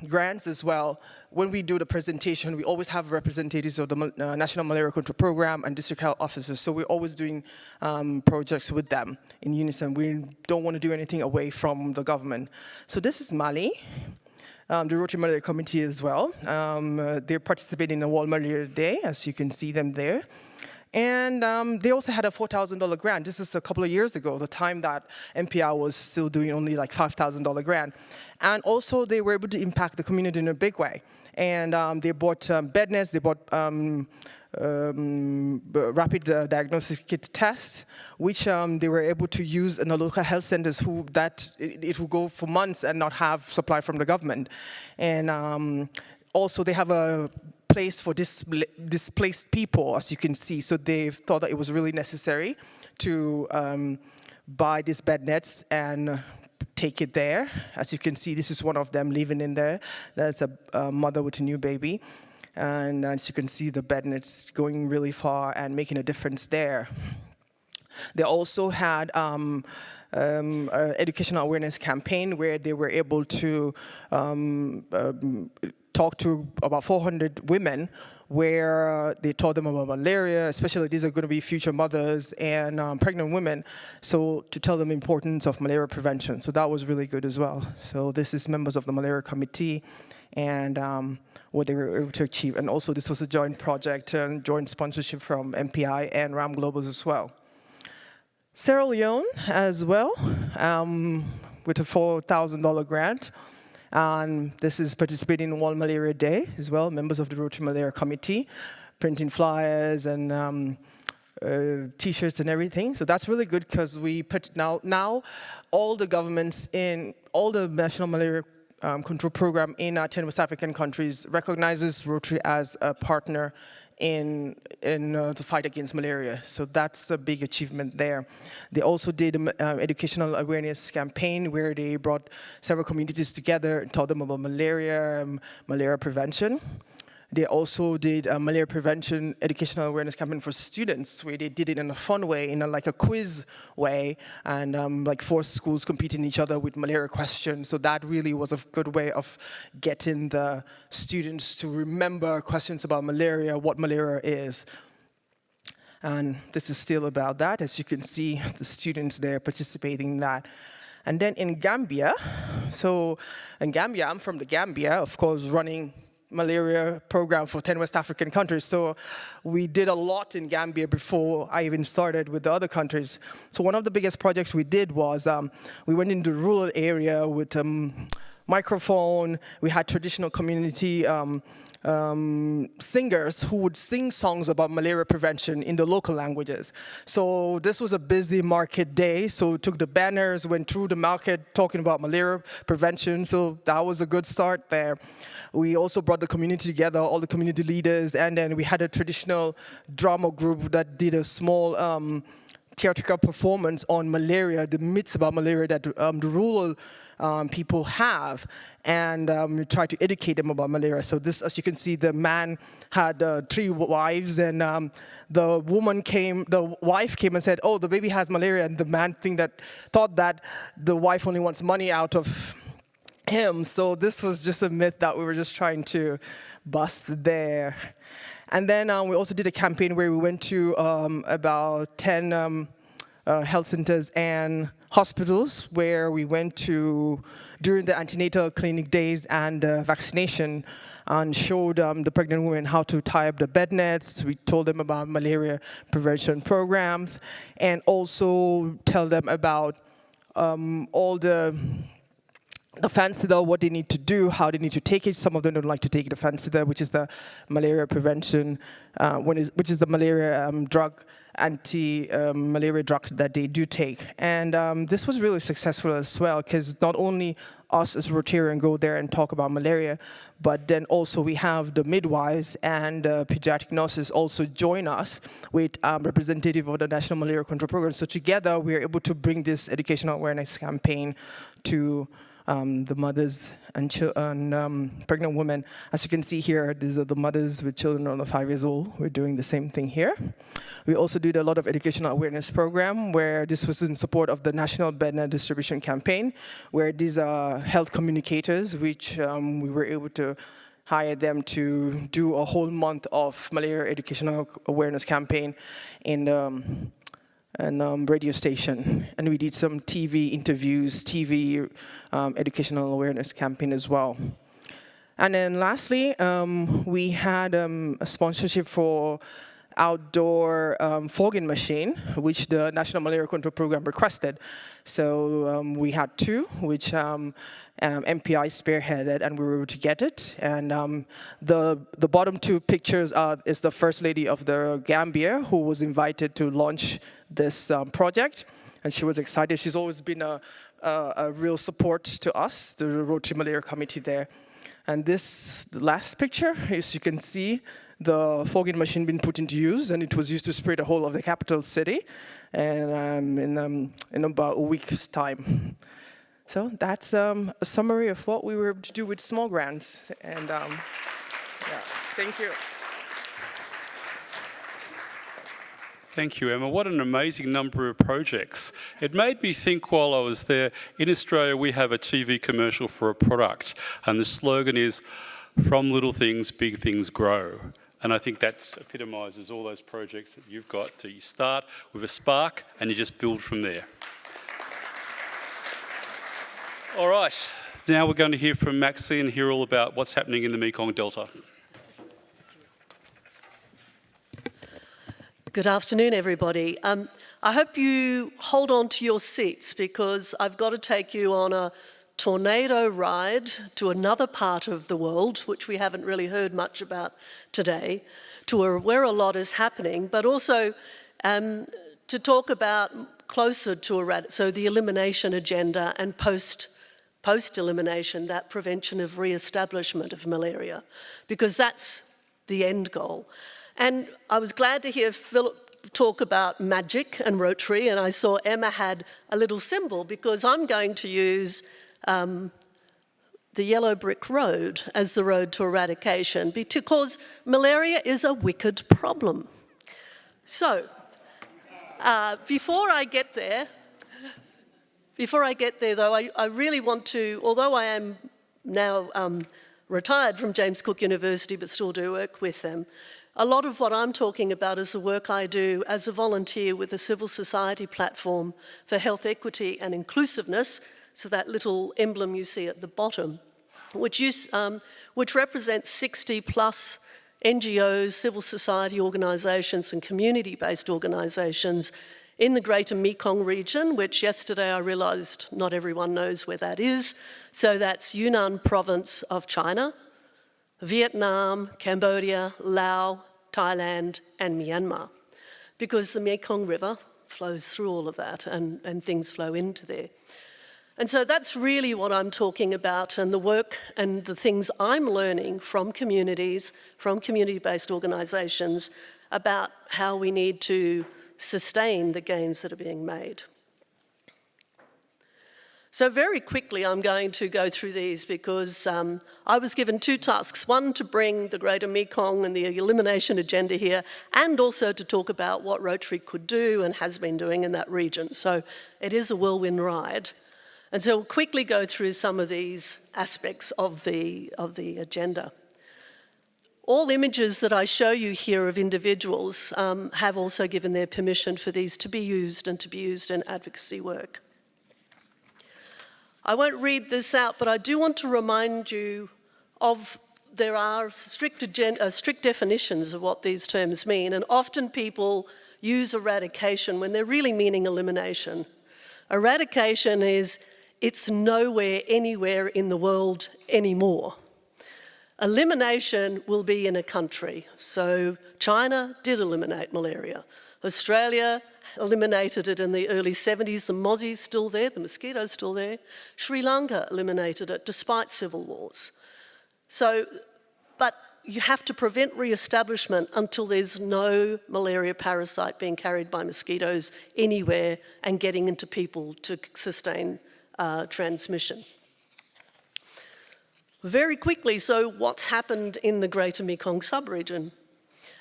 grants as well, when we do the presentation, we always have representatives of the National Malaria Control Program and district health officers. So we're always doing projects with them in unison. We don't want to do anything away from the government. So this is Mali. The Road to Malaria Committee as well. They're participating in the World Malaria Day, as you can see them there. And they also had a $4,000 grant. This is a couple of years ago, the time that MPI was still doing only like $5,000 grant. And also they were able to impact the community in a big way. And they bought bed nets, they bought rapid diagnosis kit tests, which they were able to use in the local health centers it will go for months and not have supply from the government. And also they have a place for displaced people, as you can see. So they thought that it was really necessary to buy these bed nets and take it there. As you can see, this is one of them living in there. That's a mother with a new baby. And as you can see, the bed nets going really far and making a difference there. They also had educational awareness campaign where they were able to talk to about 400 women where they taught them about malaria, especially these are going to be future mothers and pregnant women, so to tell them the importance of malaria prevention. So that was really good as well. So this is members of the Malaria Committee and what they were able to achieve. And also this was a joint project and joint sponsorship from MPI and RAM Global as well. Sierra Leone as well, with a $4,000 grant. And this is participating in World Malaria Day as well, members of the Road to Malaria Committee, printing flyers and T-shirts and everything. So that's really good because we put now all the governments in all the National Malaria Control Program in 10 West African countries recognizes Rotary as a partner in the fight against malaria. So that's a big achievement there. They also did an educational awareness campaign where they brought several communities together and taught them about malaria, malaria prevention. They also did a malaria prevention educational awareness campaign for students where they did it in a fun way, in like a quiz way, and like 4 schools competing each other with malaria questions. So that really was a good way of getting the students to remember questions about malaria, what malaria is. And this is still about that. As you can see, the students there participating in that. And then in Gambia, so in Gambia, I'm from the Gambia, of course, running malaria program for 10 West African countries. So we did a lot in Gambia before I even started with the other countries. So one of the biggest projects we did was we went into the rural area with microphone. We had traditional community singers who would sing songs about malaria prevention in the local languages. So this was a busy market day. So we took the banners, went through the market talking about malaria prevention. So that was a good start there. We also brought the community together, all the community leaders, and then we had a traditional drama group that did a small theatrical performance on malaria, the myths about malaria that the rural people have, and we try to educate them about malaria. So this, as you can see, the man had 3 wives, and the wife came and said, "Oh, the baby has malaria," and the man thought that the wife only wants money out of him. So this was just a myth that we were just trying to bust there. And then we also did a campaign where we went to about 10 health centers and hospitals where we went to during the antenatal clinic days and vaccination. and showed the pregnant women how to tie up the bed nets. We told them about malaria prevention programs, and also tell them about all the fansida, what they need to do, how they need to take it. Some of them don't like to take the fansida, which is the malaria prevention, which is the malaria drug, anti-malaria drug that they do take. And this was really successful as well, because not only us as Rotarian go there and talk about malaria, but then also we have the midwives and pediatric nurses also join us with representative of the National Malaria Control Program. So together we're able to bring this educational awareness campaign to the mothers and pregnant women. As you can see here, these are the mothers with children under 5 years old. We're doing the same thing here. We also did a lot of educational awareness program where this was in support of the National Bed Net Distribution Campaign, where these are health communicators, which we were able to hire them to do a whole month of malaria educational awareness campaign in radio station, and we did some TV interviews, TV educational awareness campaign as well. And then lastly, we had a sponsorship for outdoor fogging machine, which the National Malaria Control Program requested. So we had two, which MPI spearheaded, and we were able to get it. And the bottom two pictures is the First Lady of the Gambia, who was invited to launch this project, and she was excited. She's always been a real support to us, the Rotary Malaria Committee there. And the last picture, as you can see, the fogging machine being put into use, and it was used to spray the whole of the capital city, and in about a week's time. So that's a summary of what we were able to do with small grants. And yeah, thank you. Thank you, Emma. What an amazing number of projects. It made me think while I was there, in Australia we have a TV commercial for a product, and the slogan is, "From little things, big things grow." And I think that epitomises all those projects that you've got. So you start with a spark and you just build from there. All right, now we're going to hear from Maxine and hear all about what's happening in the Mekong Delta. Good afternoon, everybody. I hope you hold on to your seats, because I've got to take you on a tornado ride to another part of the world, which we haven't really heard much about today, to where a lot is happening, but also to talk about closer to so the elimination agenda and post-elimination, that prevention of re-establishment of malaria, because that's the end goal. And I was glad to hear Philip talk about magic and Rotary, and I saw Emma had a little symbol, because I'm going to use the yellow brick road as the road to eradication, because malaria is a wicked problem. So, before I get there though, I really want to, although I am now retired from James Cook University but still do work with them, a lot of what I'm talking about is the work I do as a volunteer with a civil society platform for health equity and inclusiveness, so that little emblem you see at the bottom, which represents 60 plus NGOs, civil society organisations and community-based organisations in the greater Mekong region, which yesterday I realised not everyone knows where that is. So that's Yunnan province of China, Vietnam, Cambodia, Laos, Thailand and Myanmar, because the Mekong River flows through all of that and things flow into there. And so that's really what I'm talking about, and the work and the things I'm learning from communities, from community-based organisations, about how we need to sustain the gains that are being made. So very quickly I'm going to go through these, because I was given two tasks, one to bring the Greater Mekong and the elimination agenda here, and also to talk about what Rotary could do and has been doing in that region. So it is a whirlwind ride. And so we'll quickly go through some of these aspects of the agenda. All images that I show you here of individuals have also given their permission for these to be used and to be used in advocacy work. I won't read this out, but I do want to remind you of there are strict definitions of what these terms mean, and often people use eradication when they're really meaning elimination. Eradication is, it's nowhere, anywhere in the world anymore. Elimination will be in a country. So China did eliminate malaria. Australia eliminated it in the early 70s. The mozzie's still there, the mosquito's still there. Sri Lanka eliminated it despite civil wars. So, but you have to prevent re-establishment until there's no malaria parasite being carried by mosquitoes anywhere and getting into people to sustain transmission. Very quickly, so what's happened in the Greater Mekong sub-region?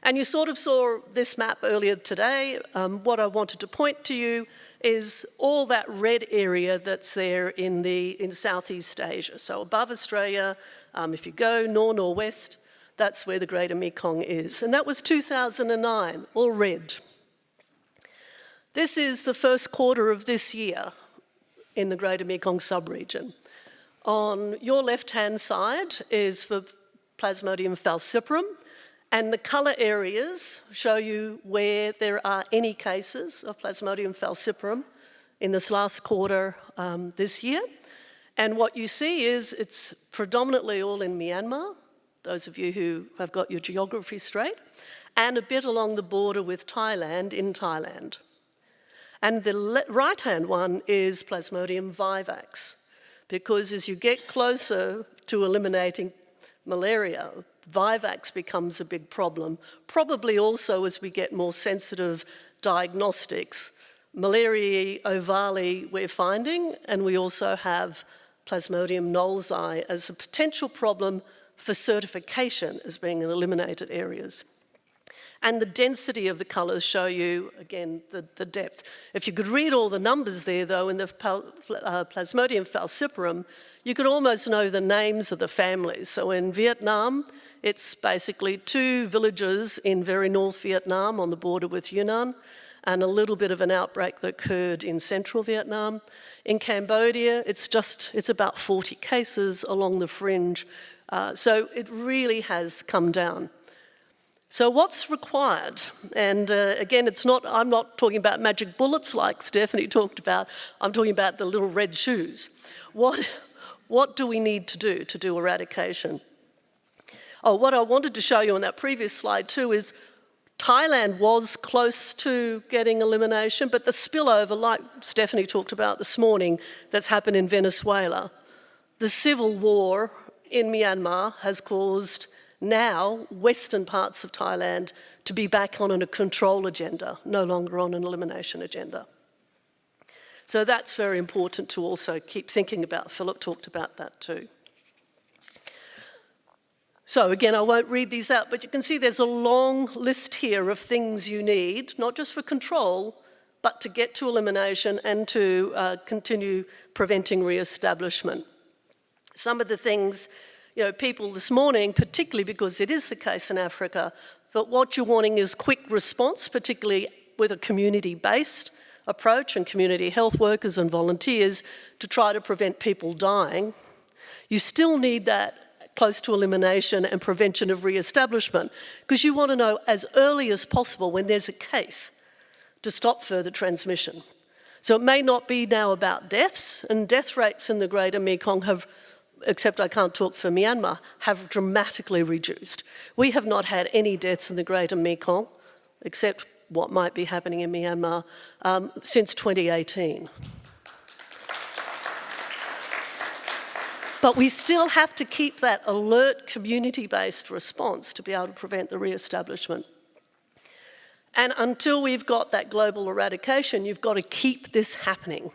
And you sort of saw this map earlier today. What I wanted to point to you is all that red area that's there in Southeast Asia. So above Australia, if you go northwest, that's where the Greater Mekong is. And that was 2009, all red. This is the first quarter of this year in the Greater Mekong sub-region. On your left-hand side is for Plasmodium falciparum, and the colour areas show you where there are any cases of Plasmodium falciparum in this last quarter this year. And what you see is it's predominantly all in Myanmar, those of you who have got your geography straight, and a bit along the border with Thailand in Thailand. And the right-hand one is Plasmodium vivax, because as you get closer to eliminating malaria, vivax becomes a big problem, probably also as we get more sensitive diagnostics. Malaria ovale we're finding, and we also have Plasmodium knowlesi as a potential problem for certification as being in eliminated areas. And the density of the colours show you, again, the depth. If you could read all the numbers there, though, in the Plasmodium falciparum, you could almost know the names of the families. So in Vietnam, it's basically 2 villages in very North Vietnam on the border with Yunnan, and a little bit of an outbreak that occurred in central Vietnam. In Cambodia, it's about 40 cases along the fringe. So it really has come down. So what's required? And again, I'm not talking about magic bullets like Stephanie talked about. I'm talking about the little red shoes. What do we need to do eradication? Oh, what I wanted to show you on that previous slide too is Thailand was close to getting elimination, but the spillover, like Stephanie talked about this morning, that's happened in Venezuela. The civil war in Myanmar has caused now western parts of Thailand to be back on a control agenda, no longer on an elimination agenda. So that's very important to also keep thinking about. Philip talked about that too. So again, I won't read these out, but you can see there's a long list here of things you need, not just for control, but to get to elimination and to continue preventing re-establishment. Some of the things, people this morning, particularly because it is the case in Africa, that what you're wanting is quick response, particularly with a community-based approach and community health workers and volunteers to try to prevent people dying. You still need that close to elimination and prevention of re-establishment, because you want to know as early as possible when there's a case to stop further transmission. So it may not be now about deaths, and death rates in the Greater Mekong have, except I can't talk for Myanmar, have dramatically reduced. We have not had any deaths in the Greater Mekong, except what might be happening in Myanmar, since 2018. But we still have to keep that alert community-based response to be able to prevent the re-establishment. And until we've got that global eradication, you've got to keep this happening.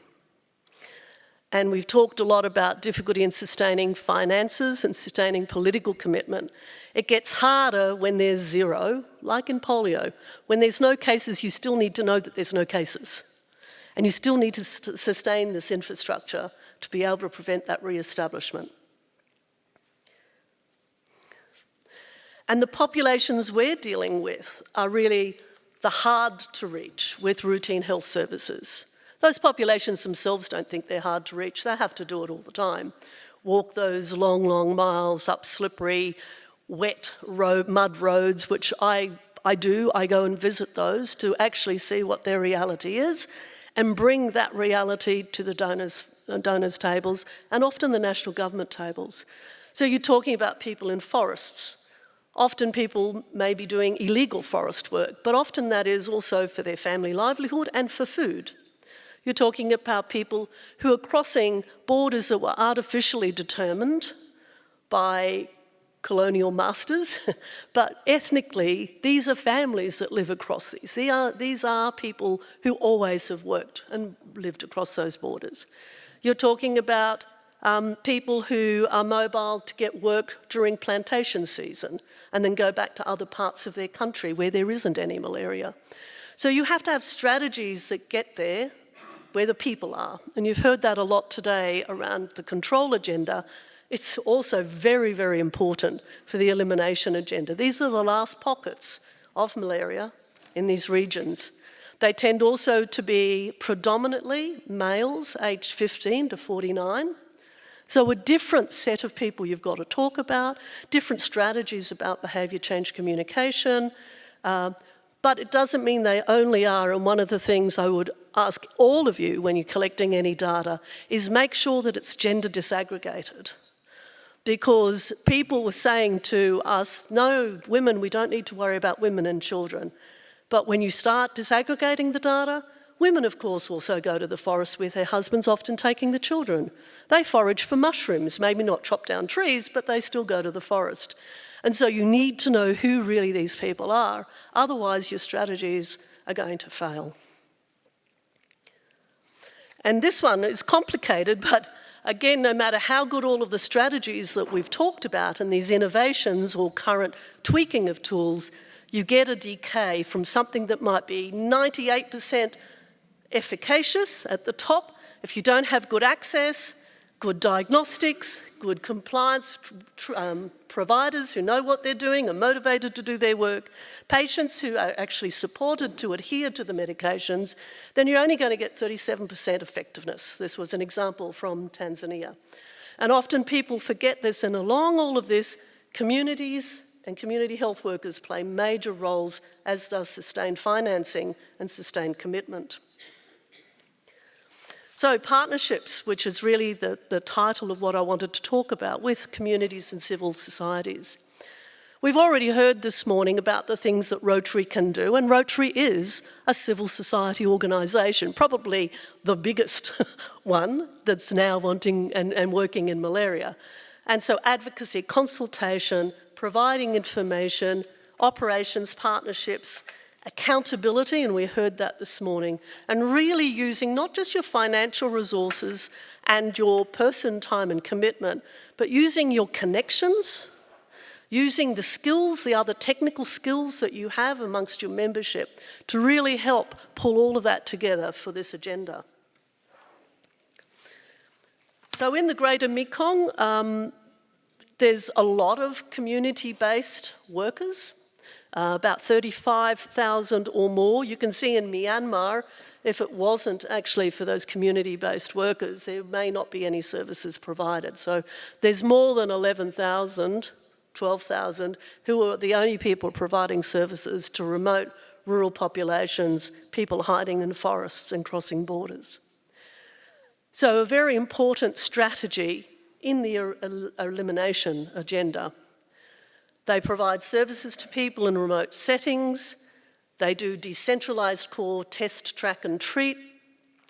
And we've talked a lot about difficulty in sustaining finances and sustaining political commitment. It gets harder when there's zero, like in polio. When there's no cases, you still need to know that there's no cases. And you still need to sustain this infrastructure to be able to prevent that re-establishment. And the populations we're dealing with are really the hard to reach with routine health services. Those populations themselves don't think they're hard to reach. They have to do it all the time. Walk those long, long miles up slippery, wet mud roads, which I do. I go and visit those to actually see what their reality is and bring that reality to the donors' tables and often the national government tables. So you're talking about people in forests. Often people may be doing illegal forest work, but often that is also for their family livelihood and for food. You're talking about people who are crossing borders that were artificially determined by colonial masters, but ethnically, these are families that live across these. These are people who always have worked and lived across those borders. You're talking about people who are mobile to get work during plantation season and then go back to other parts of their country where there isn't any malaria. So you have to have strategies that get there where the people are. And you've heard that a lot today around the control agenda. It's also very, very important for the elimination agenda. These are the last pockets of malaria in these regions. They tend also to be predominantly males aged 15 to 49. So a different set of people you've got to talk about, different strategies about behaviour change communication, but it doesn't mean they only are, and one of the things I would ask all of you when you're collecting any data is make sure that it's gender disaggregated. Because people were saying to us, no, women, we don't need to worry about women and children. But when you start disaggregating the data, women, of course, also go to the forest with their husbands, often taking the children. They forage for mushrooms, maybe not chop down trees, but they still go to the forest. And so you need to know who really these people are. Otherwise, your strategies are going to fail. And this one is complicated, but again, no matter how good all of the strategies that we've talked about and these innovations or current tweaking of tools, you get a decay from something that might be 98% efficacious at the top. If you don't have good access, good diagnostics, good compliance providers who know what they're doing, are motivated to do their work, patients who are actually supported to adhere to the medications, then you're only going to get 37% effectiveness. This was an example from Tanzania. And often people forget this, and along all of this, communities and community health workers play major roles, as does sustained financing and sustained commitment. So partnerships, which is really the title of what I wanted to talk about, with communities and civil societies. We've already heard this morning about the things that Rotary can do, and Rotary is a civil society organisation, probably the biggest one that's now wanting and working in malaria. And so advocacy, consultation, providing information, operations, partnerships, accountability, and we heard that this morning, and really using not just your financial resources and your person, time and commitment, but using your connections, using the skills, the other technical skills that you have amongst your membership to really help pull all of that together for this agenda. So in the Greater Mekong, there's a lot of community-based workers. About 35,000 or more. You can see in Myanmar, if it wasn't actually for those community-based workers, there may not be any services provided. So there's more than 11,000, 12,000, who are the only people providing services to remote rural populations, people hiding in forests and crossing borders. So a very important strategy in the elimination agenda. They provide services to people in remote settings. They do decentralised core test, track and treat.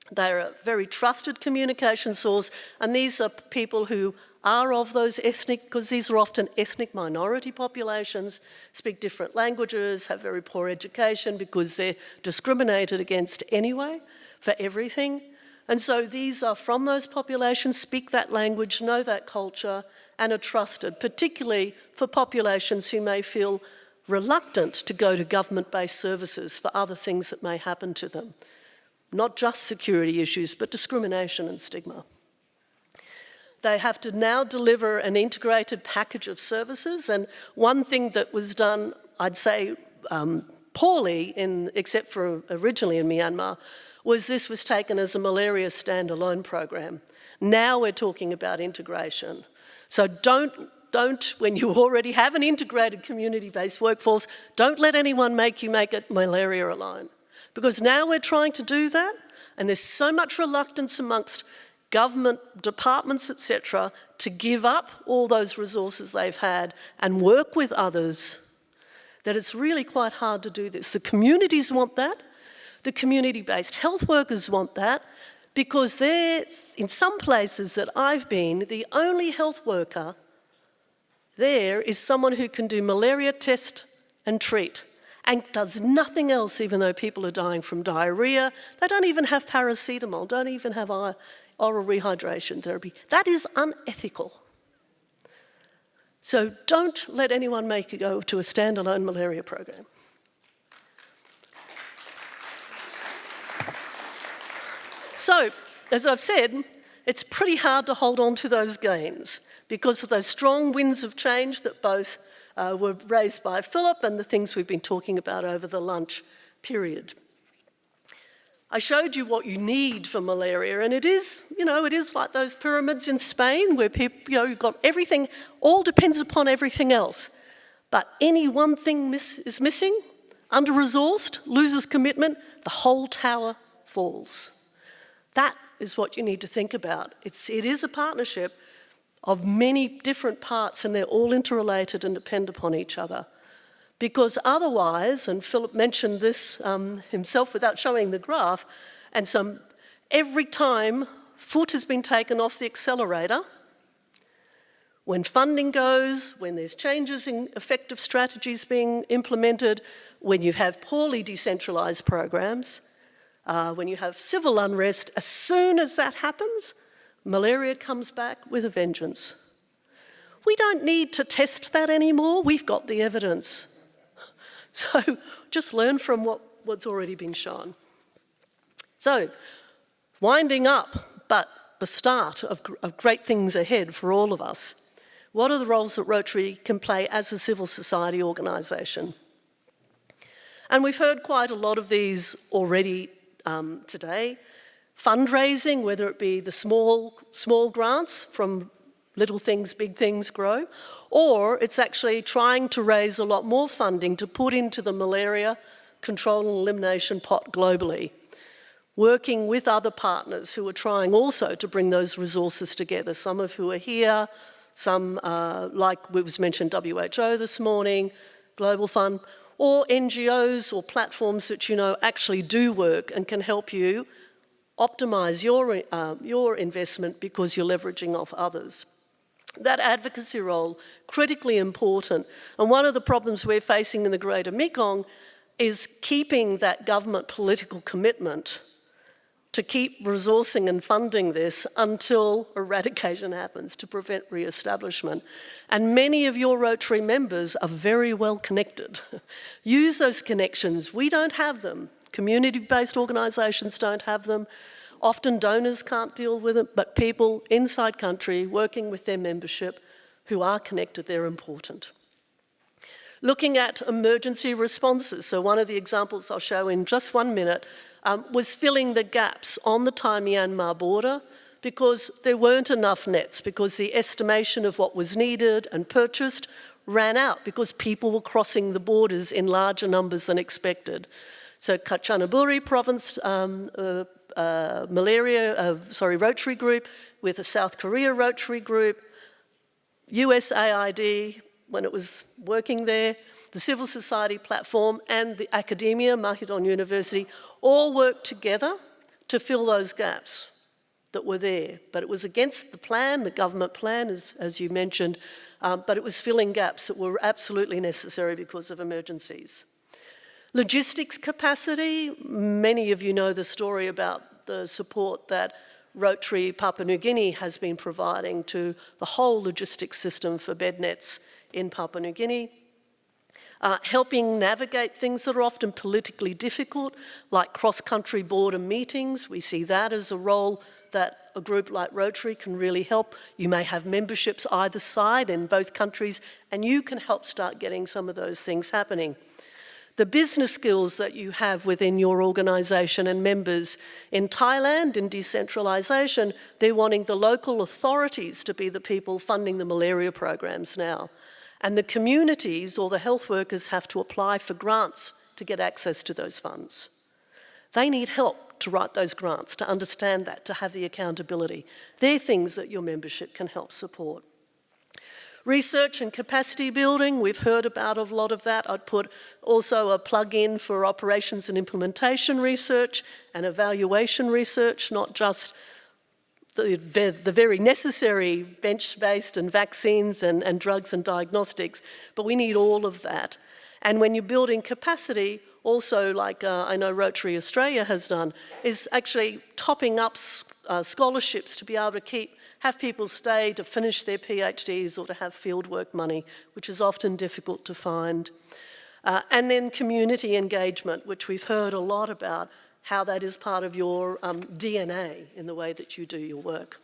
They're a very trusted communication source, and these are people who are of those ethnic, because these are often ethnic minority populations, speak different languages, have very poor education because they're discriminated against anyway for everything. And so these are from those populations, speak that language, know that culture, and are trusted, particularly for populations who may feel reluctant to go to government-based services for other things that may happen to them. Not just security issues, but discrimination and stigma. They have to now deliver an integrated package of services, and one thing that was done, I'd say, poorly, except for originally in Myanmar, was this was taken as a malaria standalone program. Now we're talking about integration. So don't when you already have an integrated community-based workforce, don't let anyone make you make it malaria alone. Because now we're trying to do that, and there's so much reluctance amongst government departments, etc., to give up all those resources they've had and work with others, that it's really quite hard to do this. The communities want that. The community-based health workers want that, because they're, in some places that I've been, the only health worker there is someone who can do malaria test and treat and does nothing else, even though people are dying from diarrhea. They don't even have paracetamol, don't even have oral rehydration therapy. That is unethical. So don't let anyone make you go to a standalone malaria program. So, as I've said, it's pretty hard to hold on to those gains because of those strong winds of change that both were raised by Philip and the things we've been talking about over the lunch period. I showed you what you need for malaria, and it is like those pyramids in Spain where people, you've got everything, all depends upon everything else. But any one thing is missing, under-resourced, loses commitment, the whole tower falls. That is what you need to think about. It is a partnership of many different parts, and they're all interrelated and depend upon each other. Because otherwise, and Philip mentioned this himself without showing the graph, and every time foot has been taken off the accelerator, when funding goes, when there's changes in effective strategies being implemented, when you have poorly decentralised programs, when you have civil unrest, as soon as that happens, malaria comes back with a vengeance. We don't need to test that anymore. We've got the evidence. So just learn from what's already been shown. So, winding up, but the start of great things ahead for all of us. What are the roles that Rotary can play as a civil society organisation? And we've heard quite a lot of these already today. Fundraising, whether it be the small grants from Little Things, Big Things Grow, or it's actually trying to raise a lot more funding to put into the malaria control and elimination pot globally, working with other partners who are trying also to bring those resources together, some of who are here, some like it was mentioned WHO this morning, Global Fund, or NGOs or platforms that actually do work and can help you optimise your investment because you're leveraging off others. That advocacy role, critically important. And one of the problems we're facing in the Greater Mekong is keeping that government political commitment to keep resourcing and funding this until eradication happens, to prevent re-establishment. And many of your Rotary members are very well connected. Use those connections. We don't have them. Community-based organisations don't have them. Often donors can't deal with it, but people inside country working with their membership who are connected, they're important. Looking at emergency responses, so one of the examples I'll show in just 1 minute was filling the gaps on the Thai-Myanmar border because there weren't enough nets, because the estimation of what was needed and purchased ran out because people were crossing the borders in larger numbers than expected. So Kanchanaburi Province Rotary Group with a South Korea Rotary Group, USAID, when it was working there, the civil society platform and the academia, Mahidol University, all worked together to fill those gaps that were there. But it was against the plan, the government plan, as you mentioned, but it was filling gaps that were absolutely necessary because of emergencies. Logistics capacity, many of you know the story about the support that Rotary Papua New Guinea has been providing to the whole logistics system for bed nets in Papua New Guinea. Helping navigate things that are often politically difficult, like cross-country border meetings. We see that as a role that a group like Rotary can really help. You may have memberships either side in both countries, and you can help start getting some of those things happening. the business skills that you have within your organisation and members. In Thailand, in decentralisation, they're wanting the local authorities to be the people funding the malaria programs now. And the communities or the health workers have to apply for grants to get access to those funds. They need help to write those grants, to understand that, to have the accountability. They're things that your membership can help support. Research and capacity building, we've heard about a lot of that. I'd put also a plug in for operations and implementation research and evaluation research, not just the very necessary bench-based and vaccines and drugs and diagnostics, but we need all of that. And when you're building capacity, also like I know Rotary Australia has done, is actually topping up scholarships to be able to have people stay to finish their PhDs or to have fieldwork money, which is often difficult to find. And then community engagement, which we've heard a lot about, how that is part of your DNA in the way that you do your work.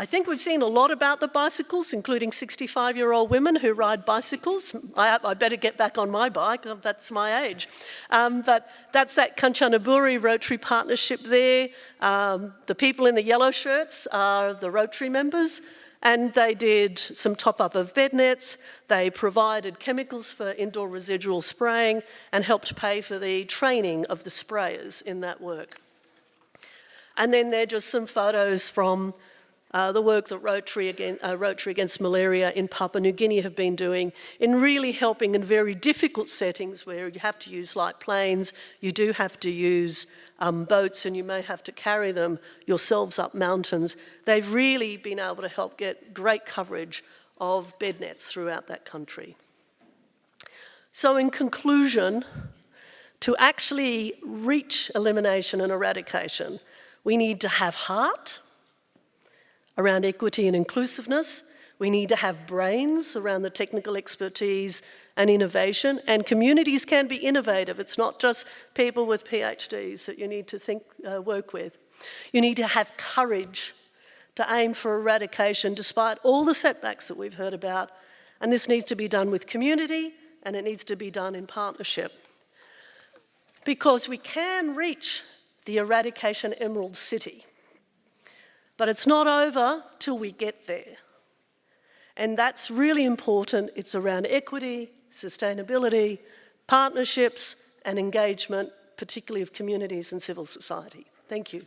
I think we've seen a lot about the bicycles, including 65-year-old women who ride bicycles. I better get back on my bike, that's my age. But that's that Kanchanaburi Rotary partnership there. The people in the yellow shirts are the Rotary members, and they did some top-up of bed nets. They provided chemicals for indoor residual spraying and helped pay for the training of the sprayers in that work. And then there are just some photos from the work that Rotary Against Malaria in Papua New Guinea have been doing in really helping in very difficult settings where you have to use light planes, you do have to use boats, and you may have to carry them yourselves up mountains. They've really been able to help get great coverage of bed nets throughout that country. So in conclusion, to actually reach elimination and eradication, we need to have heart around equity and inclusiveness. We need to have brains around the technical expertise and innovation. And communities can be innovative. It's not just people with PhDs that you need to work with. You need to have courage to aim for eradication despite all the setbacks that we've heard about. And this needs to be done with community, and it needs to be done in partnership. Because we can reach the eradication Emerald City. But it's not over till we get there. And that's really important. It's around equity, sustainability, partnerships, and engagement, particularly of communities and civil society. Thank you.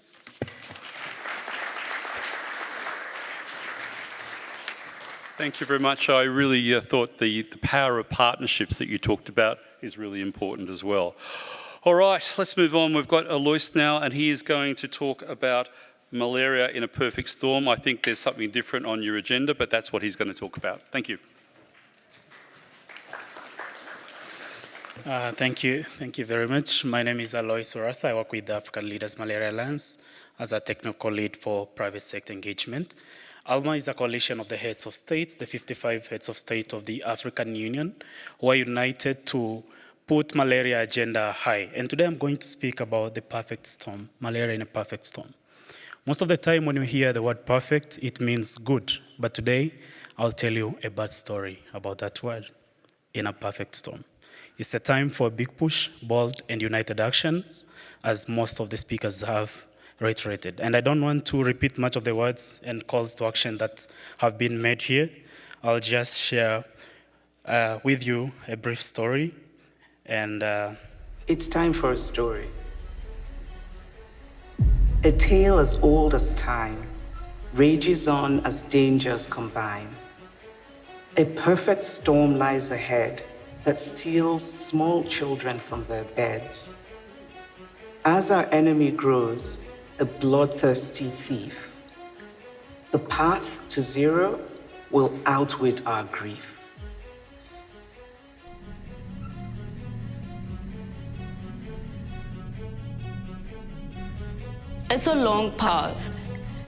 Thank you very much. I really thought the power of partnerships that you talked about is really important as well. All right, let's move on. We've got Alois now, and he is going to talk about malaria in a perfect storm. I think there's something different on your agenda, but that's what he's going to talk about. Thank you. Thank you very much. My name is Alois Urasa. I work with the African Leaders Malaria Alliance as a technical lead for private sector engagement. ALMA is a coalition of the heads of states, the 55 heads of state of the African Union, who are united to put malaria agenda high. And today I'm going to speak about the perfect storm, malaria in a perfect storm. Most of the time when you hear the word perfect, it means good. But today, I'll tell you a bad story about that word, in a perfect storm. It's a time for a big push, bold, and united actions, as most of the speakers have reiterated. And I don't want to repeat much of the words and calls to action that have been made here. I'll just share with you a brief story. And it's time for a story. A tale as old as time rages on as dangers combine. A perfect storm lies ahead that steals small children from their beds. As our enemy grows, a bloodthirsty thief, the path to zero will outwit our grief. It's a long path.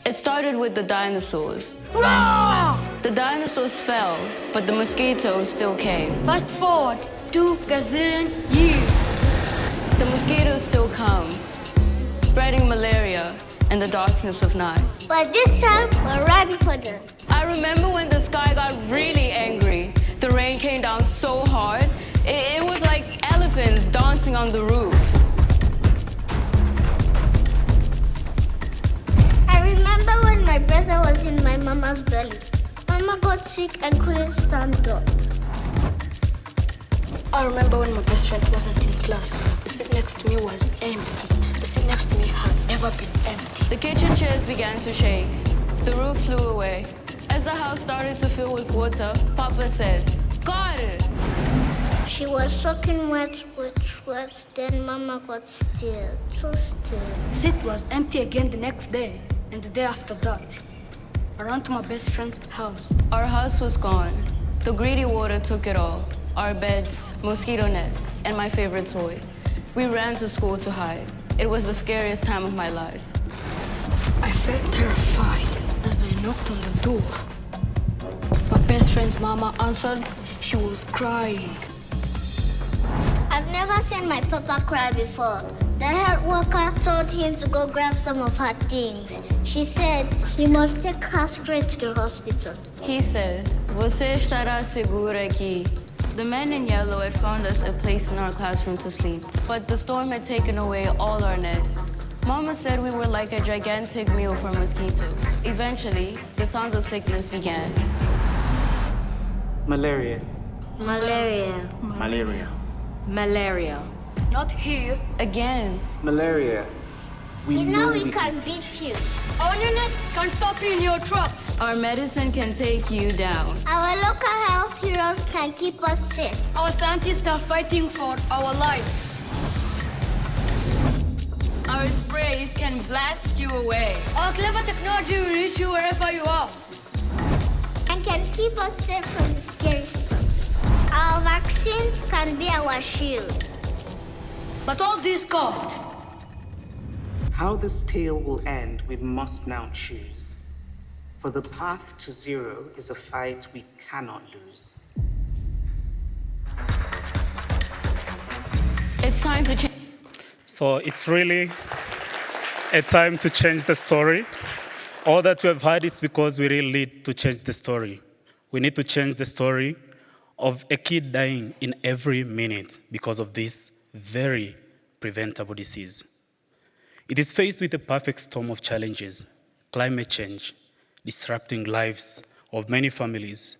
It started with the dinosaurs. Roar! The dinosaurs fell, but the mosquitoes still came. Fast forward 2 gazillion years. The mosquitoes still come, spreading malaria in the darkness of night. But this time, we're ready for them. I remember when the sky got really angry. The rain came down so hard, it focusing on the roof. I remember when my brother was in my mama's belly. Mama got sick and couldn't stand up. I remember when my best friend wasn't in class. The seat next to me was empty. The seat next to me had never been empty. The kitchen chairs began to shake. The roof flew away. As the house started to fill with water, Papa said, "Got it!" She was soaking wet with sweat, then Mama got still, so still. The seat was empty again the next day, and the day after that. I ran to my best friend's house. Our house was gone. The greedy water took it all. Our beds, mosquito nets, and my favorite toy. We ran to school to hide. It was the scariest time of my life. I felt terrified as I knocked on the door. My best friend's mama answered. She was crying. I've never seen my papa cry before. The health worker told him to go grab some of her things. She said he must take her straight to the hospital. He said, "Você estará segura aqui." The men in yellow had found us a place in our classroom to sleep, but the storm had taken away all our nets. Mama said we were like a gigantic meal for mosquitoes. Eventually, the signs of sickness began. Malaria. Malaria. Malaria. Malaria. Not here. Again. Malaria. We know we can beat you. Our units can stop you in your trucks. Our medicine can take you down. Our local health heroes can keep us safe. Our scientists are fighting for our lives. Our sprays can blast you away. Our clever technology will reach you wherever you are. And can keep us safe from the scary stuff. Our vaccines can be our shield. But all this cost. How this tale will end, we must now choose. For the path to zero is a fight we cannot lose. It's time to change. So it's really a time to change the story. All that we have had, it's because we really need to change the story. We need to change the story of a kid dying in every minute because of this very preventable disease. It is faced with a perfect storm of challenges: climate change, disrupting lives of many families.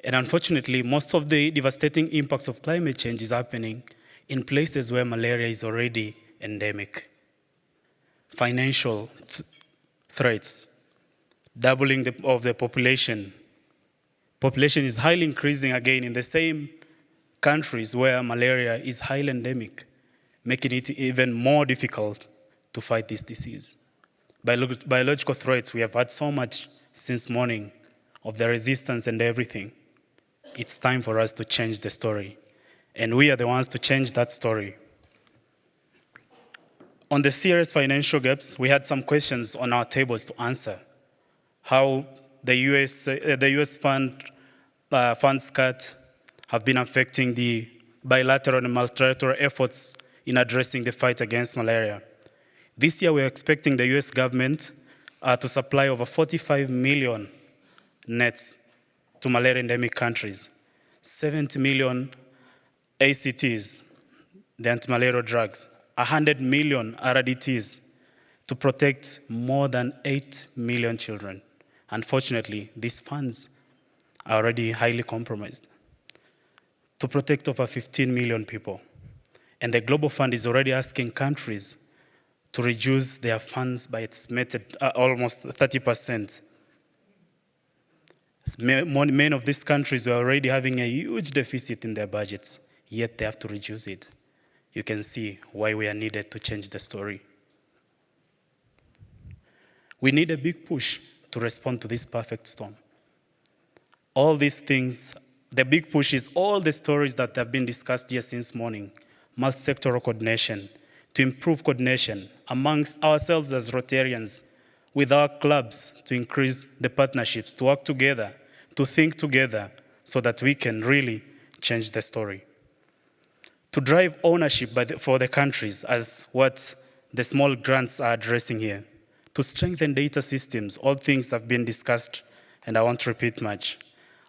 And unfortunately, most of the devastating impacts of climate change is happening in places where malaria is already endemic. Financial threats, doubling of the population. Population is highly increasing again in the same countries where malaria is highly endemic, making it even more difficult to fight this disease. Biological threats, we have had so much since morning of the resistance and everything. It's time for us to change the story. And we are the ones to change that story. On the serious financial gaps, we had some questions on our tables to answer. How the US funds cut have been affecting the bilateral and multilateral efforts in addressing the fight against malaria. This year, we're expecting the US government to supply over 45 million nets to malaria endemic countries, 70 million ACTs, the anti-malarial drugs, 100 million RDTs to protect more than 8 million children. Unfortunately, these funds are already highly compromised to protect over 15 million people. And the Global Fund is already asking countries to reduce their funds by estimated almost 30%. Many of these countries are already having a huge deficit in their budgets, yet they have to reduce it. You can see why we are needed to change the story. We need a big push to respond to this perfect storm. All these things, the big push is all the stories that have been discussed here since morning: multi-sectoral coordination, to improve coordination amongst ourselves as Rotarians, with our clubs, to increase the partnerships, to work together, to think together, so that we can really change the story. To drive ownership for the countries, as what the small grants are addressing here. To strengthen data systems, all things have been discussed, and I won't repeat much.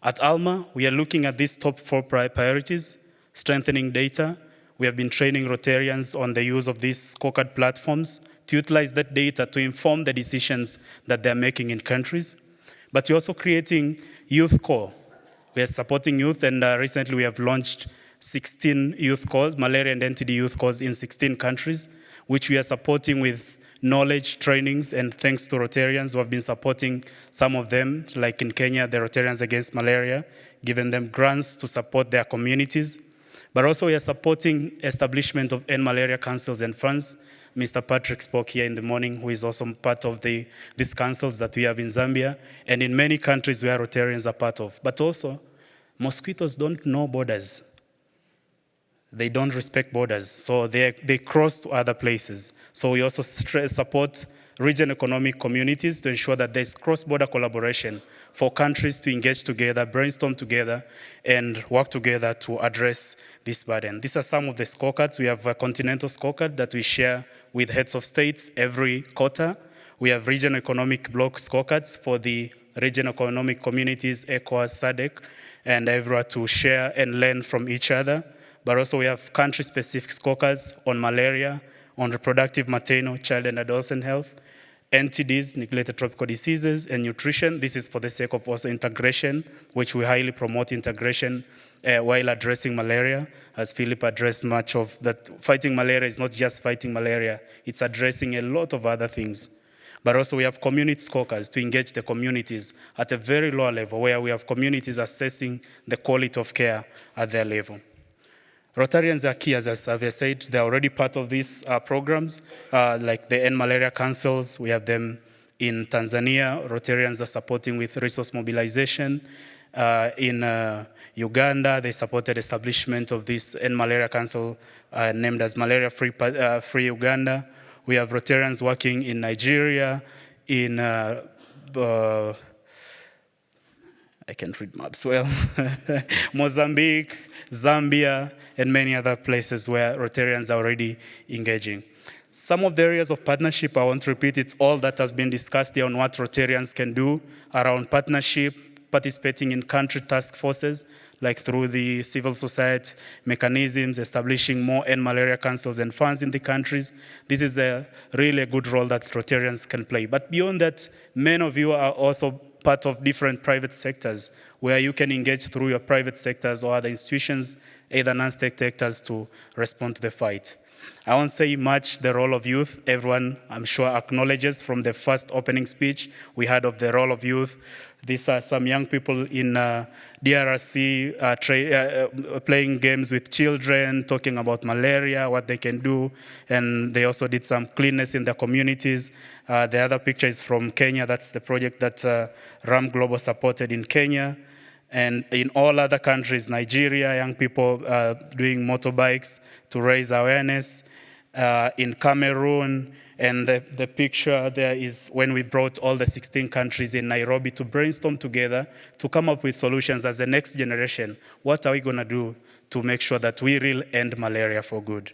At ALMA, we are looking at these top 4 priorities: strengthening data. We have been training Rotarians on the use of these scorecard platforms to utilize that data to inform the decisions that they're making in countries. But we're also creating youth corps. We are supporting youth, and recently we have launched 16 youth corps, malaria and NTD youth corps in 16 countries, which we are supporting with knowledge trainings, and thanks to Rotarians who have been supporting some of them, like in Kenya, the Rotarians Against Malaria, giving them grants to support their communities. But also we are supporting establishment of End Malaria councils and funds. Mr. Patrick spoke here in the morning, who is also part of these councils that we have in Zambia, and in many countries where Rotarians are part of. But also, mosquitoes don't know borders. They don't respect borders, so they cross to other places. So we also support region economic communities to ensure that there's cross-border collaboration for countries to engage together, brainstorm together, and work together to address this burden. These are some of the scorecards. We have a continental scorecard that we share with heads of states every quarter. We have regional economic bloc scorecards for the regional economic communities, ECOWAS, SADC, and everywhere to share and learn from each other. But also we have country-specific scorecards on malaria, on reproductive, maternal, child and adolescent health, NTDs, neglected tropical diseases, and nutrition. This is for the sake of also integration, which we highly promote integration while addressing malaria. As Philip addressed much of that, fighting malaria is not just fighting malaria, it's addressing a lot of other things. But also we have community scorecards to engage the communities at a very low level, where we have communities assessing the quality of care at their level. Rotarians are key, as Xavier said. They're already part of these programs, like the End Malaria Councils. We have them in Tanzania. Rotarians are supporting with resource mobilization. In Uganda, they supported establishment of this End Malaria Council named as Malaria Free Uganda. We have Rotarians working in Nigeria, in I can't read maps well, Mozambique, Zambia, and many other places where Rotarians are already engaging. Some of the areas of partnership, I won't repeat, it's all that has been discussed here on what Rotarians can do around partnership, participating in country task forces, like through the civil society mechanisms, establishing more End Malaria councils and funds in the countries. This is really a good role that Rotarians can play. But beyond that, many of you are also part of different private sectors where you can engage through your private sectors or other institutions, either non-state sectors, to respond to the fight. I won't say much the role of youth. Everyone, I'm sure, acknowledges from the first opening speech we had of the role of youth. These are some young people in DRC playing games with children, talking about malaria, what they can do, and they also did some cleanness in their communities. The other picture is from Kenya. That's the project that RAM Global supported in Kenya. And in all other countries, Nigeria, young people doing motorbikes to raise awareness. In Cameroon, and the picture there is when we brought all the 16 countries in Nairobi to brainstorm together to come up with solutions as the next generation. What are we going to do to make sure that we really end malaria for good?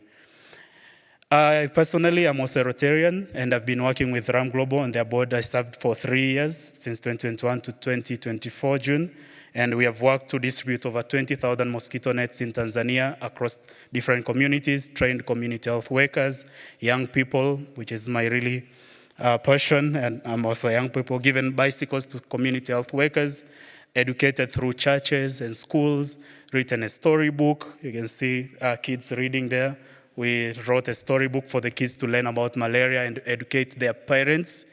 I personally am also a Rotarian, and I've been working with RAM Global on their board. I served for 3 years, since 2021 to 2024 June. And we have worked to distribute over 20,000 mosquito nets in Tanzania across different communities, trained community health workers, young people, which is my really passion, and I'm also young people, given bicycles to community health workers, educated through churches and schools, written a storybook. You can see kids reading there. We wrote a storybook for the kids to learn about malaria and educate their parents,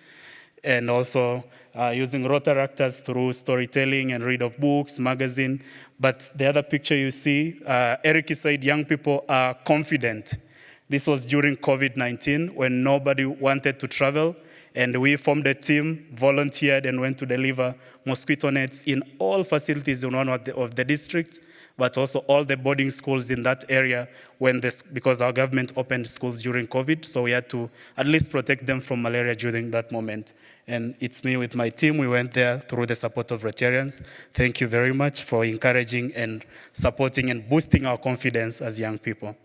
and also using Rotaractors through storytelling and read of books, magazine. But the other picture you see, Eric said young people are confident. This was during COVID-19 when nobody wanted to travel, and we formed a team, volunteered, and went to deliver mosquito nets in all facilities in one of the districts, but also all the boarding schools in that area because our government opened schools during COVID, so we had to at least protect them from malaria during that moment. And it's me with my team. We went there through the support of Rotarians. Thank you very much for encouraging and supporting and boosting our confidence as young people.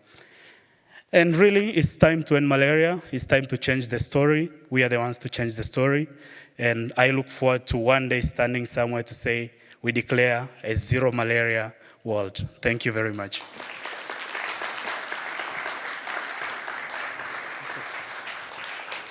And really, it's time to end malaria. It's time to change the story. We are the ones to change the story. And I look forward to one day standing somewhere to say, we declare a zero malaria world. Thank you very much.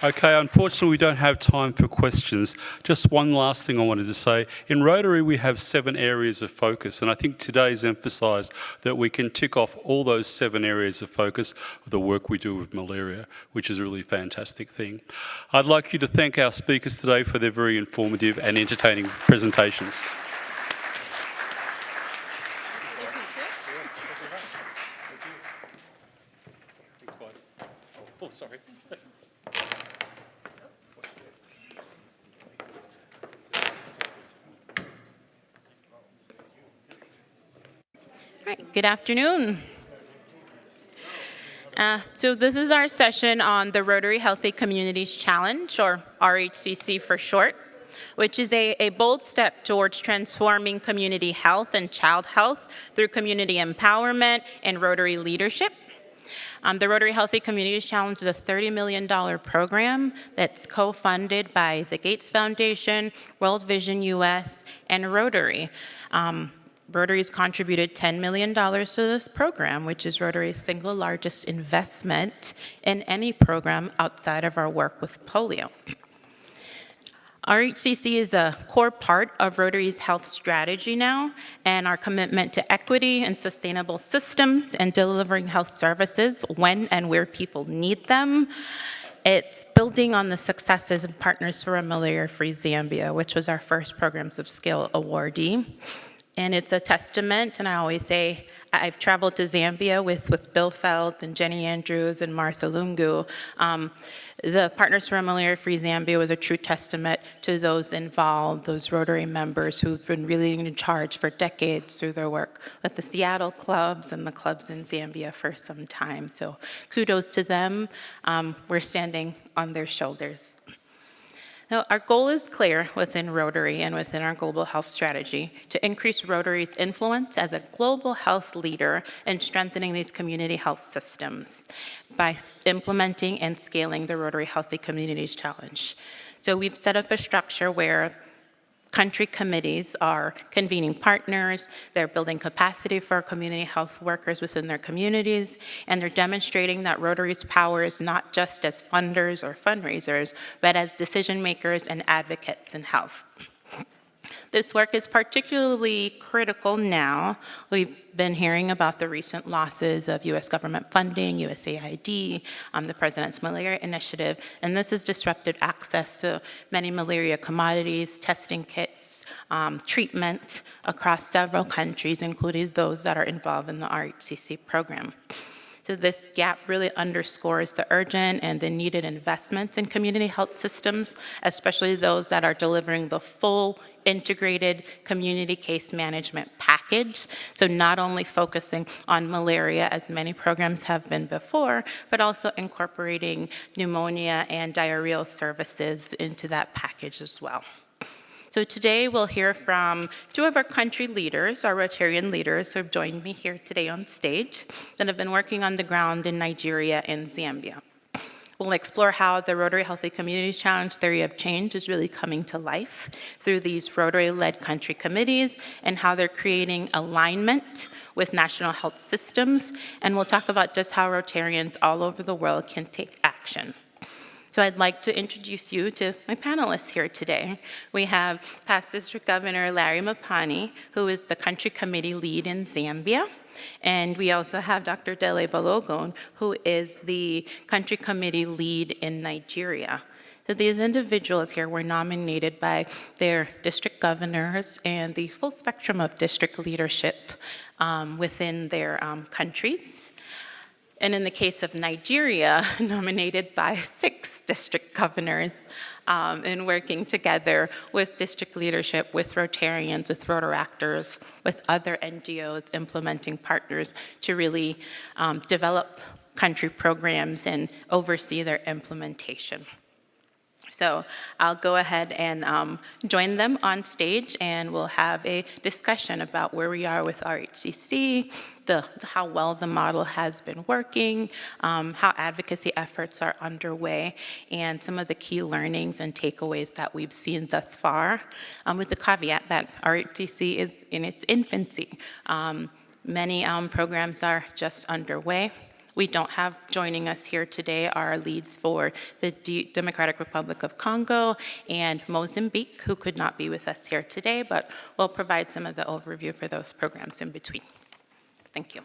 Okay, unfortunately we don't have time for questions. Just one last thing I wanted to say. In Rotary we have 7 areas of focus, and I think today's emphasised that we can tick off all those 7 areas of focus of the work we do with malaria, which is a really fantastic thing. I'd like you to thank our speakers today for their very informative and entertaining presentations. Oh, sorry. Right, good afternoon. So this is our session on the Rotary Healthy Communities Challenge, or RHCC for short, which is a bold step towards transforming community health and child health through community empowerment and Rotary leadership. The Rotary Healthy Communities Challenge is a $30 million program that's co-funded by the Gates Foundation, World Vision US, and Rotary. Rotary's contributed $10 million to this program, which is Rotary's single largest investment in any program outside of our work with polio. RHCC is a core part of Rotary's health strategy now, and our commitment to equity and sustainable systems and delivering health services when and where people need them. It's building on the successes of Partners for a Malaria-Free Zambia, which was our first Programs of Scale awardee. And it's a testament, and I always say, I've traveled to Zambia with Bill Feld and Jenny Andrews and Martha Lungu. The Partners for a Malaria-Free Zambia was a true testament to those involved, those Rotary members who've been really in charge for decades through their work with the Seattle clubs and the clubs in Zambia for some time. So kudos to them. We're standing on their shoulders. Now, our goal is clear within Rotary and within our global health strategy to increase Rotary's influence as a global health leader in strengthening these community health systems by implementing and scaling the Rotary Healthy Communities Challenge. So we've set up a structure where country committees are convening partners, they're building capacity for community health workers within their communities, and they're demonstrating that Rotary's power is not just as funders or fundraisers, but as decision makers and advocates in health. This work is particularly critical now. We've been hearing about the recent losses of U.S. government funding, USAID, the President's Malaria Initiative, and this has disrupted access to many malaria commodities, testing kits, treatment across several countries, including those that are involved in the RHCC program. So this gap really underscores the urgent and the needed investments in community health systems, especially those that are delivering the full integrated community case management package. So not only focusing on malaria, as many programs have been before, but also incorporating pneumonia and diarrheal services into that package as well. So today we'll hear from 2 of our country leaders, our Rotarian leaders who have joined me here today on stage that have been working on the ground in Nigeria and Zambia. We'll explore how the Rotary Healthy Communities Challenge theory of change is really coming to life through these Rotary-led country committees and how they're creating alignment with national health systems. And we'll talk about just how Rotarians all over the world can take action. So I'd like to introduce you to my panelists here today. We have Past District Governor Larry Mapani, who is the country committee lead in Zambia. And we also have Dr. Dele Balogun, who is the country committee lead in Nigeria. So these individuals here were nominated by their district governors and the full spectrum of district leadership within their countries. And in the case of Nigeria, nominated by 6 district governors and working together with district leadership, with Rotarians, with Rotaractors, with other NGOs, implementing partners to really develop country programs and oversee their implementation. So I'll go ahead and join them on stage, and we'll have a discussion about where we are with RHCC, how well the model has been working, how advocacy efforts are underway, and some of the key learnings and takeaways that we've seen thus far, with the caveat that RHCC is in its infancy. Many programs are just underway. We don't have joining us here today our leads for the Democratic Republic of Congo and Mozambique, who could not be with us here today, but we'll provide some of the overview for those programs in between. Thank you.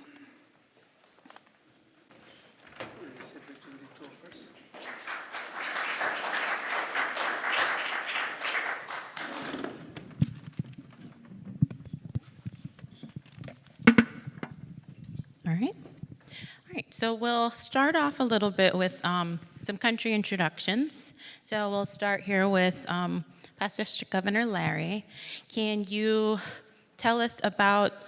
All right. All right, so we'll start off a little bit with some country introductions. So we'll start here with Pastor Governor Larry. Can you tell us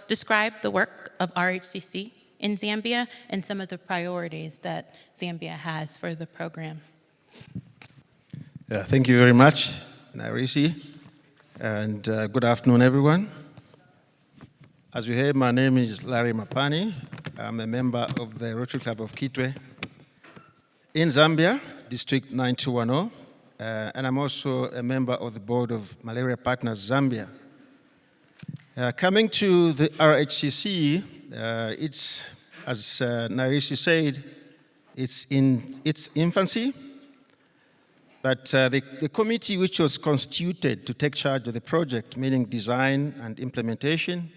describe the work of RHCC in Zambia and some of the priorities that Zambia has for the program? Thank you very much, Narisi, and good afternoon, everyone. As we heard, my name is Larry Mapani. I'm a member of the Rotary Club of Kitwe in Zambia, District 9210, and I'm also a member of the board of Malaria Partners Zambia. Coming to the RHCC, it's, as Narishi said, it's in its infancy, but the committee which was constituted to take charge of the project, meaning design and implementation,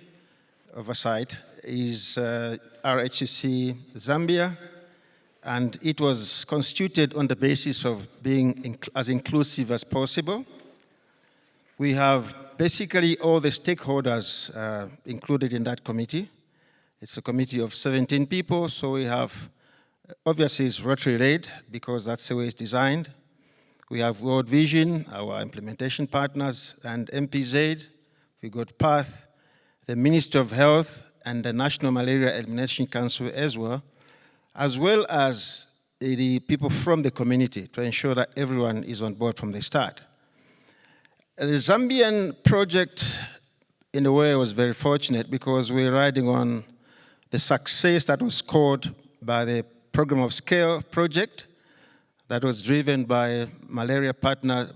oversight, is RHCC Zambia, and it was constituted on the basis of being as inclusive as possible. We have basically all the stakeholders included in that committee. It's a committee of 17 people, so we have, obviously it's Rotary-led because that's the way it's designed. We have World Vision, our implementation partners, and MPZ. We got PATH, the Ministry of Health, and the National Malaria Elimination Council as well as the people from the community to ensure that everyone is on board from the start. The Zambian project, in a way, was very fortunate because we're riding on the success that was scored by the Program of Scale project that was driven by Partners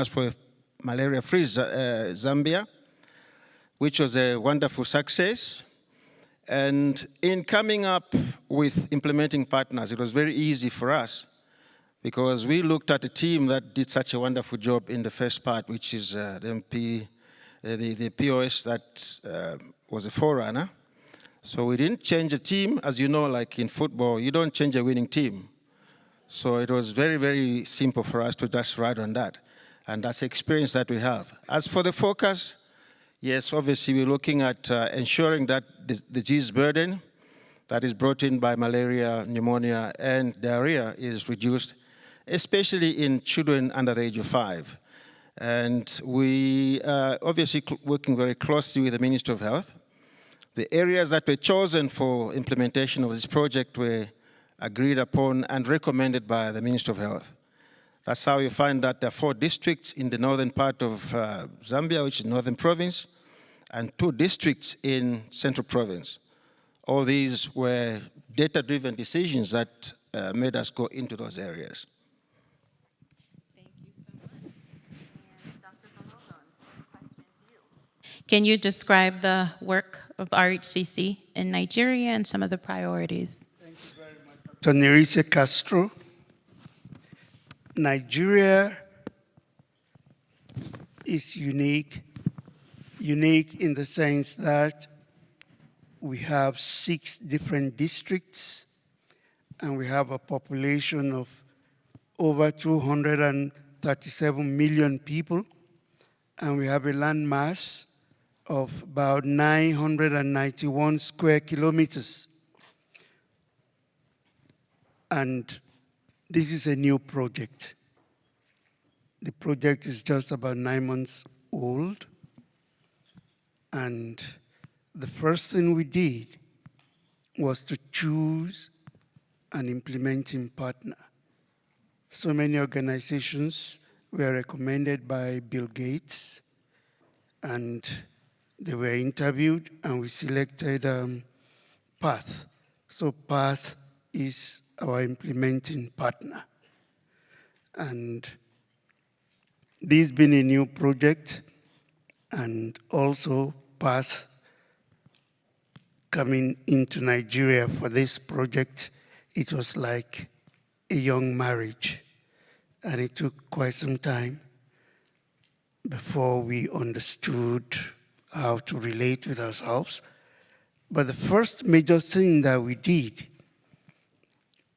for Malaria-Free Zambia, which was a wonderful success. And in coming up with implementing partners, it was very easy for us because we looked at a team that did such a wonderful job in the first part, which is the POS that was a forerunner. So we didn't change the team. As you know, like in football, you don't change a winning team. So it was very, very simple for us to just ride on that. And that's the experience that we have. As for the focus, yes, obviously we're looking at ensuring that the disease burden that is brought in by malaria, pneumonia, and diarrhea is reduced, especially in children under the age of 5. And we are obviously working very closely with the Ministry of Health. The areas that were chosen for implementation of this project were agreed upon and recommended by the Ministry of Health. That's how you find that there are 4 districts in the northern part of Zambia, which is Northern Province, and 2 districts in Central Province. All these were data-driven decisions that made us go into those areas. Thank you so much. And Dr. Balogun, question to you. Can you describe the work of RHCC in Nigeria and some of the priorities? Thank you very much. Dr. Nerissa Castro. Nigeria is unique in the sense that we have 6 different districts and we have a population of over 237 million people, and we have a land mass of about 991 square kilometers. And this is a new project. The project is just about 9 months old. And the first thing we did was to choose an implementing partner. So many organizations were recommended by Bill Gates, and they were interviewed, and we selected PATH. So PATH is our implementing partner. And this being a new project, and also PATH coming into Nigeria for this project, it was like a young marriage. And it took quite some time before we understood how to relate with ourselves. But the first major thing that we did,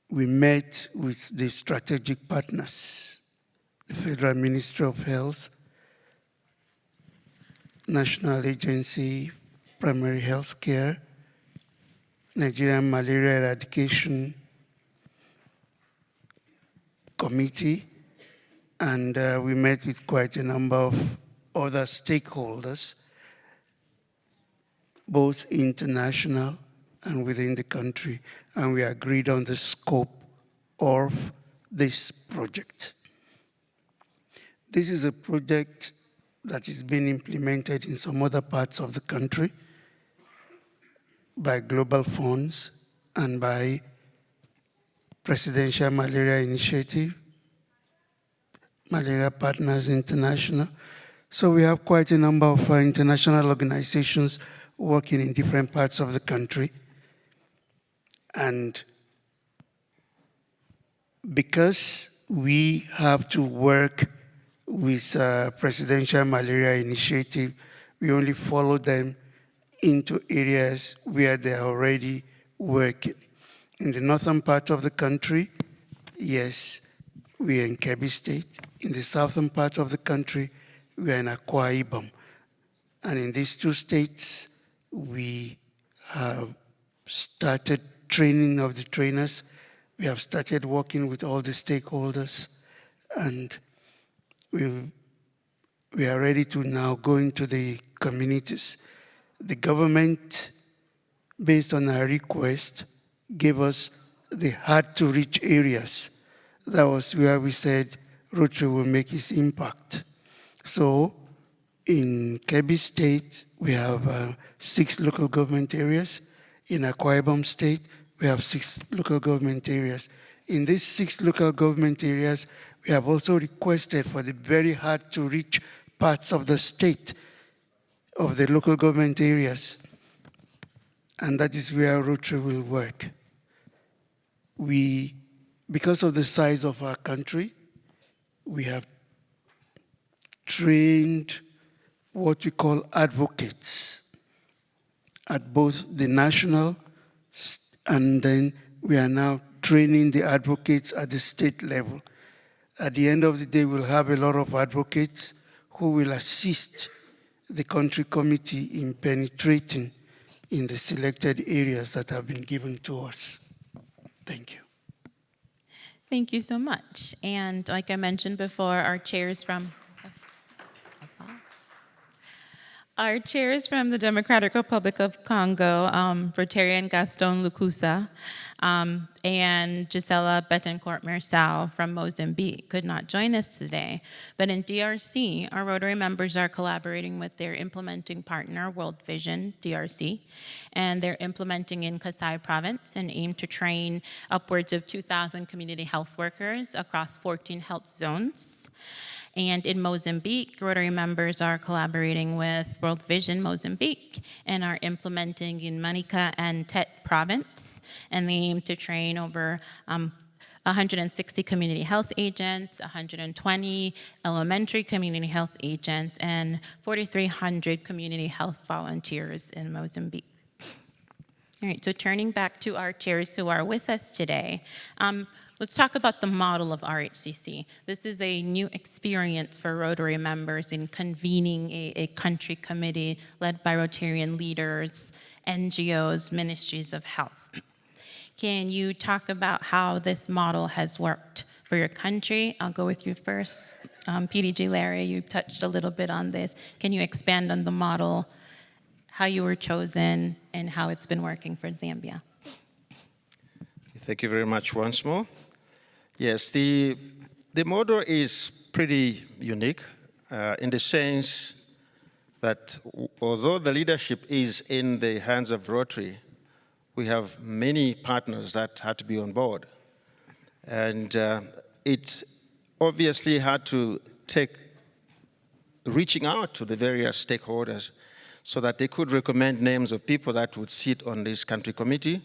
we met with the strategic partners, the Federal Ministry of Health, National Agency, Primary Health Care, Nigerian Malaria Eradication Committee, and we met with quite a number of other stakeholders, both international and within the country, and we agreed on the scope of this project. This is a project that is being implemented in some other parts of the country by global funds and by Presidential Malaria Initiative, Malaria Partners International. So we have quite a number of international organizations working in different parts of the country. And because we have to work with Presidential Malaria Initiative, we only follow them into areas where they are already working. In the northern part of the country, yes, we are in Kebbi State. In the southern part of the country, we are in Akwa Ibom. And in these two states, we have started training of the trainers. We have started working with all the stakeholders, and we are ready to now go into the communities. The government, based on our request, gave us the hard-to-reach areas. That was where we said Rotary will make its impact. So in Kebbi State, we have 6 local government areas. In Akwa Ibom State, we have 6 local government areas. In these 6 local government areas, we have also requested for the very hard-to-reach parts of the state, of the local government areas. And that is where Rotary will work. Because of the size of our country, we have trained what we call advocates at both the national, and then we are now training the advocates at the state level. At the end of the day, we'll have a lot of advocates who will assist the country committee in penetrating in the selected areas that have been given to us. Thank you. Thank you so much. And like I mentioned before, our chairs from the Democratic Republic of Congo, Rotarian Gaston Lukusa, and Gisela Betancourt-Mersal from Mozambique could not join us today. But in DRC, our Rotary members are collaborating with their implementing partner, World Vision DRC, and they're implementing in Kasai Province and aim to train upwards of 2,000 community health workers across 14 health zones. And in Mozambique, Rotary members are collaborating with World Vision Mozambique and are implementing in Manica and Tet Province. And they aim to train over 160 community health agents, 120 elementary community health agents, and 4,300 community health volunteers in Mozambique. All right, so turning back to our chairs who are with us today, let's talk about the model of RHCC. This is a new experience for Rotary members in convening a country committee led by Rotarian leaders, NGOs, ministries of health. Can you talk about how this model has worked for your country? I'll go with you first. PDG Larry, you touched a little bit on this. Can you expand on the model, how you were chosen, and how it's been working for Zambia? Thank you very much once more. Yes, the model is pretty unique in the sense that although the leadership is in the hands of Rotary, we have many partners that had to be on board. And it obviously had to take reaching out to the various stakeholders. so that they could recommend names of people that would sit on this country committee.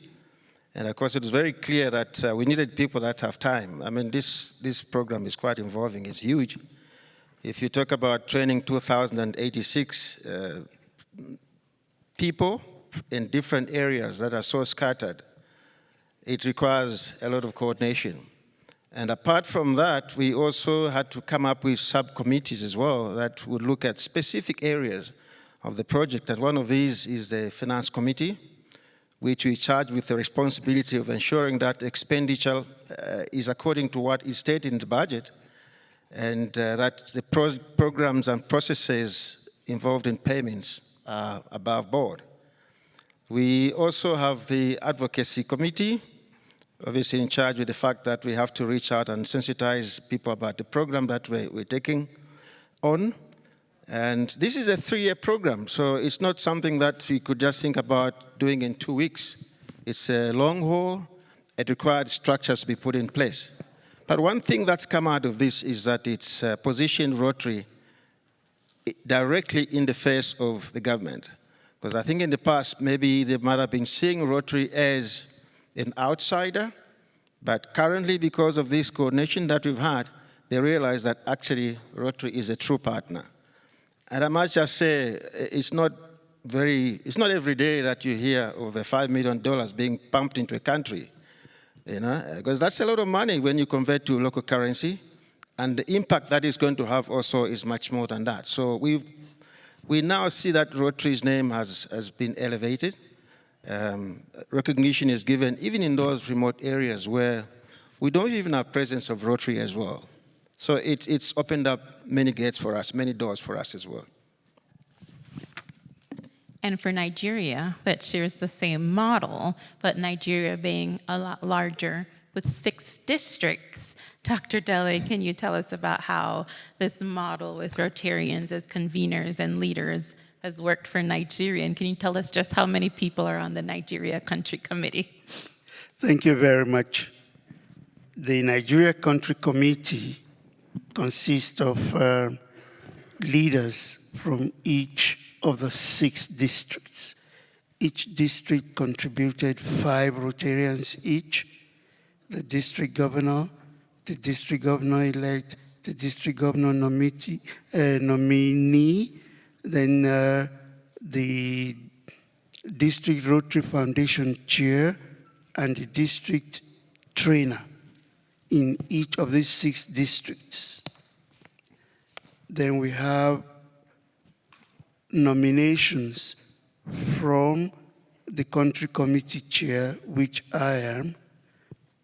And of course, it was very clear that we needed people that have time. I mean, this program is quite involving, it's huge. If you talk about training 2,086 people in different areas that are so scattered, it requires a lot of coordination. And apart from that, we also had to come up with subcommittees as well that would look at specific areas of the project. And one of these is the Finance Committee, which we charge with the responsibility of ensuring that expenditure is according to what is stated in the budget, and that the programs and processes involved in payments are above board. We also have the Advocacy Committee, obviously in charge with the fact that we have to reach out and sensitize people about the program that we're taking on. And this is a 3-year program, so it's not something that we could just think about doing in 2 weeks. It's a long haul. It required structures to be put in place. But one thing that's come out of this is that it's positioned Rotary directly in the face of the government. Because I think in the past, maybe they might have been seeing Rotary as an outsider, but currently, because of this coordination that we've had, they realize that actually Rotary is a true partner. And I must just say, it's not every day that you hear of the $5 million being pumped into a country, you know, because that's a lot of money when you convert to local currency, and the impact that is going to have also is much more than that. So we now see that Rotary's name has been elevated. Recognition is given even in those remote areas where we don't even have presence of Rotary as well. So it's opened up many gates for us, many doors for us as well. And for Nigeria, that shares the same model, but Nigeria being a lot larger with 6 districts. Dr. Dele, can you tell us about how this model with Rotarians as conveners and leaders has worked for Nigeria? And can you tell us just how many people are on the Nigeria Country Committee? Thank you very much. The Nigeria Country Committee consists of leaders from each of the 6 districts. Each district contributed 5 Rotarians each. The district governor, the district governor-elect, the district governor nominee, then the district Rotary Foundation chair, and the district trainer in each of these 6 districts. Then we have nominations from the country committee chair, which I am,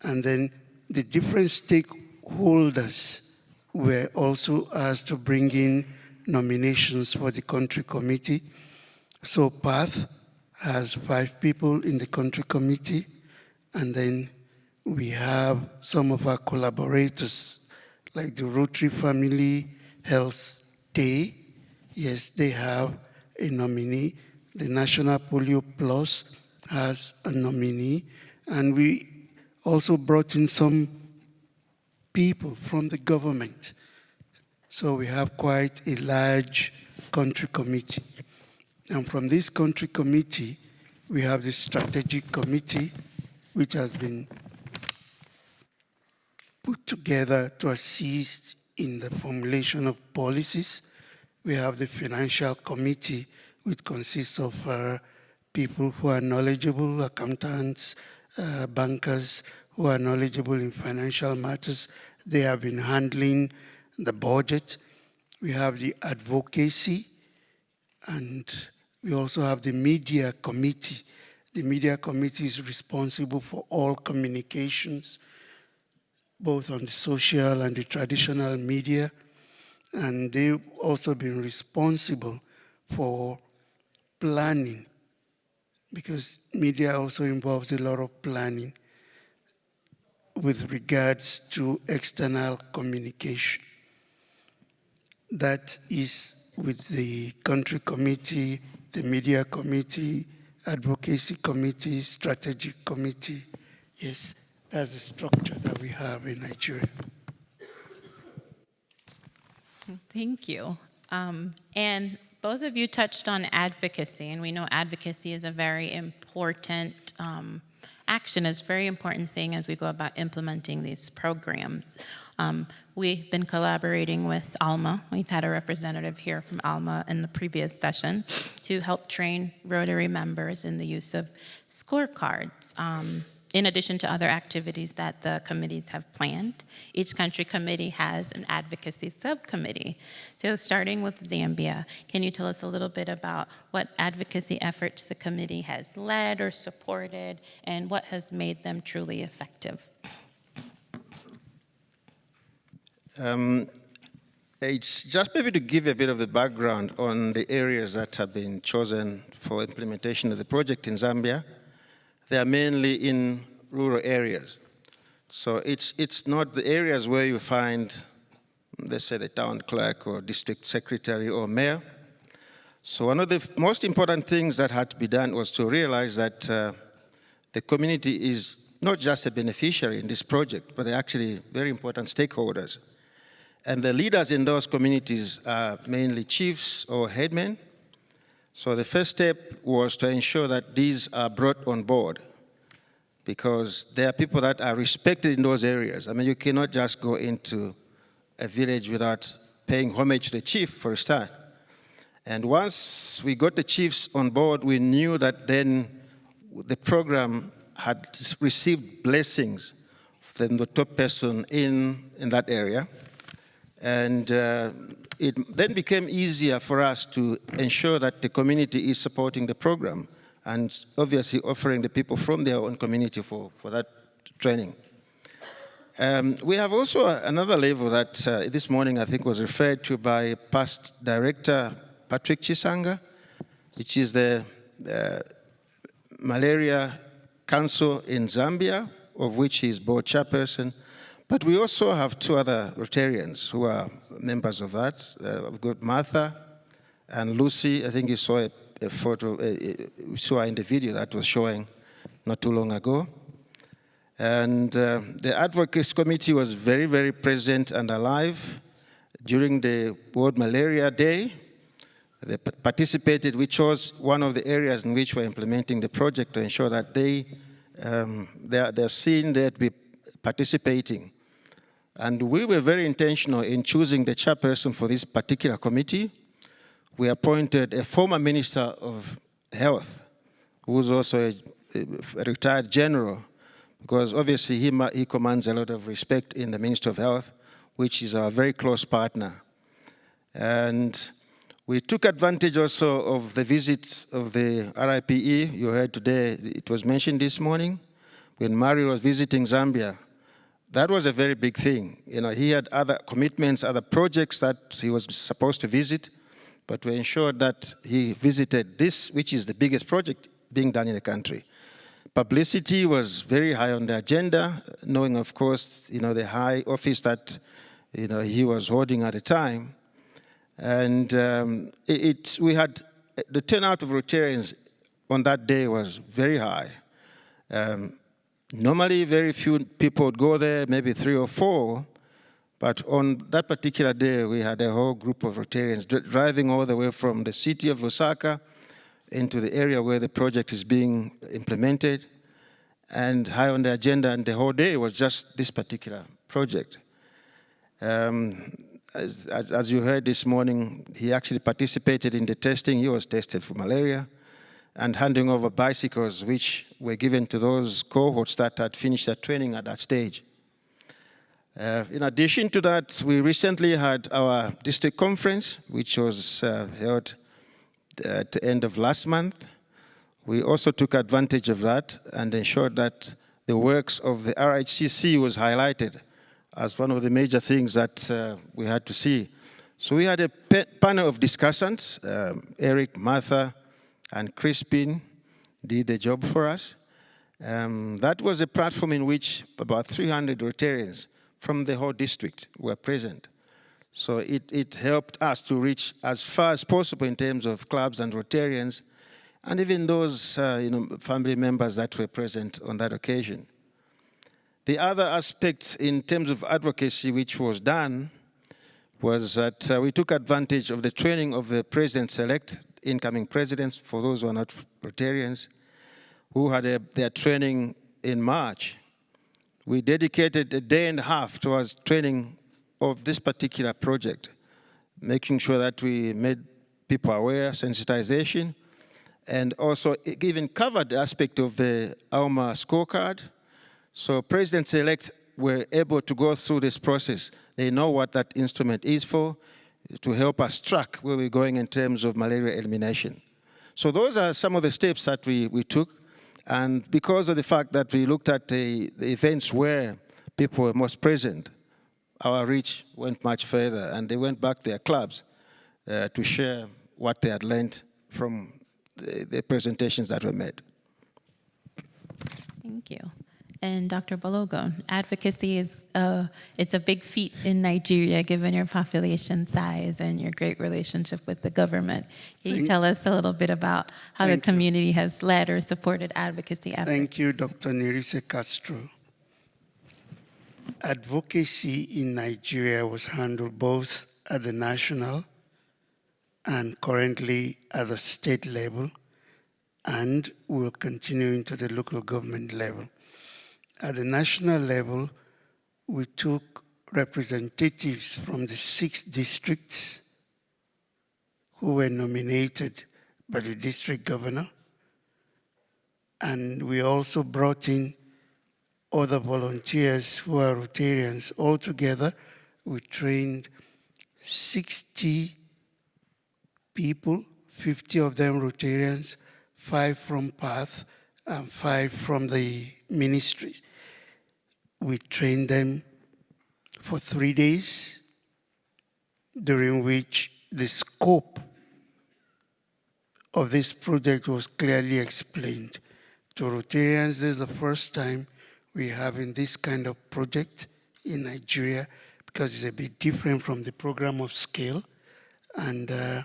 and then the different stakeholders were also asked to bring in nominations for the country committee. So PATH has 5 people in the country committee, and then we have some of our collaborators, like the Rotary Family Health Day. Yes, they have a nominee. The National Polio Plus has a nominee. And we also brought in some people from the government. So we have quite a large country committee. And from this country committee, we have the strategic committee, which has been put together to assist in the formulation of policies. We have the financial committee, which consists of people who are knowledgeable, accountants, bankers who are knowledgeable in financial matters. They have been handling the budget. We have the advocacy, and we also have the media committee. The media committee is responsible for all communications, both on the social and the traditional media. And they've also been responsible for planning, because media also involves a lot of planning with regards to external communication. That is with the country committee, the media committee, advocacy committee, strategic committee. Yes, that's the structure that we have in Nigeria. Thank you. And Both of you touched on advocacy, and we know advocacy is a very important action, is a very important thing as we go about implementing these programs. We've been collaborating with ALMA. We've had a representative here from ALMA in the previous session to help train Rotary members in the use of scorecards. In addition to other activities that the committees have planned, each country committee has an advocacy subcommittee. So starting with Zambia, can you tell us a little bit about what advocacy efforts the committee has led or supported, and what has made them truly effective? It's just maybe to give a bit of the background on the areas that have been chosen for implementation of the project in Zambia. They are mainly in rural areas. So it's not the areas where you find, let's say, the town clerk or district secretary or mayor. So one of the most important things that had to be done was to realize that the community is not just a beneficiary in this project, but they're actually very important stakeholders. And the leaders in those communities are mainly chiefs or headmen. So the first step was to ensure that these are brought on board, because there are people that are respected in those areas. I mean, you cannot just go into a village without paying homage to the chief for a start. And once we got the chiefs on board, we knew that then the program had received blessings from the top person in that area. And it then became easier for us to ensure that the community is supporting the program and obviously offering the people from their own community for that training. We have also another level that this morning I think was referred to by past director Patrick Chisanga, which is the Malaria Council in Zambia, of which he is board chairperson. But we also have two other Rotarians who are members of that. We've got Martha and Lucy. I think you saw a photo, we saw in the video that was showing not too long ago. And the Advocacy Committee was very, very present and alive during the World Malaria Day. They participated, which was one of the areas in which we're implementing the project to ensure that they're seen there to be participating. And we were very intentional in choosing the chairperson for this particular committee. We appointed a former Minister of Health, who's also a retired general, because obviously he commands a lot of respect in the Ministry of Health, which is our very close partner. And we took advantage also of the visit of the RIPE. You heard today, it was mentioned this morning, when Mario was visiting Zambia. That was a very big thing. You know, he had other commitments, other projects that he was supposed to visit, but we ensured that he visited this, which is the biggest project being done in the country. Publicity was very high on the agenda, knowing, of course, you know, the high office that, you know, he was holding at the time. And we had the turnout of Rotarians on that day was very high. Normally, very few people would go there, maybe 3 or 4, but on that particular day, we had a whole group of Rotarians driving all the way from the city of Lusaka into the area where the project is being implemented, and high on the agenda, and the whole day was just this particular project. As you heard this morning, he actually participated in the testing. He was tested for malaria, and handing over bicycles, which were given to those cohorts that had finished their training at that stage. In addition to that, we recently had our district conference, which was held at the end of last month. We also took advantage of that and ensured that the works of the RHCC was highlighted as one of the major things that we had to see. So we had a panel of discussants. Eric, Martha, and Crispin did the job for us. That was a platform in which about 300 Rotarians from the whole district were present. So it helped us to reach as far as possible in terms of clubs and Rotarians, and even those family members that were present on that occasion. The other aspect in terms of advocacy which was done was that we took advantage of the training of the president-elect, incoming presidents, for those who are not Rotarians, who had their training in March. We dedicated a day and a half towards training of this particular project, making sure that we made people aware, sensitization, and also even covered the aspect of the AUMA scorecard. So presidents-elect were able to go through this process. They know what that instrument is for, to help us track where we're going in terms of malaria elimination. So those are some of the steps that we took. And because of the fact that we looked at the events where people were most present, our reach went much further, and they went back to their clubs to share what they had learned from the presentations that were made. Thank you. And Dr. Balogun, advocacy is it's a big feat in Nigeria, given your population size and your great relationship with the government. Can you tell us a little bit about how the community has led or supported advocacy efforts? Thank you, Dr. Nerise Castro. Advocacy in Nigeria was handled both at the national and currently at the state level, and will continue into the local government level. At the national level, we took representatives from the 6 districts who were nominated by the district governor, and we also brought in other volunteers who are Rotarians. Altogether, we trained 60 people, 50 of them Rotarians, 5 from PATH, and 5 from the ministries. We trained them for 3 days, during which the scope of this project was clearly explained. To Rotarians, this is the first time we're having this kind of project in Nigeria, because it's a bit different from the program of scale. And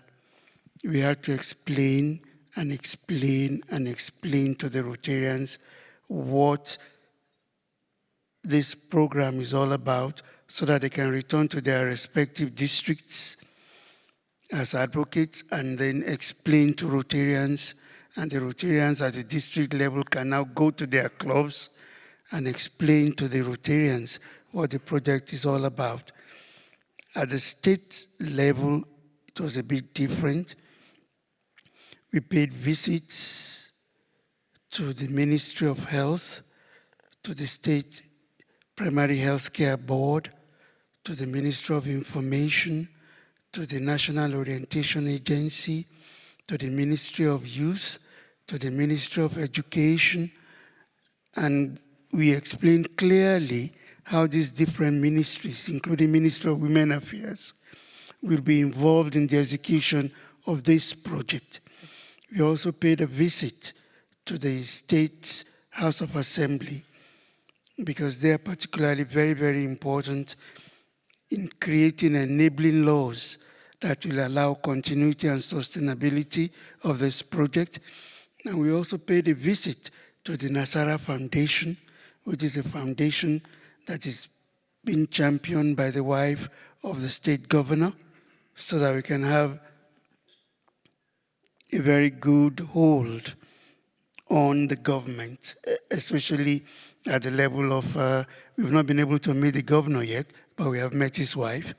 we had to explain and explain and explain to the Rotarians what this program is all about, so that they can return to their respective districts as advocates and then explain to Rotarians, and the Rotarians at the district level can now go to their clubs and explain to the Rotarians what the project is all about. At the state level, it was a bit different. We paid visits to the Ministry of Health, to the State Primary Health Care Board, to the Ministry of Information, to the National Orientation Agency, to the Ministry of Youth, to the Ministry of Education, and we explained clearly how these different ministries, including Ministry of Women Affairs, will be involved in the execution of this project. We also paid a visit to the State House of Assembly, because they are particularly very, very important in creating enabling laws that will allow continuity and sustainability of this project. And we also paid a visit to the Nasara Foundation, which is a foundation that is being championed by the wife of the state governor, so that we can have a very good hold on the government, especially at the level of, we've not been able to meet the governor yet, but we have met his wife.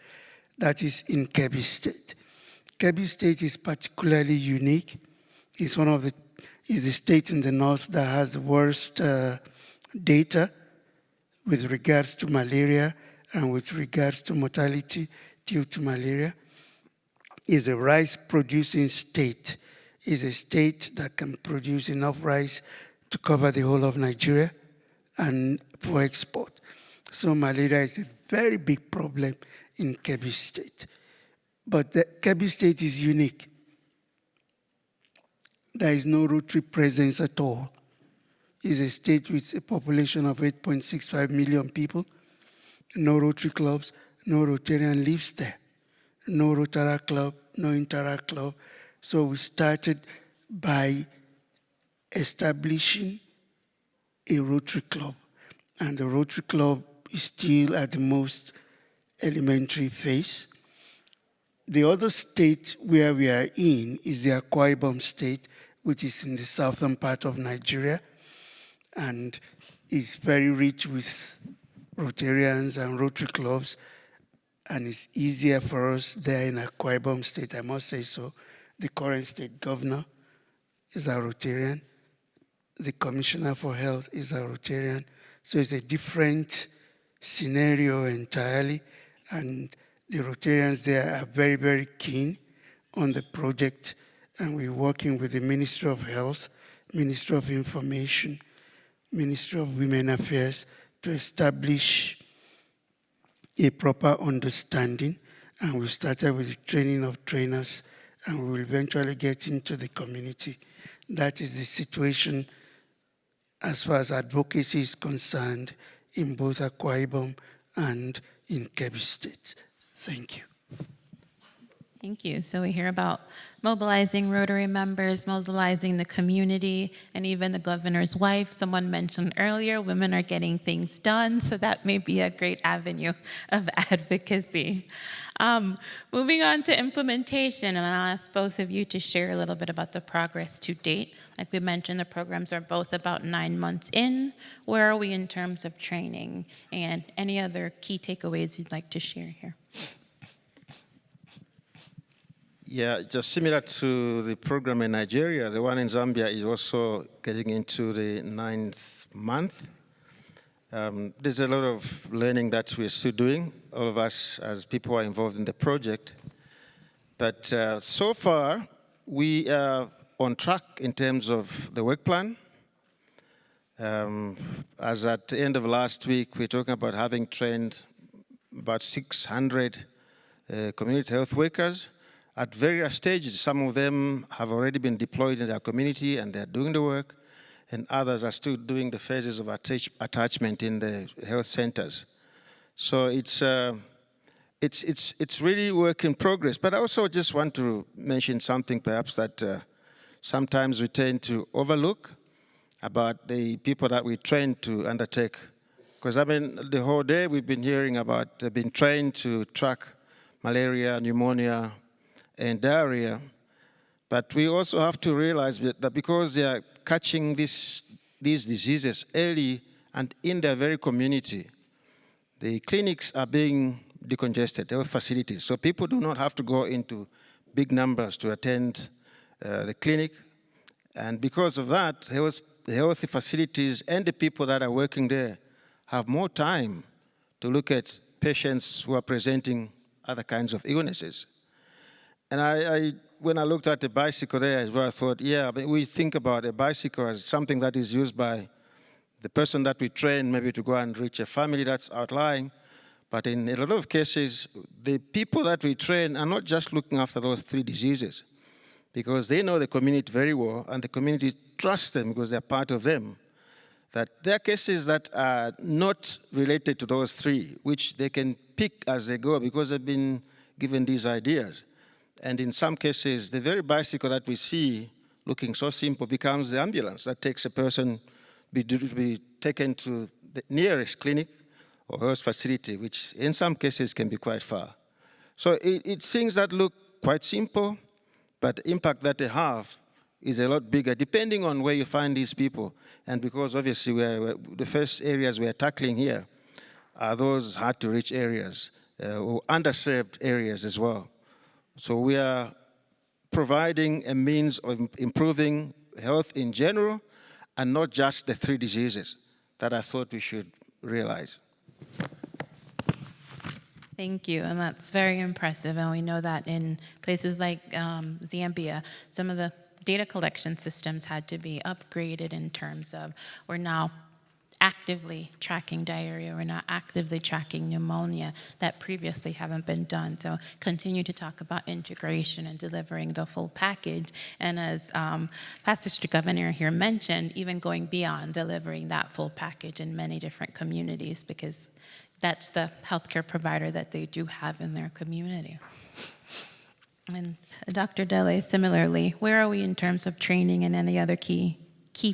That is in Kebbi State. Kebbi State is particularly unique. It's is the state in the north that has the worst data with regards to malaria and with regards to mortality due to malaria. Is a rice-producing state. Is a state that can produce enough rice to cover the whole of Nigeria and for export. So malaria is a very big problem in Kebbi State. But the Kebbi State is unique. There is no Rotary presence at all. It's a state with a population of 8.65 million people, no Rotary clubs, no Rotarian lives there, no Rotary club, no Interact club. So we started by establishing a Rotary club, and the Rotary club is still at the most elementary phase. The other state where we are in is the Akwa Ibom state, which is in the southern part of Nigeria, and is very rich with Rotarians and Rotary clubs, and it's easier for us there in Akwa Ibom state, I must say so. The current state governor is a Rotarian. The commissioner for health is a Rotarian. So it's a different scenario entirely, and the Rotarians there are very, very keen on the project, and we're working with the Ministry of Health, Ministry of Information, Ministry of Women Affairs to establish a proper understanding, and we started with the training of trainers, and we will eventually get into the community. That is the situation as far as advocacy is concerned in both Akwa Ibom and in Kebbi State. Thank you. Thank you. So we hear about mobilizing Rotary members, mobilizing the community, and even the governor's wife. Someone mentioned earlier, women are getting things done, so that may be a great avenue of advocacy. Moving on to implementation, and I'll ask both of you to share a little bit about the progress to date. Like we mentioned, the programs are both about 9 months in. Where are we in terms of training? And any other key takeaways you'd like to share here? Yeah, just similar to the program in Nigeria, the one in Zambia is also getting into the 9th month. There's a lot of learning that we're still doing, all of us as people who are involved in the project. But so far, we are on track in terms of the work plan. As at the end of last week, we're talking about having trained about 600 community health workers at various stages. Some of them have already been deployed in their community and they're doing the work, and others are still doing the phases of attachment in the health centers. So it's really work in progress. But I also just want to mention something perhaps that sometimes we tend to overlook about the people that we train to undertake. Because I mean, the whole day we've been hearing about being trained to track malaria, pneumonia, and diarrhea. But we also have to realize that because they are catching these diseases early and in their very community, the clinics are being decongested, health facilities. So people do not have to go into big numbers to attend the clinic. And because of that, the health facilities and the people that are working there have more time to look at patients who are presenting other kinds of illnesses. And when I looked at the bicycle there as well, I thought, yeah, but we think about a bicycle as something that is used by the person that we train maybe to go and reach a family that's outlying. But in a lot of cases, the people that we train are not just looking after those 3 diseases, because they know the community very well, and the community trusts them because they're part of them. That there are cases that are not related to those 3, which they can pick as they go because they've been given these ideas. And in some cases, the very bicycle that we see looking so simple becomes the ambulance that takes a person be taken to the nearest clinic or health facility, which in some cases can be quite far. So it's things that look quite simple, but the impact that they have is a lot bigger, depending on where you find these people. And because obviously the first areas we're tackling here are those hard-to-reach areas or underserved areas as well. So we are providing a means of improving health in general and not just the 3 diseases that I thought we should realize. Thank you, and that's very impressive. And we know that in places like Zambia, some of the data collection systems had to be upgraded in terms of we're now actively tracking diarrhea, we're now actively tracking pneumonia that previously haven't been done. So continue to talk about integration and delivering the full package. And as Past District Governor here mentioned, even going beyond delivering that full package in many different communities, because that's the healthcare provider that they do have in their community. And Dr. Dele, similarly, where are we in terms of training and any other key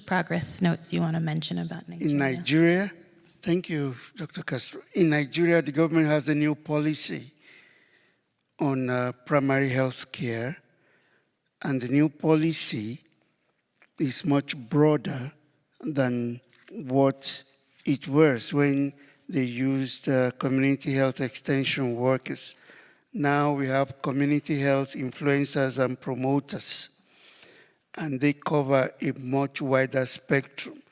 progress notes you want to mention about Nigeria? In Nigeria, thank you, Dr. Castro. In Nigeria, the government has a new policy on primary health care, and the new policy is much broader than what it was when they used community health extension workers. Now we have community health influencers and promoters, and they cover a much wider spectrum.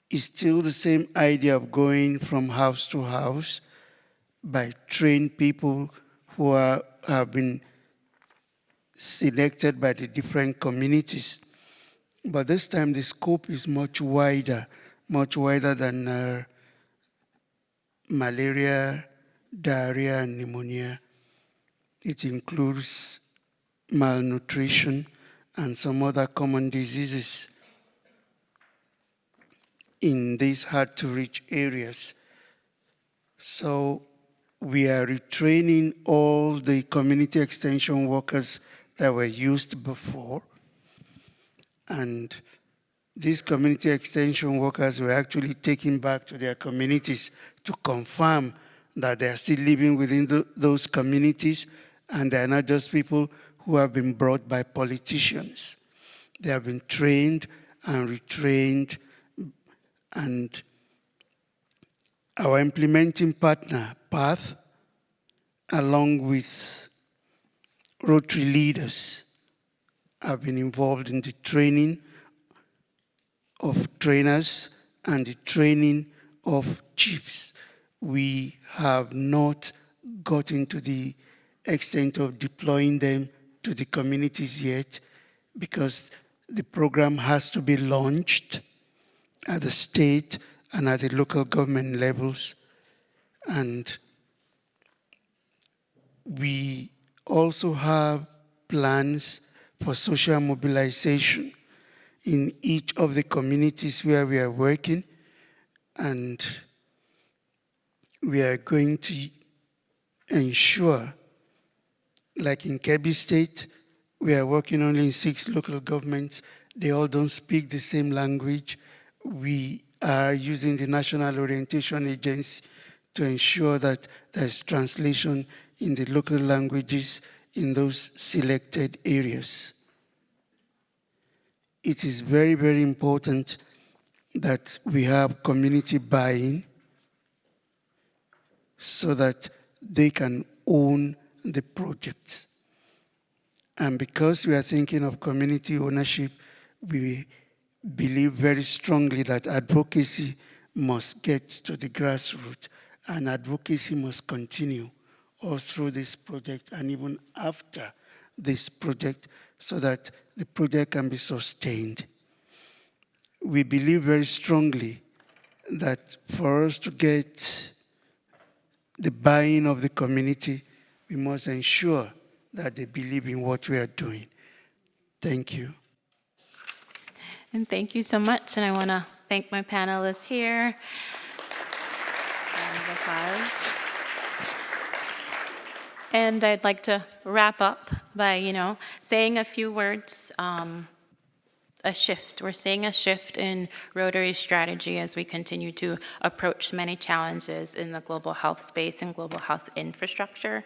It's still the same idea of going from house to house by trained people who have been selected by the different communities. But this time the scope is much wider than malaria, diarrhea, and pneumonia. It includes malnutrition and some other common diseases in these hard-to-reach areas. So we are retraining all the community extension workers that were used before. And these community extension workers were actually taken back to their communities to confirm that they are still living within those communities, and they are not just people who have been brought by politicians. They have been trained and retrained, and our implementing partner, PATH, along with Rotary leaders, have been involved in the training of trainers and the training of chiefs. We have not gotten to the extent of deploying them to the communities yet, because the program has to be launched at the state and at the local government levels. And we also have plans for social mobilization in each of the communities where we are working, and we are going to ensure, like in Kebbi State, we are working only in 6 local governments. They all don't speak the same language. We are using the National Orientation Agency to ensure that there's translation in the local languages in those selected areas. It is very, very important that we have community buy-in so that they can own the projects. And because we are thinking of community ownership, we believe very strongly that advocacy must get to the grassroots, and advocacy must continue all through this project and even after this project, so that the project can be sustained. We believe very strongly that for us to get the buy-in of the community, we must ensure that they believe in what we are doing. Thank you. And thank you so much. And I want to thank my panelists here. And I'd like to wrap up by, saying a few words. A shift. We're seeing a shift in Rotary's strategy as we continue to approach many challenges in the global health space and global health infrastructure.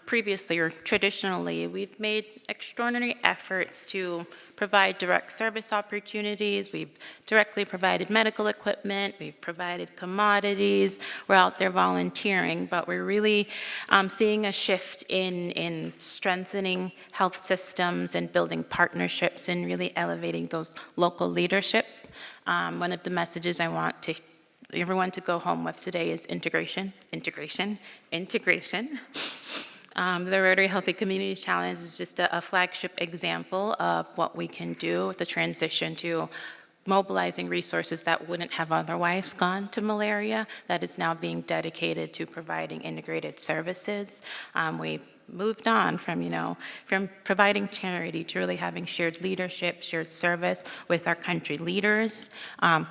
Previously, or traditionally, we've made extraordinary efforts to provide direct service opportunities. We've directly provided medical equipment. We've provided commodities. We're out there volunteering, but we're really seeing a shift in strengthening health systems and building partnerships and really elevating those local leadership. One of the messages I want everyone to go home with today is integration, integration, integration. The Rotary Healthy Communities Challenge is just a flagship example of what we can do with the transition to mobilizing resources that wouldn't have otherwise gone to malaria, that is now being dedicated to providing integrated services. We moved on from, from providing charity to really having shared leadership, shared service with our country leaders,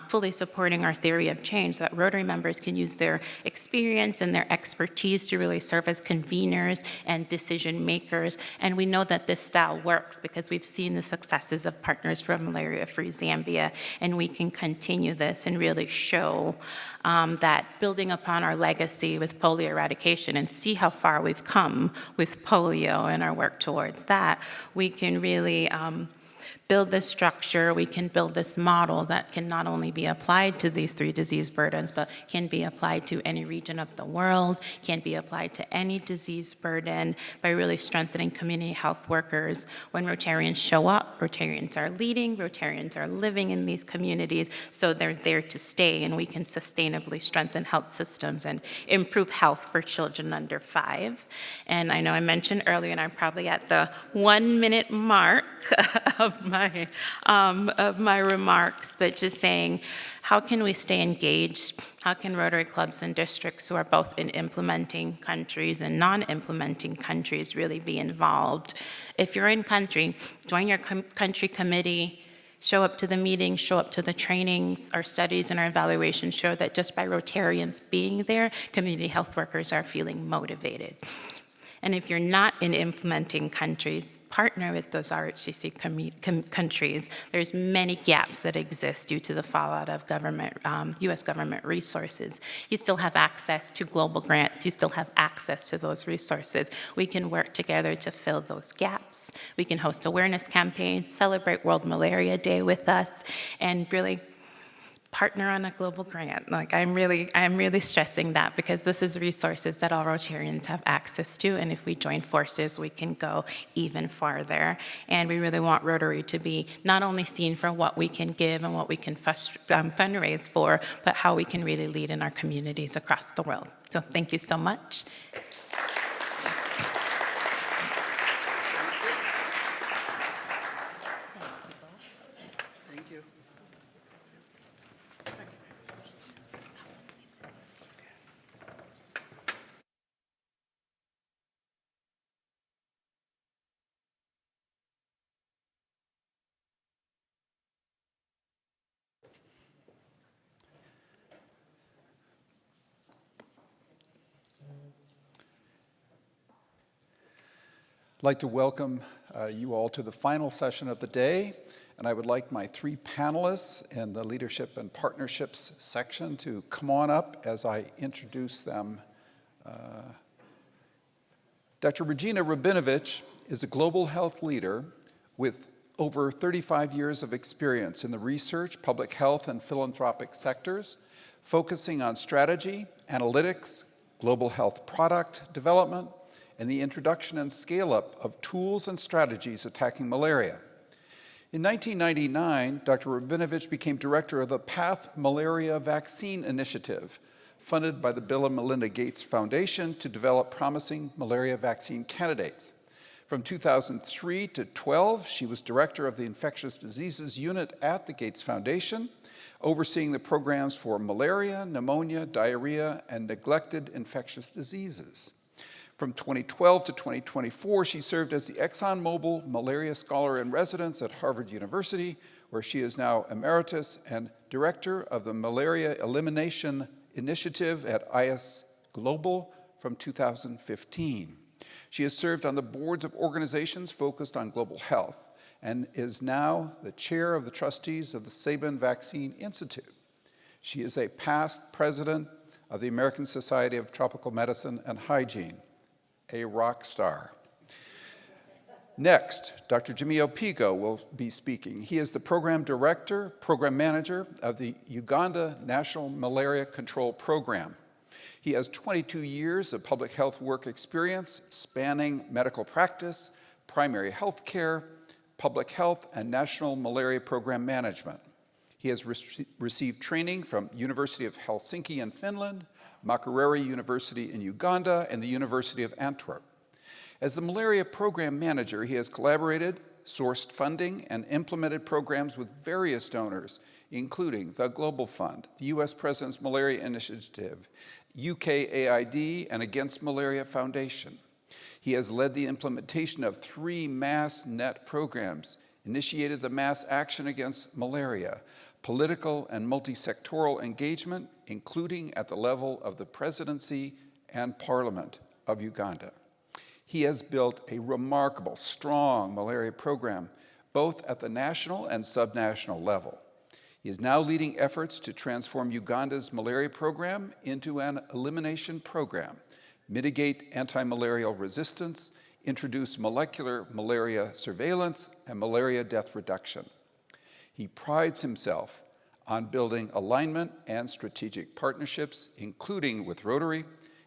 fully supporting our theory of change, so that Rotary members can use their experience and their expertise to really serve as conveners and decision makers. And we know that this style works because we've seen the successes of Partners for Malaria-Free Zambia, and we can continue this and really show that building upon our legacy with polio eradication and see how far we've come with polio and our work towards that, we can really build this structure, we can build this model that can not only be applied to these 3 disease burdens, but can be applied to any region of the world, can be applied to any disease burden by really strengthening community health workers. When Rotarians show up, Rotarians are leading, Rotarians are living in these communities, so they're there to stay, and we can sustainably strengthen health systems and improve health for children under 5. And I know I mentioned earlier, and I'm probably at the 1-minute mark of my remarks, but just saying, how can we stay engaged? How can Rotary clubs and districts who are both in implementing countries and non-implementing countries really be involved? If you're in country, join your country committee, show up to the meetings, show up to the trainings. Our studies and our evaluations show that just by Rotarians being there, community health workers are feeling motivated. And if you're not in implementing countries, partner with those RHCC countries. There's many gaps that exist due to the fallout of government, U.S. government resources. You still have access to global grants. You still have access to those resources. We can work together to fill those gaps. We can host awareness campaigns, celebrate World Malaria Day with us, and really partner on a global grant. Like I'm really stressing that because this is resources that all Rotarians have access to, and if we join forces, we can go even farther. And we really want Rotary to be not only seen for what we can give and what we can fundraise for, but how we can really lead in our communities across the world. So thank you so much. I'd like to welcome you all to the final session of the day, and I would like my 3 panelists in the Leadership and Partnerships section to come on up as I introduce them. Dr. Regina Rabinovich is a global health leader with over 35 years of experience in the research, public health, and philanthropic sectors, focusing on strategy, analytics, global health product development, and the introduction and scale-up of tools and strategies attacking malaria. In 1999, Dr. Rabinovich became director of the PATH Malaria Vaccine Initiative, funded by the Bill and Melinda Gates Foundation to develop promising malaria vaccine candidates. From 2003 to 12, she was director of the Infectious Diseases Unit at the Gates Foundation, overseeing the programs for malaria, pneumonia, diarrhea, and neglected infectious diseases. From 2012 to 2024, she served as the ExxonMobil Malaria Scholar in Residence at Harvard University, where she is now emeritus and director of the Malaria Elimination Initiative at IS Global from 2015. She has served on the boards of organizations focused on global health and is now the chair of the trustees of the Sabin Vaccine Institute. She is a past president of the American Society of Tropical Medicine and Hygiene. A rock star. Next, Dr. Jimmy Opigo will be speaking. He is the program director, program manager of the Uganda National Malaria Control Program. He has 22 years of public health work experience spanning medical practice, primary health care, public health, and national malaria program management. He has received training from University of Helsinki in Finland, Makerere University in Uganda, and the University of Antwerp. As the malaria program manager, he has collaborated, sourced funding, and implemented programs with various donors, including the Global Fund, the U.S. President's Malaria Initiative, UKAID, and Against Malaria Foundation. He has led the implementation of 3 MassNet programs, initiated the mass action against malaria, political and multi-sectoral engagement, including at the level of the presidency and parliament of Uganda. He has built a remarkable, strong malaria program, both at the national and subnational level. He is now leading efforts to transform Uganda's malaria program into an elimination program, mitigate anti-malarial resistance, introduce molecular malaria surveillance, and malaria death reduction. He prides himself on building alignment and strategic partnerships, including with Rotary,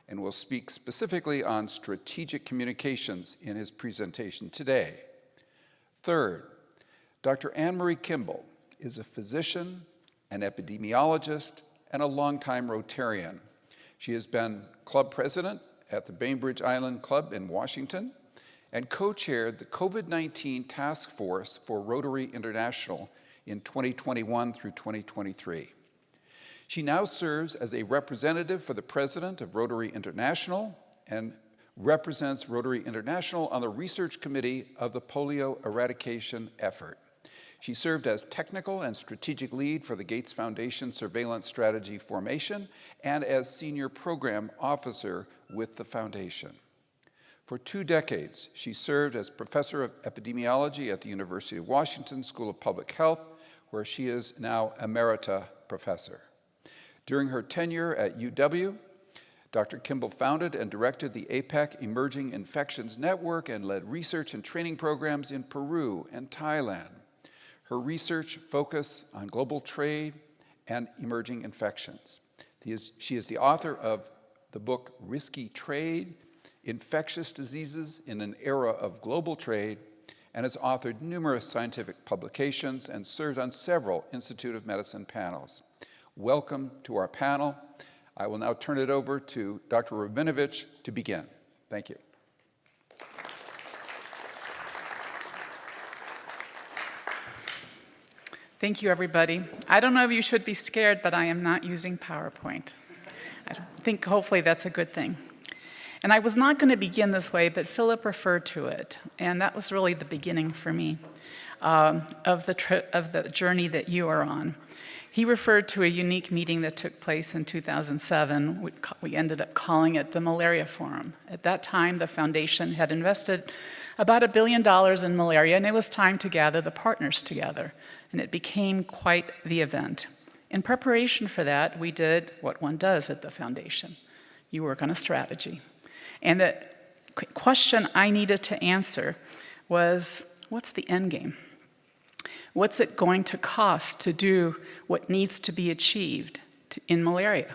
and will speak specifically on strategic communications in his presentation today. Third, Dr. Anne-Marie Kimball is a physician, an epidemiologist, and a longtime Rotarian. She has been club president at the Bainbridge Island Club in Washington and co-chaired the COVID-19 Task Force for Rotary International in 2021 through 2023. She now serves as a representative for the president of Rotary International and represents Rotary International on the research committee of the polio eradication effort. She served as technical and strategic lead for the Gates Foundation Surveillance Strategy Formation and as senior program officer with the foundation. For 2 decades, she served as professor of epidemiology at the University of Washington School of Public Health, where she is now emerita professor. During her tenure at UW, Dr. Kimball founded and directed the APAC Emerging Infections Network and led research and training programs in Peru and Thailand. Her research focused on global trade and emerging infections. She is the author of the book Risky Trade, Infectious Diseases in an Era of Global Trade, and has authored numerous scientific publications and served on several Institute of Medicine panels. Welcome to our panel. I will now turn it over to Dr. Rabinovich to begin. Thank you. Thank you, everybody. I don't know if you should be scared, but I am not using PowerPoint. I think hopefully that's a good thing. And I was not going to begin this way, but Philip referred to it, and that was really the beginning for me of the journey that you are on. He referred to a unique meeting that took place in 2007. We ended up calling it the Malaria Forum. At that time, the foundation had invested about $1 billion in malaria, and it was time to gather the partners together. And it became quite the event. In preparation for that, we did what one does at the foundation. You work on a strategy. And the question I needed to answer was, what's the end game? What's it going to cost to do what needs to be achieved in malaria,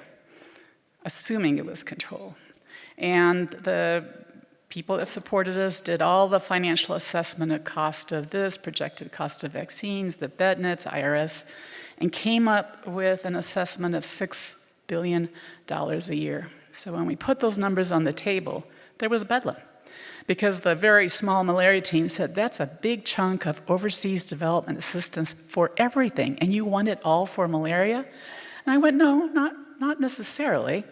assuming it was control? And the people that supported us did all the financial assessment of cost of this, projected cost of vaccines, the bed nets, IRS, and came up with an assessment of $6 billion a year. So when we put those numbers on the table, there was bedlam. Because the very small malaria team said, that's a big chunk of overseas development assistance for everything, and you want it all for malaria? And I went, no, not necessarily,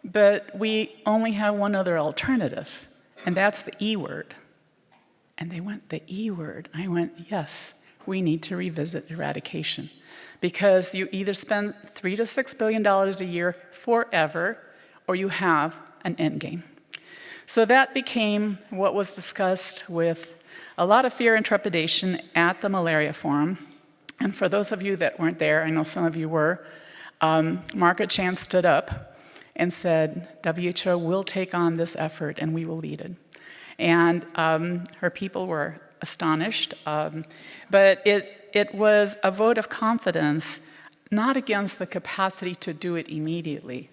but we only have one other alternative, and that's the E word. And they went, the E word. I went, yes, we need to revisit eradication. Because you either spend $3 to $6 billion a year forever, or you have an end game. So that became what was discussed with a lot of fear and trepidation at the Malaria Forum. And for those of you that weren't there, I know some of you were, Margaret Chan stood up and said, WHO will take on this effort and we will lead it. And her people were astonished, but it was a vote of confidence, not against the capacity to do it immediately,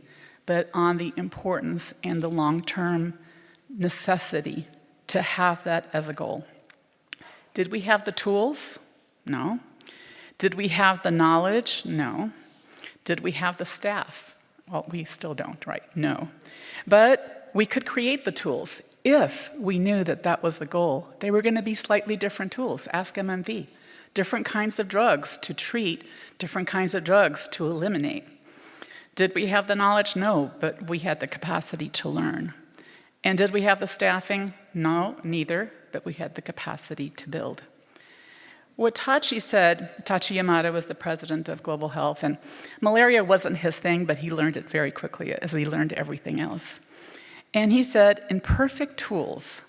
but on the importance and the long-term necessity to have that as a goal. Did we have the tools? No. Did we have the knowledge? No. Did we have the staff? Well, we still don't, right? No. But we could create the tools if we knew that that was the goal. They were going to be slightly different tools. Ask MMV. Different kinds of drugs to treat, different kinds of drugs to eliminate. Did we have the knowledge? No, but we had the capacity to learn. And did we have the staffing? No, neither, but we had the capacity to build. What Tachi said, Tachi Yamada was the president of Global Health, and malaria wasn't his thing, but he learned it very quickly, as he learned everything else. And he said, imperfect tools,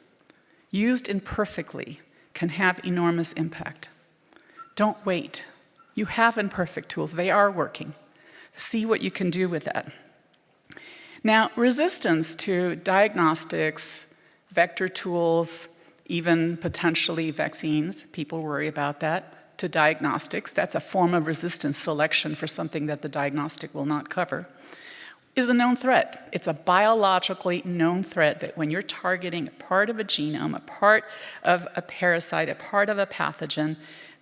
used imperfectly, can have enormous impact. Don't wait. You have imperfect tools. They are working. See what you can do with that. Now, resistance to diagnostics, vector tools, even potentially vaccines, people worry about that, to diagnostics, that's a form of resistance selection for something that the diagnostic will not cover, is a known threat. It's a biologically known threat that when you're targeting a part of a genome, a part of a parasite, a part of a pathogen,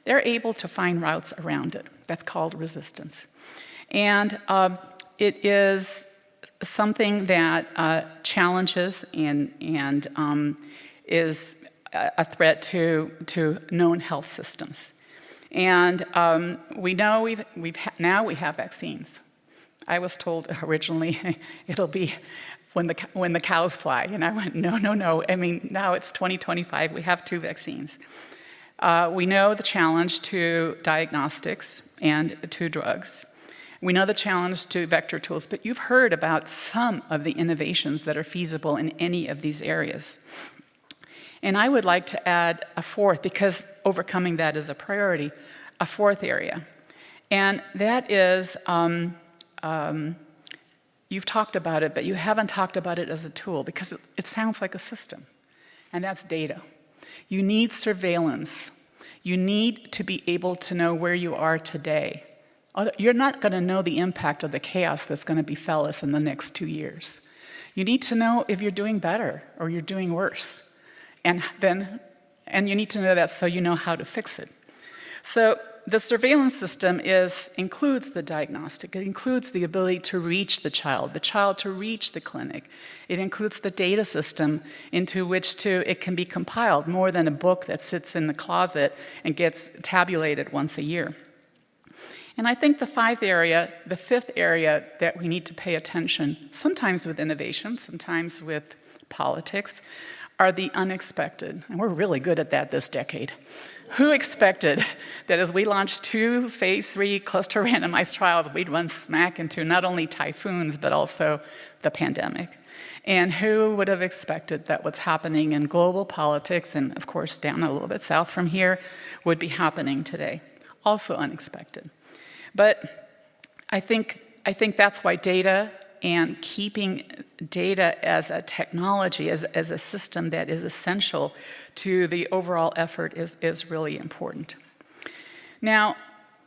they're able to find routes around it. That's called resistance. And it is something that challenges and is a threat to known health systems. And we know now we have vaccines. I was told originally it'll be when the cows fly, and I went, no. I mean, now it's 2025, we have 2 vaccines. We know the challenge to diagnostics and to drugs. We know the challenge to vector tools, but you've heard about some of the innovations that are feasible in any of these areas. And I would like to add a fourth, because overcoming that is a priority, a fourth area. And that is, you've talked about it, but you haven't talked about it as a tool, because it sounds like a system, and that's data. You need surveillance. You need to be able to know where you are today. You're not going to know the impact of the chaos that's going to befell us in the next 2 years. You need to know if you're doing better or you're doing worse. And you need to know that so you know how to fix it. So the surveillance system includes the diagnostic. It includes the ability to reach the child to reach the clinic. It includes the data system into which it can be compiled, more than a book that sits in the closet and gets tabulated once a year. And I think the fifth area that we need to pay attention, sometimes with innovation, sometimes with politics, are the unexpected. And we're really good at that this decade. Who expected that as we launched 2 phase 3 cluster randomized trials, we'd run smack into not only typhoons, but also the pandemic? And who would have expected that what's happening in global politics, and of course down a little bit south from here, would be happening today? Also unexpected. But I think that's why data and keeping data as a technology, as a system that is essential to the overall effort is really important. Now,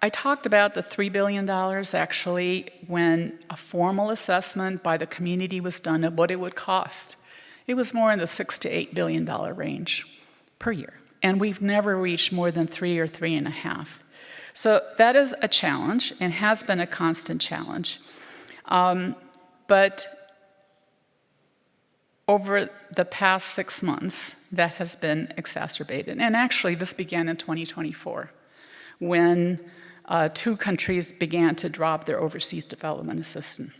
I talked about the $3 billion actually when a formal assessment by the community was done of what it would cost. It was more in the $6 to $8 billion range per year. And we've never reached more than 3 or 3.5. So that is a challenge and has been a constant challenge. But over the past 6 months, that has been exacerbated. And actually, this began in 2024, when 2 countries began to drop their overseas development assistance.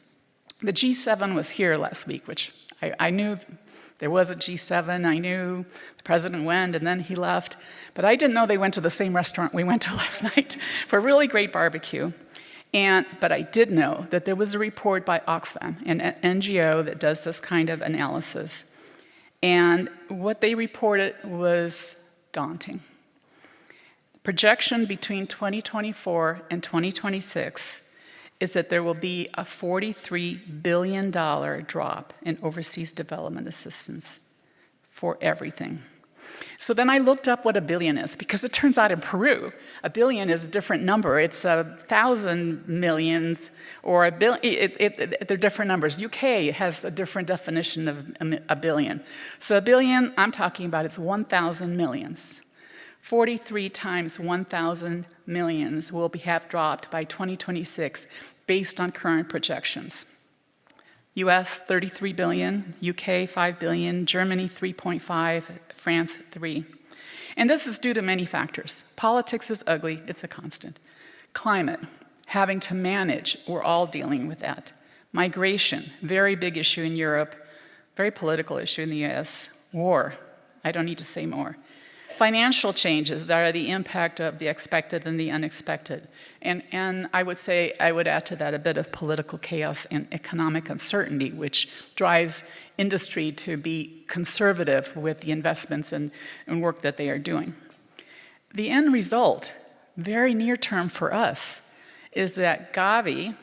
The G7 was here last week, which I knew there was a G7. I knew the president went, and then he left. But I didn't know they went to the same restaurant we went to last night for a really great barbecue. But I did know that there was a report by Oxfam, an NGO that does this kind of analysis. And what they reported was daunting. Projection between 2024 and 2026 is that there will be a $43 billion drop in overseas development assistance for everything. So then I looked up what a billion is, because it turns out in Peru, a billion is a different number. It's 1,000 millions, or a billion. They're different numbers. UK has a different definition of a billion. So a billion, I'm talking about, it's 1,000 millions. 43 times 1,000 millions will have dropped by 2026 based on current projections. US, 33 billion, UK, 5 billion, Germany, 3.5, France, 3. And this is due to many factors. Politics is ugly, it's a constant. Climate, having to manage, we're all dealing with that. Migration, very big issue in Europe. very political issue in the US, war. I don't need to say more. Financial changes that are the impact of the expected and the unexpected. And I would say, I would add to that a bit of political chaos and economic uncertainty, which drives industry to be conservative with the investments and work that they are doing. The end result, very near term for us, is that Gavi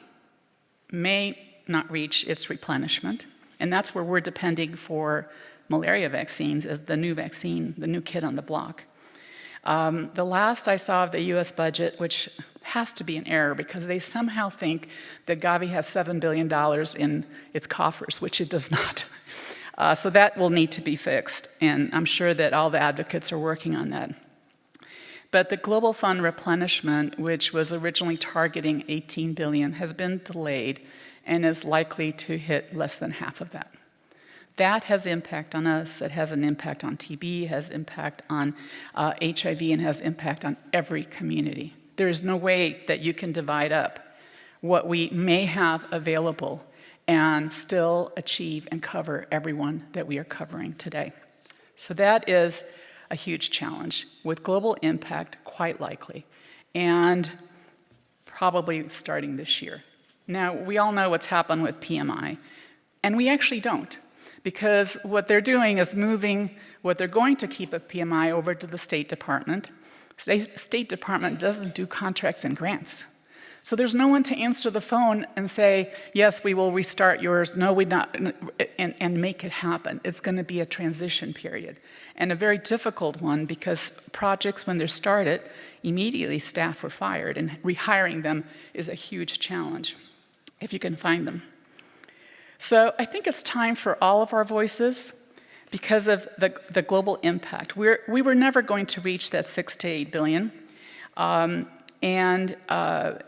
may not reach its replenishment, and that's where we're depending for malaria vaccines as the new vaccine, the new kid on the block. The last I saw of the US budget, which has to be an error because they somehow think that Gavi has $7 billion in its coffers, which it does not. So that will need to be fixed, and I'm sure that all the advocates are working on that. But the Global Fund replenishment, which was originally targeting $18 billion, has been delayed and is likely to hit less than half of that. That has impact on us, it has an impact on TB, has impact on HIV, and has impact on every community. There is no way that you can divide up what we may have available and still achieve and cover everyone that we are covering today. So that is a huge challenge with global impact, quite likely, and probably starting this year. Now, we all know what's happened with PMI, and we actually don't. Because what they're doing is moving what they're going to keep of PMI over to the State Department. State Department doesn't do contracts and grants. So there's no one to answer the phone and say, yes, we will restart yours, no, we not, and make it happen. It's going to be a transition period, and a very difficult one because projects, when they're started, immediately staff were fired, and rehiring them is a huge challenge, if you can find them. So I think it's time for all of our voices because of the global impact. We were never going to reach that 6 to 8 billion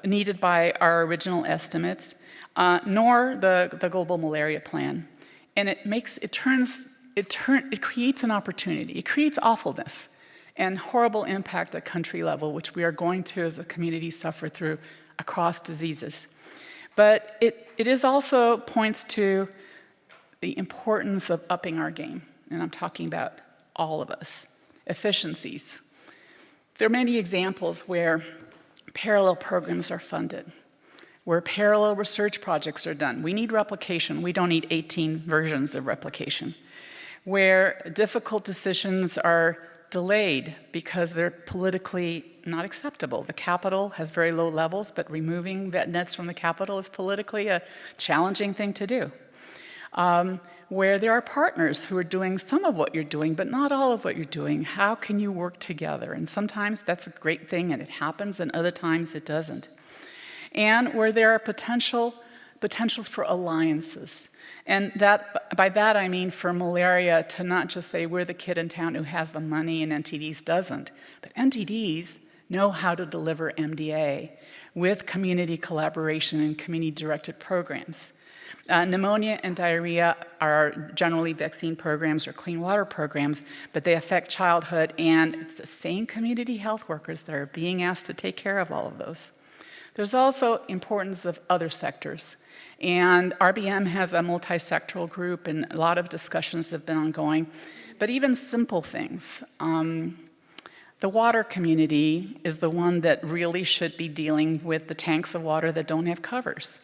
needed by our original estimates, nor the global malaria plan. And it creates an opportunity. It creates awfulness and horrible impact at country level, which we are going to as a community suffer through across diseases. But it is also points to the importance of upping our game, and I'm talking about all of us. Efficiencies. There are many examples where parallel programs are funded, where parallel research projects are done. We need replication. We don't need 18 versions of replication. Where difficult decisions are delayed because they're politically not acceptable. The Capitol has very low levels, but removing vet nets from the Capitol is politically a challenging thing to do. Where there are partners who are doing some of what you're doing, but not all of what you're doing. How can you work together? And sometimes that's a great thing and it happens, and other times it doesn't. And where there are potentials for alliances. And by that I mean for malaria to not just say we're the kid in town who has the money and NTDs doesn't, but NTDs know how to deliver MDA with community collaboration and community-directed programs. Pneumonia and diarrhea are generally vaccine programs or clean water programs, but they affect childhood, and it's the same community health workers that are being asked to take care of all of those. There's also importance of other sectors. And RBM has a multi-sectoral group, and a lot of discussions have been ongoing. But even simple things. The water community is the one that really should be dealing with the tanks of water that don't have covers.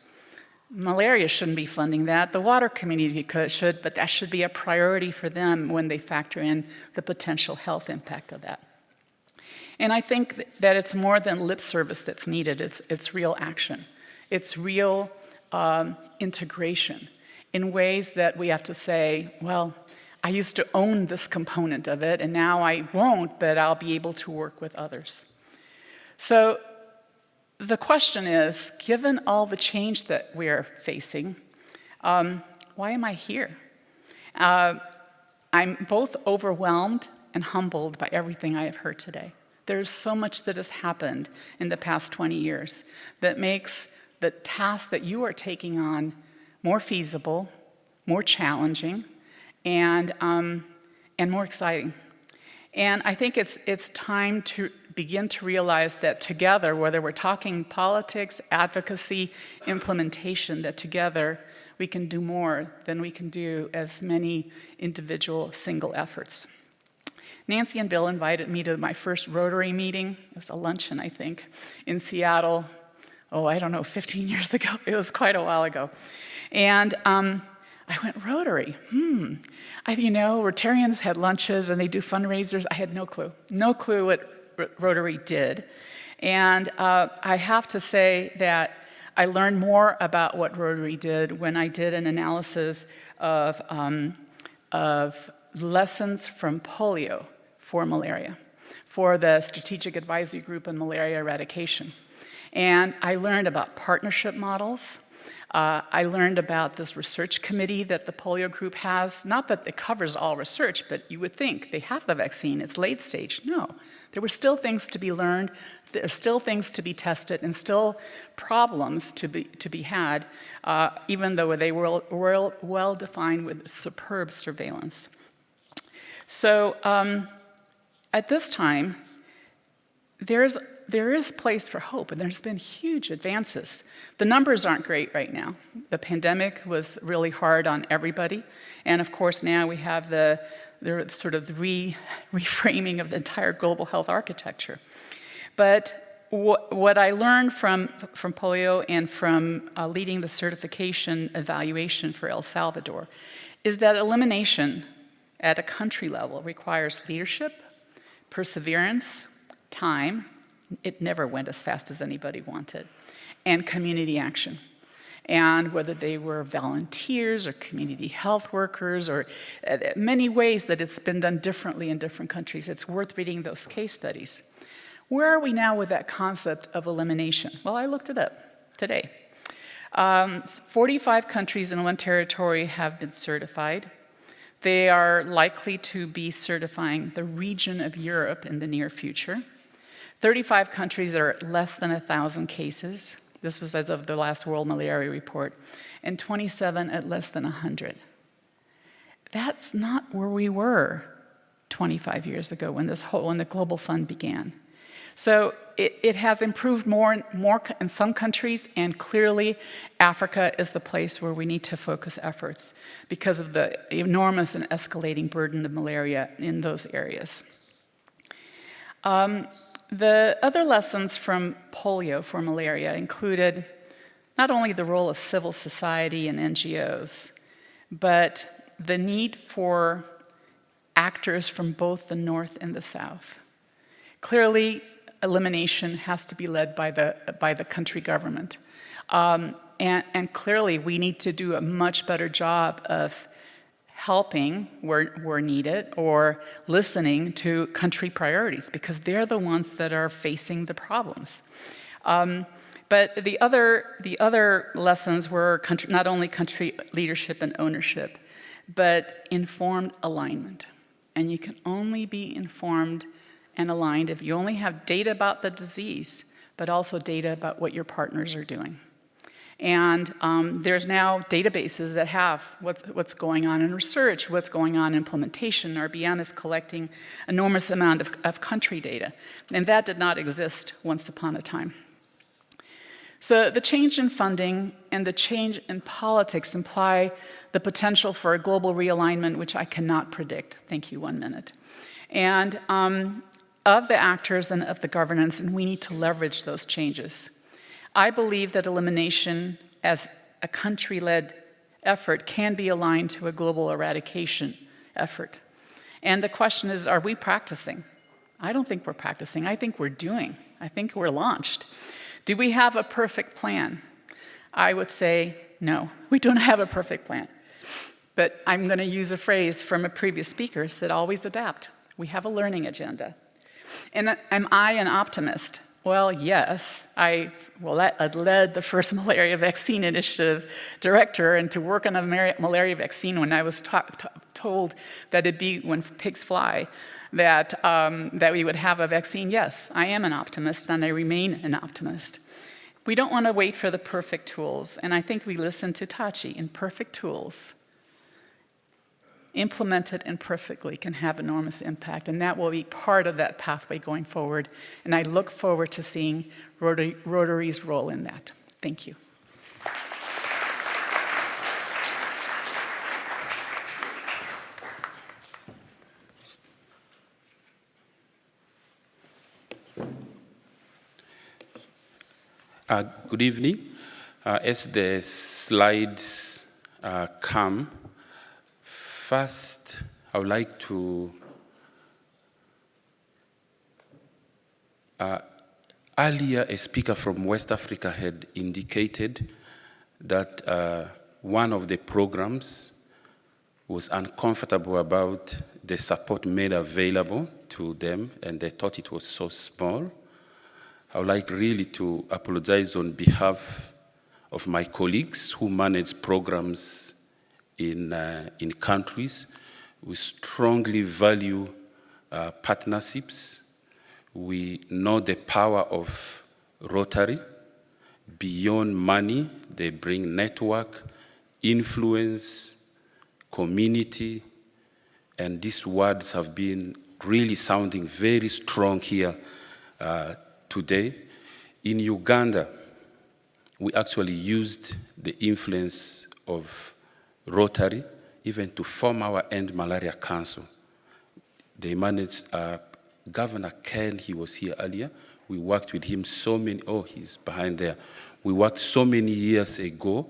Malaria shouldn't be funding that. The water community should, but that should be a priority for them when they factor in the potential health impact of that. And I think that it's more than lip service that's needed. It's real action. It's real integration in ways that we have to say, well, I used to own this component of it, and now I won't, but I'll be able to work with others. So the question is, given all the change that we are facing, why am I here? I'm both overwhelmed and humbled by everything I have heard today. There's so much that has happened in the past 20 years that makes the task that you are taking on more feasible, more challenging, and more exciting. And I think it's time to begin to realize that together, whether we're talking politics, advocacy, implementation, that together We can do more than we can do as many individual single efforts. Nancy and Bill invited me to my first Rotary meeting. It was a luncheon, I think, in Seattle. Oh, I don't know, 15 years ago. It was quite a while ago. And I went, Rotary, Rotarians had lunches and they do fundraisers. I had no clue what Rotary did. And I have to say that I learned more about what Rotary did when I did an analysis of lessons from polio for malaria, for the Strategic Advisory Group on Malaria Eradication. And I learned about partnership models. I learned about this research committee that the polio group has. Not that it covers all research, but you would think they have the vaccine, it's late stage. No, there were still things to be learned, there are still things to be tested, and still problems to be had, even though they were well defined with superb surveillance. So at this time, there is place for hope, and there's been huge advances. The numbers aren't great right now. The pandemic was really hard on everybody, and of course now we have the sort of reframing of the entire global health architecture. But what I learned from polio and from leading the certification evaluation for El Salvador is that elimination at a country level requires leadership, perseverance, time, it never went as fast as anybody wanted, and community action. And whether they were volunteers or community health workers or many ways that it's been done differently in different countries, it's worth reading those case studies. Where are we now with that concept of elimination? Well, I looked it up today. 45 countries and 1 territory have been certified. They are likely to be certifying the region of Europe in the near future. 35 countries are at less than 1,000 cases. This was as of the last World Malaria Report. And 27 at less than 100. That's not where we were 25 years ago when the Global Fund began. So it has improved more in some countries, and clearly Africa is the place where we need to focus efforts because of the enormous and escalating burden of malaria in those areas. The other lessons from polio for malaria included not only the role of civil society and NGOs, but the need for actors from both the North and the South. Clearly, elimination has to be led by the country government. And clearly, we need to do a much better job of helping where needed or listening to country priorities because they're the ones that are facing the problems. But the other lessons were not only country leadership and ownership, but informed alignment. And you can only be informed and aligned if you only have data about the disease, but also data about what your partners are doing. And there's now databases that have what's going on in research, what's going on in implementation. RBM is collecting enormous amount of country data, and that did not exist once upon a time. So the change in funding and the change in politics imply the potential for a global realignment, which I cannot predict. Thank you, 1 minute. And of the actors and of the governance, and we need to leverage those changes. I believe that elimination as a country-led effort can be aligned to a global eradication effort. And the question is, are we practicing? I don't think we're practicing. I think we're doing. I think we're launched. Do we have a perfect plan? I would say no, we don't have a perfect plan. But I'm going to use a phrase from a previous speaker, said always adapt. We have a learning agenda. And am I an optimist? Well, yes. I led the first malaria vaccine initiative director and to work on a malaria vaccine when I was told that it'd be when pigs fly, that we would have a vaccine. Yes, I am an optimist and I remain an optimist. We don't want to wait for the perfect tools. And I think we listened to Tachi. Imperfect tools implemented imperfectly can have enormous impact, and that will be part of that pathway going forward. And I look forward to seeing Rotary's role in that. Thank you. Good evening. As the slides come, first I would like to earlier a speaker from West Africa had indicated that one of the programs was uncomfortable about the support made available to them, and they thought it was so small. I would like really to apologize on behalf of my colleagues who manage programs in countries. We strongly value partnerships. We know the power of Rotary. Beyond money, they bring network, influence, community, and these words have been really sounding very strong here today. In Uganda, we actually used the influence of Rotary even to form our End Malaria Council. They managed, Governor Ken, he was here earlier, we worked with him so many, oh, he's behind there. We worked so many years ago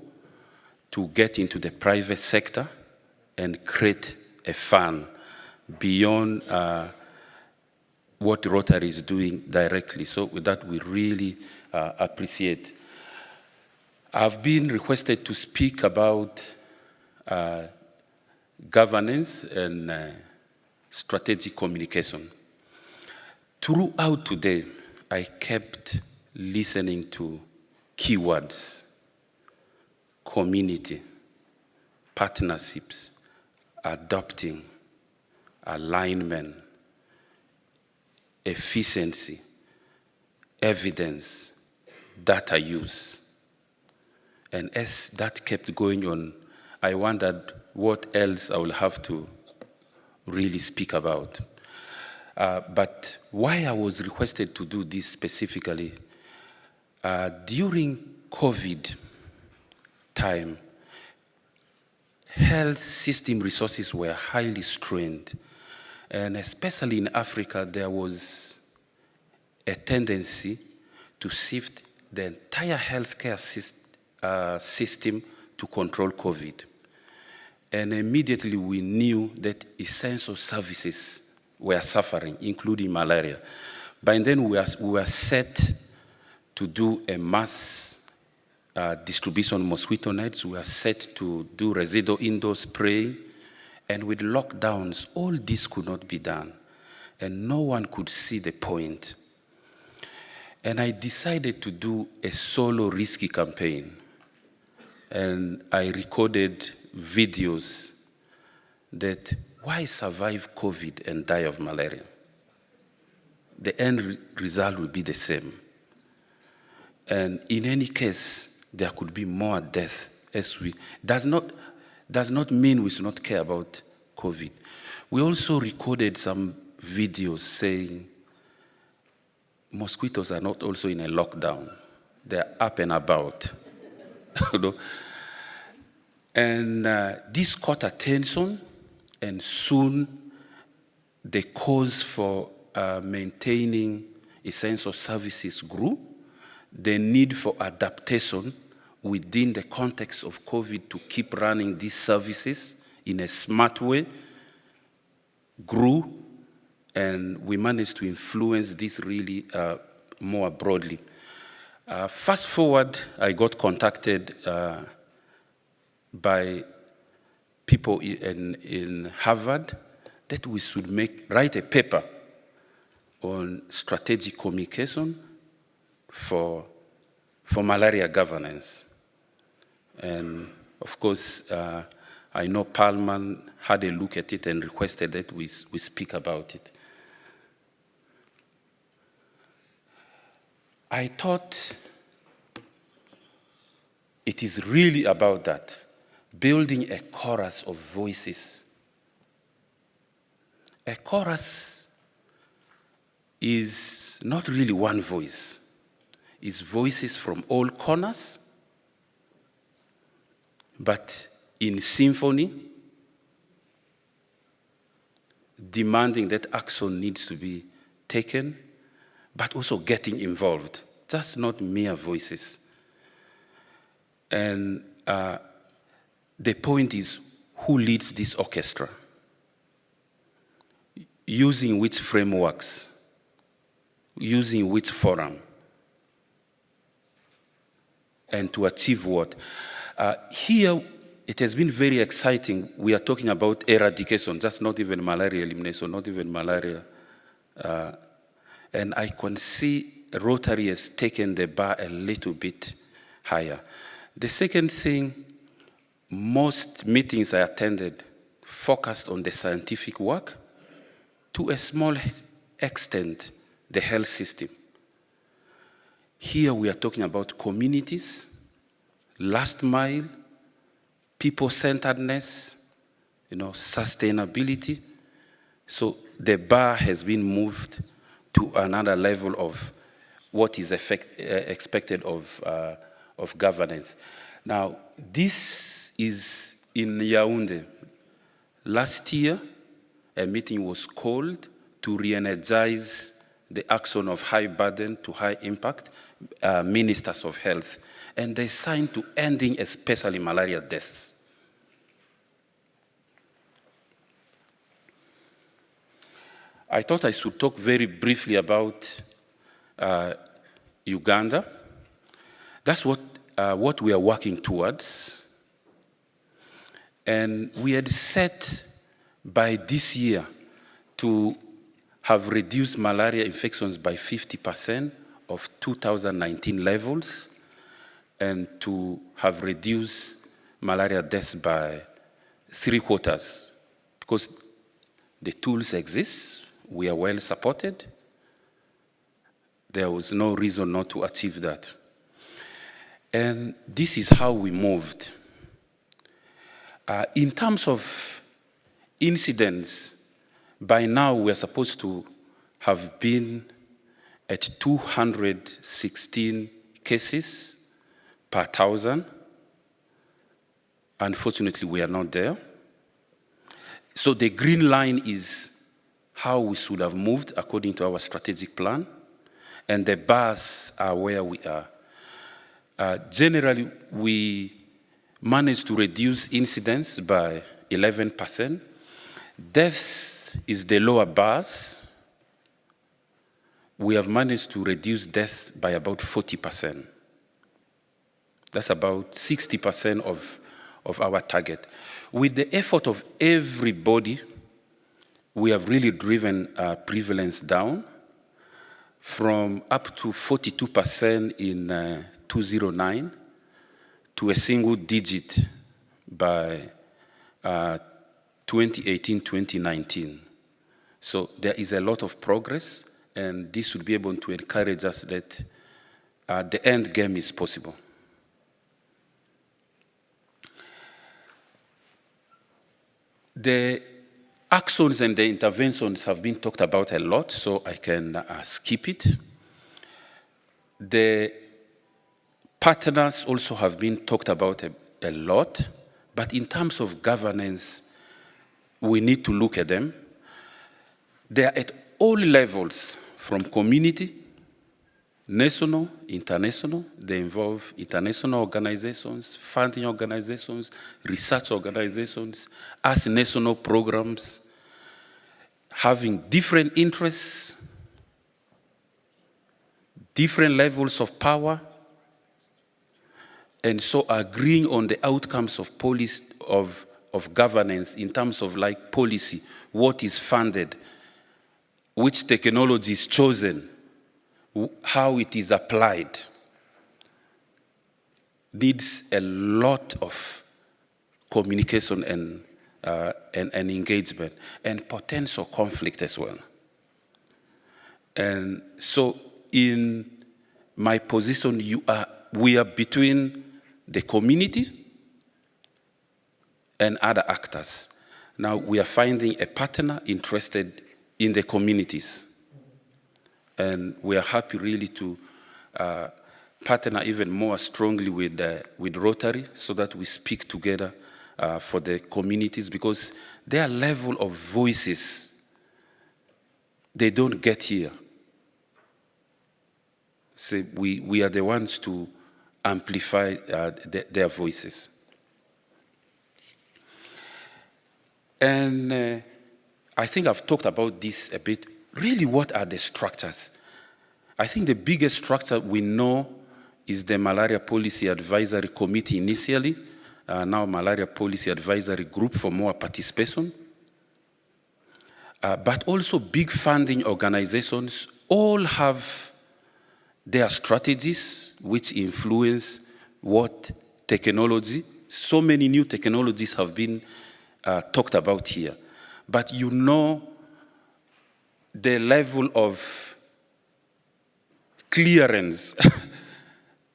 to get into the private sector and create a fund beyond what Rotary is doing directly. So with that, we really appreciate. I've been requested to speak about governance and strategic communication. Throughout today, I kept listening to keywords: community, partnerships, adopting, alignment, efficiency, evidence, data use. And as that kept going on, I wondered what else I will have to really speak about. But why I was requested to do this specifically, during COVID time, health system resources were highly strained. And especially in Africa, there was a tendency to shift the entire healthcare system to control COVID. And immediately we knew that essential services were suffering, including malaria. By then we were set to do a mass distribution of mosquito nets. We were set to do residual indoor spraying. And with lockdowns, all this could not be done. And no one could see the point. And I decided to do a solo risky campaign. And I recorded videos that why survive COVID and die of malaria? The end result will be the same. And in any case, there could be more death as we, does not mean we should not care about COVID. We also recorded some videos saying mosquitoes are not also in a lockdown. They're up and about. You know? And this caught attention, and soon the cause for maintaining essential services grew. The need for adaptation within the context of COVID to keep running these services in a smart way grew, and we managed to influence this really more broadly. Fast forward, I got contacted by people in Harvard that we should write a paper on strategic communication for malaria governance. And of course, I know Palman had a look at it and requested that we speak about it. I thought it is really about that, building a chorus of voices. A chorus is not really one voice. It's voices from all corners, but in symphony, demanding that action needs to be taken, but also getting involved. just not mere voices. And the point is, who leads this orchestra? Using which frameworks? Using which forum? And to achieve what? Here, it has been very exciting. We are talking about eradication, just not even malaria elimination, not even malaria. And I can see Rotary has taken the bar a little bit higher. The second thing, most meetings I attended focused on the scientific work, to a small extent, the health system. Here we are talking about communities, last mile, people-centeredness, sustainability. So the bar has been moved to another level of what is expected of governance. Now, this is in Yaoundé. Last year, a meeting was called to re-energize the action of high burden to high impact ministers of health, and they signed to ending especially malaria deaths. I thought I should talk very briefly about Uganda. That's what we are working towards. And we had set by this year to have reduced malaria infections by 50% of 2019 levels, and to have reduced malaria deaths by 3/4, because the tools exist, we are well supported. There was no reason not to achieve that. And this is how we moved. In terms of incidents, by now we're supposed to have been at 216 cases per 1,000. Unfortunately, we are not there. So the green line is how we should have moved according to our strategic plan, and the bars are where we are. Generally, we managed to reduce incidents by 11%. Deaths is the lower bars. We have managed to reduce deaths by about 40%. That's about 60% of our target. With the effort of everybody, we have really driven prevalence down from up to 42% in 2009 to a single digit by 2018, 2019. So there is a lot of progress, and this would be able to encourage us that the end game is possible. The actions and the interventions have been talked about a lot, so I can skip it. The partners also have been talked about a lot, but in terms of governance, we need to look at them. They are at all levels, from community, national, international. They involve international organizations, funding organizations, research organizations, as national programs, having different interests, different levels of power, and so agreeing on the outcomes of policy, of governance in terms of like policy, what is funded, which technology is chosen, how it is applied, needs a lot of communication and engagement, and potential conflict as well. And so in my position, we are between the community and other actors. Now we are finding a partner interested in the communities. And we are happy really to partner even more strongly with Rotary, so that we speak together for the communities, because their level of voices, they don't get here. So we are the ones to amplify their voices. And I think I've talked about this a bit. Really, what are the structures? I think the biggest structure we know is the Malaria Policy Advisory Committee initially, now Malaria Policy Advisory Group for more participation. But also big funding organizations all have their strategies which influence what technology. So many new technologies have been talked about here. But you know the level of clearance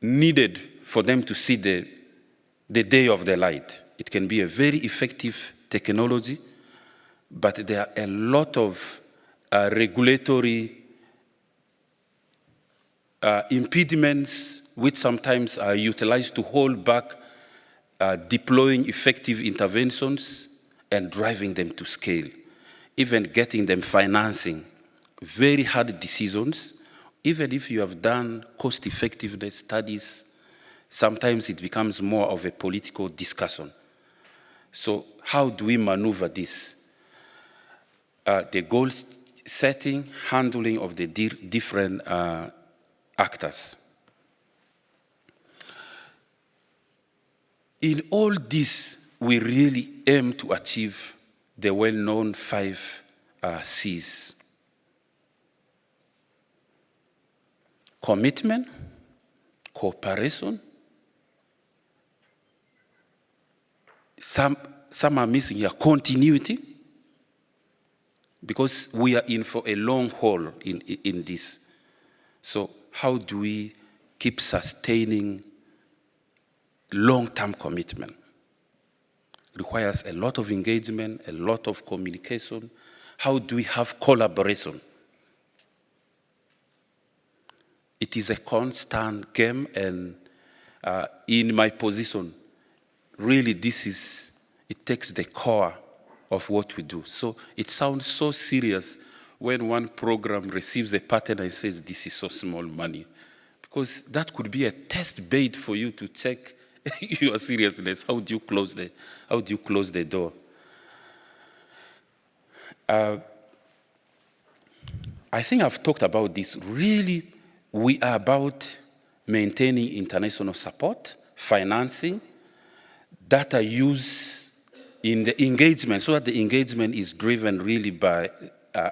needed for them to see the day of the light. It can be a very effective technology, but there are a lot of regulatory impediments which sometimes are utilized to hold back deploying effective interventions and driving them to scale, even getting them financing. Very hard decisions. Even if you have done cost-effectiveness studies, sometimes it becomes more of a political discussion. So how do we maneuver this? The goal setting, handling of the different actors. In all this, we really aim to achieve the well-known 5 C's. Commitment, cooperation. Some are missing here, continuity, because we are in for a long haul in this. So how do we keep sustaining long-term commitment? It requires a lot of engagement, a lot of communication. How do we have collaboration? It is a constant game, and in my position, really it takes the core of what we do. So it sounds so serious when one program receives a partner and says, this is so small money. Because that could be a test bait for you to check your seriousness. How do you close the door? I think I've talked about this. Really, we are about maintaining international support, financing, data use in the engagement, so that the engagement is driven really by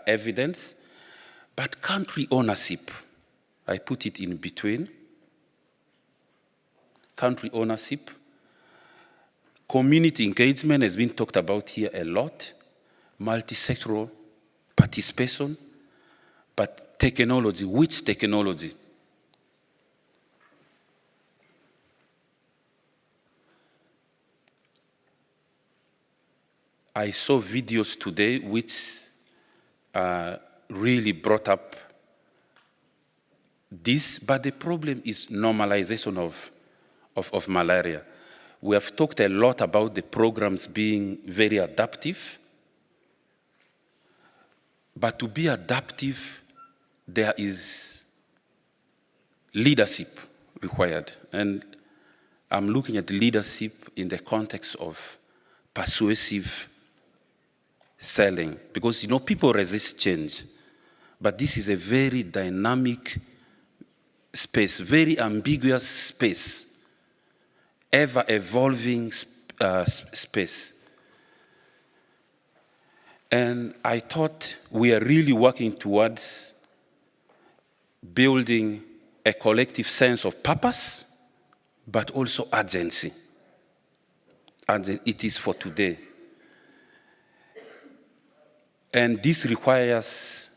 evidence, but country ownership, I put it in between. Country ownership. Community engagement has been talked about here a lot. Multi-sectoral participation. But technology, which technology? I saw videos today which really brought up this, but the problem is normalization of malaria. We have talked a lot about the programs being very adaptive, but to be adaptive, there is leadership required. And I'm looking at leadership in the context of persuasive selling, because people resist change, but this is a very dynamic space, very ambiguous space, ever-evolving space. And I thought we are really working towards building a collective sense of purpose, but also urgency. And it is for today. And this requires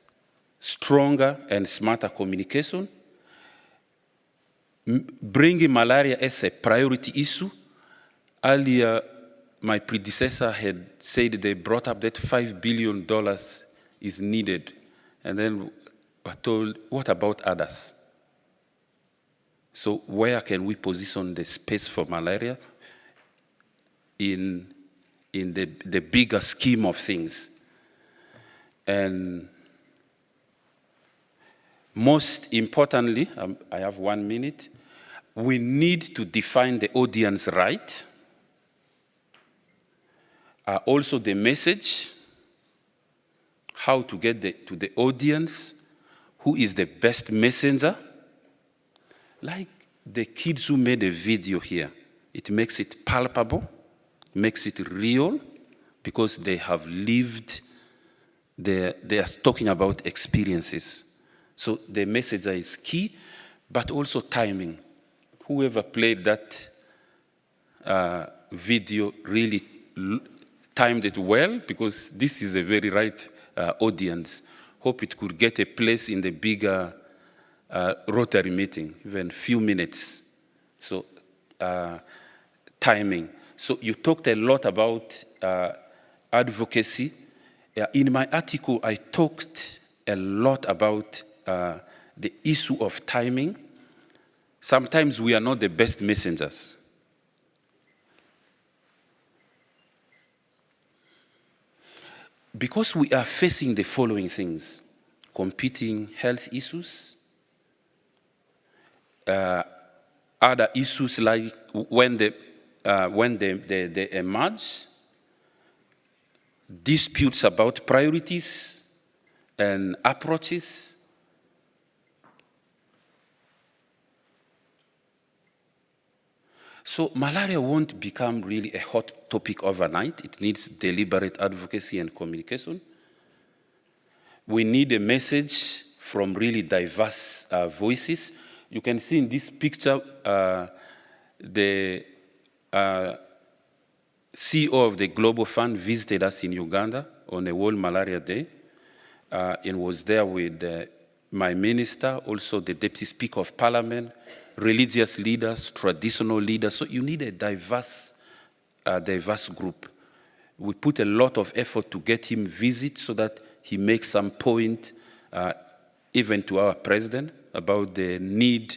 stronger and smarter communication, bringing malaria as a priority issue. Earlier, my predecessor had said they brought up that $5 billion is needed. And then we're told, what about others? So where can we position the space for malaria in the bigger scheme of things? And most importantly, I have 1 minute, we need to define the audience right. Also the message, how to get to the audience, who is the best messenger. Like the kids who made a video here, it makes it palpable, makes it real, because they have lived, they are talking about experiences. So the messenger is key, but also timing. Whoever played that video really timed it well, because this is a very right audience. Hope it could get a place in the bigger Rotary meeting, even few minutes. So timing. So you talked a lot about advocacy. In my article, I talked a lot about the issue of timing. Sometimes we are not the best messengers. Because we are facing the following things: competing health issues, other issues like when they emerge, disputes about priorities and approaches. So malaria won't become really a hot topic overnight. It needs deliberate advocacy and communication. We need a message from really diverse voices. You can see in this picture the CEO of the Global Fund visited us in Uganda on a World Malaria Day and was there with my minister, also the Deputy Speaker of Parliament, religious leaders, traditional leaders. So you need a diverse group. We put a lot of effort to get him visit so that he makes some point, even to our president, about the need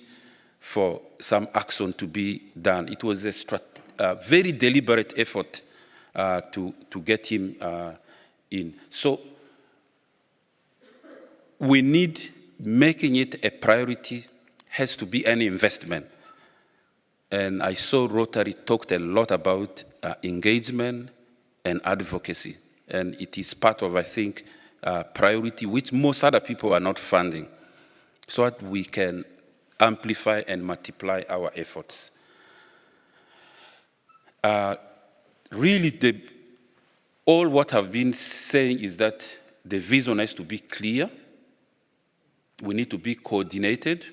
for some action to be done. It was a very deliberate effort to get him in. So we need, making it a priority has to be an investment. And I saw Rotary talked a lot about engagement and advocacy. And it is part of, I think, priority, which most other people are not funding, so that we can amplify and multiply our efforts. Really, all what I've been saying is that the vision has to be clear. We need to be coordinated,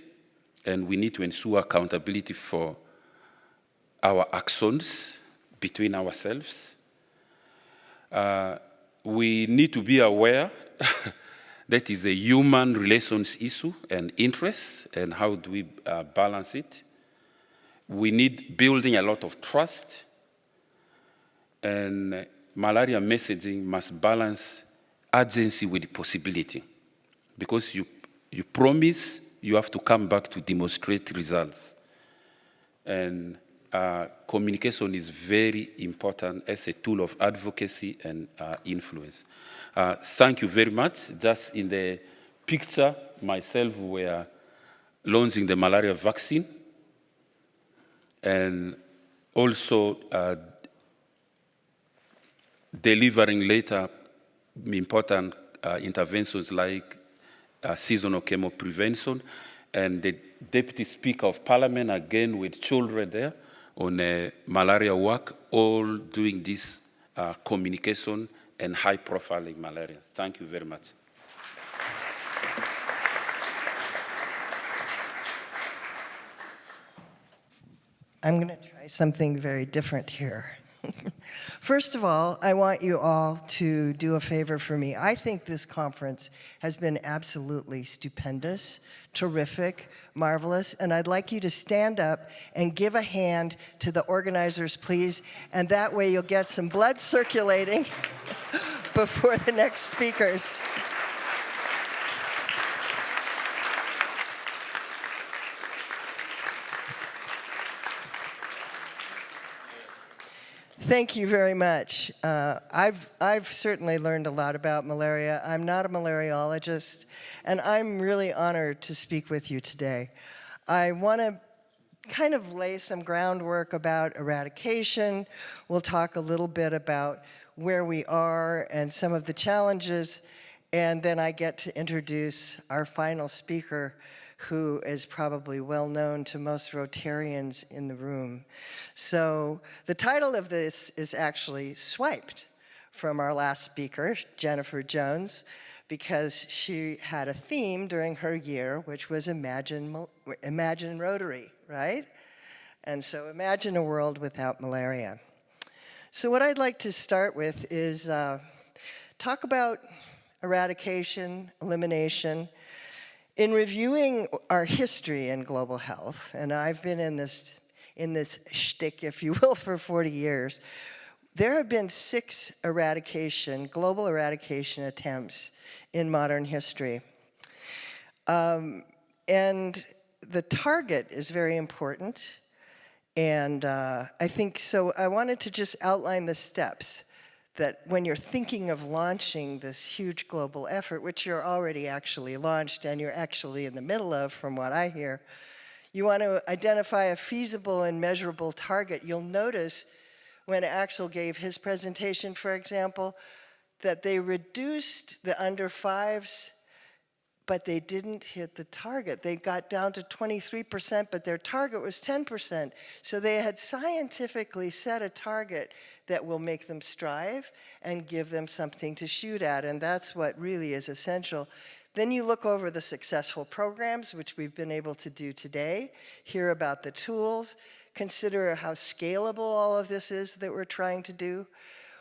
and we need to ensure accountability for our actions between ourselves. We need to be aware that is a human relations issue and interests, and how do we balance it? We need building a lot of trust, and malaria messaging must balance urgency with possibility, because you promise, you have to come back to demonstrate results. And communication is very important as a tool of advocacy and influence. Thank you very much. Just in the picture, myself, we are launching the malaria vaccine, and also delivering later important interventions like seasonal chemo prevention, and the Deputy Speaker of Parliament, again with children there, on malaria work, all doing this communication and high profiling malaria. Thank you very much. I'm going to try something very different here. First of all, I want you all to do a favor for me. I think this conference has been absolutely stupendous, terrific, marvelous, and I'd like you to stand up and give a hand to the organizers, please, and that way you'll get some blood circulating before the next speakers. Thank you very much. I've certainly learned a lot about malaria. I'm not a malariologist, and I'm really honored to speak with you today. I want to kind of lay some groundwork about eradication. We'll talk a little bit about where we are and some of the challenges, and then I get to introduce our final speaker, who is probably well known to most Rotarians in the room. So the title of this is actually swiped from our last speaker, Jennifer Jones, because she had a theme during her year, which was Imagine Rotary, right? And so imagine a world without malaria. So what I'd like to start with is talk about eradication, elimination. In reviewing our history in global health, and I've been in this shtick, if you will, for 40 years, there have been 6 global eradication attempts in modern history. And the target is very important, and I think so. I wanted to just outline the steps that when you're thinking of launching this huge global effort, which you're already actually launched and you're actually in the middle of, from what I hear, you want to identify a feasible and measurable target. You'll notice when Axel gave his presentation, for example, that they reduced the under 5s, but they didn't hit the target. They got down to 23%, but their target was 10%. So they had scientifically set a target that will make them strive and give them something to shoot at, and that's what really is essential. Then you look over the successful programs, which we've been able to do today, hear about the tools, consider how scalable all of this is that we're trying to do.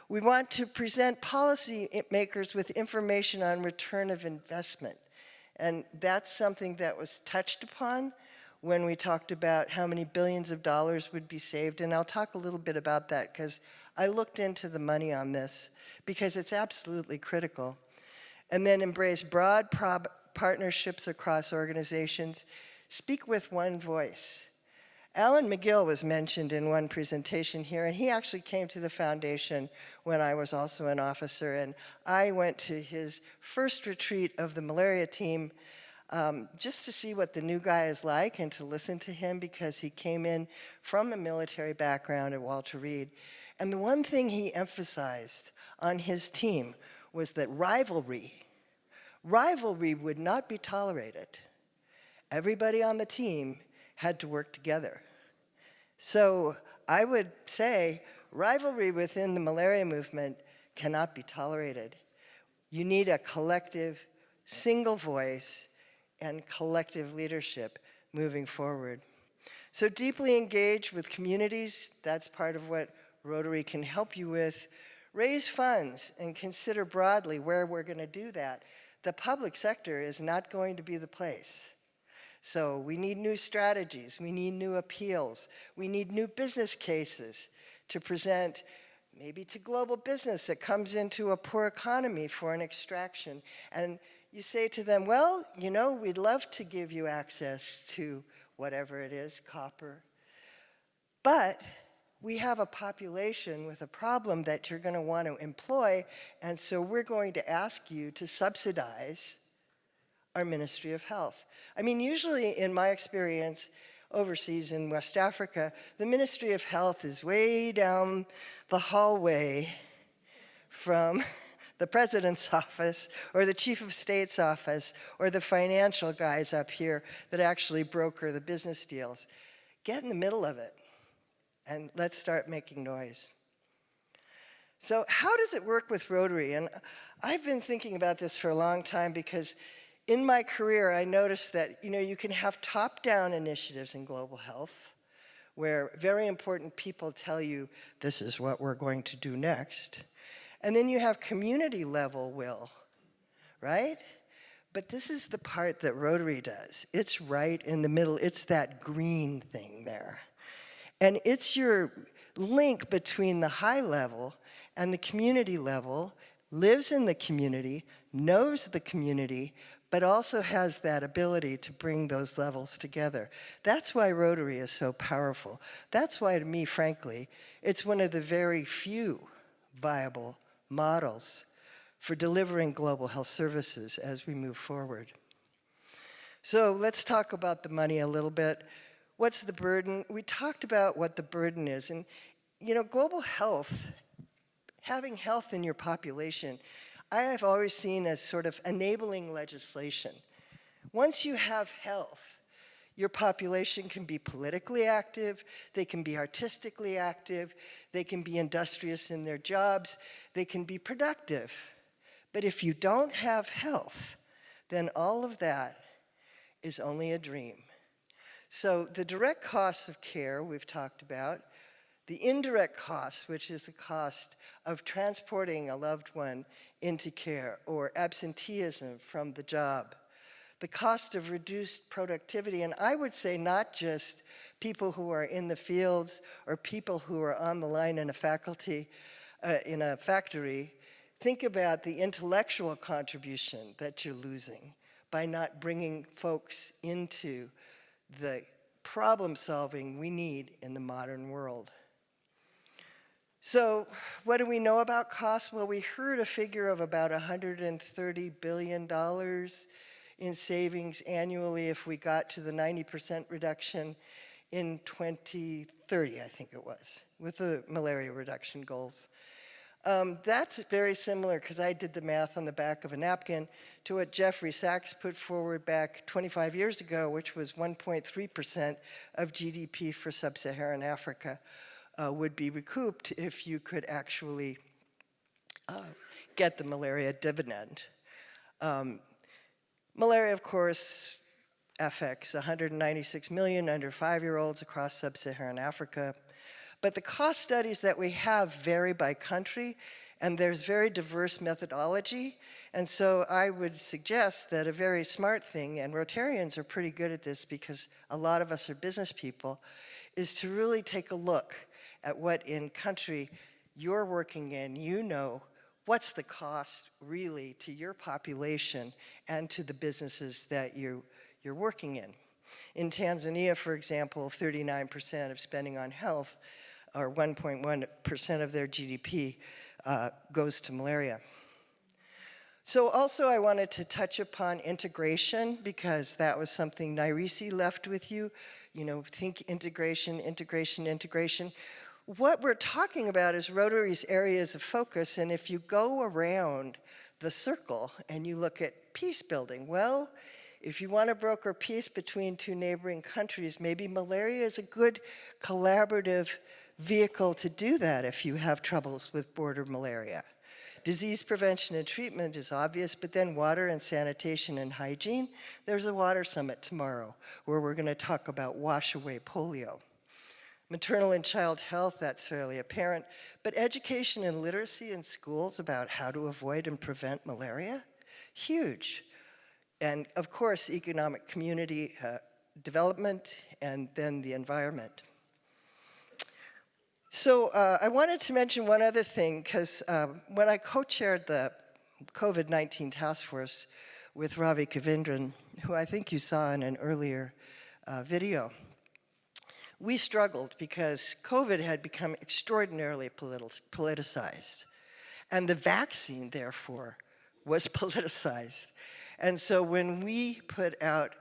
We want to present policy makers with information on return of investment, and that's something that was touched upon when we talked about how many billions of dollars would be saved, and I'll talk a little bit about that because I looked into the money on this because it's absolutely critical. And then embrace broad partnerships across organizations. Speak with one voice. Alan McGill was mentioned in one presentation here, and he actually came to the foundation when I was also an officer, and I went to his first retreat of the malaria team just to see what the new guy is like and to listen to him because he came in from a military background at Walter Reed. And the one thing he emphasized on his team was that rivalry would not be tolerated. Everybody on the team had to work together. So I would say rivalry within the malaria movement cannot be tolerated. You need a collective, single voice and collective leadership moving forward. So deeply engage with communities, that's part of what Rotary can help you with. Raise funds and consider broadly where we're going to do that. The public sector is not going to be the place. So we need new strategies, we need new appeals, we need new business cases to present maybe to global business that comes into a poor economy for an extraction. And you say to them, well, you know, we'd love to give you access to whatever it is, copper, but we have a population with a problem that you're going to want to employ, and so we're going to ask you to subsidize our Ministry of Health. I mean, usually in my experience overseas in West Africa, the Ministry of Health is way down the hallway from the president's office or the chief of state's office or the financial guys up here that actually broker the business deals. Get in the middle of it and let's start making noise. So how does it work with Rotary? And I've been thinking about this for a long time because in my career, I noticed that, you know, you can have top-down initiatives in global health where very important people tell you, this is what we're going to do next. And then you have community level will, right? But this is the part that Rotary does. It's right in the middle. It's that green thing there. And it's your link between the high level and the community level, lives in the community, knows the community, but also has that ability to bring those levels together. That's why Rotary is so powerful. That's why, to me, frankly, it's one of the very few viable models for delivering global health services as we move forward. So let's talk about the money a little bit. What's the burden? We talked about what the burden is. And, you know, global health, having health in your population, I have always seen as sort of enabling legislation. Once you have health, your population can be politically active, they can be artistically active, they can be industrious in their jobs, they can be productive. But if you don't have health, then all of that is only a dream. So the direct costs of care we've talked about, the indirect costs, which is the cost of transporting a loved one into care, or absenteeism from the job, the cost of reduced productivity, and I would say not just people who are in the fields or people who are on the line in a faculty, in a factory. Think about the intellectual contribution that you're losing by not bringing folks into the problem solving we need in the modern world. So what do we know about costs? Well, we heard a figure of about $130 billion in savings annually if we got to the 90% reduction in 2030, I think it was, with the malaria reduction goals. That's very similar, because I did the math on the back of a napkin, to what Jeffrey Sachs put forward back 25 years ago, which was 1.3% of GDP for sub-Saharan Africa would be recouped if you could actually get the malaria dividend. Malaria, of course, affects 196 million under 5-year-olds across sub-Saharan Africa. But the cost studies that we have vary by country, and there's very diverse methodology. And so I would suggest that a very smart thing, and Rotarians are pretty good at this because a lot of us are business people, is to really take a look at what in country you're working in, you know, what's the cost really to your population and to the businesses that you're working in. In Tanzania, for example, 39% of spending on health, or 1.1% of their GDP, goes to malaria. So also I wanted to touch upon integration, because that was something Nairisi left with you. You know, think integration, integration, integration. What we're talking about is Rotary's areas of focus, and if you go around the circle and you look at peace building, well, if you want to broker peace between two neighboring countries, maybe malaria is a good collaborative vehicle to do that if you have troubles with border malaria. Disease prevention and treatment is obvious, but then water and sanitation and hygiene. There's a water summit tomorrow where we're going to talk about wash away polio. Maternal and child health, that's fairly apparent, but education and literacy in schools about how to avoid and prevent malaria, huge. And of course, economic community development, and then the environment. So I wanted to mention one other thing, because when I co-chaired the COVID-19 task force with Ravi Kavindran, who I think you saw in an earlier video, we struggled because COVID had become extraordinarily politicized. And the vaccine, therefore, was politicized. And so when we put out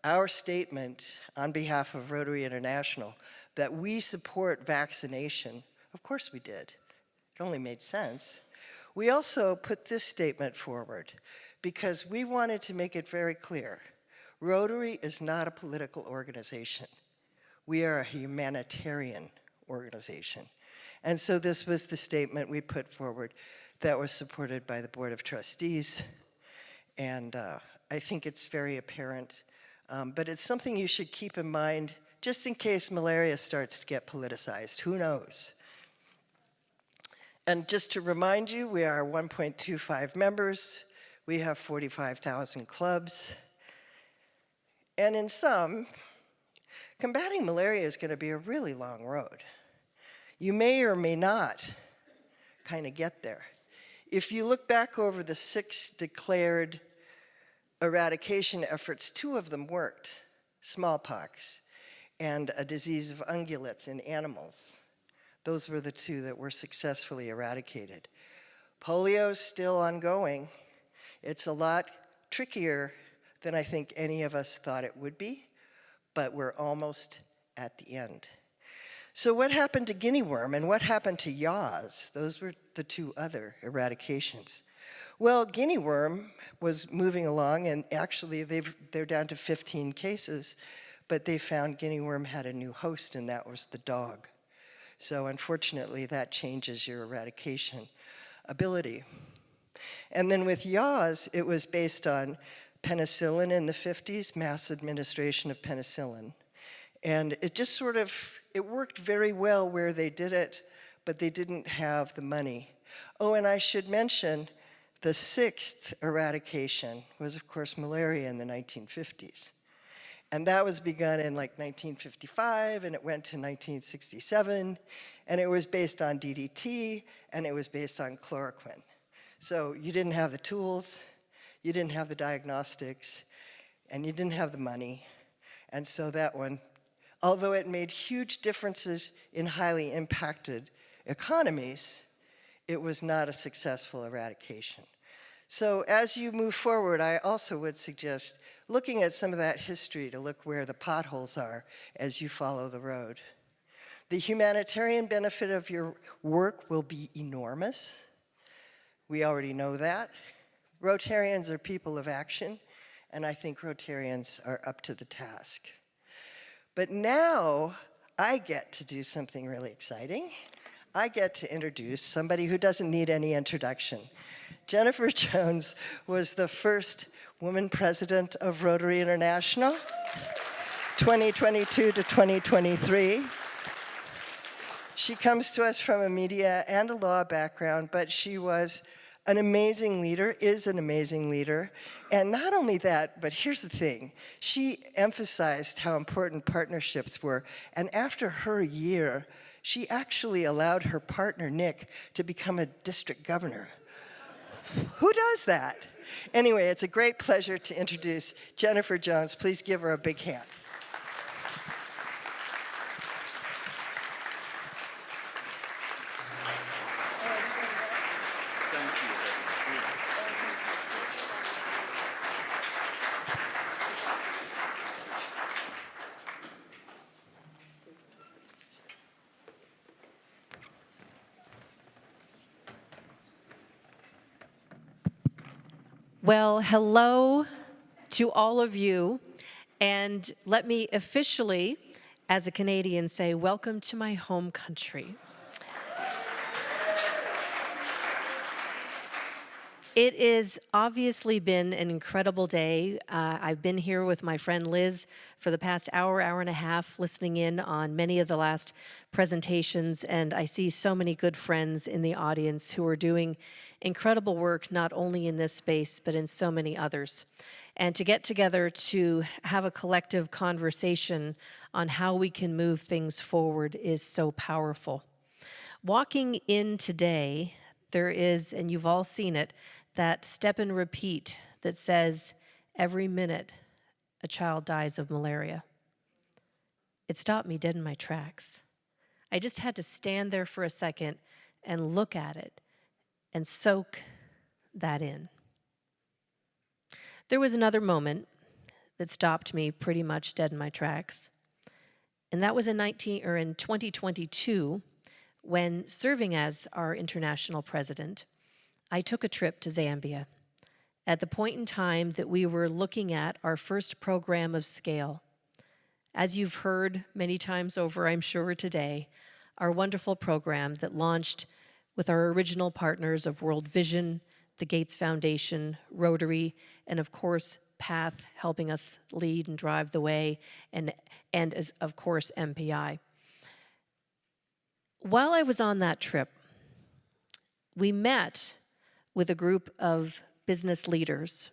our statement on behalf of Rotary International that we support vaccination, of course we did. It only made sense. We also put this statement forward because we wanted to make it very clear. Rotary is not a political organization. We are a humanitarian organization. And so this was the statement we put forward that was supported by the Board of Trustees. And I think it's very apparent. But it's something you should keep in mind just in case malaria starts to get politicized. Who knows? And just to remind you, we are 1.25 members. We have 45,000 clubs. And in sum, combating malaria is going to be a really long road. You may or may not kind of get there. If you look back over the 6 declared eradication efforts, 2 of them worked, smallpox and a disease of ungulates in animals. Those were the 2 that were successfully eradicated. Polio is still ongoing. It's a lot trickier than I think any of us thought it would be, but we're almost at the end. So what happened to guinea worm and what happened to yaws? Those were the 2 other eradications. Well, guinea worm was moving along, and actually they're down to 15 cases, but they found guinea worm had a new host, and that was the dog. So unfortunately, that changes your eradication ability. And then with yaws, it was based on penicillin in the 50s, mass administration of penicillin. And it just sort of, it worked very well where they did it, but they didn't have the money. Oh, and I should mention, the 6th eradication was, of course, malaria in the 1950s. And that was begun in like 1955, and it went to 1967, and it was based on DDT, and it was based on chloroquine. So you didn't have the tools, you didn't have the diagnostics, and you didn't have the money. And so that one, although it made huge differences in highly impacted economies, it was not a successful eradication. So as you move forward, I also would suggest looking at some of that history to look where the potholes are as you follow the road. The humanitarian benefit of your work will be enormous. We already know that. Rotarians are people of action, and I think Rotarians are up to the task. But now I get to do something really exciting. I get to introduce somebody who doesn't need any introduction. Jennifer Jones was the first woman president of Rotary International, 2022 to 2023. She comes to us from a media and a law background, but she was an amazing leader, is an amazing leader. And not only that, but here's the thing. She emphasized how important partnerships were. And after her year, she actually allowed her partner, Nick, to become a district governor. Who does that? Anyway, it's a great pleasure to introduce Jennifer Jones. Please give her a big hand. Well, hello to all of you, and let me officially, as a Canadian, say welcome to my home country. It has obviously been an incredible day. I've been here with my friend Liz for the past hour and a half, listening in on many of the last presentations, and I see so many good friends in the audience who are doing incredible work, not only in this space, but in so many others. And to get together to have a collective conversation on how we can move things forward is so powerful. Walking in today, there is, and you've all seen it, that step and repeat that says, every minute a child dies of malaria. It stopped me dead in my tracks. I just had to stand there for a second and look at it and soak that in. There was another moment that stopped me pretty much dead in my tracks, and that was in 2022, when serving as our international president, I took a trip to Zambia at the point in time that we were looking at our first program of scale. As you've heard many times over, I'm sure today, our wonderful program that launched with our original partners of World Vision, the Gates Foundation, Rotary, and of course, PATH helping us lead and drive the way, and as, of course, MPI. While I was on that trip, we met with a group of business leaders,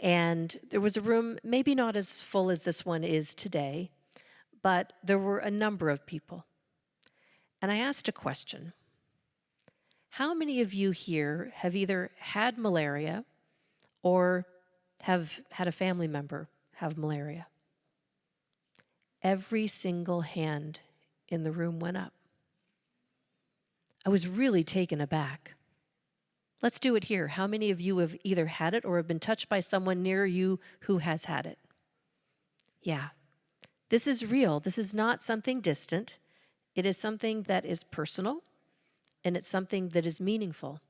and there was a room maybe not as full as this one is today, but there were a number of people. And I asked a question. How many of you here have either had malaria or have had a family member have malaria? Every single hand in the room went up. I was really taken aback. Let's do it here. How many of you have either had it or have been touched by someone near you who has had it? Yeah. This is real. This is not something distant. It is something that is personal, and it's something that is meaningful.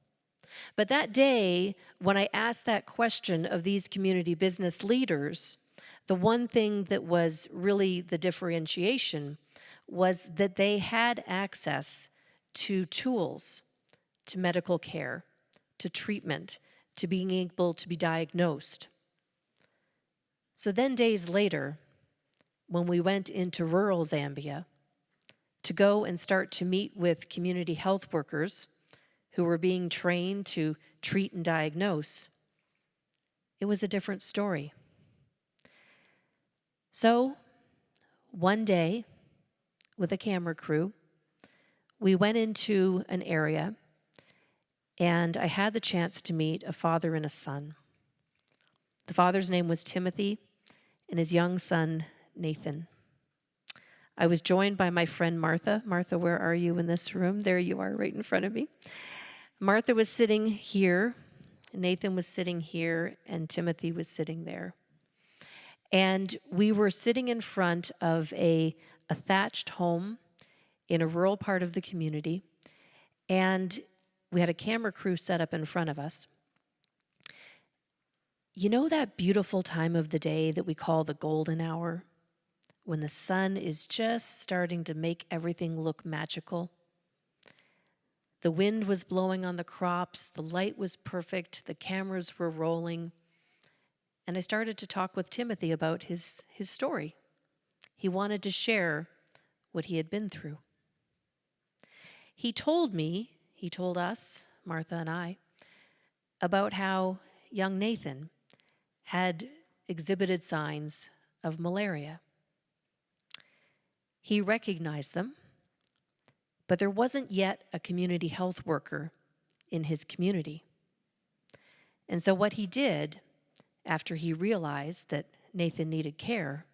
But that day, when I asked that question of these community business leaders, the one thing that was really the differentiation was that they had access to tools, to medical care, to treatment, to being able to be diagnosed. So then days later, when we went into rural Zambia to go and start to meet with community health workers who were being trained to treat and diagnose, it was a different story. So one day, with a camera crew, we went into an area, and I had the chance to meet a father and a son. The father's name was Timothy, and his young son, Nathan. I was joined by my friend Martha. Martha, where are you in this room? There you are, right in front of me. Martha was sitting here, Nathan was sitting here, and Timothy was sitting there. And we were sitting in front of a thatched home in a rural part of the community, and we had a camera crew set up in front of us. You know that beautiful time of the day that we call the golden hour, when the sun is just starting to make everything look magical? The wind was blowing on the crops, the light was perfect, the cameras were rolling, and I started to talk with Timothy about his story. He wanted to share what he had been through. He told us, Martha and I, about how young Nathan had exhibited signs of malaria. He recognized them, but there wasn't yet a community health worker in his community. And so what he did, after he realized that Nathan needed care,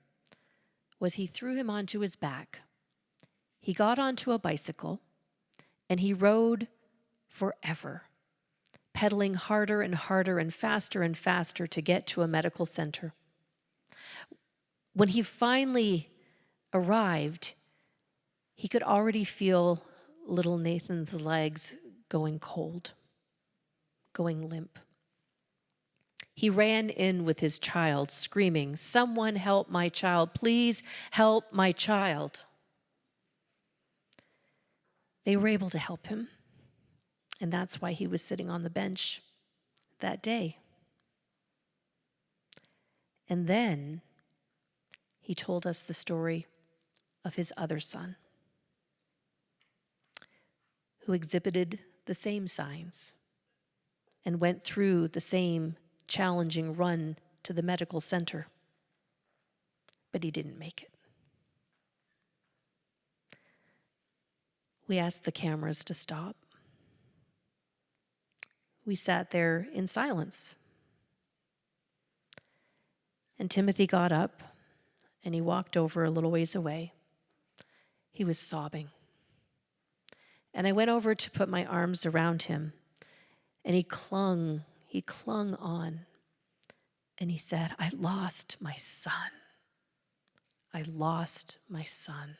was he threw him onto his back. He got onto a bicycle, and he rode forever, pedaling harder and harder and faster to get to a medical center. When he finally arrived, he could already feel little Nathan's legs going cold, going limp. He ran in with his child, screaming, "Someone help my child, please help my child." They were able to help him, and that's why he was sitting on the bench that day. And then he told us the story of his other son, who exhibited the same signs and went through the same challenging run to the medical center, but he didn't make it. We asked the cameras to stop. We sat there in silence. And Timothy got up and he walked over a little ways away. He was sobbing. And I went over to put my arms around him, and he clung on. And he said, "I lost my son. I lost my son."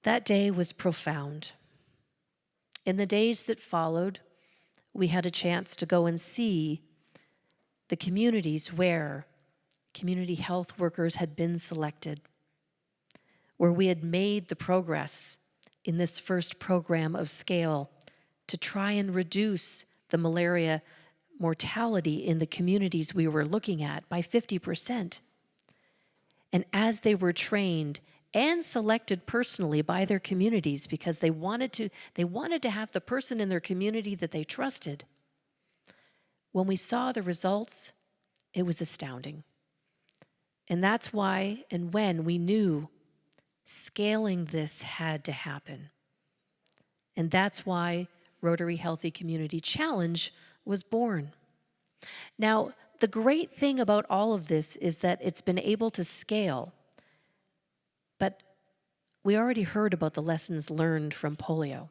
That day was profound. In the days that followed, we had a chance to go and see the communities where community health workers had been selected, where we had made the progress in this first program of scale to try and reduce the malaria mortality in the communities we were looking at by 50%. And as they were trained and selected personally by their communities, because they wanted to have the person in their community that they trusted, when we saw the results, it was astounding. And that's why and when we knew scaling this had to happen. And that's why Rotary Healthy Community Challenge was born. Now, the great thing about all of this is that it's been able to scale. But we already heard about the lessons learned from polio.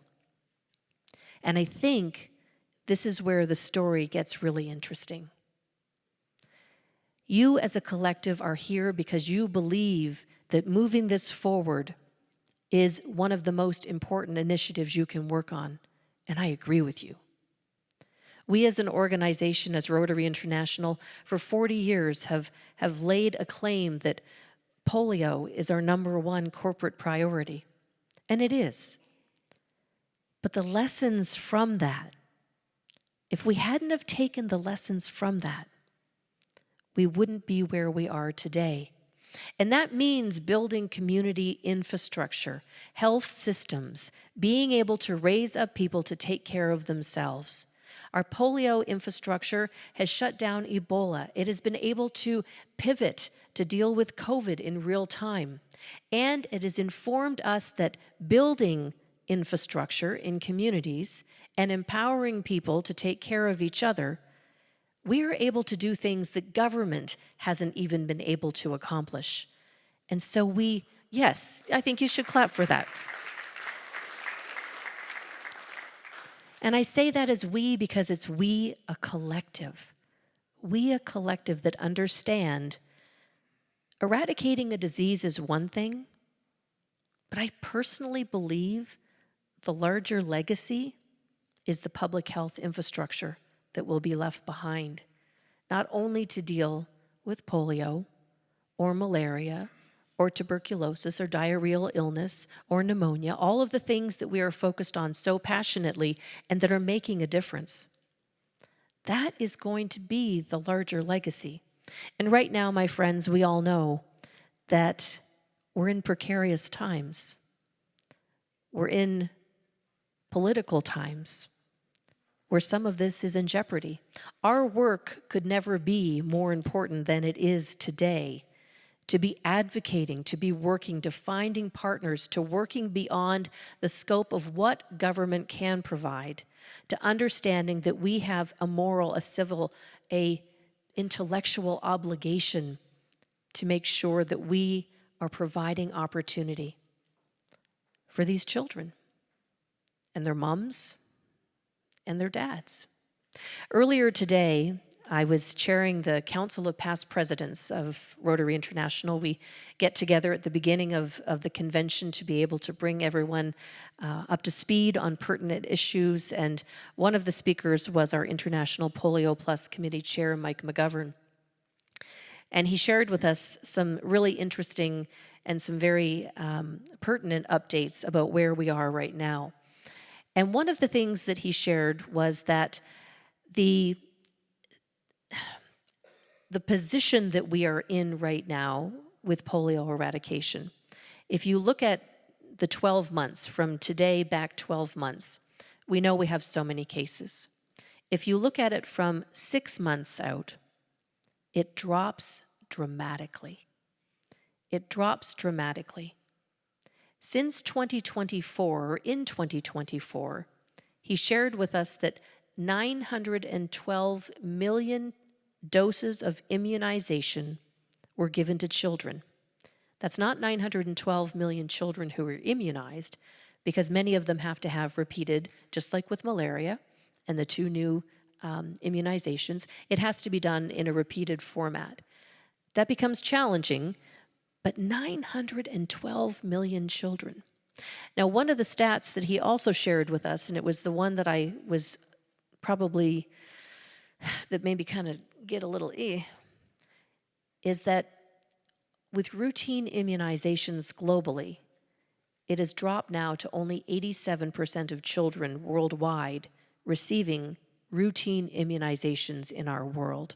And I think this is where the story gets really interesting. You as a collective are here because you believe that moving this forward is one of the most important initiatives you can work on, and I agree with you. We as an organization, as Rotary International, for 40 years have laid a claim that polio is our #1 corporate priority, and it is. But the lessons from that, if we hadn't have taken the lessons from that, we wouldn't be where we are today. And that means building community infrastructure, health systems, being able to raise up people to take care of themselves. Our polio infrastructure has shut down Ebola. It has been able to pivot to deal with COVID in real time. And it has informed us that building infrastructure in communities and empowering people to take care of each other, we are able to do things that government hasn't even been able to accomplish. And so yes, I think you should clap for that. And I say that as we because it's we, a collective. We, a collective that understand eradicating a disease is one thing, but I personally believe the larger legacy is the public health infrastructure that will be left behind, not only to deal with polio or malaria or tuberculosis or diarrheal illness or pneumonia, all of the things that we are focused on so passionately and that are making a difference. That is going to be the larger legacy. And right now, my friends, we all know that we're in precarious times. We're in political times where some of this is in jeopardy. Our work could never be more important than it is today, to be advocating, to be working, to finding partners, to working beyond the scope of what government can provide, to understanding that we have a moral, a civil, a intellectual obligation to make sure that we are providing opportunity for these children and their moms and their dads. Earlier today, I was chairing the Council of Past Presidents of Rotary International. We get together at the beginning of the convention to be able to bring everyone up to speed on pertinent issues, and one of the speakers was our International Polio Plus Committee Chair, Mike McGovern. And he shared with us some really interesting and some very pertinent updates about where we are right now. And one of the things that he shared was that the position that we are in right now with polio eradication, if you look at the 12 months, from today back 12 months, we know we have so many cases. If you look at it from 6 months out, it drops dramatically. It drops dramatically. Since 2024, or in 2024, he shared with us that 912 million doses of immunization were given to children. That's not 912 million children who were immunized, because many of them have to have repeated, just like with malaria and the 2 new immunizations, it has to be done in a repeated format. That becomes challenging, but 912 million children. Now, one of the stats that he also shared with us, and it was the one that I was probably, that made me kind of get a little is that with routine immunizations globally, it has dropped now to only 87% of children worldwide receiving routine immunizations in our world.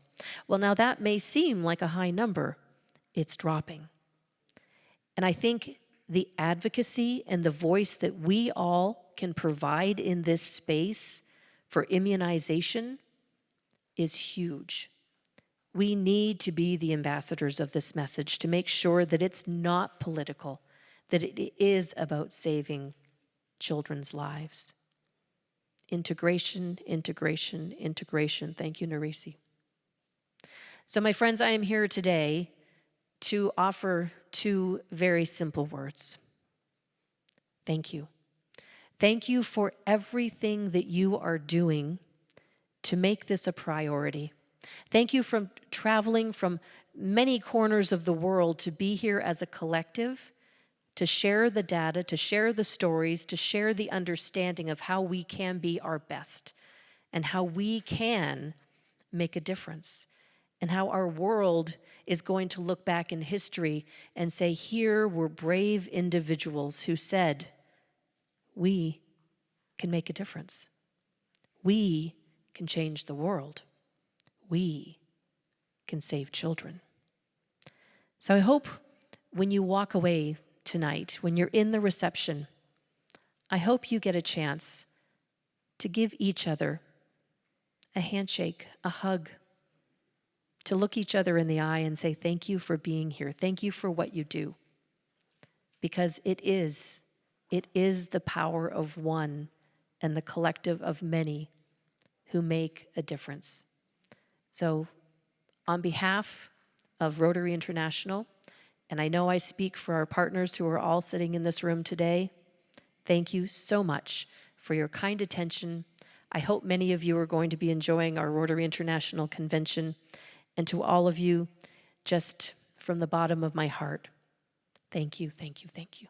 Well, now that may seem like a high number. It's dropping. And I think the advocacy and the voice that we all can provide in this space for immunization is huge. We need to be the ambassadors of this message to make sure that it's not political, that it is about saving children's lives. Integration, integration, integration. Thank you, Narisi. So, my friends, I am here today to offer 2 very simple words. Thank you. Thank you for everything that you are doing to make this a priority. Thank you for traveling from many corners of the world to be here as a collective, to share the data, to share the stories, to share the understanding of how we can be our best and how we can make a difference and how our world is going to look back in history and say, here were brave individuals who said, we can make a difference. We can change the world. We can save children. So I hope when you walk away tonight, when you're in the reception, I hope you get a chance to give each other a handshake, a hug, to look each other in the eye and say, thank you for being here. Thank you for what you do. Because it is the power of one and the collective of many who make a difference. So on behalf of Rotary International, and I know I speak for our partners who are all sitting in this room today, thank you so much for your kind attention. I hope many of you are going to be enjoying our Rotary International Convention. And to all of you, just from the bottom of my heart, thank you, thank you, thank you.